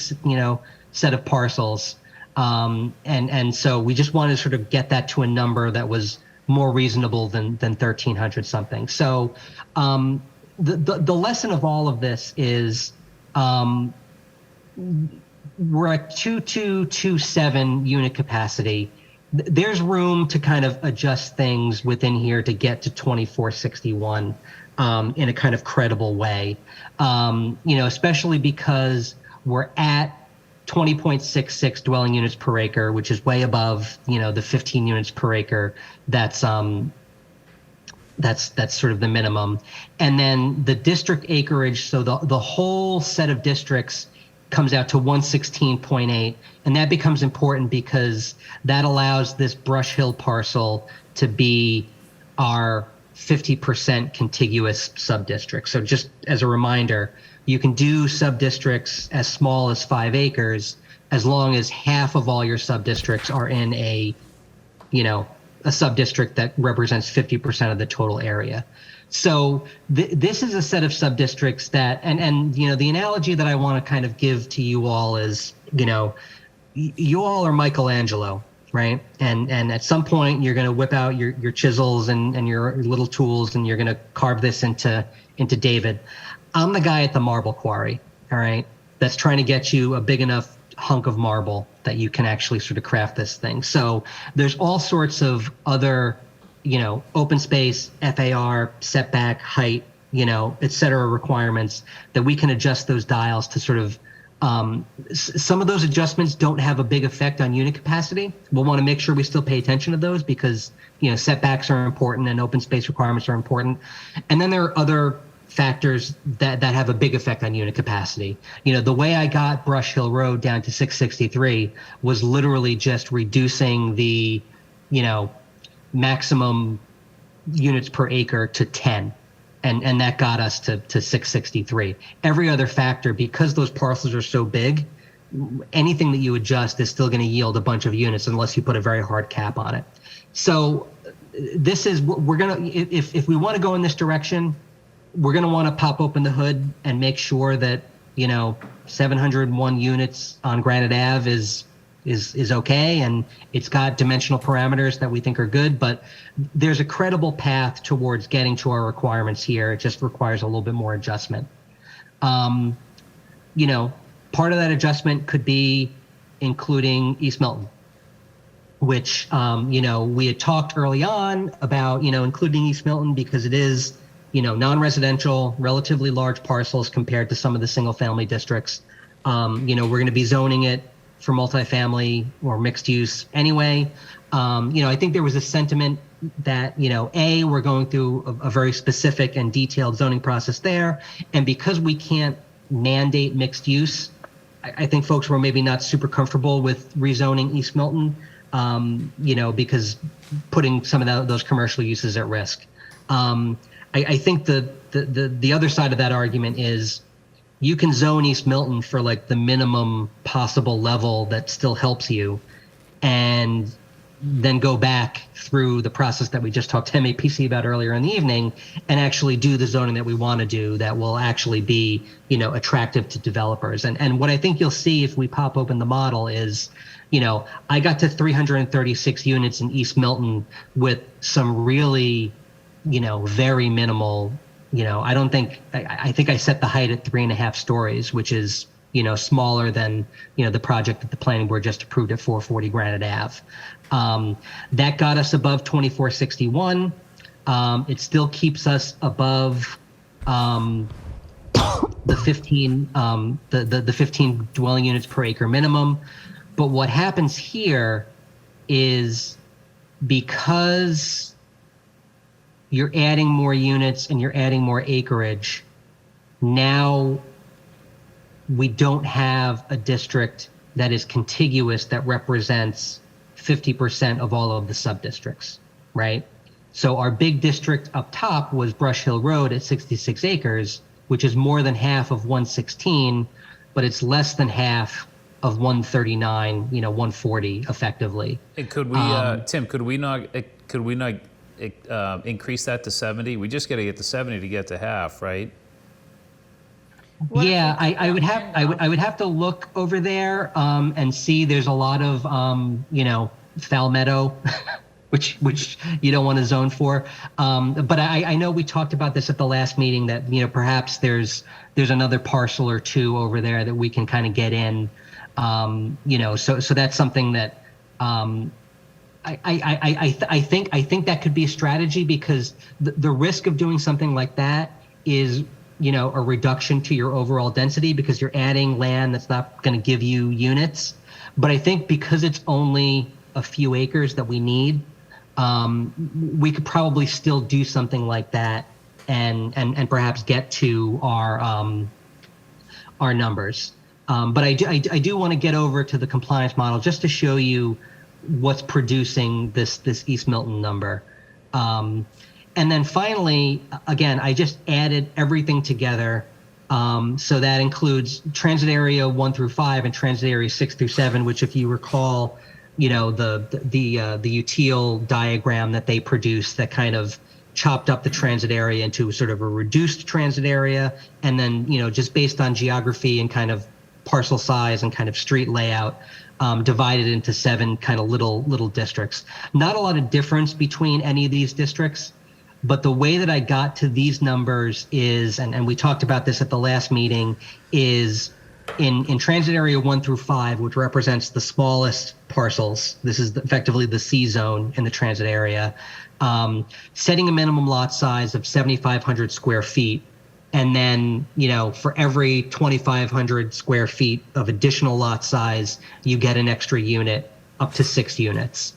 Speaker 6: set of parcels. And so we just wanted to sort of get that to a number that was more reasonable than 1,300 something. So the lesson of all of this is we're at 2227 unit capacity. There's room to kind of adjust things within here to get to 2461 in a kind of credible way, especially because we're at 20.66 dwelling units per acre, which is way above, the 15 units per acre. That's sort of the minimum. And then the district acreage, so the whole set of districts comes out to 116.8. And that becomes important because that allows this Brush Hill parcel to be our 50% contiguous sub-district. So just as a reminder, you can do sub-districts as small as 5 acres as long as half of all your sub-districts are in a sub-district that represents 50% of the total area. So this is a set of sub-districts that, and the analogy that I want to kind of give to you all is, you all are Michelangelo, right? And at some point you're going to whip out your chisels and your little tools, and you're going to carve this into David. I'm the guy at the marble quarry, all right, that's trying to get you a big enough hunk of marble that you can actually sort of craft this thing. So there's all sorts of other, open space, FAR, setback, height, et cetera, requirements that we can adjust those dials to sort of, some of those adjustments don't have a big effect on unit capacity. We'll want to make sure we still pay attention to those because, setbacks are important and open space requirements are important. And then there are other factors that have a big effect on unit capacity. The way I got Brush Hill Road down to 663 was literally just reducing the, maximum units per acre to 10. And that got us to 663. Every other factor, because those parcels are so big, anything that you adjust is still going to yield a bunch of units unless you put a very hard cap on it. So this is, we're going to, if we want to go in this direction, we're going to want to pop open the hood and make sure that, 701 units on Granite Ave is okay, and it's got dimensional parameters that we think are good, but there's a credible path towards getting to our requirements here. It just requires a little bit more adjustment. Part of that adjustment could be including East Milton, which, we had talked early on about, including East Milton because it is, non-residential, relatively large parcels compared to some of the single-family districts. We're going to be zoning it for multifamily or mixed use anyway. I think there was a sentiment that, we're going through a very specific and detailed zoning process there. And because we can't mandate mixed use, I think folks were maybe not super comfortable with rezoning East Milton, because putting some of those commercial uses at risk. I think the other side of that argument is you can zone East Milton for like the minimum possible level that still helps you, and then go back through the process that we just talked to MAPC about earlier in the evening and actually do the zoning that we want to do that will actually be, attractive to developers. And what I think you'll see if we pop open the model is, I got to 336 units in East Milton with some really, very minimal, I think I set the height at 3.5 stories, which is, smaller than, the project that the planning board just approved at 440 Granite Ave. That got us above 2461. It still keeps us above the 15 the 15 dwelling units per acre minimum. But what happens here is because you're adding more units and you're adding more acreage, now we don't have a district that is contiguous that represents 50% of all of the sub-districts, right? So our big district up top was Brush Hill Road at 66 acres, which is more than half of 116, but it's less than half of 139, 140 effectively.
Speaker 5: And could we, Tim, could we not increase that to 70? We just got to get to 70 to get to half, right?
Speaker 6: Yeah, I would have to look over there and see. There's a lot of foul meadow, which you don't want to zone for. But I know we talked about this at the last meeting that perhaps there's another parcel or two over there that we can kind of get in. So that's something that I think that could be a strategy, because the risk of doing something like that is a reduction to your overall density, because you're adding land that's not going to give you units. But I think because it's only a few acres that we need, we could probably still do something like that and perhaps get to our numbers. But I do want to get over to the compliance model just to show you what's producing this East Milton number. And then finally, again, I just added everything together. So that includes transit area 1 through 5 and transit area 6 through 7, which, if you recall, the util diagram that they produced that kind of chopped up the transit area into sort of a reduced transit area. And then, just based on geography and kind of parcel size and kind of street layout, divided into 7 kind of little districts. Not a lot of difference between any of these districts. But the way that I got to these numbers is, and we talked about this at the last meeting, is in transit area 1 through 5, which represents the smallest parcels. This is effectively the C zone in the transit area, setting a minimum lot size of 7,500 square feet. And then, for every 2,500 square feet of additional lot size, you get an extra unit up to 6 units.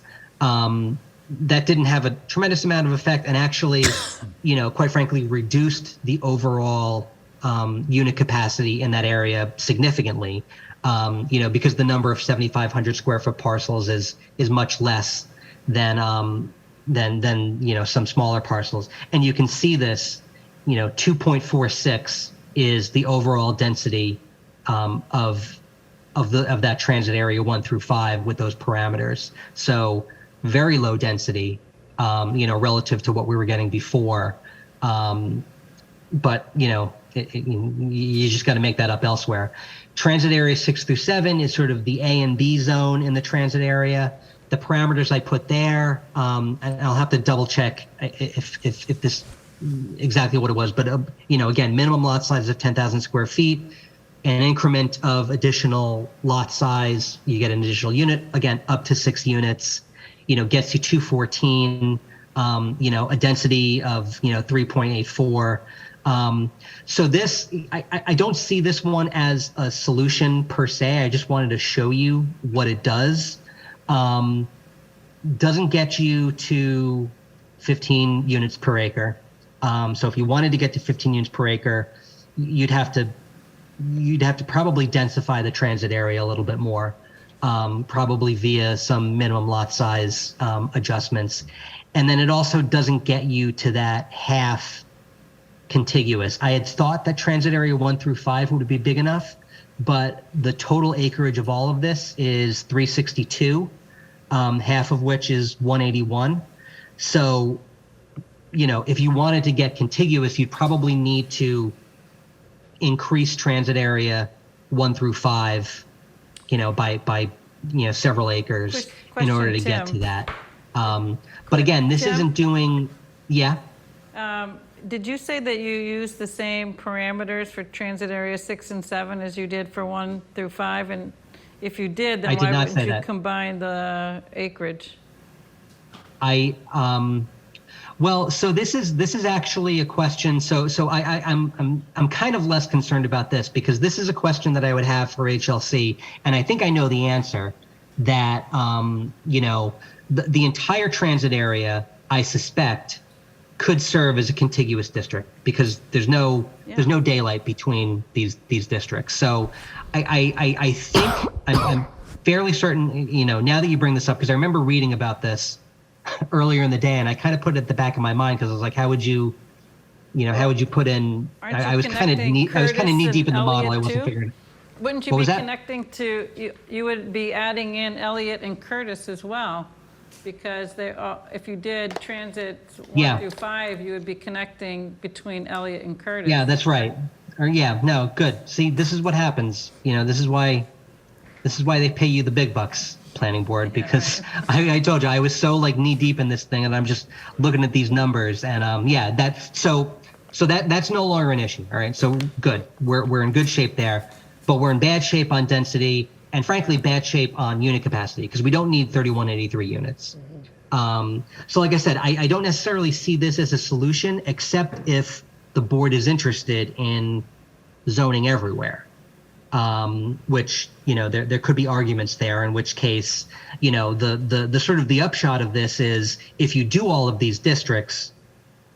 Speaker 6: That didn't have a tremendous amount of effect, and actually, quite frankly, reduced the overall unit capacity in that area significantly. Because the number of 7,500 square foot parcels is much less than some smaller parcels. And you can see this, 2.46 is the overall density of that transit area 1 through 5 with those parameters. So very low density, relative to what we were getting before. But, you just got to make that up elsewhere. Transit area 6 through 7 is sort of the A and B zone in the transit area. The parameters I put there, and I'll have to double check if this exactly what it was. But, again, minimum lot size of 10,000 square feet, an increment of additional lot size, you get an additional unit, again, up to 6 units. Gets you 214, a density of, 3.84. So this, I don't see this one as a solution per se. I just wanted to show you what it does. Doesn't get you to 15 units per acre. So if you wanted to get to 15 units per acre, you'd have to probably densify the transit area a little bit more. Probably via some minimum lot size adjustments. And then it also doesn't get you to that half contiguous. I had thought that transit area 1 through 5 would be big enough, but the total acreage of all of this is 362, half of which is 181. So, if you wanted to get contiguous, you'd probably need to increase transit area 1 through 5 by several acres in order to get to that. But again, this isn't doing,
Speaker 2: Did you say that you used the same parameters for transit area 6 and 7 as you did for 1 through 5? And if you did, then why wouldn't you combine the acreage?
Speaker 6: Well, so this is actually a question. So I'm kind of less concerned about this, because this is a question that I would have for HLC, and I think I know the answer. That the entire transit area, I suspect, could serve as a contiguous district, because there's no daylight between these districts. So I think I'm fairly certain. Now that you bring this up, because I remember reading about this earlier in the day, and I kind of put it at the back of my mind because I was like, how would you put in? I was kind of knee deep in the model. I wasn't figuring.
Speaker 2: Wouldn't you be connecting to, you would be adding in Elliott and Curtis as well? Because if you did transit 1 through 5, you would be connecting between Elliott and Curtis.
Speaker 6: Yeah, that's right. No, good. See, this is what happens. This is why they pay you the big bucks, planning board, because I told you I was so like knee deep in this thing, and I'm just looking at these numbers, and that's no longer an issue. All right, so good. We're in good shape there. But we're in bad shape on density, and frankly, bad shape on unit capacity, because we don't need 3183 units. So like I said, I don't necessarily see this as a solution, except if the board is interested in zoning everywhere, which, there could be arguments there, in which case, the sort of the upshot of this is, if you do all of these districts,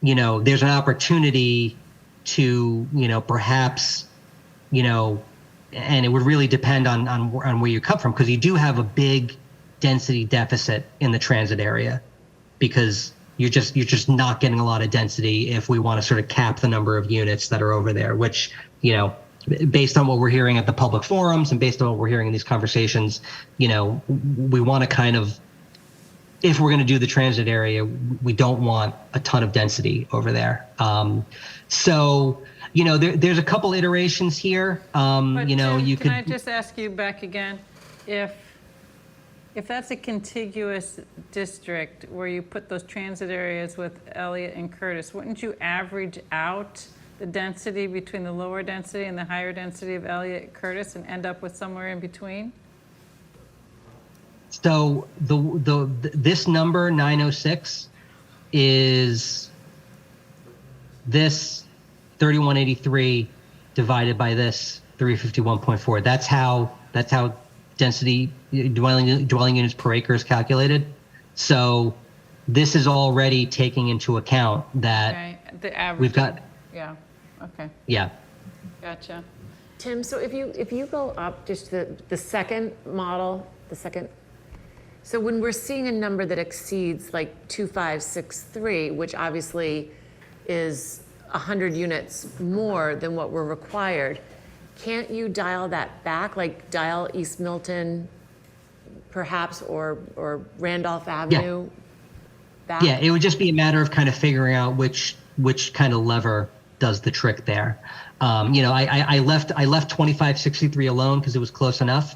Speaker 6: there's an opportunity to, perhaps, and it would really depend on where you come from, because you do have a big density deficit in the transit area, because you're just not getting a lot of density if we want to sort of cap the number of units that are over there, which, based on what we're hearing at the public forums and based on what we're hearing in these conversations, we want to kind of, if we're going to do the transit area, we don't want a ton of density over there. There's a couple iterations here.
Speaker 2: But Tim,
Speaker 6: you
Speaker 2: can
Speaker 6: could.
Speaker 2: I just ask you back again, if that's a contiguous district where you put those transit areas with Elliott and Curtis, wouldn't you average out the density between the lower density and the higher density of Elliott and Curtis and end up with somewhere in between?
Speaker 6: So this number 906 is this 3183 divided by this 351.4. That's how density dwelling units per acre is calculated. So this is already taking into account that
Speaker 2: the average.
Speaker 6: we've got.
Speaker 2: Yeah. Okay.
Speaker 6: Yeah.
Speaker 2: Gotcha.
Speaker 1: Tim, so if you go up just the second model, so when we're seeing a number that exceeds like 2563, which obviously is 100 units more than what were required, can't you dial that back, like dial East Milton perhaps, or Randolph Avenue back?
Speaker 6: Yeah, it would just be a matter of kind of figuring out which kind of lever does the trick there. I left 2563 alone because it was close enough.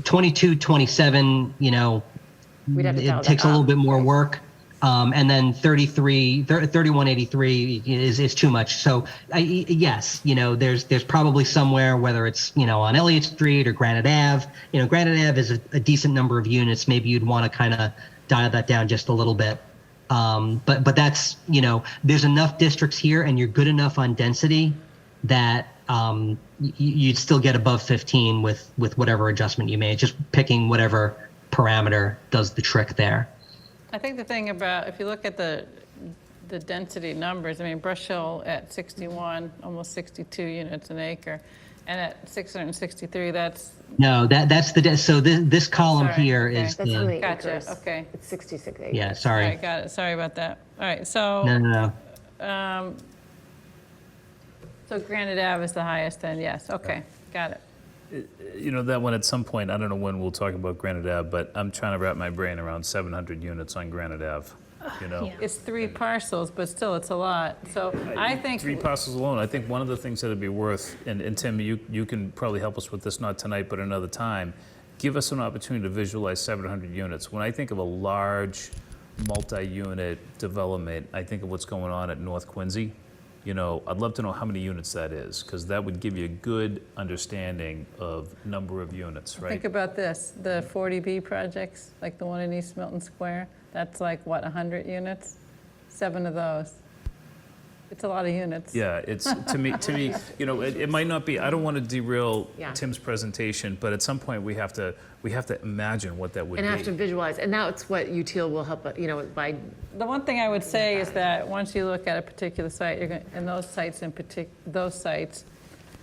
Speaker 6: 22, 27, it takes a little bit more work. And then 3183 is too much. So yes, there's probably somewhere, whether it's, on Elliott Street or Granite Ave, Granite Ave is a decent number of units. Maybe you'd want to kind of dial that down just a little bit. But that's, there's enough districts here and you're good enough on density that you'd still get above 15 with whatever adjustment you made, just picking whatever parameter does the trick there.
Speaker 2: I think the thing about, if you look at the density numbers, I mean, Brush Hill at 61, almost 62 units an acre, and at 663, that's...
Speaker 6: No, that's the, so this column here
Speaker 2: okay.
Speaker 6: is
Speaker 1: That's
Speaker 6: the...
Speaker 1: how many
Speaker 2: Gotcha,
Speaker 1: acres.
Speaker 2: okay.
Speaker 1: It's 66 acres.
Speaker 6: Yeah, sorry.
Speaker 2: All right, got it, sorry about that. All right, so...
Speaker 6: No.
Speaker 2: So Granite Ave is the highest then, yes, okay, got it.
Speaker 5: That one at some point, I don't know when we'll talk about Granite Ave, but I'm trying to wrap my brain around 700 units on Granite Ave,
Speaker 4: Yeah.
Speaker 2: It's 3 parcels, but still, it's a lot. So I think...
Speaker 5: 3 parcels alone, I think one of the things that would be worth, and Tim, you can probably help us with this, not tonight, but another time, give us an opportunity to visualize 700 units. When I think of a large multi-unit development, I think of what's going on at North Quincy. I'd love to know how many units that is, because that would give you a good understanding of number of units, right?
Speaker 2: Think about this, the 40B projects, like the one in East Milton Square, that's like, what, 100 units? 7 of those. It's a lot of units.
Speaker 5: Yeah, it's, to me, it might not be, I don't want to derail Tim's presentation, but at some point we have to imagine what that would be.
Speaker 1: And have to visualize, and that's what UTIL will help, by...
Speaker 2: The one thing I would say is that once you look at a particular site, and those sites,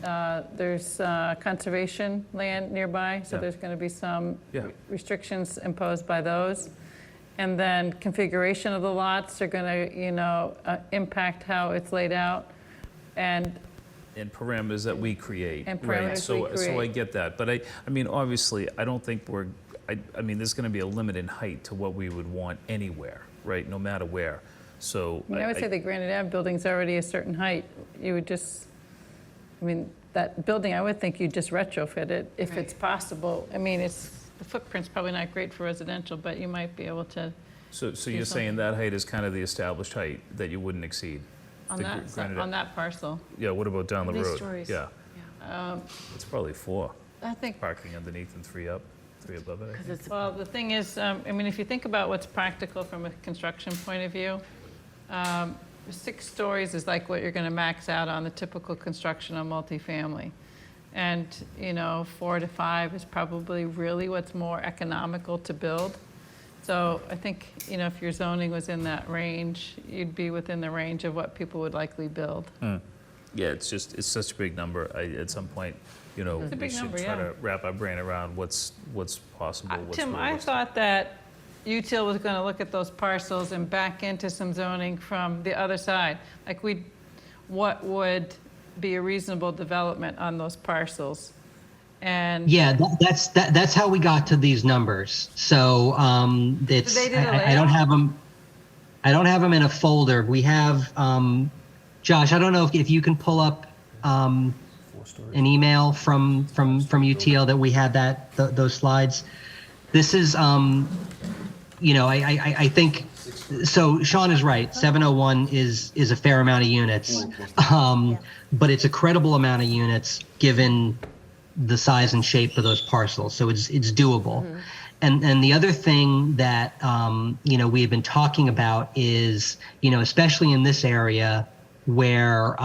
Speaker 2: There's conservation land nearby, so
Speaker 5: Yeah.
Speaker 2: there's going to be some
Speaker 5: Yeah.
Speaker 2: restrictions imposed by those. And then configuration of the lots are going to, impact how it's laid out. And
Speaker 5: parameters that we create.
Speaker 2: And
Speaker 5: Right.
Speaker 2: parameters
Speaker 5: So
Speaker 2: we
Speaker 5: so I
Speaker 2: create.
Speaker 5: get that, but I mean, obviously, I don't think I mean, there's gonna be a limit in height to what we would want anywhere, right, no matter where, so.
Speaker 2: I would say the Granite Ave building's already a certain height. You would just, that building, I would think you'd just retrofit it if it's possible. I mean, the footprint's probably not great for residential, but you might be able to,
Speaker 5: So you're saying that height is kind of the established height that you wouldn't exceed?
Speaker 2: on
Speaker 5: The
Speaker 2: that,
Speaker 5: granite-
Speaker 2: on that parcel.
Speaker 5: Yeah, what about down the
Speaker 1: These
Speaker 5: road?
Speaker 1: stories.
Speaker 5: Yeah, it's probably 4,
Speaker 2: I think,
Speaker 5: parking underneath and 3 up, 3 above it, I think.
Speaker 2: well, the thing is, if you think about what's practical from a construction point of view, 6 stories is like what you're going to max out on the typical construction on multifamily. And, 4 to 5 is probably really what's more economical to build. So I think, if your zoning was in that range, you'd be within the range of what people would likely build.
Speaker 5: Yeah, it's such a big number, at some point,
Speaker 2: a
Speaker 5: we
Speaker 2: big
Speaker 5: should
Speaker 2: number,
Speaker 5: try
Speaker 2: yeah.
Speaker 5: to wrap our brain around what's possible, what's
Speaker 2: Tim, I
Speaker 5: realistic.
Speaker 2: thought that UTIL was going to look at those parcels and back into some zoning from the other side. Like what would be a reasonable development on those parcels? And
Speaker 6: Yeah, that's how we got to these numbers. So it's
Speaker 2: they did a
Speaker 6: I don't have them. I don't have them in a folder. We have Josh. I don't know if you can pull up an email from UTL that we had those slides. This is I think so. Sean is right. 701 is a fair amount of units, but it's a credible amount of units given the size and shape of those parcels. So it's doable. And the other thing that we have been talking about is especially in this area where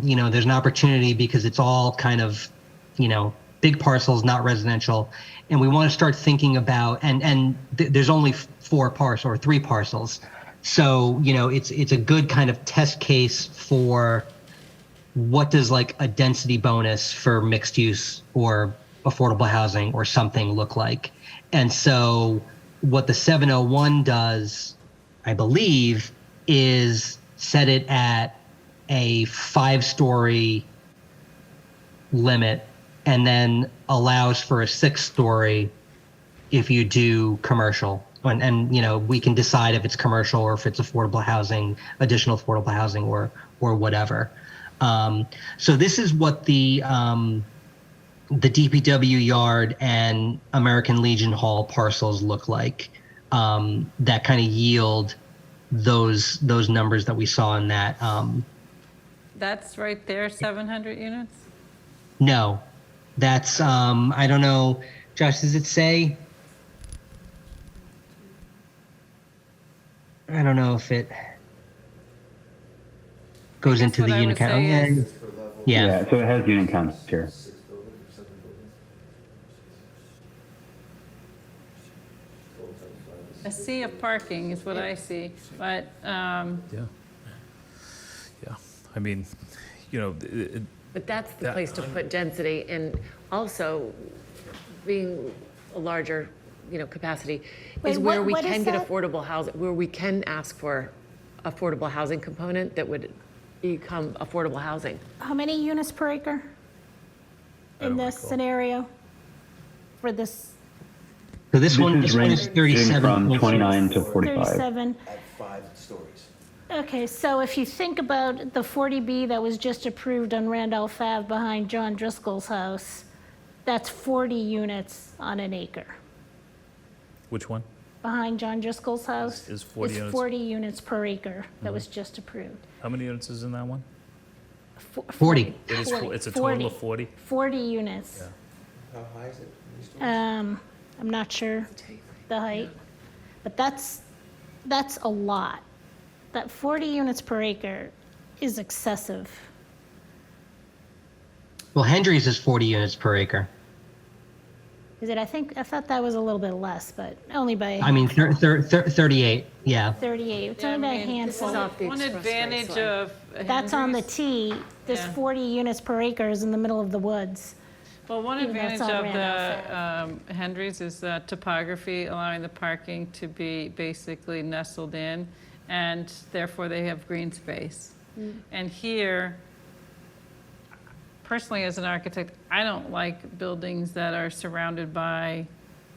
Speaker 6: there's an opportunity because it's all kind of big parcels, not residential, and we want to start thinking about and there's only 3 parcels, so it's a good kind of test case for what does like a density bonus for mixed use or affordable housing or something look like. And so what the 701 does, I believe, is set it at a 5-story limit and then allows for a 6-story if you do commercial. And we can decide if it's commercial or if it's affordable housing, additional affordable housing or whatever. So this is what the DPW yard and American Legion Hall parcels look like, that kind of yield those numbers that we saw in that.
Speaker 2: that's right there, 700 units?
Speaker 6: No, that's, I don't know, Josh, does it say? I don't know if it goes into
Speaker 2: what
Speaker 6: the
Speaker 2: I
Speaker 6: unit
Speaker 2: would
Speaker 6: count.
Speaker 2: say is-
Speaker 6: Yeah.
Speaker 7: So it has unit counts here.
Speaker 2: A sea of parking is what I see, but,
Speaker 5: Yeah, I mean,
Speaker 1: But that's the place to put density, and also being a larger, capacity is
Speaker 4: Wait,
Speaker 1: where we
Speaker 4: what
Speaker 1: can
Speaker 4: is
Speaker 1: get
Speaker 4: that?
Speaker 1: affordable housing, where we can ask for affordable housing component that would become affordable housing.
Speaker 4: How many units per acre in this scenario for this
Speaker 6: So this one
Speaker 7: is
Speaker 6: is
Speaker 7: ranging
Speaker 6: 37.
Speaker 7: from 29 to 45.
Speaker 4: 37?
Speaker 3: At 5 stories.
Speaker 4: Okay, so if you think about the 40B that was just approved on Randolph Ave behind John Driscoll's house, that's 40 units on an acre.
Speaker 5: which one?
Speaker 4: Behind John Driscoll's house
Speaker 5: Is 40 units.
Speaker 4: 40 units per acre that was just approved.
Speaker 5: How many units is in that one?
Speaker 6: 40.
Speaker 5: It is, it's a total of 40?
Speaker 4: 40 units.
Speaker 3: How high is it?
Speaker 4: I'm not sure the height, but that's a lot. That 40 units per acre is excessive.
Speaker 6: Well, Hendry's is 40 units per acre.
Speaker 4: I thought that was a little bit less, but only by
Speaker 6: I mean, 38, yeah.
Speaker 4: 38. It's
Speaker 2: Yeah, I
Speaker 4: only by a
Speaker 2: mean,
Speaker 4: handful.
Speaker 2: One advantage of
Speaker 4: That's on the
Speaker 2: Hendry's-
Speaker 4: T. There's
Speaker 2: Yeah.
Speaker 4: 40 units per acre is in the middle of the woods.
Speaker 2: Well, one
Speaker 4: Even though it's
Speaker 2: advantage
Speaker 4: all
Speaker 2: of
Speaker 4: ran
Speaker 2: the Hendry's is the topography, allowing the parking to be basically nestled in, and therefore they have green space. And here, personally as an architect, I don't like buildings that are surrounded by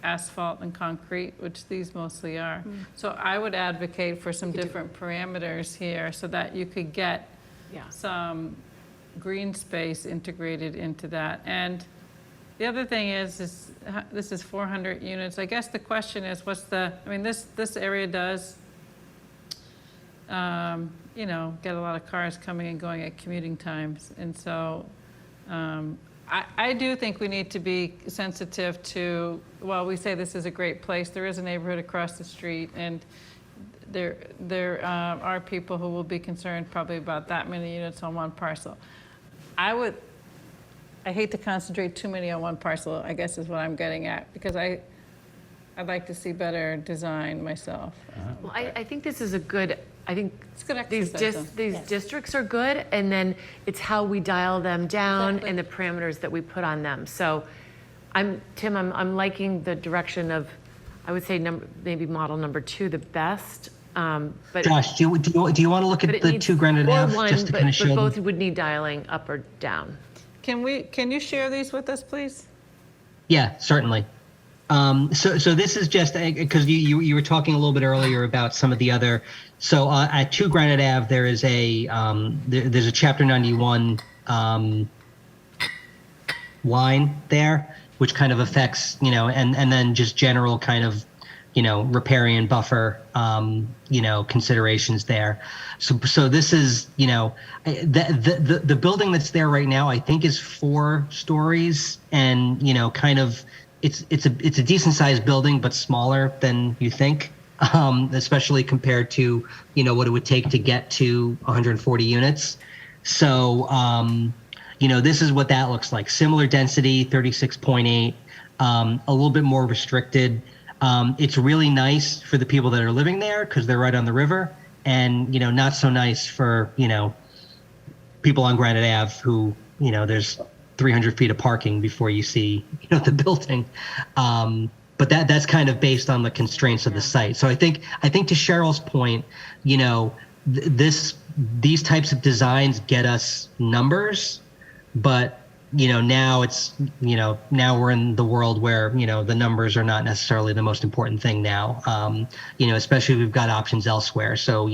Speaker 2: asphalt and concrete, which these mostly are. So I would advocate for some different parameters here so that you could get some green space integrated into that. And the other thing is this is 400 units. I guess the question is, this area does, get a lot of cars coming and going at commuting times. And so I do think we need to be sensitive to, while we say this is a great place, there is a neighborhood across the street, and there are people who will be concerned probably about that many units on one parcel. I hate to concentrate too many on one parcel, I guess is what I'm getting at, because I'd like to see better design myself.
Speaker 1: Well, I think this is a good, I think
Speaker 2: It's a good
Speaker 1: these
Speaker 2: exercise.
Speaker 1: these districts are good, and then it's how we dial them down and the parameters that we put on them. So Tim, I'm liking the direction of, I would say maybe model number 2 the best. But
Speaker 6: Josh, do you want to look at the 2 Granite Ave just to kind of show
Speaker 1: but
Speaker 6: them?
Speaker 1: both would need dialing up or down.
Speaker 2: Can you share these with us, please?
Speaker 6: Yeah, certainly. So this is just because you were talking a little bit earlier about some of the other. So at 2 Granite Ave, there is there's a Chapter 91 line there, which kind of affects, and then just general kind of, riparian buffer, considerations there. So this is, the building that's there right now, I think is 4 stories, and, kind of, it's a decent sized building, but smaller than you think, especially compared to, what it would take to get to 140 units. So, this is what that looks like. Similar density, 36.8, a little bit more restricted. It's really nice for the people that are living there because they're right on the river, and not so nice for people on Granite Ave who there's 300 feet of parking before you see the building. But that's kind of based on the constraints of the site. So I think to Cheryl's point, these types of designs get us numbers, but now it's, now we're in the world where, the numbers are not necessarily the most important thing now, especially if we've got options elsewhere. So,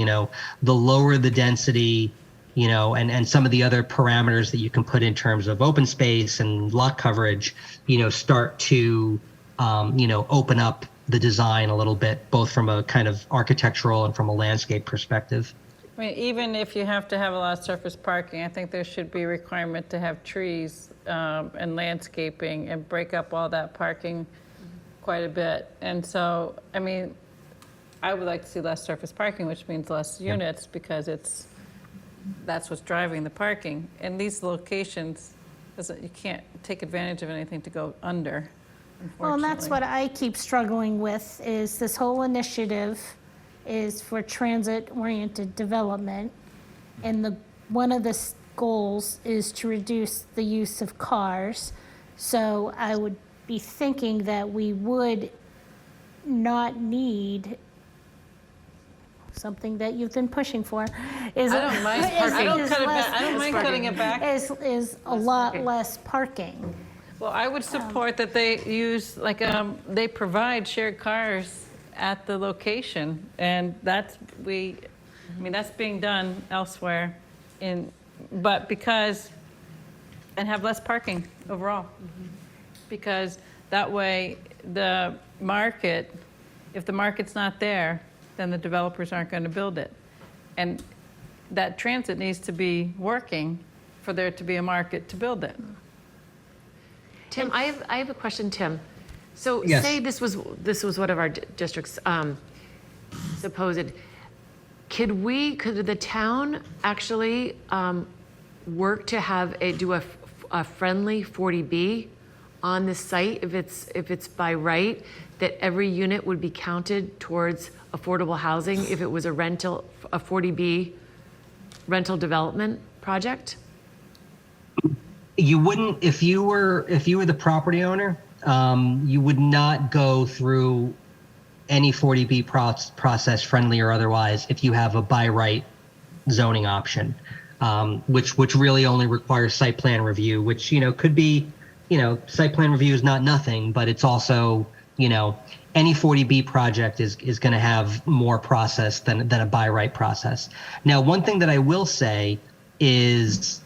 Speaker 6: the lower the density, and some of the other parameters that you can put in terms of open space and lot coverage, start to, open up the design a little bit, both from a kind of architectural and from a landscape perspective.
Speaker 2: I mean, even if you have to have a lot of surface parking, I think there should be a requirement to have trees and landscaping and break up all that parking quite a bit. And so, I mean, I would like to see less surface parking, which means less units, because that's what's driving the parking. In these locations, you can't take advantage of anything to go under, unfortunately.
Speaker 4: Well, and that's what I keep struggling with, is this whole initiative is for transit-oriented development, and one of the goals is to reduce the use of cars. So I would be thinking that we would not need something that you've been pushing for.
Speaker 2: I don't mind cutting it back.
Speaker 4: Is a lot less parking.
Speaker 2: Well, I would support that they use, they provide shared cars at the location, and that's being done elsewhere, and have less parking overall, because that way the market, if the market's not there, then the developers aren't going to build it, and that transit needs to be working for there to be a market to build it.
Speaker 1: Tim, I have a question, Tim. So
Speaker 6: Yes.
Speaker 1: say this was one of our districts, supposed. Could the town actually work to do a friendly 40B on the site, if it's by right, that every unit would be counted towards affordable housing if it was a 40B rental development project?
Speaker 6: You wouldn't, if you were the property owner, you would not go through any 40B process, friendly or otherwise, if you have a by right zoning option, which really only requires site plan review, which, could be, site plan review is not nothing, but it's also, any 40B project is going to have more process than a by right process. Now, one thing that I will say is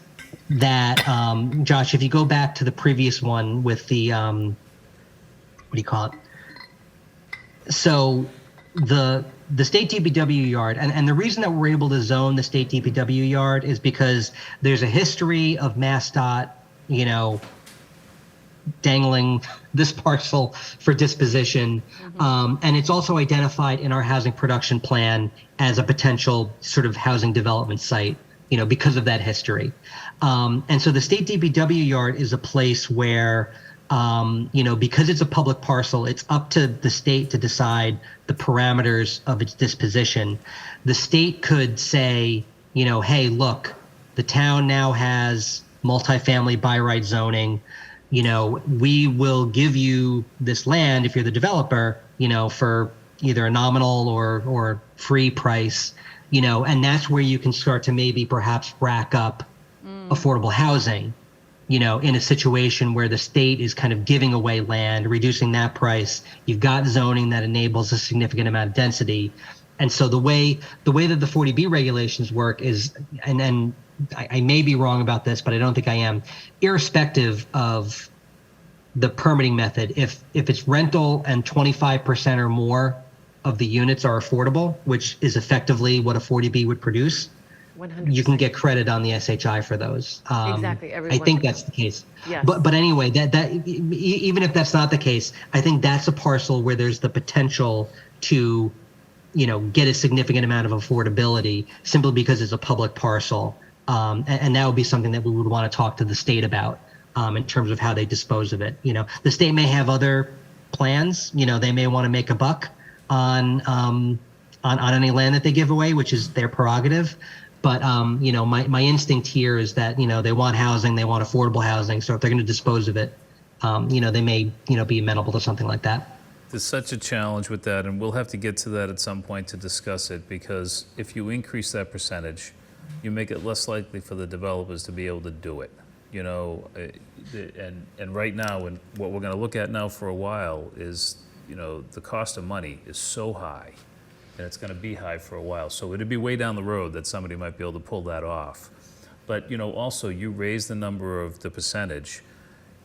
Speaker 6: that, Josh, if you go back to the previous one with the, what do you call it? So the state DPW yard, and the reason that we're able to zone the state DPW yard is because there's a history of MassDOT, dangling this parcel for disposition. And it's also identified in our housing production plan as a potential sort of housing development site, because of that history. And so the state DPW yard is a place where, because it's a public parcel, it's up to the state to decide the parameters of its disposition. The state could say, hey, look, the town now has multifamily by right zoning. We will give you this land if you're the developer, for either a nominal or free price, and that's where you can start to maybe perhaps rack up affordable housing, in a situation where the state is kind of giving away land, reducing that price. You've got zoning that enables a significant amount of density. And so the way that the 40B regulations work is, and I may be wrong about this, but I don't think I am, irrespective of the permitting method, if it's rental and 25% or more of the units are affordable, which is effectively what a 40B would produce,
Speaker 1: 100%.
Speaker 6: you can get credit on the SHI for those.
Speaker 1: Exactly.
Speaker 6: I think that's the case.
Speaker 1: Yes.
Speaker 6: But anyway, that even if that's not the case, I think that's a parcel where there's the potential to, get a significant amount of affordability simply because it's a public parcel. And that would be something that we would want to talk to the state about in terms of how they dispose of it. The state may have other plans. They may want to make a buck on any land that they give away, which is their prerogative. But my instinct here is that they want housing, they want affordable housing. So if they're going to dispose of it, they may be amenable to something like that.
Speaker 5: There's such a challenge with that, and we'll have to get to that at some point to discuss it, because if you increase that percentage, you make it less likely for the developers to be able to do it. And right now, and what we're going to look at now for a while is, the cost of money is so high, and it's going to be high for a while. So it'd be way down the road that somebody might be able to pull that off. But, also, you raise the number of the percentage,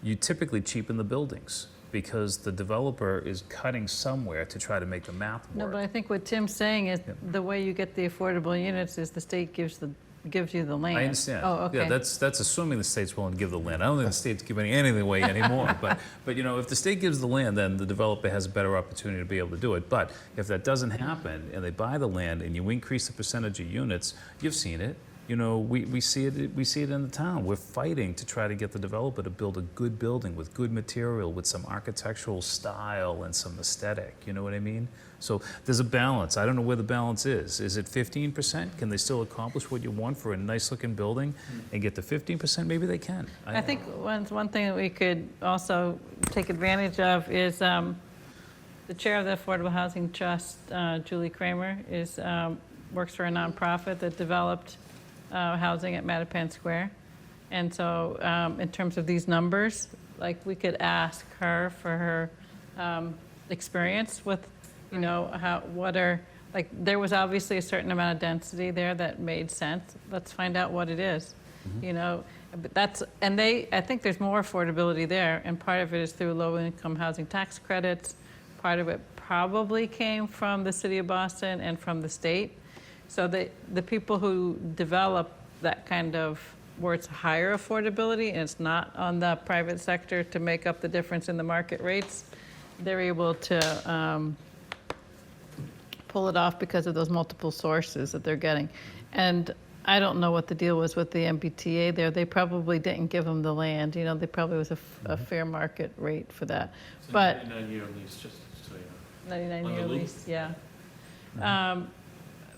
Speaker 5: you typically cheapen the buildings, because the developer is cutting somewhere to try to make the math work.
Speaker 2: No, but I think what Tim's saying is the way you get the affordable units is the state gives you the land.
Speaker 5: I understand.
Speaker 2: Oh, okay.
Speaker 5: Yeah, that's assuming the state's willing to give the land. I don't think the state's giving anything away anymore. But if the state gives the land, then the developer has a better opportunity to be able to do it. But if that doesn't happen and they buy the land and you increase the percentage of units, you've seen it. We see it. We see it in the town. We're fighting to try to get the developer to build a good building with good material, with some architectural style and some aesthetic. You know what I mean? So there's a balance. I don't know where the balance is. Is it 15%? Can they still accomplish what you want for a nice-looking building and get to 15%? Maybe they can.
Speaker 2: I think one thing that we could also take advantage of is the chair of the Affordable Housing Trust, Julie Kramer, works for a nonprofit that developed housing at Mattapan Square. And so in terms of these numbers, we could ask her for her experience with, there was obviously a certain amount of density there that made sense. Let's find out what it is. But I think there's more affordability there, and part of it is through low-income housing tax credits. Part of it probably came from the city of Boston and from the state. So the people who develop that kind of, where it's higher affordability and it's not on the private sector to make up the difference in the market rates, they're able to pull it off because of those multiple sources that they're getting. And I don't know what the deal was with the MBTA there. They probably didn't give them the land, you know, they probably was a fair market rate for that. But
Speaker 5: 99-year lease, just so you know.
Speaker 2: 99-year lease, yeah.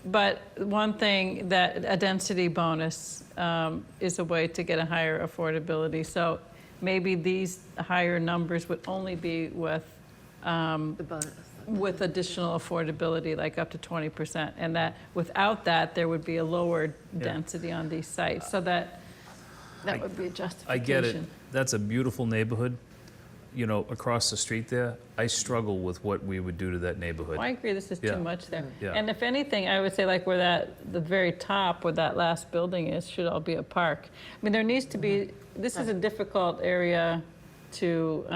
Speaker 2: But one thing that a density bonus is a way to get a higher affordability. So maybe these higher numbers would only be with with additional affordability, like up to 20%, and that without that there would be a lower density on these sites. So that would be a justification.
Speaker 5: I get it. That's a beautiful neighborhood, you know, across the street there. I struggle with what we would do to that neighborhood.
Speaker 2: Well, I agree, this is
Speaker 5: Yeah.
Speaker 2: too much there.
Speaker 5: Yeah.
Speaker 2: And if anything, I would say like where the very top, where that last building is, should all be a park. I mean, there needs to be, this is a difficult area to,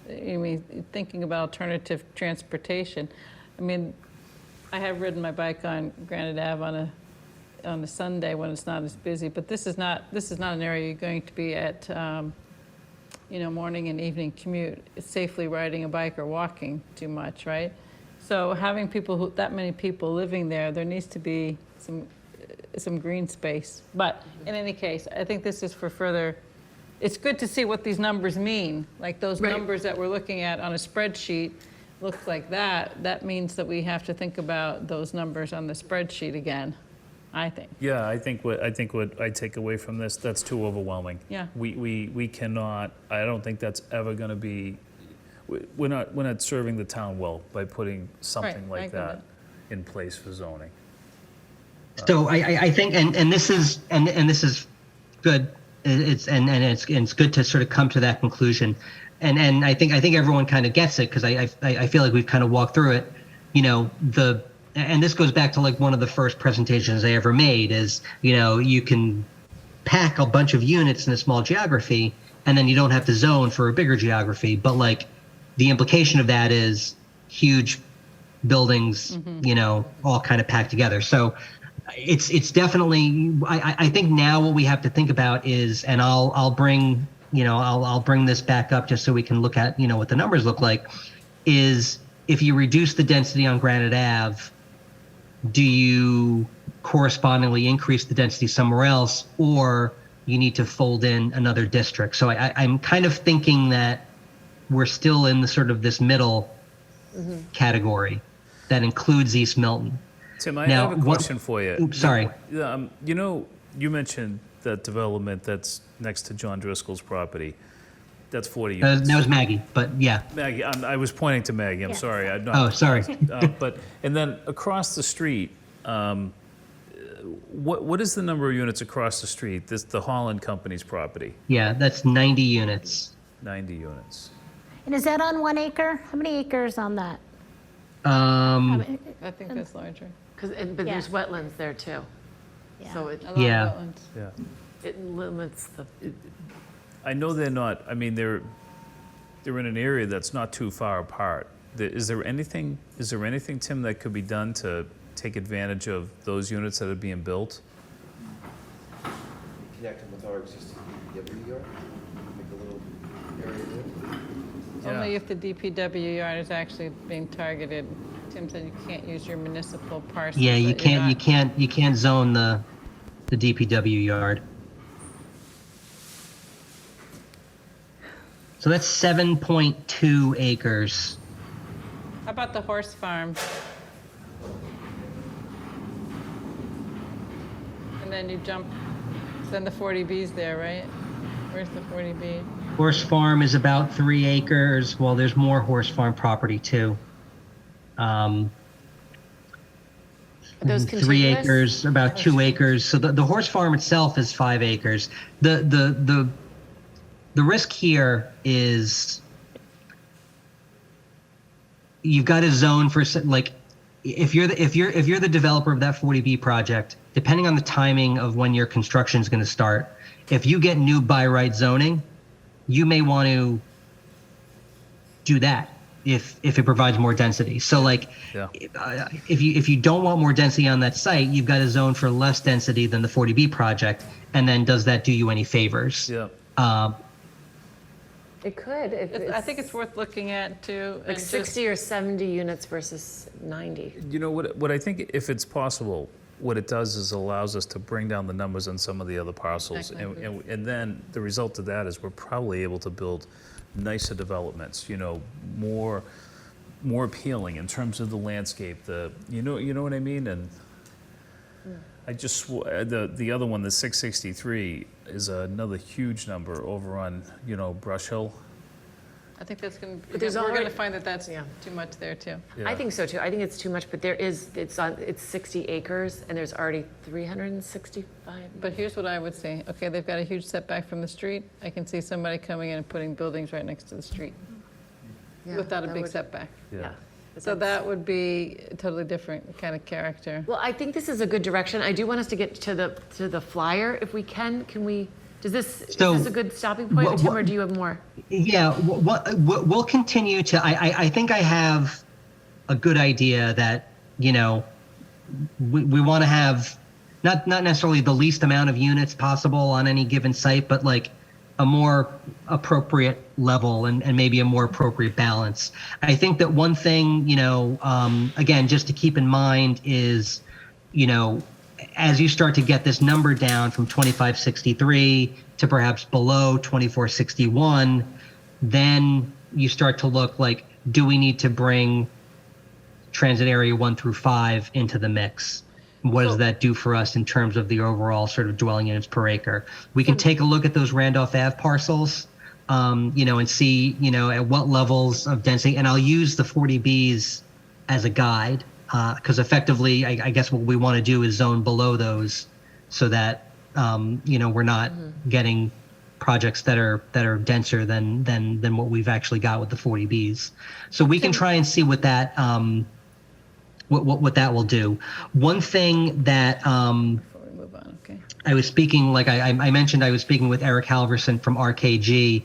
Speaker 2: I mean, thinking about alternative transportation. I mean, I have ridden my bike on Granite Ave on a Sunday when it's not as busy, but this is not an area you're going to be at, you know, morning and evening commute, safely riding a bike or walking too much, right? So having that many people living there needs to be some green space. But in any case, I think this is for further. It's good to see what these numbers mean. Like those numbers that we're looking at on a spreadsheet look like that. That means that we have to think about those numbers on the spreadsheet again, I think.
Speaker 5: Yeah, I think what I take away from this, that's too overwhelming.
Speaker 2: Yeah.
Speaker 5: We cannot, I don't think that's ever going to be, we're not serving the town well by putting something
Speaker 2: Right, I
Speaker 5: like
Speaker 2: agree with
Speaker 5: that in place for zoning.
Speaker 6: So I think, and this is good. It's good to sort of come to that conclusion, and I think everyone kind of gets it, because I feel like we've kind of walked through it. You know, and this goes back to like one of the first presentations I ever made is, you know, you can pack a bunch of units in a small geography and then you don't have to zone for a bigger geography, but like the implication of that is huge buildings, you know, all kind of packed together. So it's definitely, I think now what we have to think about is, and I'll bring, you know, I'll bring this back up just so we can look at, you know, what the numbers look like, is if you reduce the density on Granite Ave, do you correspondingly increase the density somewhere else, or you need to fold in another district? So I'm kind of thinking that we're still in the sort of this middle category that includes East Milton.
Speaker 5: Tim, I
Speaker 6: Now,
Speaker 5: have a question for you.
Speaker 6: Oops, sorry.
Speaker 5: You know, you mentioned that development that's next to John Driscoll's property. That's 40 units.
Speaker 6: That was Maggie, but yeah.
Speaker 5: Maggie, I was pointing to Maggie. I'm sorry. I'm not,
Speaker 6: Oh, sorry.
Speaker 5: and then across the street, what is the number of units across the street? The Holland Company's property.
Speaker 6: Yeah, that's 90 units.
Speaker 5: 90 units.
Speaker 4: And is that on 1 acre? How many acres on that?
Speaker 2: I think that's larger.
Speaker 1: But there's wetlands there too.
Speaker 4: Yeah.
Speaker 1: So it,
Speaker 2: A lot of wetlands.
Speaker 5: Yeah.
Speaker 1: it limits the.
Speaker 5: I know they're not. I mean, they're in an area that's not too far apart. Is there anything, Tim, that could be done to take advantage of those units that are being built?
Speaker 3: Connect them with our existing DPW yard, make a little area there.
Speaker 2: Only if the DPW yard is actually being targeted. Tim said you can't use your municipal parcel.
Speaker 6: Yeah, you can't zone the DPW yard. So that's 7.2 acres.
Speaker 2: How about the horse farm? And then you jump, then the 40B's there, right? Where's the 40B?
Speaker 6: Horse farm is about 3 acres. Well, there's more horse farm property too.
Speaker 1: Those
Speaker 6: 3
Speaker 1: contiguous?
Speaker 6: acres, about 2 acres. So the horse farm itself is 5 acres. The risk here is you've got a zone for, like, if you're the developer of that 40B project, depending on the timing of when your construction is going to start, if you get new by right zoning, you may want to do that if it provides more density. So like, if you don't want more density on that site, you've got a zone for less density than the 40B project, and then does that do you any favors?
Speaker 5: Yeah.
Speaker 1: It could.
Speaker 2: I think it's worth looking at too.
Speaker 1: Like 60 or 70 units versus 90.
Speaker 5: You know what I think, if it's possible, what it does is allows us to bring down the numbers on some of the other parcels.
Speaker 2: Exactly.
Speaker 5: And then the result of that is we're probably able to build nicer developments, more appealing in terms of the landscape, you know what I mean? And I just, the other one, the 663, is another huge number over on, Brush Hill.
Speaker 2: I think that's going to,
Speaker 1: But there's
Speaker 2: we're going
Speaker 1: already-
Speaker 2: to find that that's too much there too.
Speaker 5: Yeah.
Speaker 1: I think so too. I think it's too much, but it's 60 acres and there's already 365.
Speaker 2: But here's what I would say. Okay, they've got a huge setback from the street. I can see somebody coming in and putting buildings right next to the street
Speaker 1: Yeah,
Speaker 2: without a
Speaker 1: that
Speaker 2: big
Speaker 1: would-
Speaker 2: setback.
Speaker 1: Yeah.
Speaker 2: So that would be a totally different kind of character.
Speaker 1: Well, I think this is a good direction. I do want us to get to the flyer if we can. Can we, is this a good stopping point, Tim, or do you have more?
Speaker 6: Yeah, we'll continue to, I think I have a good idea that, we want to have not necessarily the least amount of units possible on any given site, but like a more appropriate level and maybe a more appropriate balance. I think that one thing, again, just to keep in mind is, as you start to get this number down from 2563 to perhaps below 2461, then you start to look like, do we need to bring transit area 1 through 5 into the mix? What does that do for us in terms of the overall sort of dwelling units per acre? We can take a look at those Randolph Ave parcels, and see, at what levels of density, and I'll use the 40Bs as a guide, because effectively, I guess what we want to do is zone below those so that, we're not getting projects that are denser than what we've actually got with the 40Bs. So we can try and see what that, what that will do. One thing that
Speaker 2: Before we move on, okay.
Speaker 6: I was speaking, like I mentioned, I was speaking with Eric Halverson from RKG,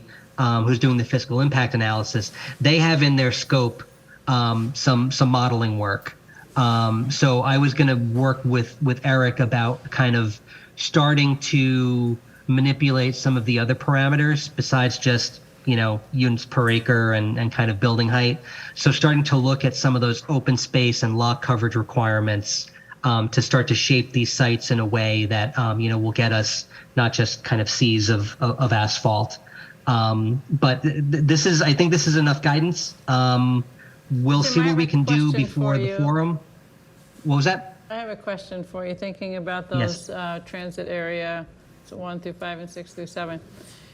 Speaker 6: who's doing the fiscal impact analysis. They have in their scope some modeling work. So I was going to work with Eric about kind of starting to manipulate some of the other parameters besides just units per acre and kind of building height. So starting to look at some of those open space and lot coverage requirements to start to shape these sites in a way that, will get us not just kind of seas of asphalt. But I think this is enough guidance. We'll
Speaker 2: Tim,
Speaker 6: see
Speaker 2: I
Speaker 6: what
Speaker 2: have
Speaker 6: we
Speaker 2: a
Speaker 6: can do
Speaker 2: question
Speaker 6: before
Speaker 2: for
Speaker 6: the
Speaker 2: you.
Speaker 6: forum. What was that?
Speaker 2: I have a question for you, thinking about
Speaker 6: Yes.
Speaker 2: those transit area, so 1 through 5 and 6 through 7.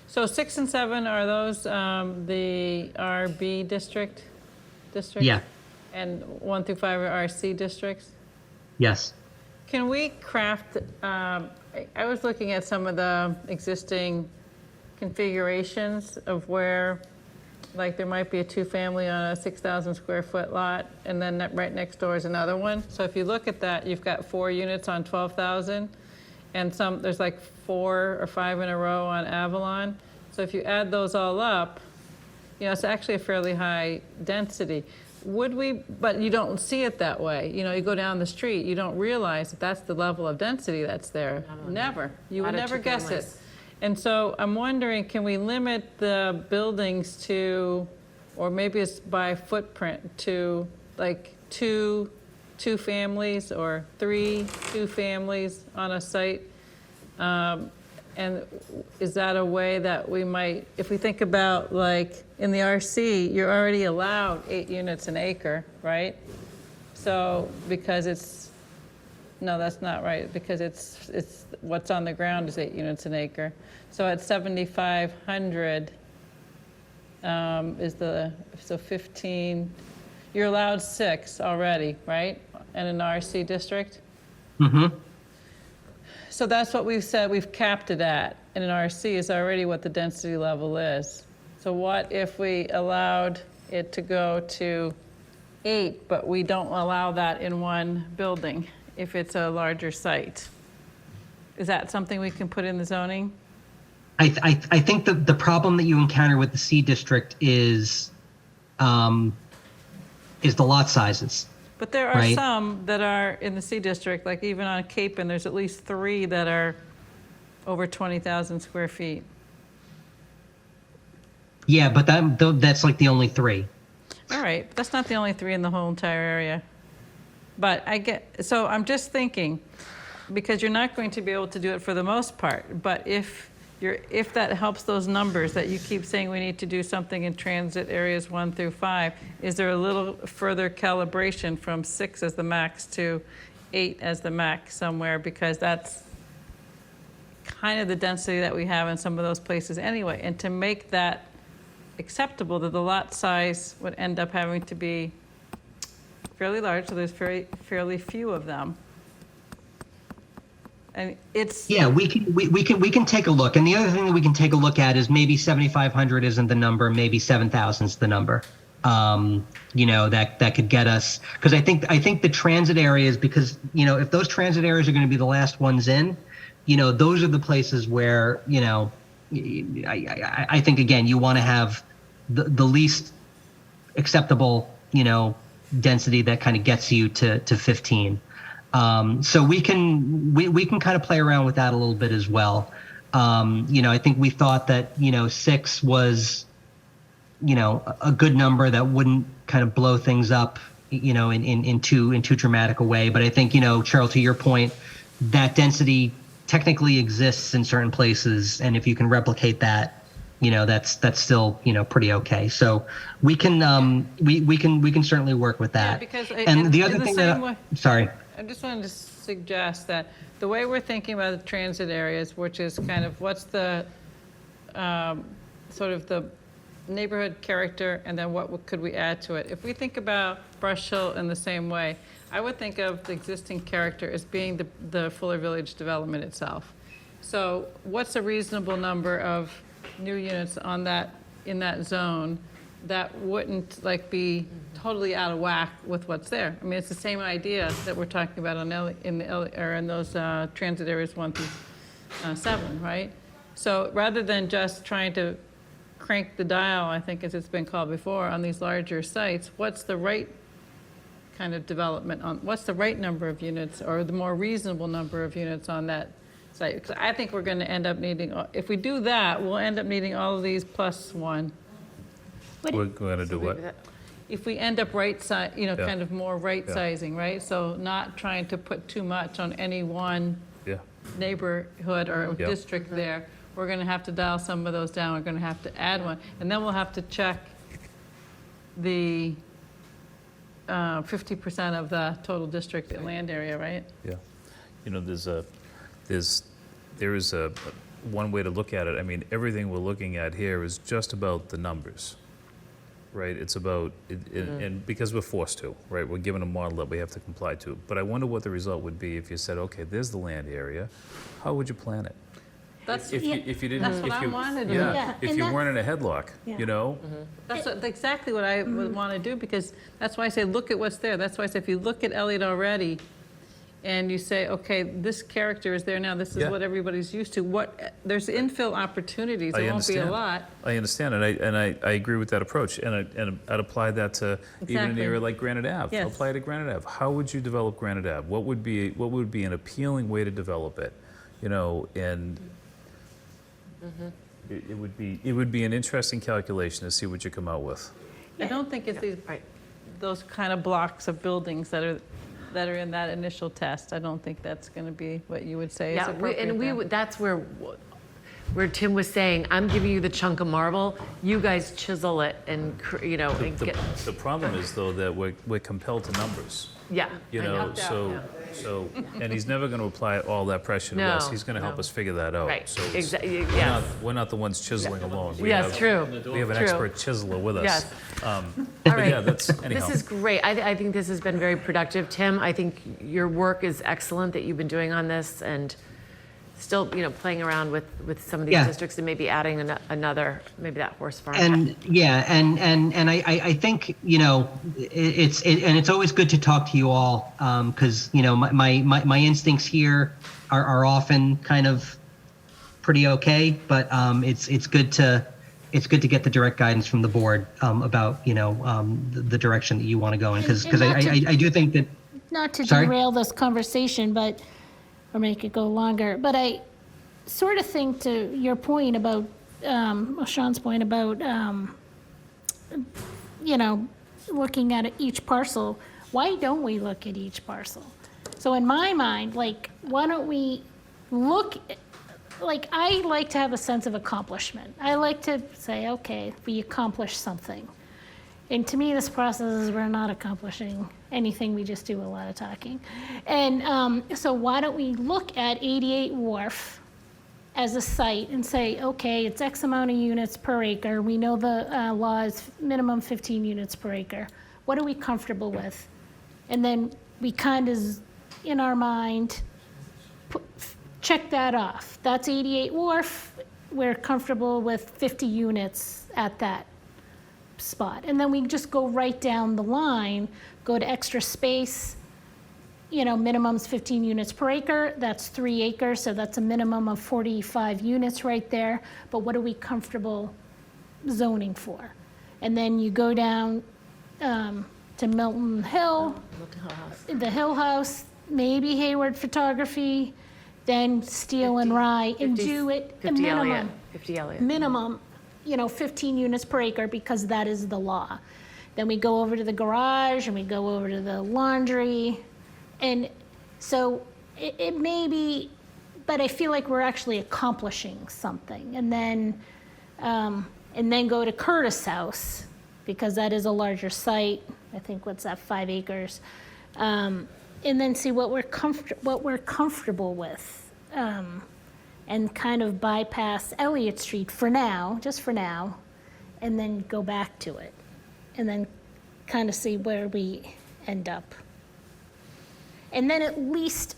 Speaker 2: So 6 and 7, are those the RB districts?
Speaker 6: Yeah.
Speaker 2: And 1 through 5 are RC districts?
Speaker 6: Yes.
Speaker 2: Can we craft, I was looking at some of the existing configurations of where, like there might be a 2-family on a 6,000 square foot lot, and then right next door is another one. So if you look at that, you've got 4 units on 12,000, and there's like 4 or 5 in a row on Avalon. So if you add those all up, it's actually a fairly high density. But you don't see it that way. You go down the street, you don't realize that that's the level of density that's there. Never. You would never guess it. And so I'm wondering, can we limit the buildings to, or maybe it's by footprint, to like 2 families or 3 2-families on a site? And is that a way that we might, if we think about like in the RC, you're already allowed 8 units an acre, right? So because no, that's not right, because it's what's on the ground is 8 units an acre. So at 7,500 so 15, you're allowed 6 already, right? In an RC district?
Speaker 6: Mm-hmm.
Speaker 2: So that's what we've said, we've capped it at, and an RC is already what the density level is. So what if we allowed it to go to 8, but we don't allow that in one building if it's a larger site? Is that something we can put in the zoning?
Speaker 6: I think the problem that you encounter with the C district is the lot sizes.
Speaker 2: But there are
Speaker 6: right?
Speaker 2: some that are in the C district, like even on Cape, and there's at least 3 that are over 20,000 square feet.
Speaker 6: Yeah, but that's like the only 3.
Speaker 2: All right, but that's not the only 3 in the whole entire area. But so I'm just thinking, because you're not going to be able to do it for the most part, but if that helps those numbers that you keep saying we need to do something in transit areas 1 through 5, is there a little further calibration from 6 as the max to 8 as the max somewhere? Because that's kind of the density that we have in some of those places anyway. And to make that acceptable, that the lot size would end up having to be fairly large, so there's fairly few of them. And it's
Speaker 6: we can take a look. And the other thing that we can take a look at is maybe 7,500 isn't the number, maybe 7,000 is the number. That could get us, because I think the transit areas, because if those transit areas are going to be the last ones in, those are the places where I think again you want to have the least acceptable density that kind of gets you to 15. So we can kind of play around with that a little bit as well. I think we thought that 6 was a good number that wouldn't kind of blow things up in too dramatic a way. But I think Cheryl, to your point, that density technically exists in certain places, and if you can replicate that, that's still pretty okay. So we can certainly work with that.
Speaker 2: Yeah, because
Speaker 6: and the other thing sorry.
Speaker 2: I just wanted to suggest that the way we're thinking about the transit areas, which is kind of what's the sort of the neighborhood character, and then what could we add to it? If we think about Brush Hill in the same way, I would think of the existing character as being the Fuller Village development itself. So what's a reasonable number of new units in that zone that wouldn't be totally out of whack with what's there? I mean, it's the same idea that we're talking about in those transit areas 1 through 7, right? So rather than just trying to crank the dial, I think as it's been called before, on these larger sites, what's the right kind of development what's the right number of units, or the more reasonable number of units on that site? Because I think we're going to end up needing, if we do that, we'll end up needing all of these plus 1.
Speaker 5: We're going to do what?
Speaker 2: If we end up kind of more right sizing, right? So not trying to put too much on any one neighborhood or district there. We're going to have to dial some of those down. We're going to have to add one. And then we'll have to check the 50% of the total district land area, right?
Speaker 5: Yeah. There is a one way to look at it. I mean, everything we're looking at here is just about the numbers, right? It's about, and because we're forced to, right? We're given a model that we have to comply to. But I wonder what the result would be if you said, okay, there's the land area. How would you plan it?
Speaker 2: That's
Speaker 5: if you didn't.
Speaker 2: That's what I want to do.
Speaker 5: If you weren't in a headlock,
Speaker 2: That's exactly what I would want to do, because that's why I say look at what's there. That's why I say if you look at Elliott already, and you say, okay, this character is there now. This is what everybody's used to. There's infill opportunities. There won't be a lot.
Speaker 5: I understand, and I agree with that approach, and I'd apply that to even an area like Granite Ave.
Speaker 2: Yes.
Speaker 5: Apply it to Granite Ave. How would you develop Granite Ave? What would be an appealing way to develop it? And it would be an interesting calculation to see what you come out with.
Speaker 2: I don't think it's those kind of blocks of buildings that are in that initial test. I don't think that's going to be what you would say is appropriate.
Speaker 1: That's where Tim was saying, I'm giving you the chunk of marble, you guys chisel it and
Speaker 5: The problem is though that we're compelled to numbers.
Speaker 1: Yeah.
Speaker 5: So and he's never going to apply all that pressure to us. He's going to help us figure that out.
Speaker 1: Right.
Speaker 5: So
Speaker 1: Exactly.
Speaker 5: we're not the ones chiseling alone.
Speaker 1: True.
Speaker 5: We have an expert chiseler with us.
Speaker 1: Yes.
Speaker 5: All
Speaker 1: right.
Speaker 5: Yeah, anyhow.
Speaker 1: This is great. I think this has been very productive. Tim, I think your work is excellent that you've been doing on this, and still, playing around with some of these districts and maybe adding another, maybe that horse farm.
Speaker 6: And I think it's always good to talk to you all, because my instincts here are often kind of pretty okay, but it's good to get the direct guidance from the board about the direction that you want to go in, because I do think that,
Speaker 4: not to derail this conversation, but or make it go longer, but I sort of think, to your point about Sean's point about looking at each parcel, Why don't we look at each parcel? So in my mind, like, why don't we look, like, I like to have a sense of accomplishment. I like to say, okay, we accomplished something. And to me, this process is we're not accomplishing anything, we just do a lot of talking. And so why don't we look at 88 Wharf as a site and say, okay, it's X amount of units per acre. We know the law is minimum 15 units per acre. What are we comfortable with? And then we kind of, in our mind, check that off. That's 88 Wharf. We're comfortable with 50 units at that spot. And then we just go right down the line, go to extra space, you know, minimum's 15 units per acre. That's 3 acres, so that's a minimum of 45 units right there. But what are we comfortable zoning for? And then you go down to Milton Hill, the Hill House, maybe Hayward Photography, then Steel and Rye, and do it a
Speaker 1: 50
Speaker 4: minimum.
Speaker 1: Elliott. 50 Elliott.
Speaker 4: Minimum, you know, 15 units per acre, because that is the law. Then we go over to the garage, and we go over to the laundry. And so it may be, but I feel like we're actually accomplishing something. And then go to Curtis House, because that is a larger site. I think, what's that, 5 acres? And then see what we're comfortable with, and kind of bypass Elliott Street for now, just for now, and then go back to it, and then kind of see where we end up. And then at least,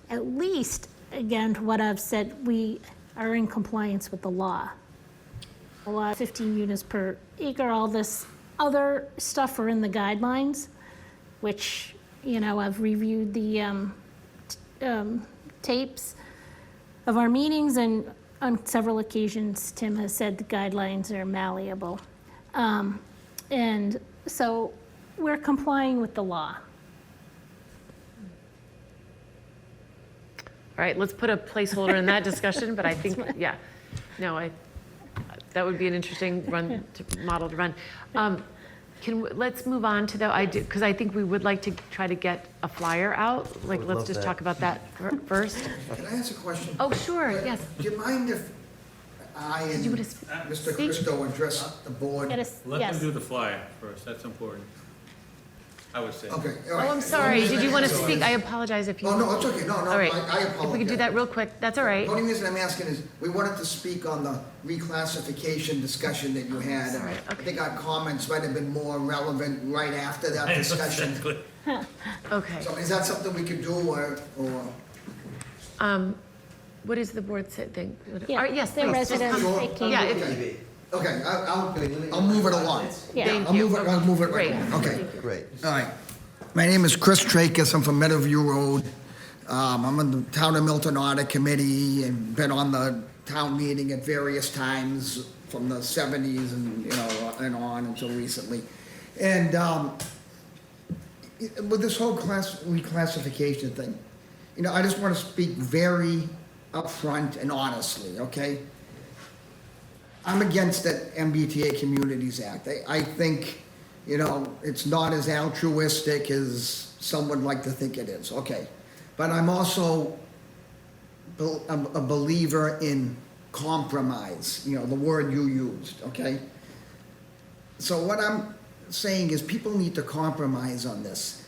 Speaker 4: again, what I've said, we are in compliance with the law. A law, 15 units per acre, all this other stuff are in the guidelines, which, you know, I've reviewed the tapes of our meetings, and on several occasions, Tim has said the guidelines are malleable. And so we're complying with the law.
Speaker 1: All right, let's put a placeholder in that discussion, but I think, yeah, no, that would be an interesting model to run. Let's move on to because I think we would like to try to get a flyer out. Like, let's
Speaker 3: love
Speaker 1: just
Speaker 3: that.
Speaker 1: talk about that first.
Speaker 19: Can I ask a question?
Speaker 1: Oh, sure, yes.
Speaker 19: Do you mind if I and Mr. Christo address the board?
Speaker 20: Let them do the flyer first, that's important, I would say.
Speaker 19: Okay, all
Speaker 1: Oh,
Speaker 19: right.
Speaker 1: I'm sorry, did you want to speak? I apologize if you.
Speaker 19: Oh, no, it's okay, no,
Speaker 1: All right.
Speaker 19: I apologize.
Speaker 1: If we could do that real quick, that's all right.
Speaker 19: The only reason I'm asking is, we wanted to speak on the reclassification discussion that you had.
Speaker 1: Sorry,
Speaker 19: I think our comments might have been more relevant right after that discussion.
Speaker 1: Okay.
Speaker 19: So is that something we could do, or?
Speaker 1: What is the board thing?
Speaker 4: Yeah,
Speaker 1: All right, yes,
Speaker 4: the
Speaker 1: please.
Speaker 4: residents,
Speaker 19: Sure.
Speaker 4: they can.
Speaker 1: Yeah,
Speaker 19: Okay, okay, I'll move it along.
Speaker 4: Yeah.
Speaker 1: Thank
Speaker 19: I'll
Speaker 1: you.
Speaker 19: move it right
Speaker 1: Great.
Speaker 19: along. Okay.
Speaker 3: Great.
Speaker 19: All right. My name is Chris Tracus. I'm from Meadowview Road. I'm on the Town of Milton Audit Committee and been on the town meeting at various times from the 70s and, you know, and on until recently. And with this whole reclassification thing, you know, I just want to speak very upfront and honestly, okay? I'm against that MBTA Communities Act. I think, you know, it's not as altruistic as some would like to think it is, okay. But I'm also a believer in compromise, you know, the word you used, okay? So what I'm saying is people need to compromise on this.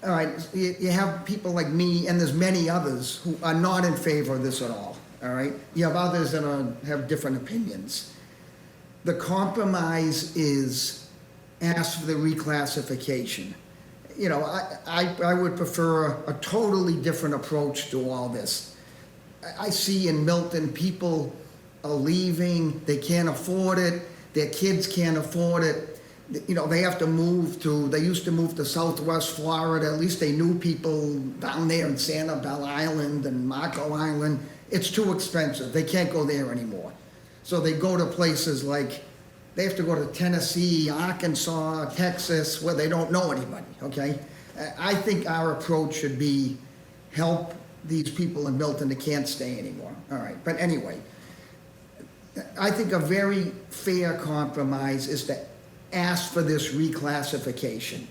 Speaker 19: All right, you have people like me, and there's many others who are not in favor of this at all right? You have others that have different opinions. The compromise is ask for the reclassification. You know, I would prefer a totally different approach to all this. I see in Milton, people are leaving, they can't afford it, their kids can't afford it. You know, they have to move they used to move to Southwest Florida, at least they knew people down there in Sanibel Island and Marco Island. It's too expensive, they can't go there anymore. So they go to places like, they have to go to Tennessee, Arkansas, Texas, where they don't know anybody, okay? I think our approach should be help these people in Milton that can't stay anymore, all right? But anyway, I think a very fair compromise is to ask for this reclassification.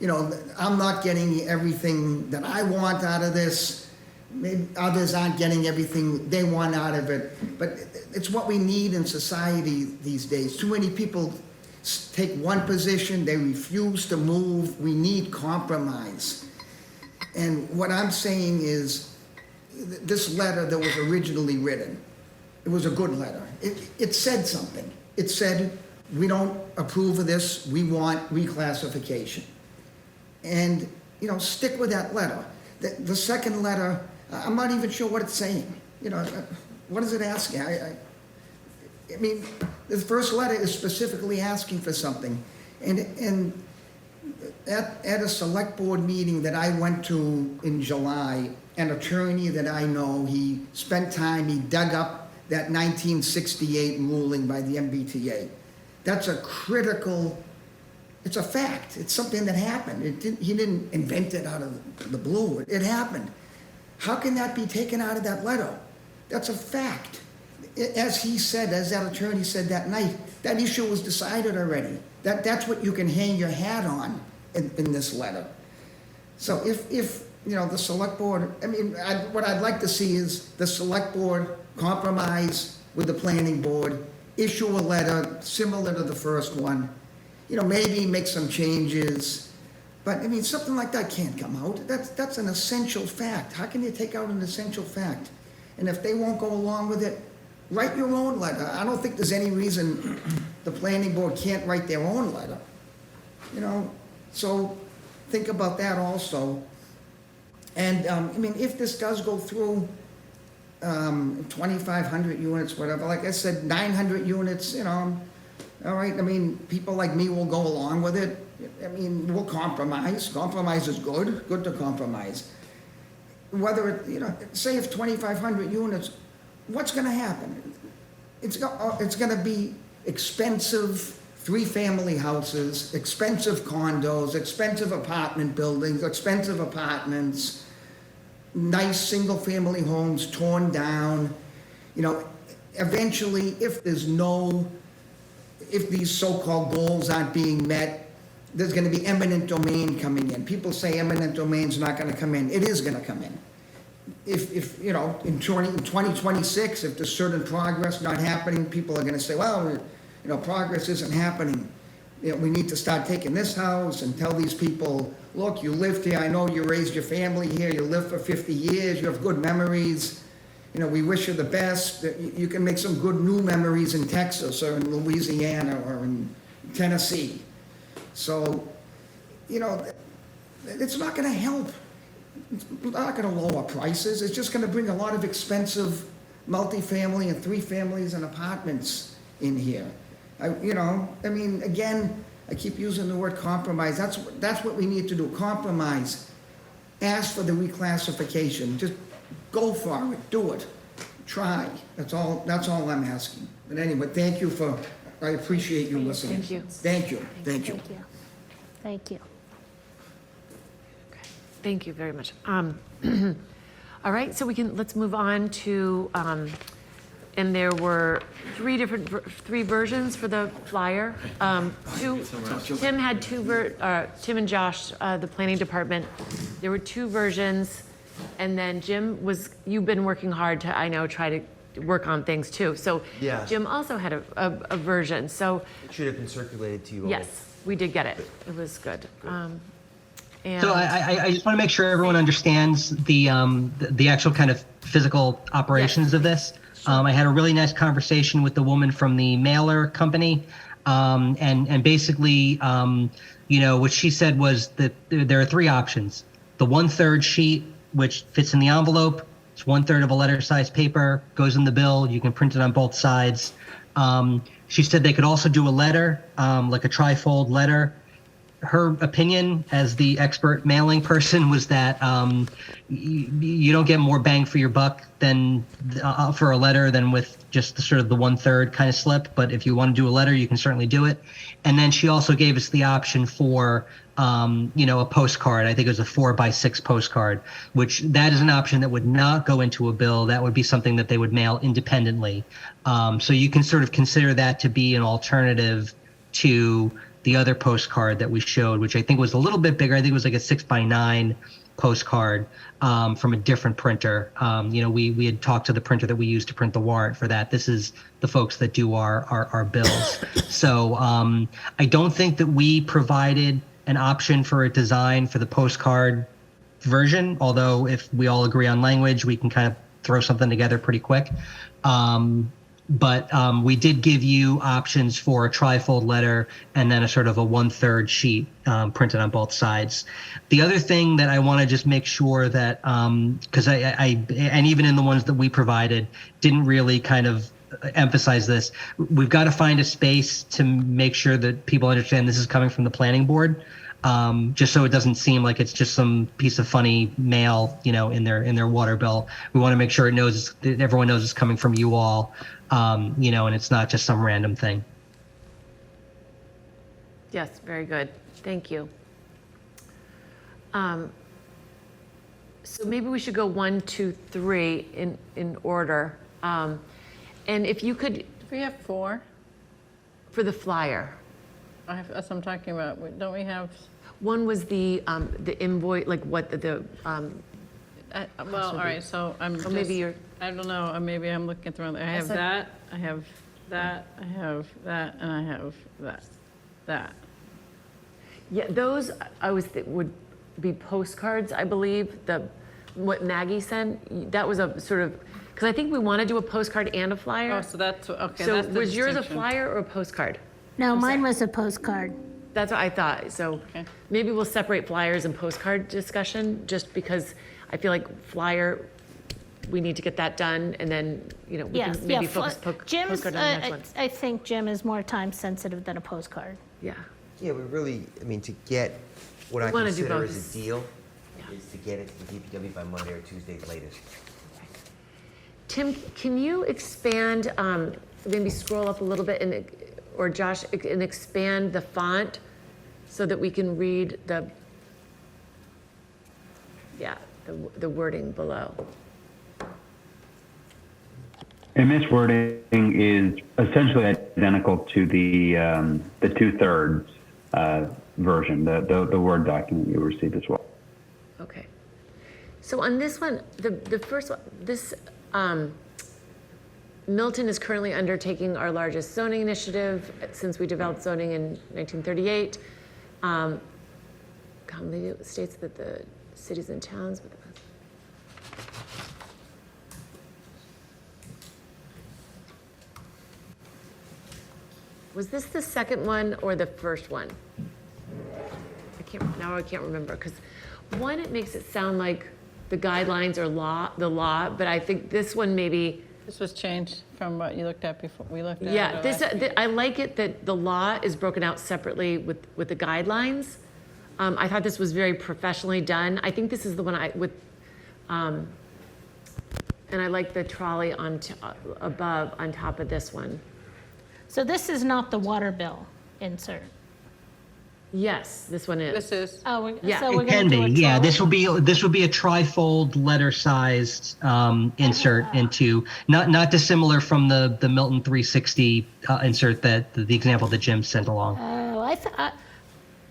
Speaker 19: I'm not getting everything that I want out of this. Maybe others aren't getting everything they want out of it. But it's what we need in society these days. Too many people take one position, they refuse to move. We need compromise. And what I'm saying is, this letter that was originally written, it was a good letter. It said something. It said, we don't approve of this, we want reclassification. And, stick with that letter. The second letter, I'm not even sure what it's saying. What is it asking? I mean, the first letter is specifically asking for something. And at a select board meeting that I went to in July, an attorney that I know, he spent time, he dug up that 1968 ruling by the MBTA. That's a critical, it's a fact. It's something that happened. He didn't invent it out of the blue. It happened. How can that be taken out of that letter? That's a fact. As he said, as that attorney said that night, that issue was decided already. That's what you can hang your hat on in this letter. So if the select board, what I'd like to see is the select board compromise with the planning board, issue a letter similar to the first one, maybe make some changes. But something like that can't come out. That's an essential fact. How can you take out an essential fact? And if they won't go along with it, write your own letter. I don't think there's any reason the planning board can't write their own letter. So think about that also. And if this does go through, 2,500 units, whatever, like I said, 900 units, all right, people like me will go along with it. We'll compromise. Compromise is good to compromise. Whether say if 2,500 units, what's going to happen? It's going to be expensive 3-family houses, expensive condos, expensive apartment buildings, expensive apartments, nice single-family homes torn down. Eventually, if these so-called goals aren't being met, there's going to be eminent domain coming in. People say eminent domain's not going to come in. It is going to come in. If in 2026, if there's certain progress not happening, people are going to say, well, progress isn't happening. We need to start taking this house and tell these people, look, you lived here. I know you raised your family here. You lived for 50 years. You have good memories. We wish you the best. You can make some good new memories in Texas or in Louisiana or in Tennessee. So, it's not going to help. It's not going to lower prices. It's just going to bring a lot of expensive multifamily and 3 families and apartments in here. Again, I keep using the word compromise. That's what we need to do. Compromise. Ask for the reclassification. Just go for it. Do it. Try. That's all I'm asking. But anyway, thank you I appreciate you listening.
Speaker 1: Thank you.
Speaker 19: Thank you. Thank you.
Speaker 4: Thank you.
Speaker 1: Thank you very much. All right, so let's move on to, and there were 3 versions for the flyer. Tim had Tim and Josh, the planning department, there were 2 versions. And then Jim you've been working hard to, I know, try to work on things too. So
Speaker 3: Yeah.
Speaker 1: Jim also had a version, so.
Speaker 3: It should have been circulated to you all.
Speaker 1: Yes, we did get it. It was good. And
Speaker 6: So I just want to make sure everyone understands the actual kind of physical operations of this. I had a really nice conversation with the woman from the mailer company, and basically, what she said was that there are 3 options. The 1/3 sheet, which fits in the envelope, it's 1/3 of a letter size paper, goes in the bill. You can print it on both sides. She said they could also do a letter, like a trifold letter. Her opinion as the expert mailing person was that you don't get more bang for your buck than for a letter than with just the sort of the 1/3 kind of slip. But if you want to do a letter, you can certainly do it. And then she also gave us the option for a postcard. I think it was a 4x6 postcard, which that is an option that would not go into a bill. That would be something that they would mail independently. So you can sort of consider that to be an alternative to the other postcard that we showed, which I think was a little bit bigger. I think it was like a 6x9 postcard from a different printer. We had talked to the printer that we use to print the warrant for that. This is the folks that do our bills. So I don't think that we provided an option for a design for the postcard version, although if we all agree on language, we can kind of throw something together pretty quick. But we did give you options for a trifold letter and then a sort of a 1/3 sheet printed on both sides. The other thing that I want to just make sure that, because and even in the ones that we provided, didn't really kind of emphasize this, we've got to find a space to make sure that people understand this is coming from the planning board. Just so it doesn't seem like it's just some piece of funny mail, in their water bill. We want to make sure everyone knows it's coming from you all, and it's not just some random thing.
Speaker 1: Yes, very good. Thank you. So maybe we should go 1, 2, 3 in order. And if you could.
Speaker 2: Do we have 4?
Speaker 1: For the flyer.
Speaker 2: That's what I'm talking about. Don't we have?
Speaker 1: One was the invoice, like what the
Speaker 2: well, all right, so
Speaker 1: maybe you're.
Speaker 2: I don't know, maybe I'm looking through, I have that, I have that, I have that, and I have that.
Speaker 1: Yeah, those would be postcards, I believe. What Maggie sent, that was a sort of, because I think we want to do a postcard and a flyer.
Speaker 2: Oh, so that's, okay,
Speaker 1: So
Speaker 2: that's the
Speaker 1: was yours a
Speaker 2: distinction.
Speaker 1: flyer or a postcard?
Speaker 4: No, mine was a postcard.
Speaker 1: That's what I thought. So maybe we'll separate flyers and postcard discussion, just because I feel like flyer, we need to get that done, and then, we can maybe focus
Speaker 4: Jim's,
Speaker 1: postcard on the next one.
Speaker 4: I think Jim is more time sensitive than a postcard.
Speaker 1: Yeah.
Speaker 3: Yeah, we really, to get what I
Speaker 1: wanna do
Speaker 3: consider
Speaker 1: both.
Speaker 3: as a deal is to get it to the DPW by Monday or Tuesday latest.
Speaker 1: Tim, can you expand, maybe scroll up a little bit, or Josh, and expand the font so that we can read the wording below?
Speaker 7: And this wording is essentially identical to the 2/3 version, the Word document you received as well.
Speaker 1: Okay. So on this one, the first one, this, Milton is currently undertaking our largest zoning initiative since we developed zoning in 1938. Commonly states that the cities and towns with the Was this the second one or the first one? I can't remember, because one, it makes it sound like the guidelines are the law, but I think this one maybe.
Speaker 2: This was changed from what you looked at before, we looked at.
Speaker 1: Yeah,
Speaker 2: it
Speaker 1: I like it that the law is broken out separately with the guidelines. I thought this was very professionally done. I think this is the one and I like the trolley above on top of this one.
Speaker 4: So this is not the water bill insert.
Speaker 1: Yes, this one is.
Speaker 2: This is.
Speaker 4: Oh,
Speaker 1: Yeah.
Speaker 4: so we're
Speaker 6: It
Speaker 4: going
Speaker 6: can
Speaker 4: to do a
Speaker 6: be, yeah.
Speaker 4: trolley?
Speaker 6: This would be a trifold letter-sized insert into, not dissimilar from the Milton 360 insert that the example that Jim sent along.
Speaker 4: Oh,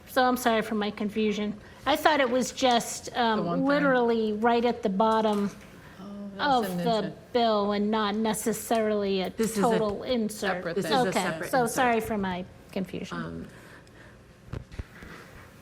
Speaker 4: so I'm sorry for my confusion. I thought it was just literally right at the bottom of the bill and not necessarily a
Speaker 1: This is a
Speaker 4: total insert.
Speaker 1: separate thing. This is a
Speaker 4: Okay,
Speaker 1: separate
Speaker 4: so
Speaker 1: insert.
Speaker 4: sorry for my confusion.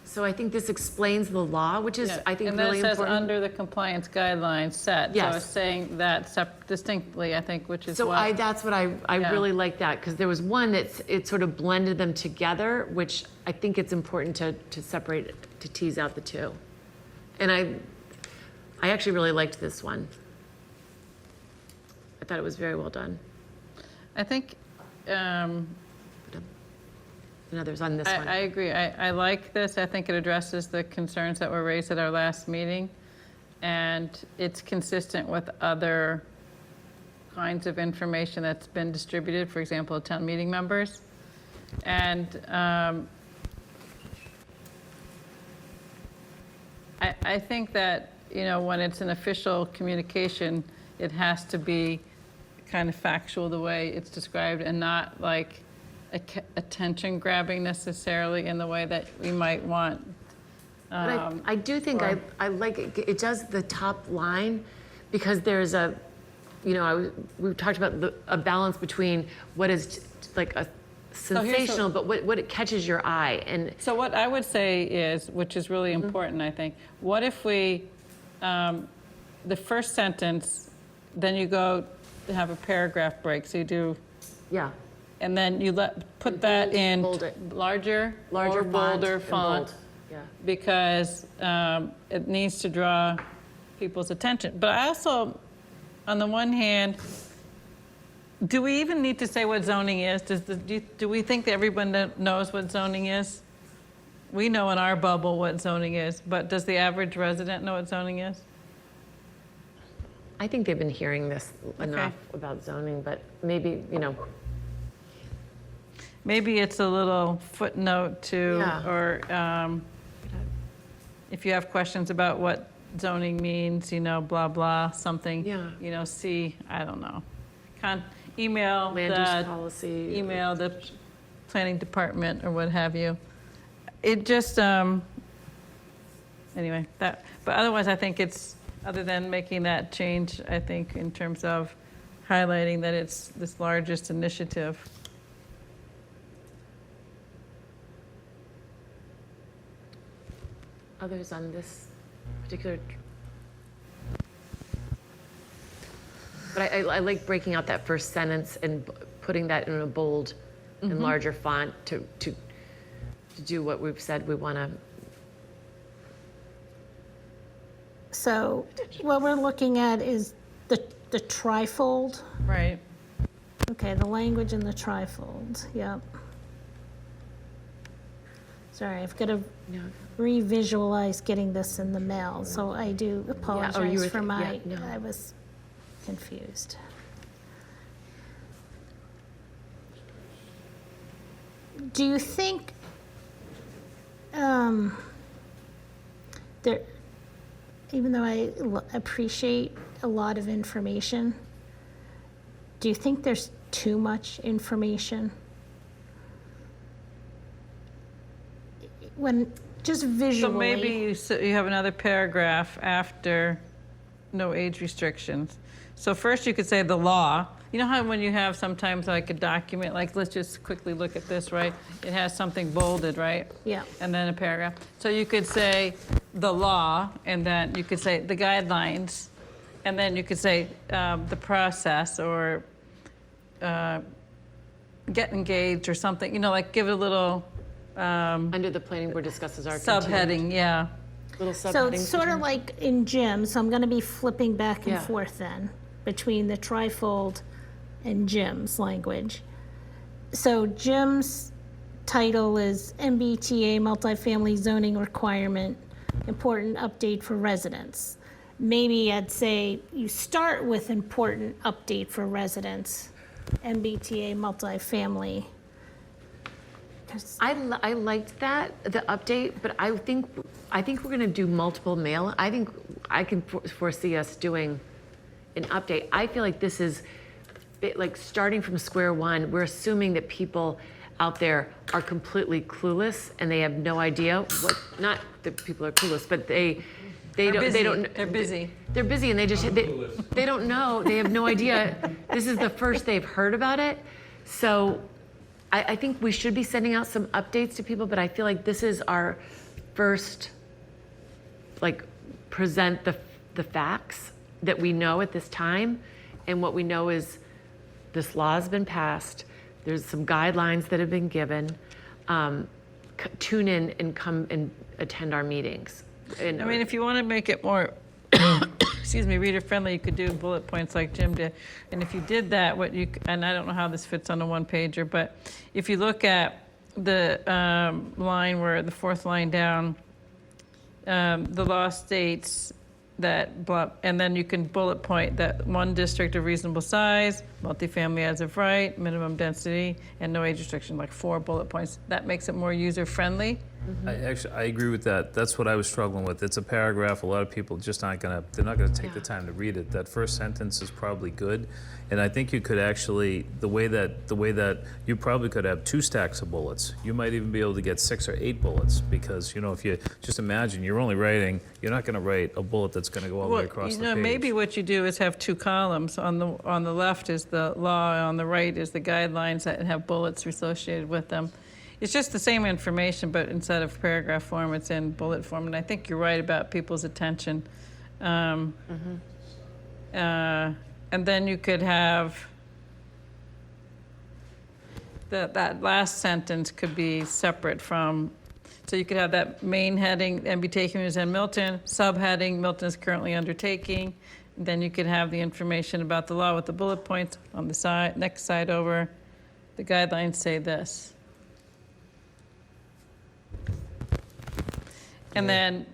Speaker 1: So I think this explains the law, which is,
Speaker 2: Yeah,
Speaker 1: I think,
Speaker 2: and then
Speaker 1: really
Speaker 2: it says
Speaker 1: important.
Speaker 2: under the compliance guidelines set. So
Speaker 1: Yes.
Speaker 2: it's saying that distinctly, I think, which is
Speaker 1: So
Speaker 2: what.
Speaker 1: that's what I
Speaker 2: Yeah.
Speaker 1: really like that, because there was one it sort of blended them together, which I think it's important to separate, to tease out the two. And I actually really liked this one. I thought it was very well done.
Speaker 2: I think,
Speaker 1: And others on this one.
Speaker 2: I agree. I like this. I think it addresses the concerns that were raised at our last meeting. And it's consistent with other kinds of information that's been distributed, for example, town meeting members. And I think that, when it's an official communication, it has to be kind of factual the way it's described and not like attention grabbing necessarily in the way that we might want.
Speaker 1: But I do think I like it. It does the top line because there's a, we've talked about a balance between what is like a sensational, but what it catches your eye. And
Speaker 2: so what I would say is, which is really important, I think, what if we, the first sentence, then you go to have a paragraph break. So you do, and then you put that in larger or bolder font.
Speaker 1: Yeah.
Speaker 2: Because it needs to draw people's attention. But I also, on the one hand, do we even need to say what zoning is? Do we think that everyone knows what zoning is? We know in our bubble what zoning is, but does the average resident know what zoning is?
Speaker 1: I think they've been hearing this enough about zoning, but maybe,
Speaker 2: Maybe it's a little footnote to, or if you have questions about what zoning means, blah, blah, something, see, I don't know. Email the planning department or what have you. It just, anyway, but otherwise I think it's, other than making that change, I think in terms of highlighting that it's this largest initiative.
Speaker 1: Others on this particular. But I like breaking out that first sentence and putting that in a bold and larger font to do what we've said we want to.
Speaker 4: So what we're looking at is the trifold.
Speaker 2: Right.
Speaker 4: Okay, the language in the trifold, yep. Sorry, I've got to revisualize getting this in the mail, so I do apologize for my, I was confused. Do you think there, even though I appreciate a lot of information, do you think there's too much information? When just visually.
Speaker 2: So maybe you have another paragraph after no age restrictions. So first you could say the law. You know how when you have sometimes like a document, like let's just quickly look at this, right? It has something bolded, right?
Speaker 4: Yeah.
Speaker 2: And then a paragraph. So you could say the law, and then you could say the guidelines, and then you could say the process or get engaged or something, like give it a little.
Speaker 1: Under the planning board discusses our
Speaker 2: subheading,
Speaker 1: little
Speaker 4: So
Speaker 1: subheadings.
Speaker 4: it's sort of like in Jim, so I'm going to be flipping back and forth then between the trifold and Jim's language. So Jim's title is MBTA multifamily zoning requirement, important update for residents. Maybe I'd say you start with important update for residents, MBTA multifamily.
Speaker 1: I liked that, the update, but I think we're going to do multiple mail. I think I can foresee us doing an update. I feel like this is like starting from square one. We're assuming that people out there are completely clueless and they have no idea what. Not that people are clueless, but they don't.
Speaker 2: They're busy.
Speaker 1: They're busy and they don't know. They have no idea. This is the first they've heard about it. So I think we should be sending out some updates to people, but I feel like this is our first, present the facts that we know at this time. And what we know is this law has been passed. There's some guidelines that have been given. Tune in and come and attend our meetings. And,
Speaker 2: if you want to make it more, reader friendly, you could do bullet points like Jim did. And if you did that, and I don't know how this fits on a one pager, but if you look at the line where the fourth line down, the law states that blah, and then you can bullet point that one district of reasonable size, multifamily as of right, minimum density, and no age restriction, like 4 bullet points. That makes it more user friendly.
Speaker 5: I agree with that. That's what I was struggling with. It's a paragraph. A lot of people just they're not gonna take the time to read it. That first sentence is probably good. And I think you could actually, the way that you probably could have 2 stacks of bullets. You might even be able to get 6 or 8 bullets because, if you just imagine you're not gonna write a bullet that's gonna go all the way across the page.
Speaker 2: Maybe what you do is have 2 columns. On the left is the law, on the right is the guidelines that have bullets associated with them. It's just the same information, but instead of paragraph form, it's in bullet form. And I think you're right about people's attention. And then you could have that last sentence could be separate from, so you could have that main heading, MBTA communities in Milton, subheading, Milton is currently undertaking. And then you could have the information about the law with the bullet points on the side, next side over. The guidelines say this. And then,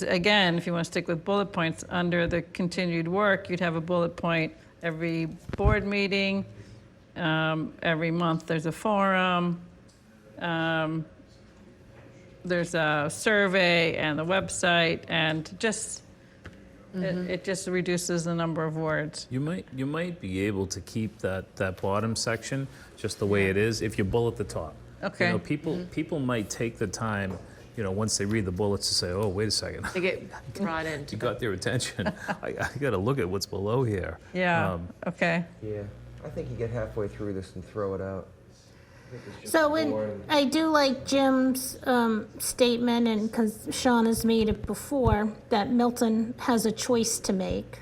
Speaker 2: again, if you want to stick with bullet points, under the continued work, you'd have a bullet point every board meeting, every month there's a forum, there's a survey and the website, and just, it just reduces the number of words.
Speaker 5: You might be able to keep that bottom section just the way it is if you bullet the top.
Speaker 2: Okay.
Speaker 5: People might take the time, once they read the bullets to say, oh, wait a second.
Speaker 1: They get brought in.
Speaker 5: You got their attention. I got to look at what's below here.
Speaker 2: Yeah, okay.
Speaker 3: Yeah, I think you get halfway through this and throw it out.
Speaker 4: So I do like Jim's statement, and because Sean has made it before, that Milton has a choice to make.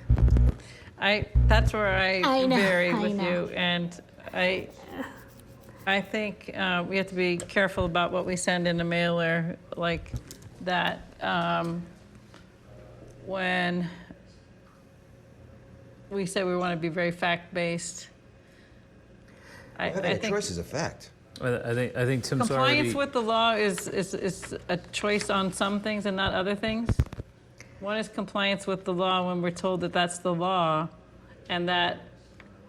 Speaker 2: That's where I
Speaker 4: know,
Speaker 2: vary
Speaker 4: I
Speaker 2: with
Speaker 4: know.
Speaker 2: you, and I think we have to be careful about what we send in a mailer like that. When we say we want to be very fact-based, I
Speaker 3: Having a
Speaker 2: think
Speaker 3: choice is a fact.
Speaker 5: I think Tim's
Speaker 2: compliance
Speaker 5: already...
Speaker 2: with the law is a choice on some things and not other things. One is compliance with the law when we're told that that's the law, and that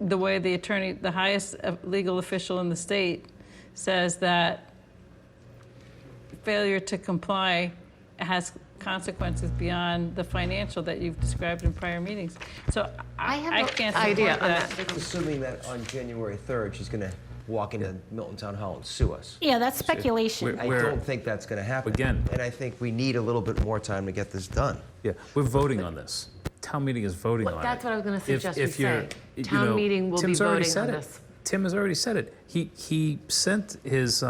Speaker 2: the way the highest legal official in the state says that failure to comply has consequences beyond the financial that you've described in prior meetings. So I can't support that.
Speaker 3: That's assuming that on January 3rd, she's going to walk into Milton Town Hall and sue us.
Speaker 4: Yeah, that's speculation.
Speaker 3: I don't think that's going to happen.
Speaker 5: Again.
Speaker 3: And I think we need a little bit more time to get this done.
Speaker 5: Yeah, we're voting on this. Town meeting is voting on it.
Speaker 1: That's what I was going to suggest we say.
Speaker 5: you
Speaker 1: Town
Speaker 5: know,
Speaker 1: meeting will be
Speaker 5: Tim's already
Speaker 1: voting
Speaker 5: said
Speaker 1: on
Speaker 5: it.
Speaker 1: this.
Speaker 5: Tim has already said it. He sent his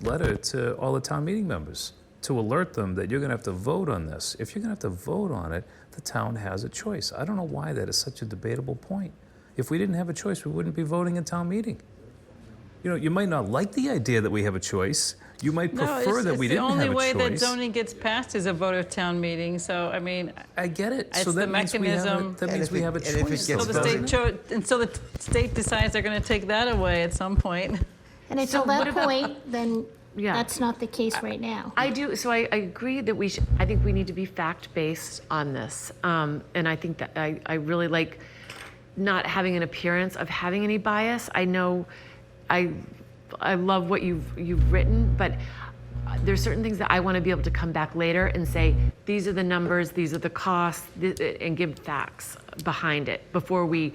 Speaker 5: letter to all the town meeting members to alert them that you're going to have to vote on this. If you're going to have to vote on it, the town has a choice. I don't know why that is such a debatable point. If we didn't have a choice, we wouldn't be voting at town meeting. You might not like the idea that we have a choice. You might prefer that we didn't have a choice.
Speaker 2: The only way that zoning gets passed is a vote of town meeting. So, I mean,
Speaker 5: I get it.
Speaker 2: It's
Speaker 5: So
Speaker 2: the
Speaker 5: that means
Speaker 2: mechanism.
Speaker 5: that means we have a choice.
Speaker 2: So the state decides they're going to take that away at some point.
Speaker 4: And until that point, then that's not the case right now.
Speaker 1: I do, so I agree that I think we need to be fact-based on this. And I think that I really like not having an appearance of having any bias. I know I love what you've written, but there's certain things that I want to be able to come back later and say, these are the numbers, these are the costs, and give facts behind it before we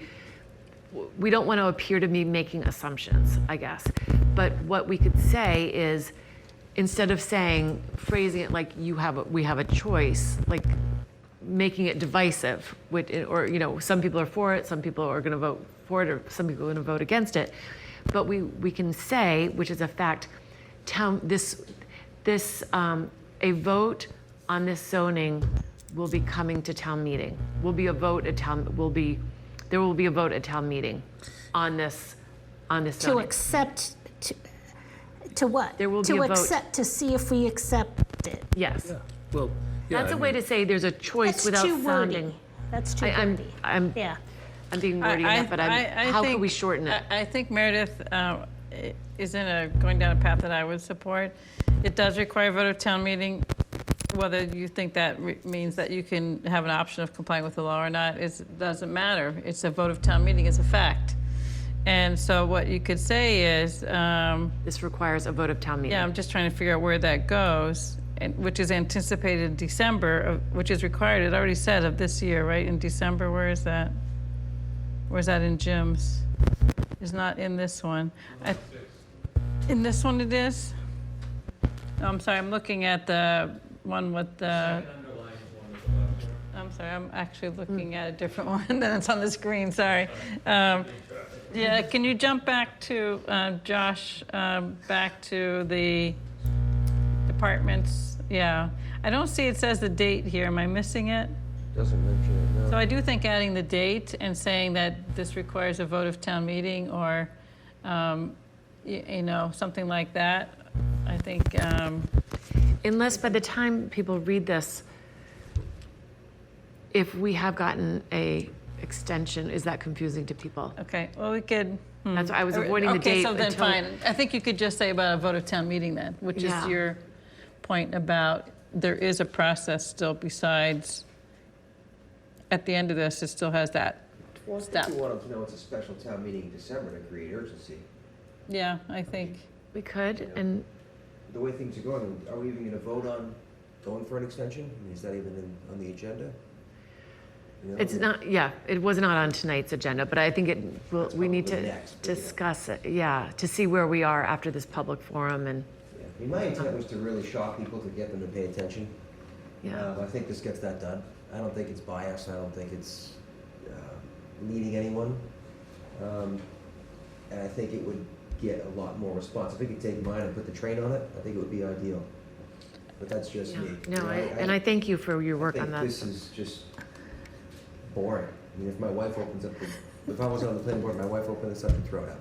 Speaker 1: don't want to appear to be making assumptions, I guess. But what we could say is, instead of phrasing it like we have a choice, like making it divisive, or some people are for it, some people are going to vote for it, or some people are going to vote against it. But we can say, which is a fact, a vote on this zoning will be coming to town meeting. There will be a vote at town meeting on this zoning.
Speaker 4: To accept, to what?
Speaker 1: There will be
Speaker 4: to
Speaker 1: a vote.
Speaker 4: accept, to see if we accept it.
Speaker 1: Yes.
Speaker 5: Yeah. Well,
Speaker 1: That's a way to say there's a choice
Speaker 4: That's
Speaker 1: without
Speaker 4: too
Speaker 1: sounding.
Speaker 4: wordy. That's too wordy.
Speaker 1: I'm being wordy enough, but how
Speaker 2: think,
Speaker 1: could we shorten it?
Speaker 2: I think Meredith is going down a path that I would support. It does require a vote of town meeting. Whether you think that means that you can have an option of complying with the law or not, it doesn't matter. It's a vote of town meeting. It's a fact. And so what you could say is,
Speaker 1: This requires a vote of town meeting.
Speaker 2: yeah, I'm just trying to figure out where that goes, and which is anticipated in December, which is required, it already said of this year, right, in December, where is that? Where's that in Jim's? It's not in this one. In this one it is? No, I'm sorry, I'm looking at the one with the, I'm sorry, I'm actually looking at a different one than it's on the screen, sorry. Yeah, can you jump back to, Josh, back to the departments? Yeah, I don't see it says the date here, am I missing it?
Speaker 3: Doesn't mention it, no.
Speaker 2: So I do think adding the date and saying that this requires a vote of town meeting or, you know, something like that, I think,
Speaker 1: Unless by the time people read this, if we have gotten a extension, is that confusing to people?
Speaker 2: okay, well, we could.
Speaker 1: That's why I was avoiding the date.
Speaker 2: Okay, so then
Speaker 1: until-
Speaker 2: fine. I think you could just say about a vote of town meeting then, which is
Speaker 1: Yeah.
Speaker 2: your point about there is a process still besides, at the end of this, it still has that step.
Speaker 3: You want them to know it's a special town meeting in December to create urgency.
Speaker 2: Yeah, I think.
Speaker 1: We could, and
Speaker 3: The way things are going, are we even gonna vote on going for an extension? I mean, is that even on the agenda? You know?
Speaker 1: it's not, yeah, it was not on tonight's agenda, but I think we need
Speaker 3: probably
Speaker 1: to
Speaker 3: next, but yeah.
Speaker 1: discuss it, yeah, to see where we are after this public forum and,
Speaker 3: Yeah. I mean, my intent was to really shock people, to get them to pay attention.
Speaker 1: yeah.
Speaker 3: I think this gets that done. I don't think it's biased, I don't think it's leading anyone. And I think it would get a lot more response. If we could take mine and put the train on it, I think it would be ideal. But that's just
Speaker 1: Yeah.
Speaker 3: me.
Speaker 1: No,
Speaker 3: You know,
Speaker 1: and I thank you for your work on
Speaker 3: I
Speaker 1: that.
Speaker 3: think this is just boring. I mean, if my wife opens up, if I was on the planning board, my wife opened this up and throw it out,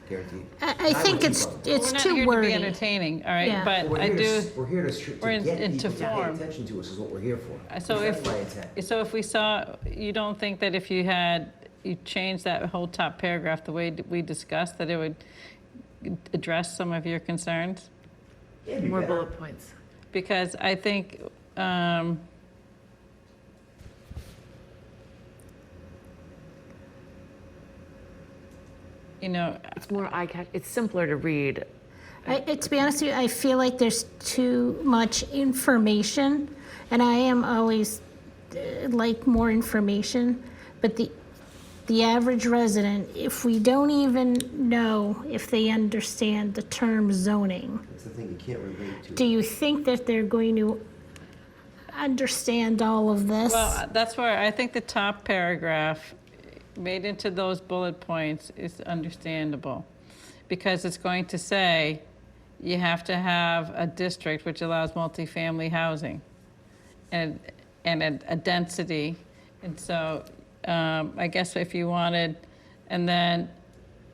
Speaker 3: guaranteed.
Speaker 4: I think it's
Speaker 2: We're not
Speaker 4: too
Speaker 2: here to be
Speaker 4: wordy.
Speaker 2: entertaining, all right,
Speaker 4: Yeah.
Speaker 2: but
Speaker 3: We're
Speaker 2: I
Speaker 3: here
Speaker 2: do.
Speaker 3: We're here to
Speaker 2: we're in-
Speaker 3: get
Speaker 2: into
Speaker 3: people to pay
Speaker 2: form.
Speaker 3: attention to us is what we're here for.
Speaker 2: So
Speaker 3: That's my intent.
Speaker 2: if we saw, you don't think that if you changed that whole top paragraph the way we discussed, that it would address some of your concerns?
Speaker 3: It'd be
Speaker 1: More
Speaker 3: better.
Speaker 1: bullet points.
Speaker 2: Because I think, you know,
Speaker 1: It's more it's simpler to read.
Speaker 4: To be honest with you, I feel like there's too much information, and I am always like more information, but the average resident, if we don't even know if they understand the term zoning,
Speaker 3: That's the thing, you can't relate to.
Speaker 4: do you think that they're going to understand all of this?
Speaker 2: well, that's where I think the top paragraph made into those bullet points is understandable. Because it's going to say, you have to have a district which allows multifamily housing and a density. And so, I guess if you wanted, and then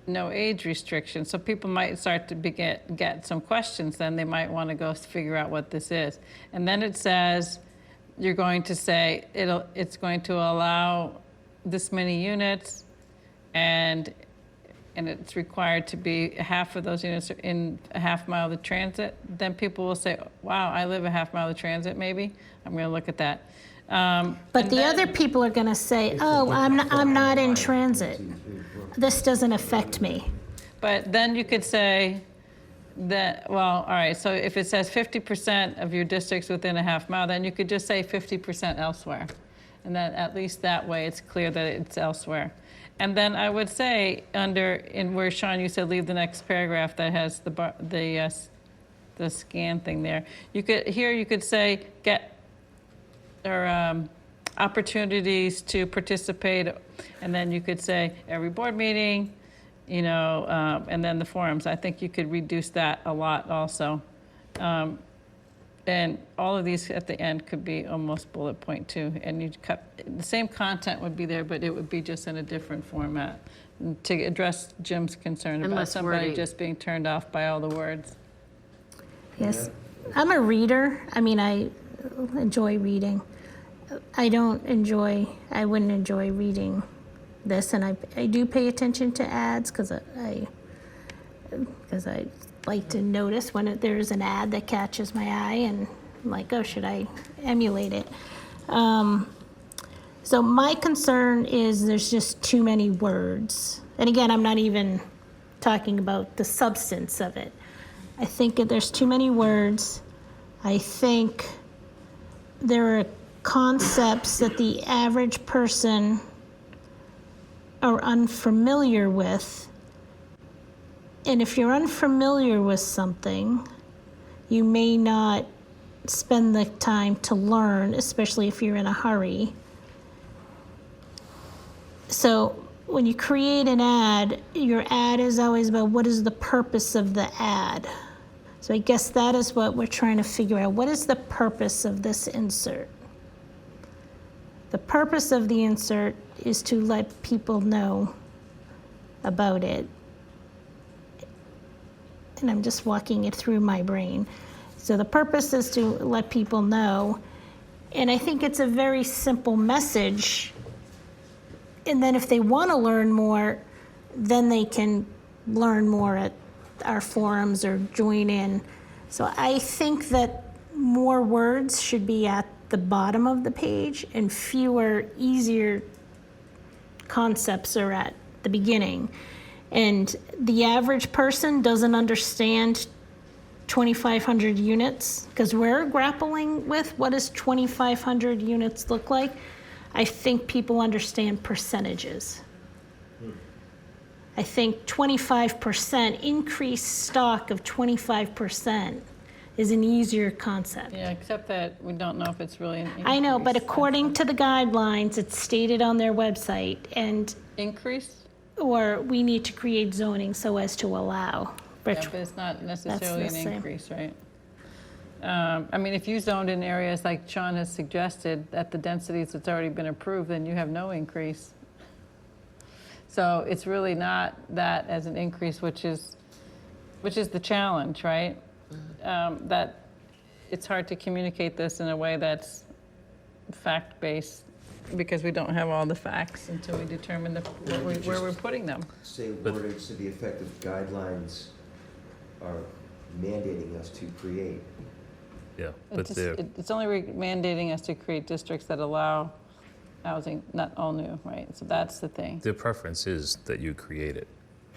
Speaker 2: no age restriction. So people might start to get some questions, then they might want to go figure out what this is. And then it says, you're going to say, it's going to allow this many units, and it's required to be half of those units are in a half mile of transit, then people will say, wow, I live a half mile of transit, maybe. I'm going to look at that.
Speaker 4: But the other people are going to say, oh, I'm not in transit. This doesn't affect me.
Speaker 2: But then you could say that, well, all right, so if it says 50% of your district's within a half mile, then you could just say 50% elsewhere. And then at least that way it's clear that it's elsewhere. And then I would say in where Sean, you said leave the next paragraph that has the scan thing there. You could say opportunities to participate, and then you could say every board meeting, you know, and then the forums. I think you could reduce that a lot also. And all of these at the end could be almost bullet point too. And you cut, the same content would be there, but it would be just in a different format to address Jim's concern
Speaker 1: And
Speaker 2: about
Speaker 1: less
Speaker 2: somebody
Speaker 1: wordy.
Speaker 2: just being turned off by all the words.
Speaker 4: Yes. I'm a reader. I mean, I enjoy reading. I wouldn't enjoy reading this, and I do pay attention to ads because I like to notice when there's an ad that catches my eye, and I'm like, oh, should I emulate it? So my concern is there's just too many words. And again, I'm not even talking about the substance of it. I think that there's too many words. I think there are concepts that the average person are unfamiliar with. And if you're unfamiliar with something, you may not spend the time to learn, especially if you're in a hurry. So when you create an ad, your ad is always about what is the purpose of the ad. So I guess that is what we're trying to figure out. What is the purpose of this insert? The purpose of the insert is to let people know about it. And I'm just walking it through my brain. So the purpose is to let people know. And I think it's a very simple message. And then if they want to learn more, then they can learn more at our forums or join in. So I think that more words should be at the bottom of the page and fewer, easier concepts are at the beginning. And the average person doesn't understand 2,500 units because we're grappling with what does 2,500 units look like. I think people understand percentages. I think 25%, increased stock of 25% is an easier concept.
Speaker 2: Yeah, except that we don't know if it's really an increase.
Speaker 4: I know, but according to the guidelines, it's stated on their website and.
Speaker 2: Increase?
Speaker 4: Or we need to create zoning so as to allow.
Speaker 2: Yeah, but it's not necessarily
Speaker 4: That's
Speaker 2: an
Speaker 4: the same.
Speaker 2: increase, right? I mean, if you zoned in areas like Sean has suggested, at the densities that's already been approved, then you have no increase. So it's really not that as an increase, which is the challenge, right? That it's hard to communicate this in a way that's fact-based because we don't have all the facts until we determine where we're putting them.
Speaker 3: Say wordage to the effect of guidelines are mandating us to create.
Speaker 5: Yeah, but
Speaker 2: It's only mandating us to create districts that allow housing, not all new, right? So that's the thing.
Speaker 5: their preference is that you create it.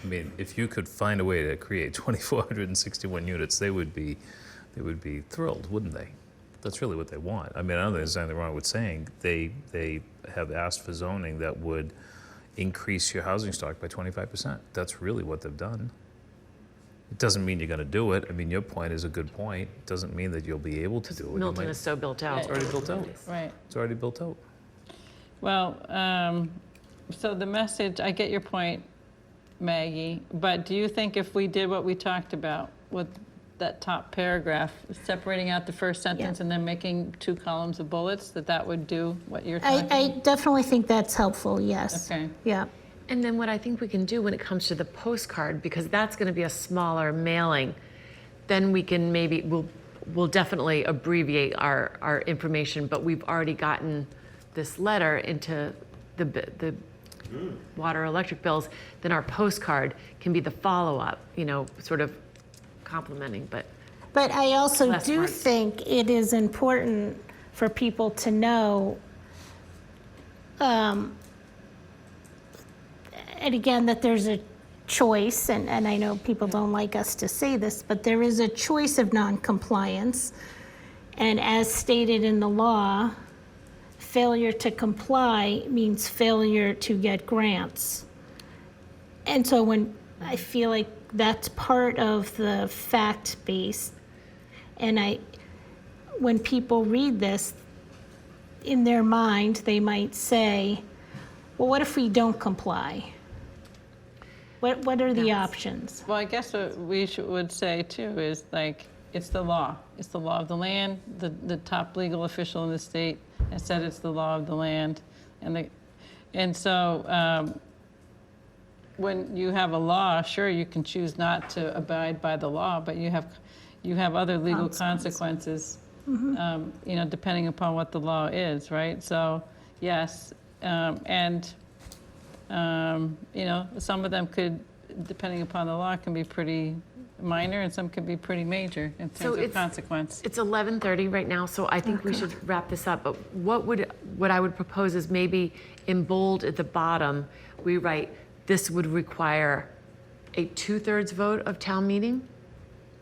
Speaker 5: I mean, if you could find a way to create 2,461 units, they would be thrilled, wouldn't they? That's really what they want. I mean, I don't think there's anything wrong with saying they have asked for zoning that would increase your housing stock by 25%. That's really what they've done. It doesn't mean you're going to do it. I mean, your point is a good point. It doesn't mean that you'll be able to do it.
Speaker 1: Milton is so built out.
Speaker 5: It's already built out.
Speaker 2: Right.
Speaker 5: It's already built out.
Speaker 2: Well, so the message, I get your point, Maggie, but do you think if we did what we talked about with that top paragraph, separating out the first sentence and then making 2 columns of bullets, that would do what you're talking?
Speaker 4: I definitely think that's helpful, yes.
Speaker 2: Okay.
Speaker 4: Yeah.
Speaker 1: And then what I think we can do when it comes to the postcard, because that's going to be a smaller mailing, then we can we'll definitely abbreviate our information, but we've already gotten this letter into the water electric bills, then our postcard can be the follow-up, sort of complementing, but
Speaker 4: I also
Speaker 1: less
Speaker 4: do
Speaker 1: words.
Speaker 4: think it is important for people to know, and again, that there's a choice, and I know people don't like us to say this, but there is a choice of non-compliance. And as stated in the law, failure to comply means failure to get grants. And so when I feel like that's part of the fact base, and when people read this, in their mind, they might say, well, what if we don't comply? What are the options?
Speaker 2: Well, I guess what we would say too is it's the law. It's the law of the land. The top legal official in the state has said it's the law of the land, and so when you have a law, sure you can choose not to abide by the law, but you have other legal consequences, depending upon what the law is, right? So yes, some of them could, depending upon the law, can be pretty minor and some could be pretty major in terms of consequence.
Speaker 1: It's 11:30 right now, so I think we should wrap this up. But what I would propose is maybe in bold at the bottom, we write, this would require a 2/3 vote of town meeting?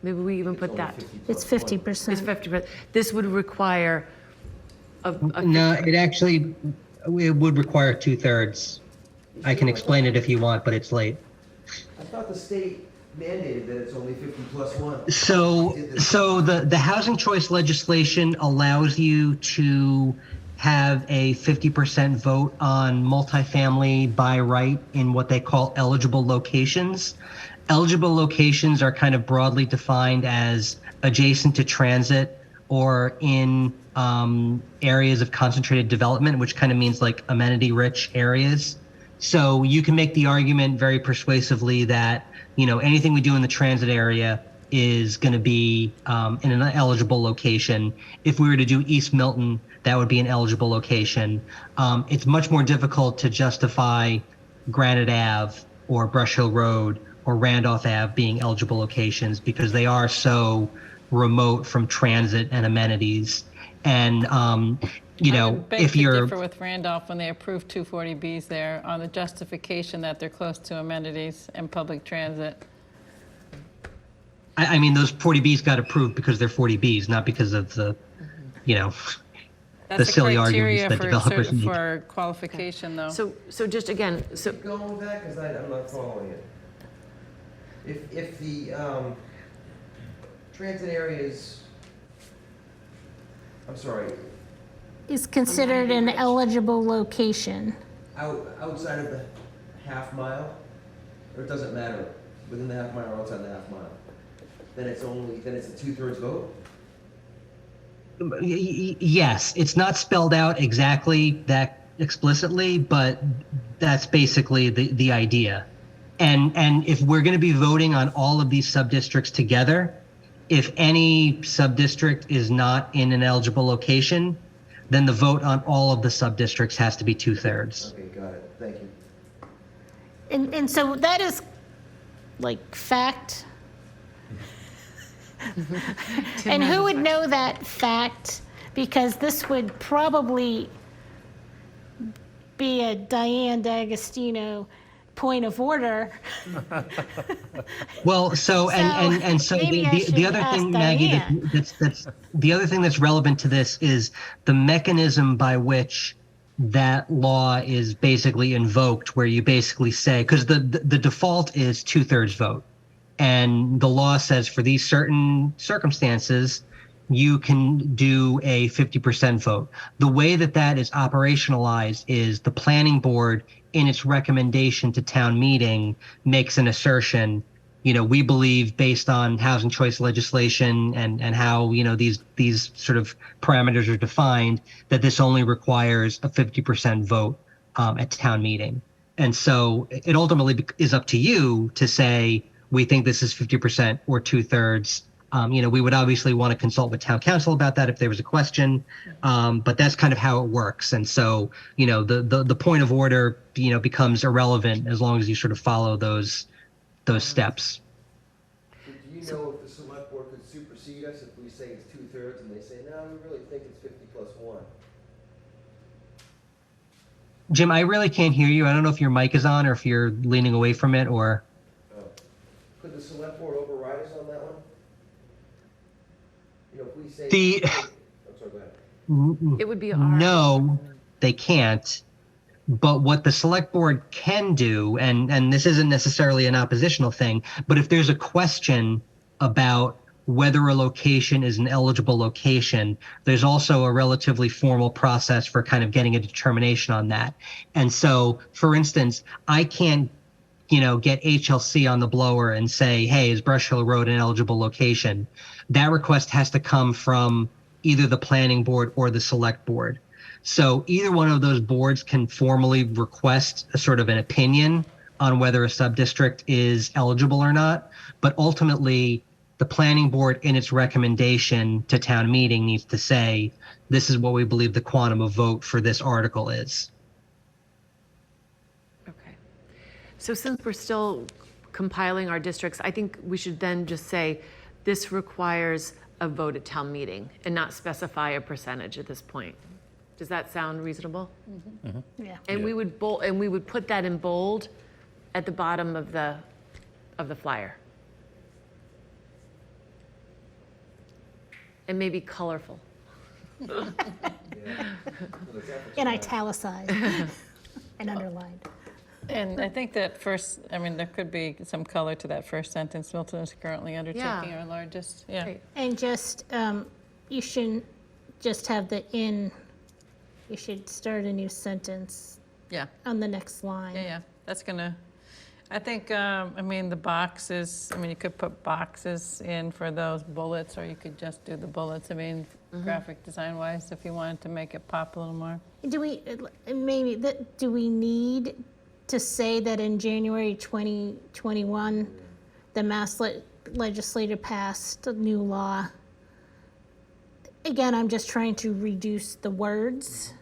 Speaker 1: Maybe we even put that.
Speaker 4: It's 50%.
Speaker 1: It's 50%. This would require
Speaker 6: No, it would require 2/3. I can explain it if you want, but it's late.
Speaker 3: I thought the state mandated that it's only 50 plus 1.
Speaker 6: So the housing choice legislation allows you to have a 50% vote on multifamily by right in what they call eligible locations. Eligible locations are kind of broadly defined as adjacent to transit or in areas of concentrated development, which kind of means like amenity-rich areas. So you can make the argument very persuasively that, anything we do in the transit area is going to be in an eligible location. If we were to do East Milton, that would be an eligible location. It's much more difficult to justify Granite Ave or Brush Hill Road or Randolph Ave being eligible locations because they are so remote from transit and amenities. And, if you're...
Speaker 2: differ with Randolph when they approved 240Bs there on the justification that they're close to amenities and public transit.
Speaker 6: I mean, those 40Bs got approved because they're 40Bs, not because of the, the silly arguments that developers make.
Speaker 2: For qualification, though.
Speaker 1: So just again,
Speaker 3: Going with that, because I'm not following it. If the transit areas, I'm sorry,
Speaker 4: Is considered an eligible location.
Speaker 3: outside of the half mile, or it doesn't matter, within the half mile or outside the half mile, then it's a 2/3 vote?
Speaker 6: Yes, it's not spelled out exactly that explicitly, but that's basically the idea. And if we're going to be voting on all of these sub-districts together, if any sub-district is not in an eligible location, then the vote on all of the sub-districts has to be 2/3.
Speaker 3: Okay, got it, thank you.
Speaker 4: And so that is like fact. And who would know that fact? Because this would probably be a Diane D'Agostino point of order.
Speaker 6: Well, so the other thing, Maggie, that's the other thing that's relevant to this is the mechanism by which that law is basically invoked, where you basically say, because the default is 2/3 vote, and the law says for these certain circumstances, you can do a 50% vote. The way that is operationalized is the planning board, in its recommendation to town meeting, makes an assertion. We believe, based on housing choice legislation and how these sort of parameters are defined, that this only requires a 50% vote at town meeting. And so it ultimately is up to you to say, we think this is 50% or 2/3. We would obviously want to consult with town council about that if there was a question, but that's kind of how it works. And so, the point of order, becomes irrelevant as long as you sort of follow those steps.
Speaker 3: Do you know if the select board could supersede us if we say it's 2/3 and they say, no, we really think it's 50 plus 1?
Speaker 6: Jim, I really can't hear you. I don't know if your mic is on or if you're leaning away from it or...
Speaker 3: Could the select board override us on that one? If we say... I'm sorry, go ahead.
Speaker 1: It would be
Speaker 6: No, they can't. But what the select board can do, and this isn't necessarily an oppositional thing, but if there's a question about whether a location is an eligible location, there's also a relatively formal process for kind of getting a determination on that. And so, for instance, I can't, get HLC on the blower and say, hey, is Brush Hill Road an eligible location? That request has to come from either the planning board or the select board. So either one of those boards can formally request a sort of an opinion on whether a sub-district is eligible or not. But ultimately, the planning board, in its recommendation to town meeting, needs to say, this is what we believe the quantum of vote for this article is.
Speaker 1: Okay. So since we're still compiling our districts, I think we should then just say, this requires a vote at town meeting and not specify a percentage at this point. Does that sound reasonable?
Speaker 4: Yeah.
Speaker 1: And we would put that in bold at the bottom of the flyer. And maybe colorful.
Speaker 4: And italicized and underlined.
Speaker 2: And I think that first, I mean, there could be some color to that first sentence. Milton is currently undertaking our largest,
Speaker 4: And just, you shouldn't just have the in, you should start a new sentence on the next line.
Speaker 2: Yeah, that's gonna, I think, I mean, the boxes, I mean, you could put boxes in for those bullets, or you could just do the bullets. I mean, graphic design wise, if you wanted to make it pop a little more.
Speaker 4: Do we, do we need to say that in January 2021, the Mass legislature passed a new law? Again, I'm just trying to reduce the words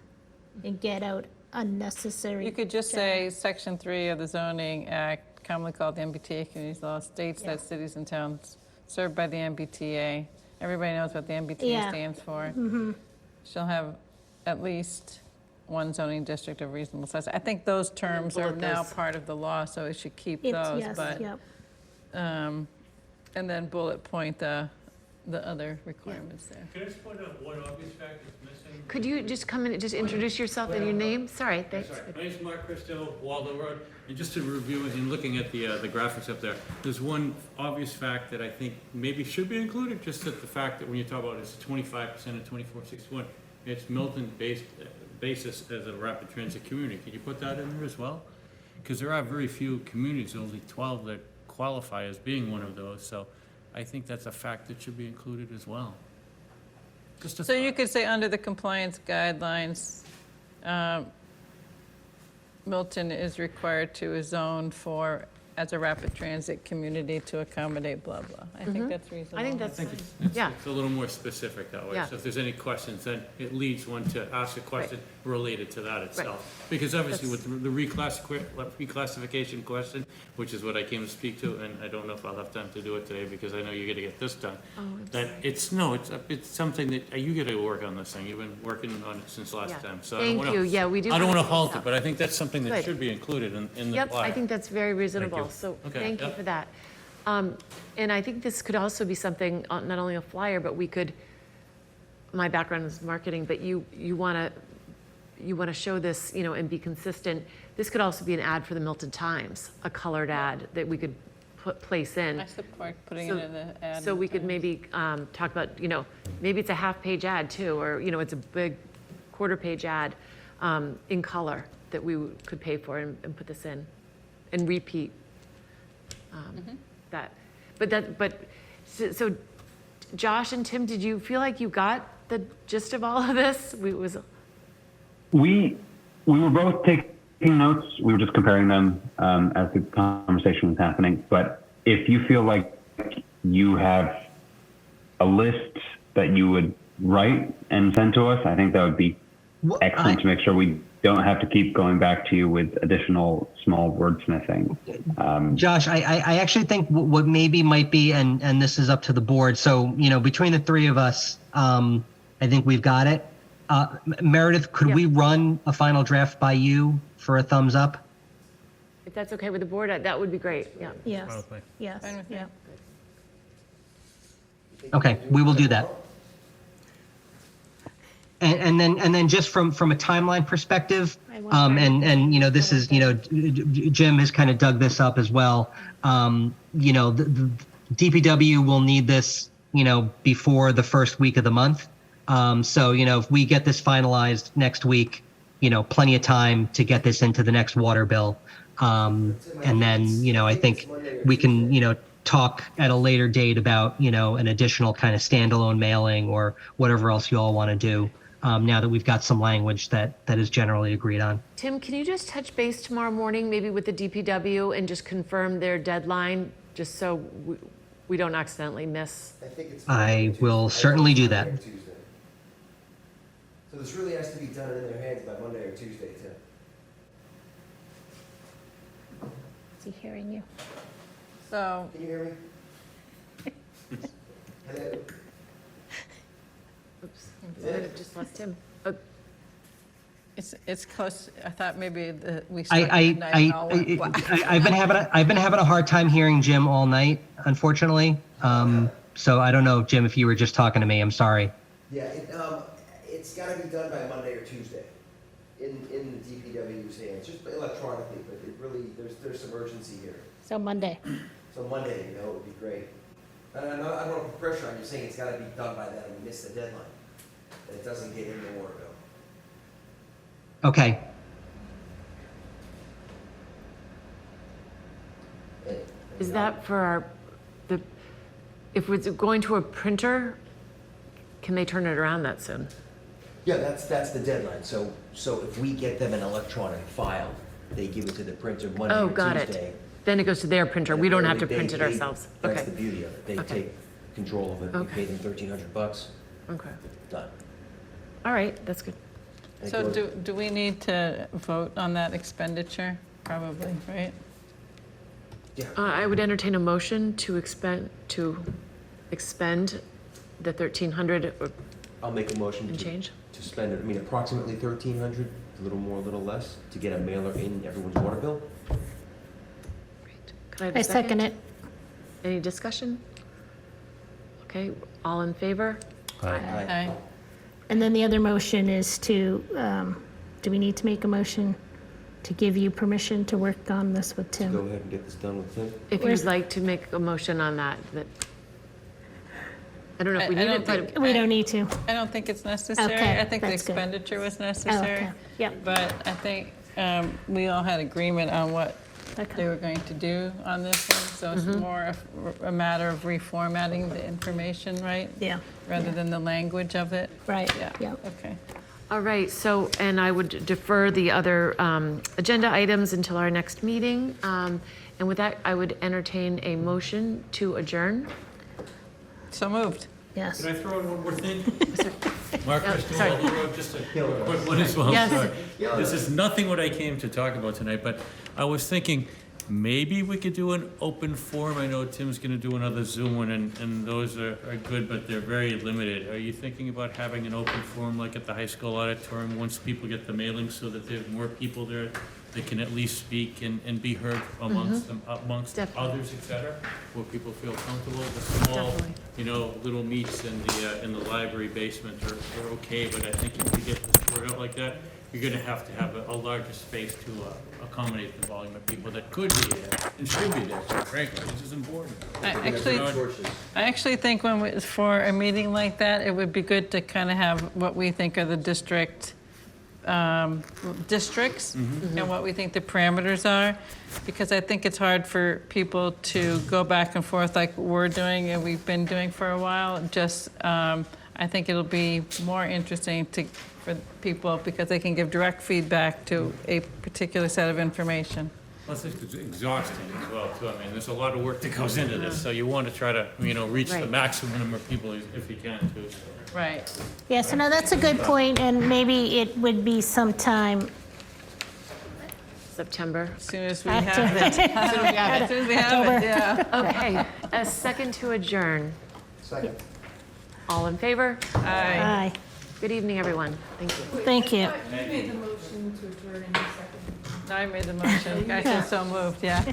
Speaker 4: and get out unnecessary.
Speaker 2: You could just say Section 3 of the Zoning Act, commonly called the MBTA Communities Law, states that cities and towns served by the MBTA, everybody knows what the MBTA stands for, shall have at least one zoning district of reasonable size. I think those terms are now part of the law, so it should keep those. But, and then bullet point the other requirements there.
Speaker 20: Can I just point out one obvious fact that's missing?
Speaker 1: Could you just come in and just introduce yourself and your name? Sorry, thanks.
Speaker 20: Sorry. My name's Mark Christo, Waldo Road. And just to review and looking at the graphics up there, there's one obvious fact that I think maybe should be included, just that the fact that when you talk about it's 25% of 2461, it's Milton-based basis as a rapid transit community. Can you put that in there as well? Because there are very few communities, only 12 that qualify as being one of those. So I think that's a fact that should be included as well.
Speaker 2: So you could say under the compliance guidelines, Milton is required to zone for as a rapid transit community to accommodate blah, blah. I think that's reasonable.
Speaker 1: I think that's,
Speaker 20: It's a little more specific that way.
Speaker 1: Yeah.
Speaker 20: So if there's any questions, then it leads one to ask a question related to that itself. Because obviously with the reclassification question, which is what I came to speak to, and I don't know if I'll have time to do it today because I know you're gonna get this done. That it's something that, you gotta work on this thing. You've been working on it since last time. So
Speaker 1: Thank you. Yeah, we do.
Speaker 20: I don't
Speaker 1: have
Speaker 20: wanna
Speaker 1: to
Speaker 20: halt
Speaker 1: stop.
Speaker 20: it, but I think that's something that
Speaker 1: Good.
Speaker 20: should be included in the
Speaker 1: Yep,
Speaker 20: flyer.
Speaker 1: I think that's very reasonable.
Speaker 20: you.
Speaker 1: So
Speaker 20: Okay,
Speaker 1: thank you
Speaker 20: yep.
Speaker 1: for that. And I think this could also be something, not only a flyer, but we could, my background is marketing, but you want to show this, and be consistent. This could also be an ad for the Milton Times, a colored ad that we could place in.
Speaker 2: I support putting it in the ad.
Speaker 1: So we could maybe talk about, maybe it's a half-page ad too, or, it's a big quarter-page ad in color that we could pay for and put this in and repeat that. So Josh and Tim, did you feel like you got the gist of all of this?
Speaker 7: We were both taking notes. We were just comparing them as the conversation was happening. But if you feel like you have a list that you would write and send to us, I think that would be excellent to make sure we don't have to keep going back to you with additional small wordsmithing.
Speaker 6: Josh, I actually think what maybe might be, and this is up to the board. So, between the three of us, I think we've got it. Meredith, could we run a final draft by you for a thumbs up?
Speaker 1: If that's okay with the board, that would be great. Yeah.
Speaker 4: Yes, yes, yeah.
Speaker 6: Okay, we will do that. And then just from a timeline perspective, this is, Jim has kind of dug this up as well. The DPW will need this, before the first week of the month. So, if we get this finalized next week, plenty of time to get this into the next water bill. And then, I think we can, talk at a later date about, an additional kind of standalone mailing or whatever else you all want to do. Now that we've got some language that is generally agreed on.
Speaker 1: Tim, can you just touch base tomorrow morning, maybe with the DPW, and just confirm their deadline, just so we don't accidentally miss?
Speaker 6: I will certainly do that.
Speaker 3: So this really has to be done in their hands by Monday or Tuesday, Tim.
Speaker 4: Is he hearing you?
Speaker 2: So,
Speaker 3: Can you hear me? Hello?
Speaker 1: Oops, I might have just lost him. Oh,
Speaker 2: it's close, I thought maybe we started at night and all went black.
Speaker 6: I've been having a hard time hearing Jim all night, unfortunately. So I don't know, Jim, if you were just talking to me. I'm sorry.
Speaker 3: Yeah, it's gotta be done by Monday or Tuesday in the DPW's hands, just electronically, but it really, there's some urgency here.
Speaker 4: So Monday.
Speaker 3: So Monday, would be great. And I don't want to put pressure on you, saying it's gotta be done by then, and we miss the deadline. That it doesn't get in the water bill.
Speaker 6: Okay.
Speaker 1: Is that for if it's going to a printer, can they turn it around that soon?
Speaker 3: Yeah, that's the deadline. So if we get them an electronic file, they give it to the printer Monday
Speaker 1: Oh,
Speaker 3: or
Speaker 1: got
Speaker 3: Tuesday.
Speaker 1: it. Then it goes to their printer. We don't have to print it ourselves.
Speaker 3: That's
Speaker 1: Okay.
Speaker 3: the beauty of it. They
Speaker 1: Okay.
Speaker 3: take control of it. We
Speaker 1: Okay.
Speaker 3: pay them $1,300.
Speaker 1: Okay.
Speaker 3: Done.
Speaker 1: All right, that's good.
Speaker 3: And it
Speaker 2: So
Speaker 3: goes-
Speaker 2: do we need to vote on that expenditure? Probably, right?
Speaker 1: I would entertain a motion to expend the 1,300
Speaker 3: I'll make a motion
Speaker 1: and
Speaker 3: to
Speaker 1: change.
Speaker 3: spend it, approximately 1,300, a little more, a little less, to get a mailer in everyone's water bill.
Speaker 1: Could I have a
Speaker 4: I second it.
Speaker 1: Any discussion? Okay, all in favor?
Speaker 2: Aye.
Speaker 4: And then the other motion is to, do we need to make a motion to give you permission to work on this with
Speaker 3: Go
Speaker 4: Tim?
Speaker 3: ahead and get this done with Tim.
Speaker 1: If you'd like to make a motion on that. I don't know if we
Speaker 2: I
Speaker 1: need
Speaker 2: don't
Speaker 1: it, but
Speaker 2: think-
Speaker 4: We don't need to.
Speaker 2: I don't think it's necessary.
Speaker 4: Okay,
Speaker 2: I think the
Speaker 4: that's good.
Speaker 2: expenditure was
Speaker 4: Oh,
Speaker 2: necessary.
Speaker 4: okay. Yep.
Speaker 2: But I think we all had agreement on what
Speaker 4: Okay.
Speaker 2: they were going to do on this one. So it's more a matter of reformatting the information, right?
Speaker 4: Yeah.
Speaker 2: Rather than the language of it?
Speaker 4: Right,
Speaker 2: Yeah,
Speaker 4: yeah.
Speaker 2: okay.
Speaker 1: all right, so, and I would defer the other agenda items until our next meeting. And with that, I would entertain a motion to adjourn.
Speaker 2: So moved.
Speaker 4: Yes.
Speaker 20: Can I throw in one more thing? Mark,
Speaker 1: sorry.
Speaker 20: just a quick one as well,
Speaker 1: Yes.
Speaker 20: sorry. This is nothing what I came to talk about tonight, but I was thinking, maybe we could do an open forum. I know Tim's gonna do another Zoom one, and those are good, but they're very limited. Are you thinking about having an open forum like at the high school auditorium, once people get the mailing, so that there's more people there that can at least speak and be heard amongst them, amongst
Speaker 1: Definitely.
Speaker 20: others, et cetera, where people feel comfortable? The small,
Speaker 1: Definitely.
Speaker 20: little meets in the library basement are okay, but I think if you get this word out like that, you're gonna have a larger space to accommodate the volume of people that could be there and should be there, frankly, this is important.
Speaker 2: I actually think for a meeting like that, it would be good to kind of have what we think are the districts and what we think the parameters are, because I think it's hard for people to go back and forth like we're doing and we've been doing for a while. Just, I think it'll be more interesting for people because they can give direct feedback to a particular set of information.
Speaker 20: Plus, it's exhausting as well, too. I mean, there's a lot of work that goes into this, so you want to try to, reach the
Speaker 1: Right.
Speaker 20: maximum number of people if you can, too. So.
Speaker 2: Right.
Speaker 4: Yeah, so no, that's a good point, and maybe it would be sometime
Speaker 1: September.
Speaker 2: As soon as we
Speaker 4: after.
Speaker 2: have it. As soon as we have it, yeah.
Speaker 1: Okay, a second to adjourn.
Speaker 3: Second.
Speaker 1: All in favor?
Speaker 2: Aye.
Speaker 4: Aye,
Speaker 1: Good evening, everyone. Thank you.
Speaker 4: thank you.
Speaker 18: You made the motion to adjourn in a second.
Speaker 2: I made the motion. I said so moved, yeah.